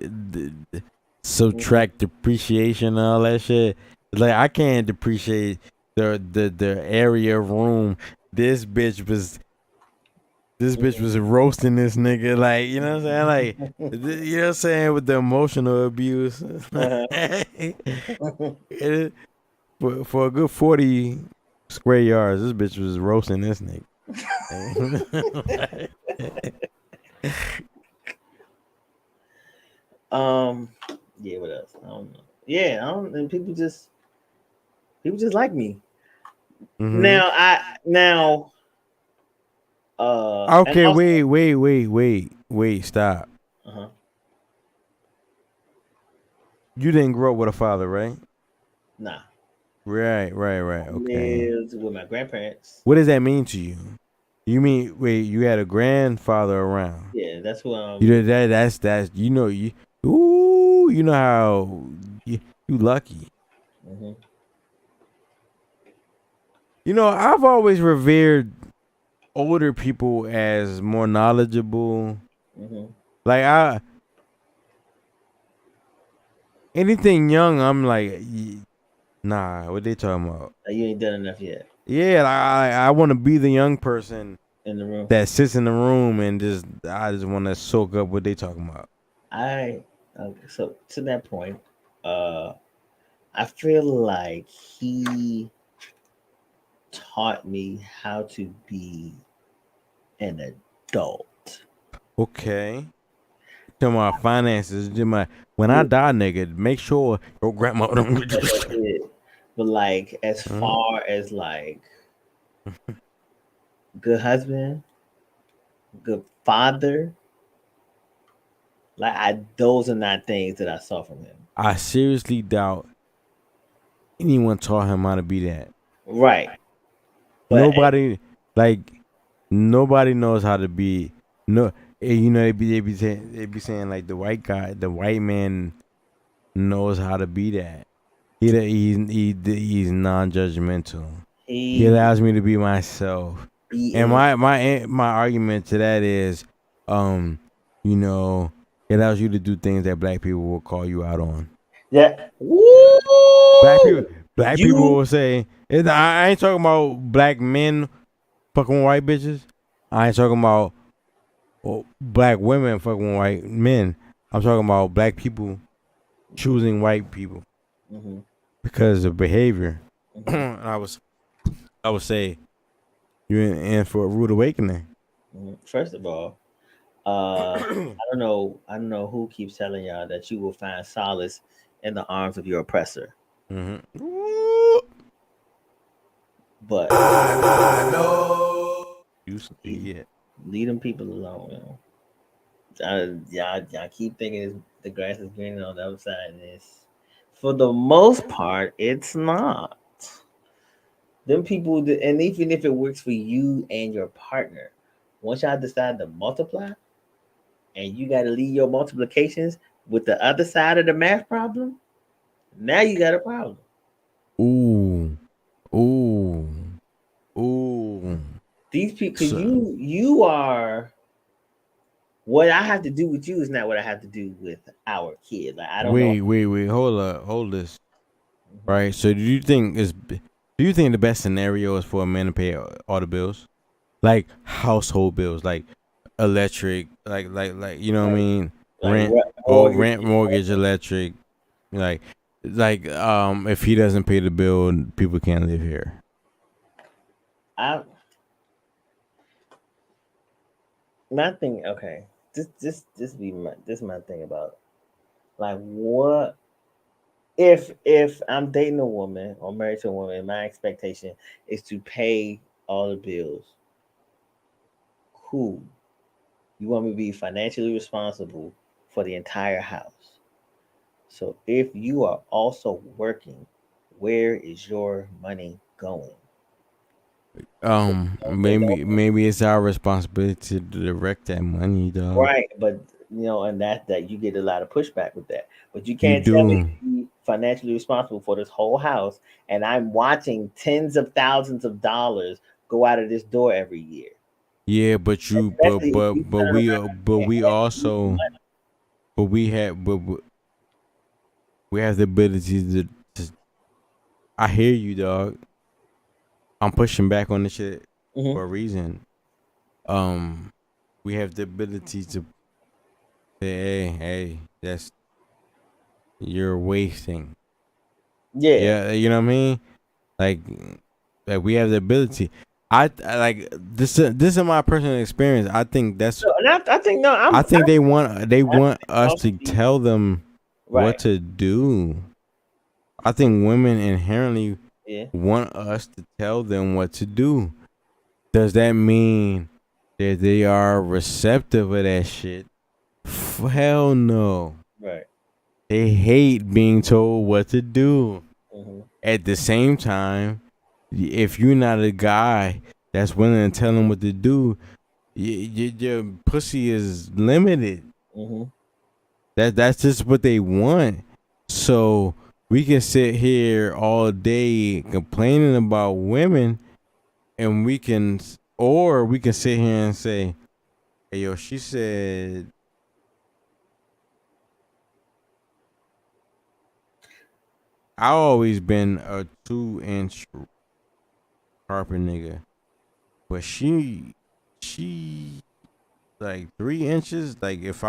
H: subtract depreciation and all that shit, like I can't depreciate the area of room. This bitch was roasting this nigga, like, you know what I'm saying, like, you know what I'm saying, with the emotional abuse. For a good 40 square yards, this bitch was roasting this nigga.
I: Yeah, what else? I don't know. Yeah, I don't. And people just like me.
H: Mm-hmm.
I: Now.
H: Okay, also, wait, stop.
I: Uh-huh.
H: You didn't grow up with a father, right?
I: Nah.
H: Right. Okay.
I: Lived with my grandparents.
H: What does that mean to you? You mean you had a grandfather around?
I: Yeah, that's who
H: you know that's you know you know how you lucky.
I: Mm-hmm.
H: You know, I've always revered older people as more knowledgeable.
I: Mm-hmm.
H: Like anything young, I'm like, nah, what they talking about?
I: You ain't done enough yet.
H: Yeah, I want to be the young person
I: in the room
H: that sits in the room and I just want to soak up what they talking about.
I: So to that point, I feel like he taught me how to be an adult.
H: Okay. Talking about finances. When I die, nigga, make sure your grandma don't get you.
I: But like, as far as like good husband, good father, like those are not things that I saw from him.
H: I seriously doubt anyone taught him how to be that.
I: Right.
H: But nobody knows how to be. No, you know they be saying like the white man knows how to be that. He's non-judgmental. He allows me to be myself. And my argument to that is, you know, it allows you to do things that black people will call you out on.
I: Yeah.
H: Black people will say, I ain't talking about black men fucking white bitches. I ain't talking about black women fucking white men. I'm talking about black people choosing white people because of behavior. I would say you're in for a rude awakening.
I: First of all, I don't know who keeps telling y'all that you will find solace in the arms of your oppressor. But I know leave them people alone. You know? Y'all keep thinking the grass is greener on the other side of this. For the most part, it's not. Them people, and even if it works for you and your partner, once y'all decide to multiply, and you got to leave your multiplications with the other side of the math problem, now you got a problem.
H: Ooh.
I: These people, you are. What I have to do with you is not what I have to do with our kid. Like I don't know.
H: Wait. Hold this. Right. So do you think the best scenario is for a man to pay all the bills, like household bills, like electric, like you know what I mean, rent, mortgage, electric, like like if he doesn't pay the bill, people can't live here.
I: My thing, okay. This my thing about like what if I'm dating a woman or married to a woman, my expectation is to pay all the bills. Cool. You want me to be financially responsible for the entire house. So if you are also working, where is your money going?
H: Maybe it's our responsibility to direct that money, dog.
I: Right, but and that you get a lot of pushback with that. But you can't tell me to be financially responsible for this whole house, and I'm watching tens of thousands of dollars go out of this door every year.
H: Yeah, but we have the ability to. I hear you, dog. I'm pushing back on this shit for a reason. We have the ability to say, hey, you're wasting. Yeah, you know what I mean? Like we have the ability. I like this is my personal experience. I think that's.
I: I think
H: they want us to tell them what to do. I think women inherently want us to tell them what to do. Does that mean that they are receptive of that shit? Hell no.
I: Right.
H: They hate being told what to do. At the same time, if you're not a guy that's willing to tell them what to do, your pussy is limited. That's just what they want. So we can sit here all day complaining about women, and we can sit here and say, hey, yo, she said I always been a 2-inch carpet nigga, but she like 3 inches. Like if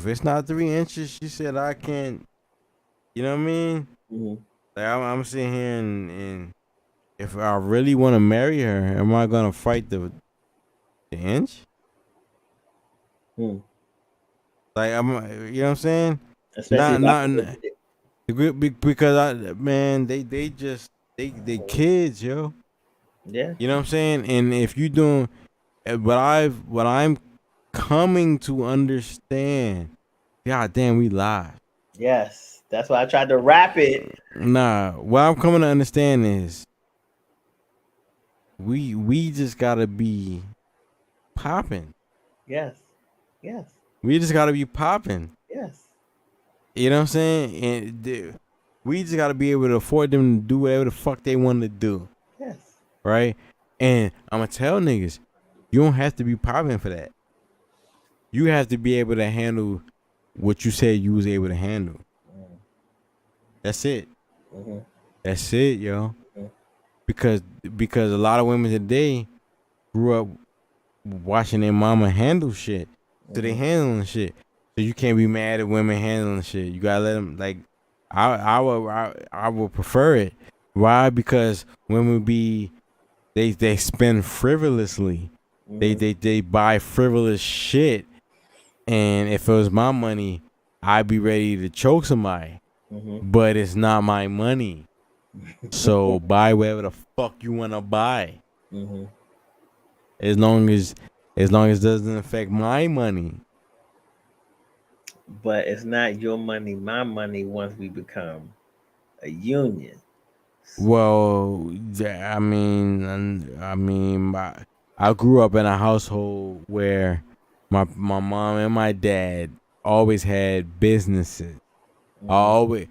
H: it's not 3 inches, she said I can't. You know what I mean? Like I'm sitting here and if I really want to marry her, am I gonna fight the inch? Like you know what I'm saying? Because they kids, yo.
I: Yeah.
H: You know what I'm saying? And if you doing what I'm coming to understand, god damn, we live.
I: Yes. That's why I tried to wrap it.
H: Nah, what I'm coming to understand is we just gotta be popping.
I: Yes.
H: We just gotta be popping.
I: Yes.
H: You know what I'm saying? And we just gotta be able to afford them to do whatever the fuck they want to do.
I: Yes.
H: Right? And I'm gonna tell niggas, you don't have to be popping for that. You have to be able to handle what you said you was able to handle. That's it. That's it, yo. Because a lot of women today grew up watching their mama handle shit. So they handling shit. So you can't be mad at women handling shit. You gotta let them, like, I would prefer it. Why? Because women they spend frivolously. They buy frivolous shit. And if it was my money, I'd be ready to choke somebody. But it's not my money. So buy whatever the fuck you wanna buy. As long as it doesn't affect my money.
I: But it's not your money, my money once we become a union.
H: Well, I grew up in a household where my mom and my dad always had businesses. I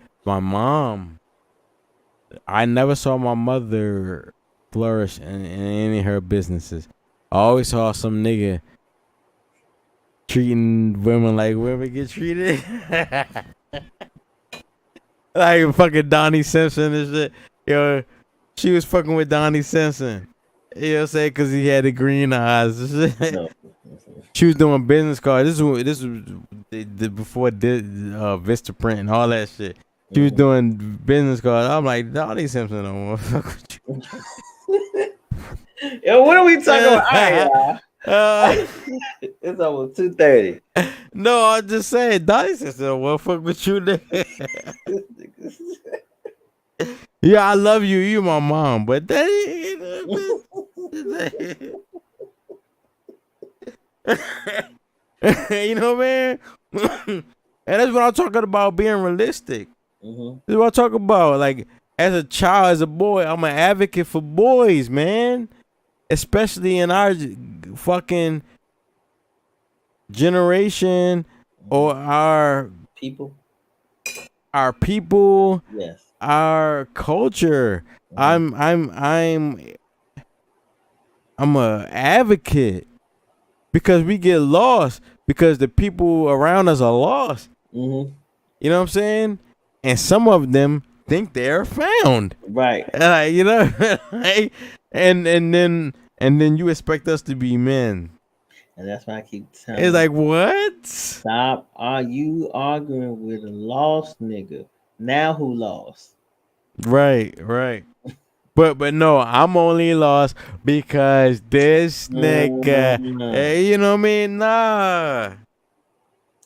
H: never saw my mother flourish in any of her businesses. I always saw some nigga treating women like women get treated. Like fucking Donnie Simpson and shit. Yo, she was fucking with Donnie Simpson. You know what I'm saying? Because he had the green eyes. She was doing business cards. This was before Vistaprint and all that shit. She was doing business cards. I'm like, Donnie Simpson don't want to fuck with you.
I: Yo, what are we talking about? All right, it's almost 2:30.
H: No, I'm just saying, Donnie Simpson don't want to fuck with you. Yeah, I love you. You my mom, but that. You know, man. And that's what I'm talking about, being realistic.
I: Mm-hmm.
H: This is what I'm talking about. Like, as a child, as a boy, I'm an advocate for boys, man. Especially in our fucking generation or our
I: people.
H: Yes. Our culture. I'm a advocate because we get lost because the people around us are lost.
I: Mm-hmm.
H: You know what I'm saying? And some of them think they're found.
I: Right.
H: You know, right? And then you expect us to be men.
I: And that's why I keep telling
H: It's like, what?
I: Stop. Are you arguing with a lost nigga? Now who lost?
H: Right. But no, I'm only lost because this nigga, hey, you know what I mean? Nah.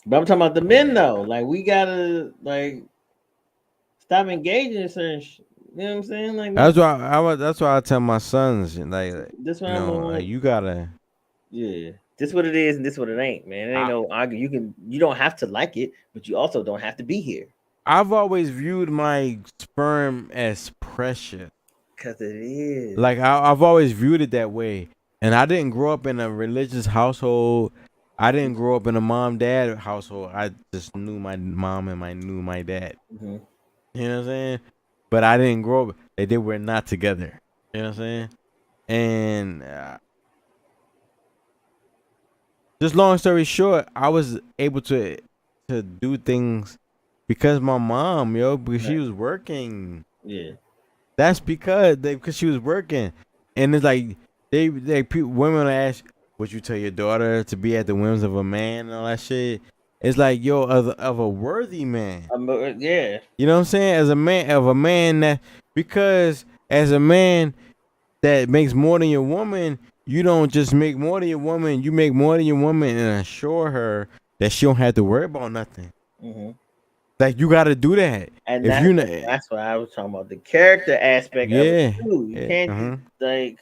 I: But I'm talking about the men though. Like, we gotta stop engaging in certain shit. You know what I'm saying? Like,
H: That's why I tell my sons, like
I: this
H: you know, like, you gotta.
I: Yeah. This what it is and this what it ain't, man. It ain't no argue. You don't have to like it, but you also don't have to be here.
H: I've always viewed my sperm as precious.
I: Cause it is.
H: Like, I've always viewed it that way. And I didn't grow up in a religious household. I didn't grow up in a mom-dad household. I just knew my mom and knew my dad.
I: Mm-hmm.
H: You know what I'm saying? But I didn't grow up. They were not together. You know what I'm saying? And just long story short, I was able to do things because my mom, because she was working.
I: Yeah.
H: That's because she was working. And it's like women ask, would you tell your daughter to be at the whims of a man and all that shit? It's like, of a worthy man.
I: Yeah.
H: You know what I'm saying? As a man because as a man that makes more than your woman, you don't just make more than your woman. You make more than your woman and assure her that she don't have to worry about nothing.
I: Mm-hmm.
H: Like, you got to do that.
I: And
H: if
I: that's what I was talking about. The character aspect of it too. You can't
H: mm-hmm.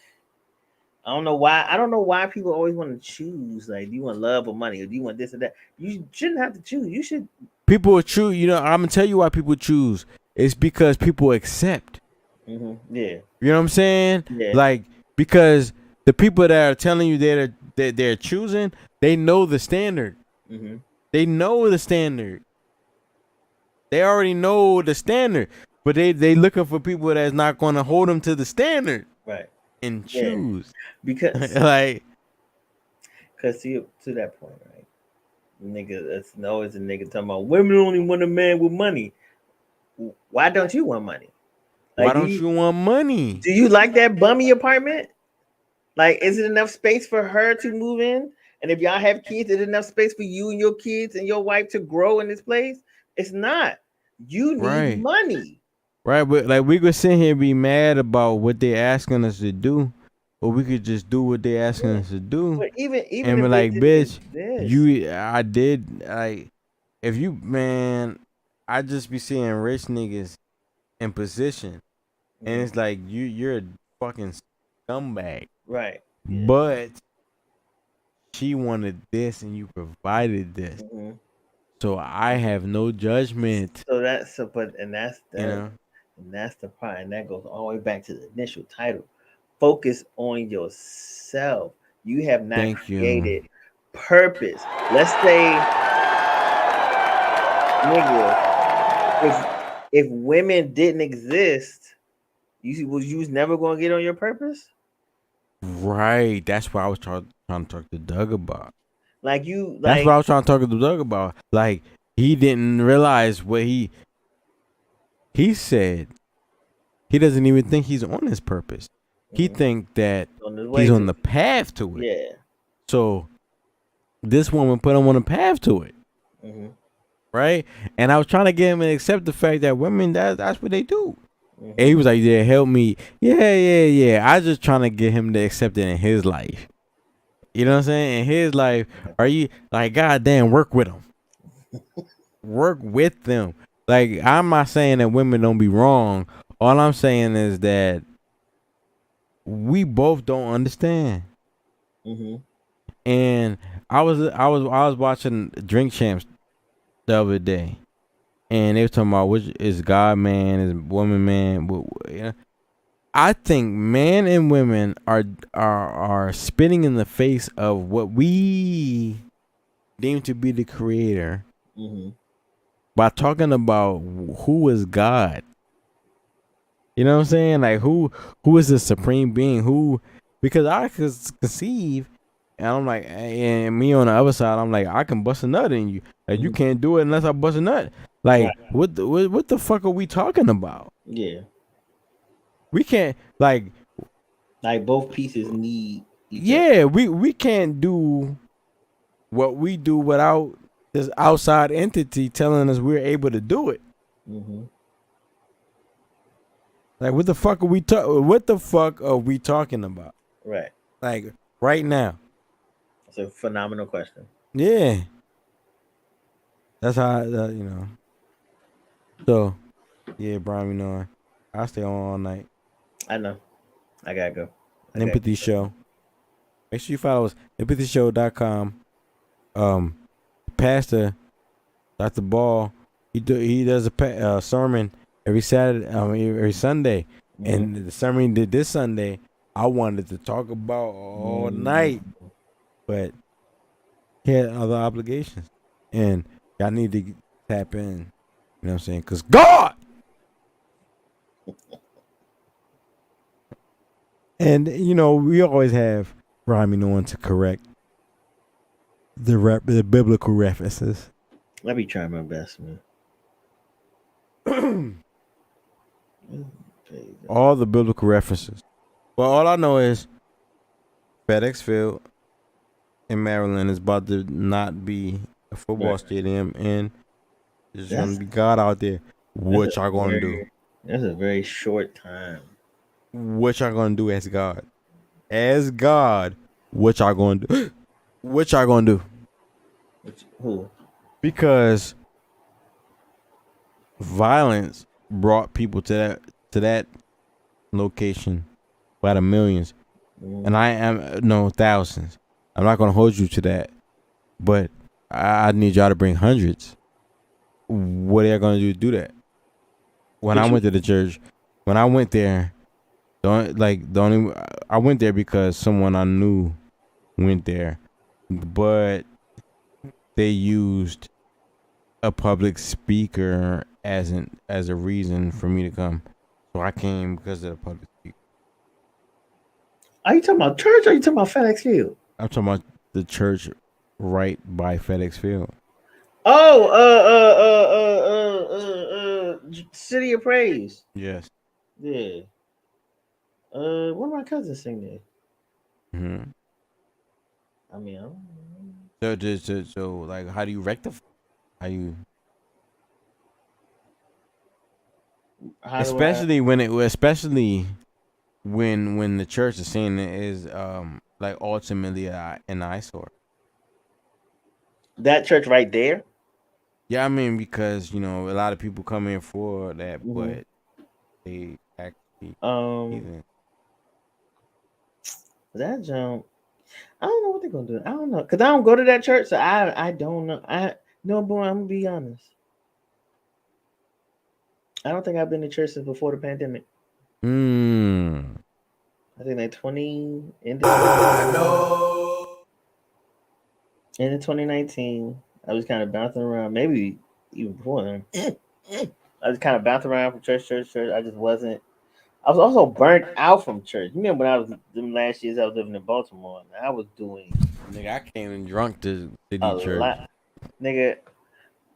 I: I don't know why people always want to choose. Like, do you want love or money, or do you want this or that? You shouldn't have to choose. You should.
H: People choose. You know, I'm gonna tell you why people choose. It's because people accept.
I: Mm-hmm. Yeah.
H: You know what I'm saying?
I: Yeah.
H: Like, because the people that are telling you they're choosing, they know the standard.
I: Mm-hmm.
H: They know the standard. They already know the standard, but they looking for people that's not going to hold them to the standard.
I: Right.
H: And choose.
I: Because to that point, right? Nigga, that's always a nigga talking about women only want a man with money. Why don't you want money? Like,
H: why don't you want money?
I: Do you like that bummy apartment? Like, is it enough space for her to move in? And if y'all have kids, is it enough space for you and your kids and your wife to grow in this place? It's not. You need money.
H: Right, but like, we could sit here and be mad about what they're asking us to do, or we could just do what they're asking us to do.
I: But even
H: and be like, bitch, I did, like, if you, man, I just be seeing rich niggas in position, and it's like, you're a fucking scumbag.
I: Right.
H: Yeah. But she wanted this and you provided this.
I: Mm-hmm.
H: So I have no judgment.
I: So that's you know,
H: and
I: that's the part, and that goes all the way back to the initial title. Focus on yourself. You have not created purpose. Let's say, nigga, if women didn't exist, you was never gonna get on your purpose.
H: Right. That's what I was trying to talk to Doug about.
I: That's
H: what I was trying to talk to Doug about. Like, he didn't realize what he said. He doesn't even think he's on his purpose. He think that he's on the path to it.
I: Yeah.
H: So this woman put him on a path to it.
I: Mm-hmm.
H: right? And I was trying to get him to accept the fact that women, that's what they do. And he was like, yeah, help me. Yeah. I was just trying to get him to accept it in his life. You know what I'm saying? In his life, are you like, goddamn, work with them. Work with them. Like, I'm not saying that women don't be wrong. All I'm saying is that we both don't understand. And I was watching Drink Champs the other day, and they were talking about which is God man, is woman man. Yeah. I think men and women are spitting in the face of what we deem to be the creator by talking about who is God. You know what I'm saying? Like who is the supreme being? Who, because I could conceive, and I'm like, and me on the other side, I'm like, I can bust a nut in you. Like you can't do it unless I bust a nut. Like what the fuck are we talking about?
I: Yeah.
H: We can't like
I: both pieces need.
H: Yeah, we can't do what we do without this outside entity telling us we're able to do it. Like what the fuck are we talking about?
I: Right.
H: Like right now.
I: It's a phenomenal question.
H: Yeah. That's how you know. So, yeah, Brian, you know, I stay on all night.
I: I know. I gotta go.
H: NEMPATHY Show. Make sure you follow us. NEMPATHYShow.com. Pastor Dr. Ball, he does a sermon every Saturday, every Sunday, and the sermon he did this Sunday, I wanted to talk about all night, but he had other obligations, and y'all need to tap in. You know what I'm saying? Cause God. And you know, we always have Rhyme no one to correct the biblical references.
I: I be trying my best, man.
H: All the biblical references. Well, all I know is FedEx Field in Maryland is about to not be a football stadium, and there's going to be God out there. What y'all going to do?
I: That's a very short time.
H: What y'all going to do as God? As God, what y'all going to do? What y'all going to do?
I: Who?
H: Because violence brought people to that location by the millions, and I am thousands. I'm not gonna hold you to that, but I need y'all to bring hundreds. What are y'all gonna do that? When I went to the church, when I went there, I went there because someone I knew went there, but they used a public speaker as a reason for me to come. So I came because of the public speaker.
I: Are you talking about church or are you talking about FedEx Field?
H: I'm talking about the church right by FedEx Field.
I: Oh, City of Praise.
H: Yes.
I: Yeah. One of my cousins sing there.
H: Mm-hmm.
I: I mean, I don't
H: know. So like, how do you rectify? Especially when the church is saying it is like ultimately an eyesore.
I: That church right there?
H: Yeah, I mean, because you know a lot of people come in for that, but they actually
I: that jump. I don't know what they're gonna do. I don't know, cause I don't go to that church, so I don't know. Boy, I'm gonna be honest. I don't think I've been to church since before the pandemic. I think like 2019. I was kind of bouncing around, maybe even before then. I was kind of bouncing around from church. I was also burnt out from church. You remember when I was them last years I was living in Baltimore, and I was doing.
H: Nigga, I came in drunk to city church.
I: Nigga,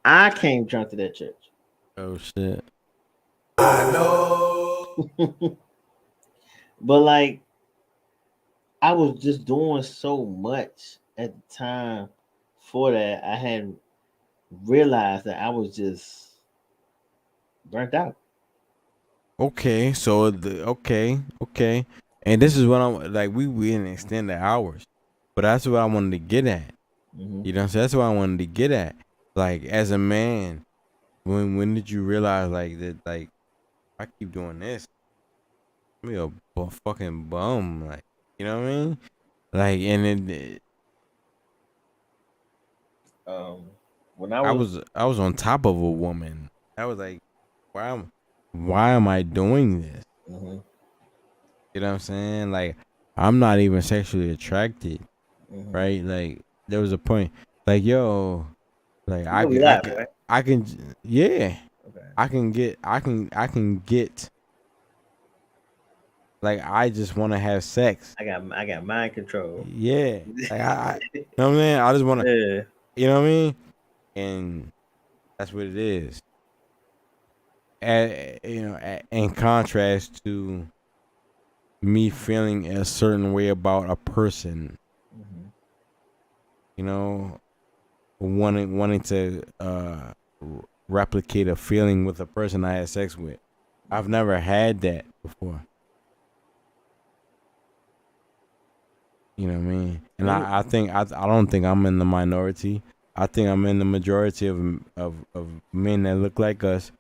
I: I came drunk to that church.
H: Oh shit.
I: I know. But like, I was just doing so much at the time for that. I had realized that I was just burnt out.
H: Okay, so okay, and this is what I'm like. We didn't extend the hours, but that's what I wanted to get at.
I: Mhm.
H: You know what I'm saying? That's what I wanted to get at. Like as a man, when did you realize like that? Like I keep doing this, I'm a fucking bum. Like you know what I mean? Like and then
I: When I was
H: I was on top of a woman. I was like, why am I doing this?
I: Mhm.
H: You know what I'm saying? Like I'm not even sexually attracted,
I: Mhm.
H: right? Like there was a point, like yo, like
I: You know we laugh, right?
H: I can, yeah,
I: Okay.
H: I can get. Like I just want to have sex.
I: I got mind control.
H: Yeah, like I you know what I mean? I just want to,
I: Yeah.
H: you know what I mean? And that's what it is. In contrast to me feeling a certain way about a person,
I: Mhm.
H: you know, wanting to replicate a feeling with a person I had sex with. I've never had that before. You know what I mean? And I think I don't think I'm in the minority. I think I'm in the majority of men that look like us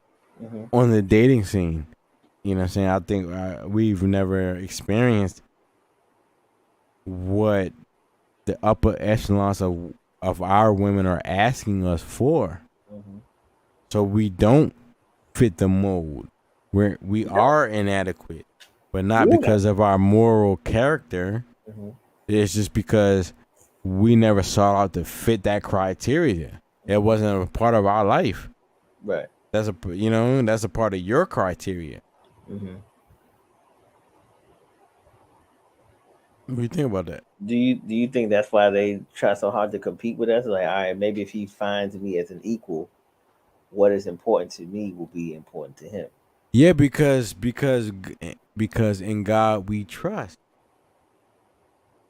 I: Mhm.
H: on the dating scene. You know what I'm saying? I think we've never experienced what the upper echelons of our women are asking us for.
I: Mhm.
H: So we don't fit the mold. We are inadequate, but not
I: Yeah.
H: because of our moral character.
I: Mhm.
H: It's just because we never sought out to fit that criteria. It wasn't a part of our life.
I: Right.
H: That's that's a part of your criteria.
I: Mhm.
H: What do you think about that?
I: Do you think that's why they try so hard to compete with us? Like, all right, maybe if he finds me as an equal, what is important to me will be important to him.
H: Yeah, because in God we trust.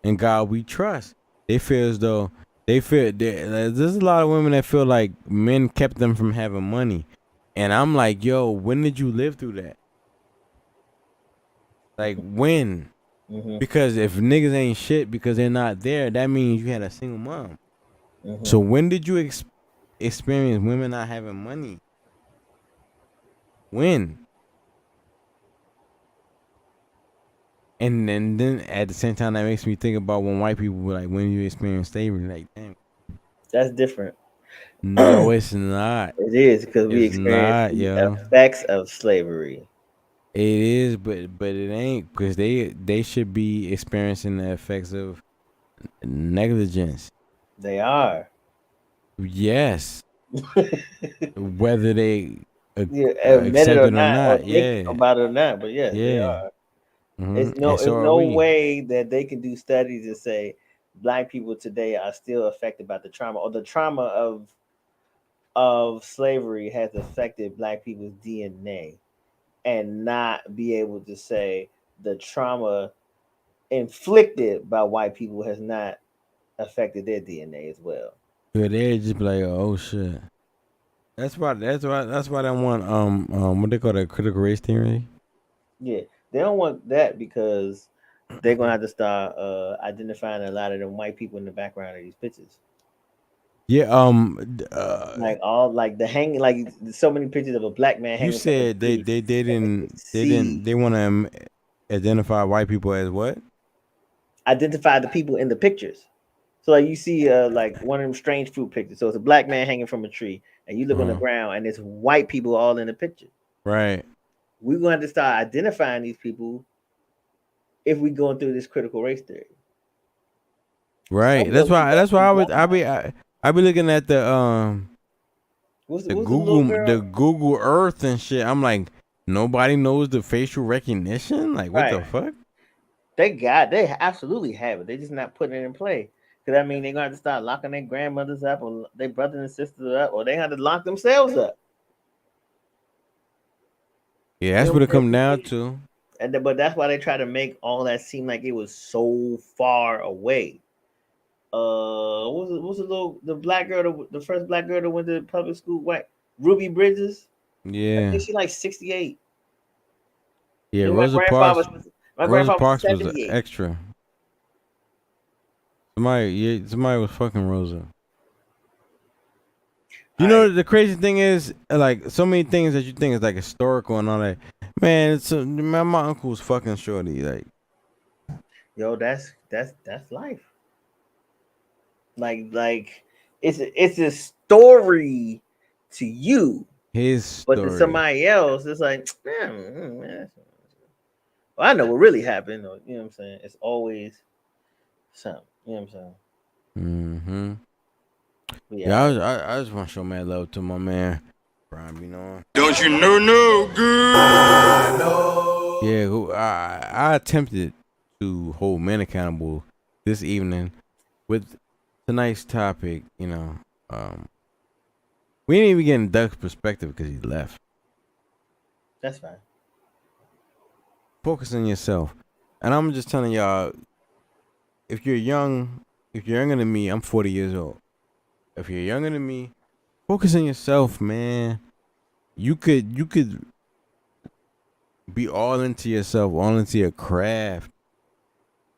H: In God we trust. They feel as though there's a lot of women that feel like men kept them from having money, and I'm like, yo, when did you live through that? Like when?
I: Mhm.
H: Because if niggas ain't shit because they're not there, that means you had a single mom.
I: Mhm.
H: So when did you experience women not having money? When? And then at the same time, that makes me think about when white people were like, when you experience slavery, like, damn.
I: That's different.
H: No, it's not.
I: It is because we
H: It's
I: experienced
H: not,
I: the
H: yo.
I: effects of slavery.
H: It is, but it ain't because they should be experiencing the effects of negligence.
I: They are.
H: Yes. Whether they
I: Yeah, admit it
H: accept
I: or
H: it or
I: not, or
H: not,
I: think
H: yeah,
I: about it or not, but yes, they
H: yeah.
I: are.
H: And
I: It's
H: so are
I: no
H: we.
I: way that they can do studies and say black people today are still affected by the trauma, or the trauma of slavery has affected black people's DNA, and not be able to say the trauma inflicted by white people has not affected their DNA as well.
H: But they just be like, oh shit. That's why they want what they call that critical race theory.
I: Yeah, they don't want that because they're gonna have to start identifying a lot of them white people in the background of these pictures.
H: Yeah,
I: Like all like the hanging, like so many pictures of a black man
H: you
I: hanging from a
H: said
I: tree.
H: they want to identify white people as what?
I: Identify the people in the pictures. So like you see like one of them strange fruit pictures. So it's a black man hanging from a tree, and you look on the ground, and it's white people all in the picture.
H: Right.
I: We're going to have to start identifying these people if we're going through this critical race theory.
H: Right. That's why I be looking at the
I: what's the little girl?
H: the Google Earth and shit. I'm like, nobody knows the facial recognition. Like, what the fuck?
I: They absolutely have it. They're just not putting it in play. Because I mean, they're gonna have to start locking their grandmothers up, or their brothers and sisters up, or they have to lock themselves up.
H: Yeah, that's what it come down to.
I: But that's why they try to make all that seem like it was so far away. What's the black girl, the first black girl that went to public school? White Ruby Bridges. I
H: Yeah.
I: think she like 68.
H: Yeah,
I: And
H: Rosa Parks.
I: my
H: Rosa
I: grandpa
H: Parks was
I: 78.
H: extra. Somebody was fucking Rosa. You know the crazy thing is, like, so many things that you think is like historical and all that. Man, my uncle was fucking shorty. Like,
I: Yo, that's life. Like it's a story to you,
H: his
I: but
H: story.
I: to somebody else, it's like, man. Well, I know what really happened. Or, you know what I'm saying? It's always something. You know what I'm saying?
H: Mm-hmm.
I: Yeah,
H: I just want to show mad love to my man, BRYANBEKNOWIN.
O: Don't you know good?
H: Yeah, I attempted to hold men accountable this evening with tonight's topic. You know, we didn't even get in Doug's perspective because he left.
I: that's fine.
H: Focus on yourself, and I'm just telling y'all, if you're younger than me, I'm 40 years old. If you're younger than me, focus on yourself, man. You could be all into yourself, all into your craft,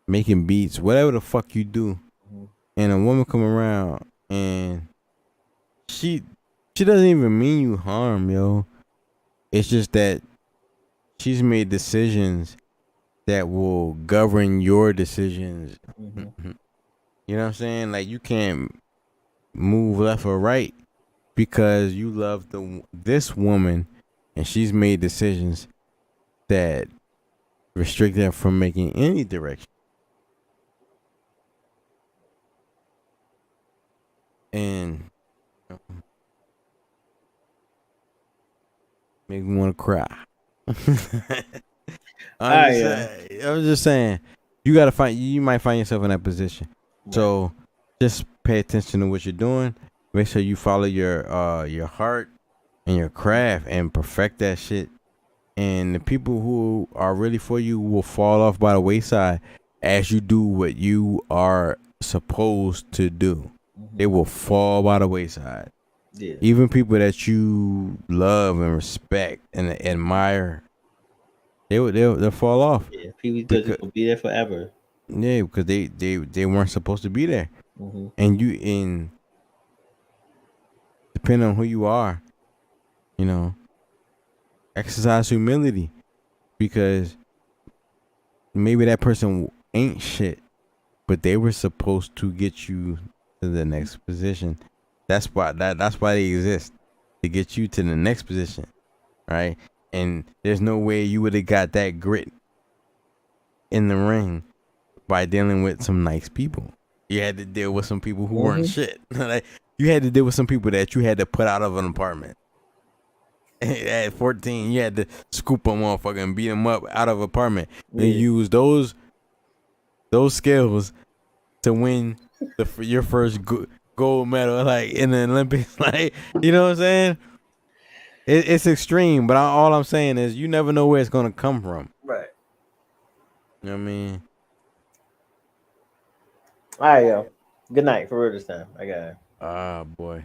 H: making beats, whatever the fuck you do. And a woman come around and she doesn't even mean you harm, yo. It's just that she's made decisions that will govern your decisions.
I: Mm-hmm.
H: You know what I'm saying? Like, you can't move left or right because you love this woman and she's made decisions that restrict them from making any direction. And make me want to cry. I was just saying, you might find yourself in that position. Right. So just pay attention to what you're doing. Make sure you follow your heart and your craft and perfect that shit. And the people who are really for you will fall off by the wayside as you do what you are supposed to do. Mm-hmm. They will fall by the wayside. Yeah. Even people that you love and respect and admire, they'll fall off.
I: Yeah, people will be there forever.
H: Yeah, because they weren't supposed to be there. Mm-hmm. And depending on who you are, you know, exercise humility, because maybe that person ain't shit, but they were supposed to get you to the next position. That's why they exist, to get you to the next position, right? And there's no way you would have got that grit in the ring by dealing with some nice people. You had to deal with some people who weren't shit. Like, you had to deal with some people that you had to put out of an apartment. At 14, you had to scoop a motherfucker and beat them up out of an apartment. Yeah. And use those skills to win your first gold medal, like, in the Olympics. Like, you know what I'm saying? It's extreme, but all I'm saying is you never know where it's gonna come from.
I: Right.
H: You know what I mean?
I: All right, yo. Good night for real this time. I got it.
H: Ah, boy.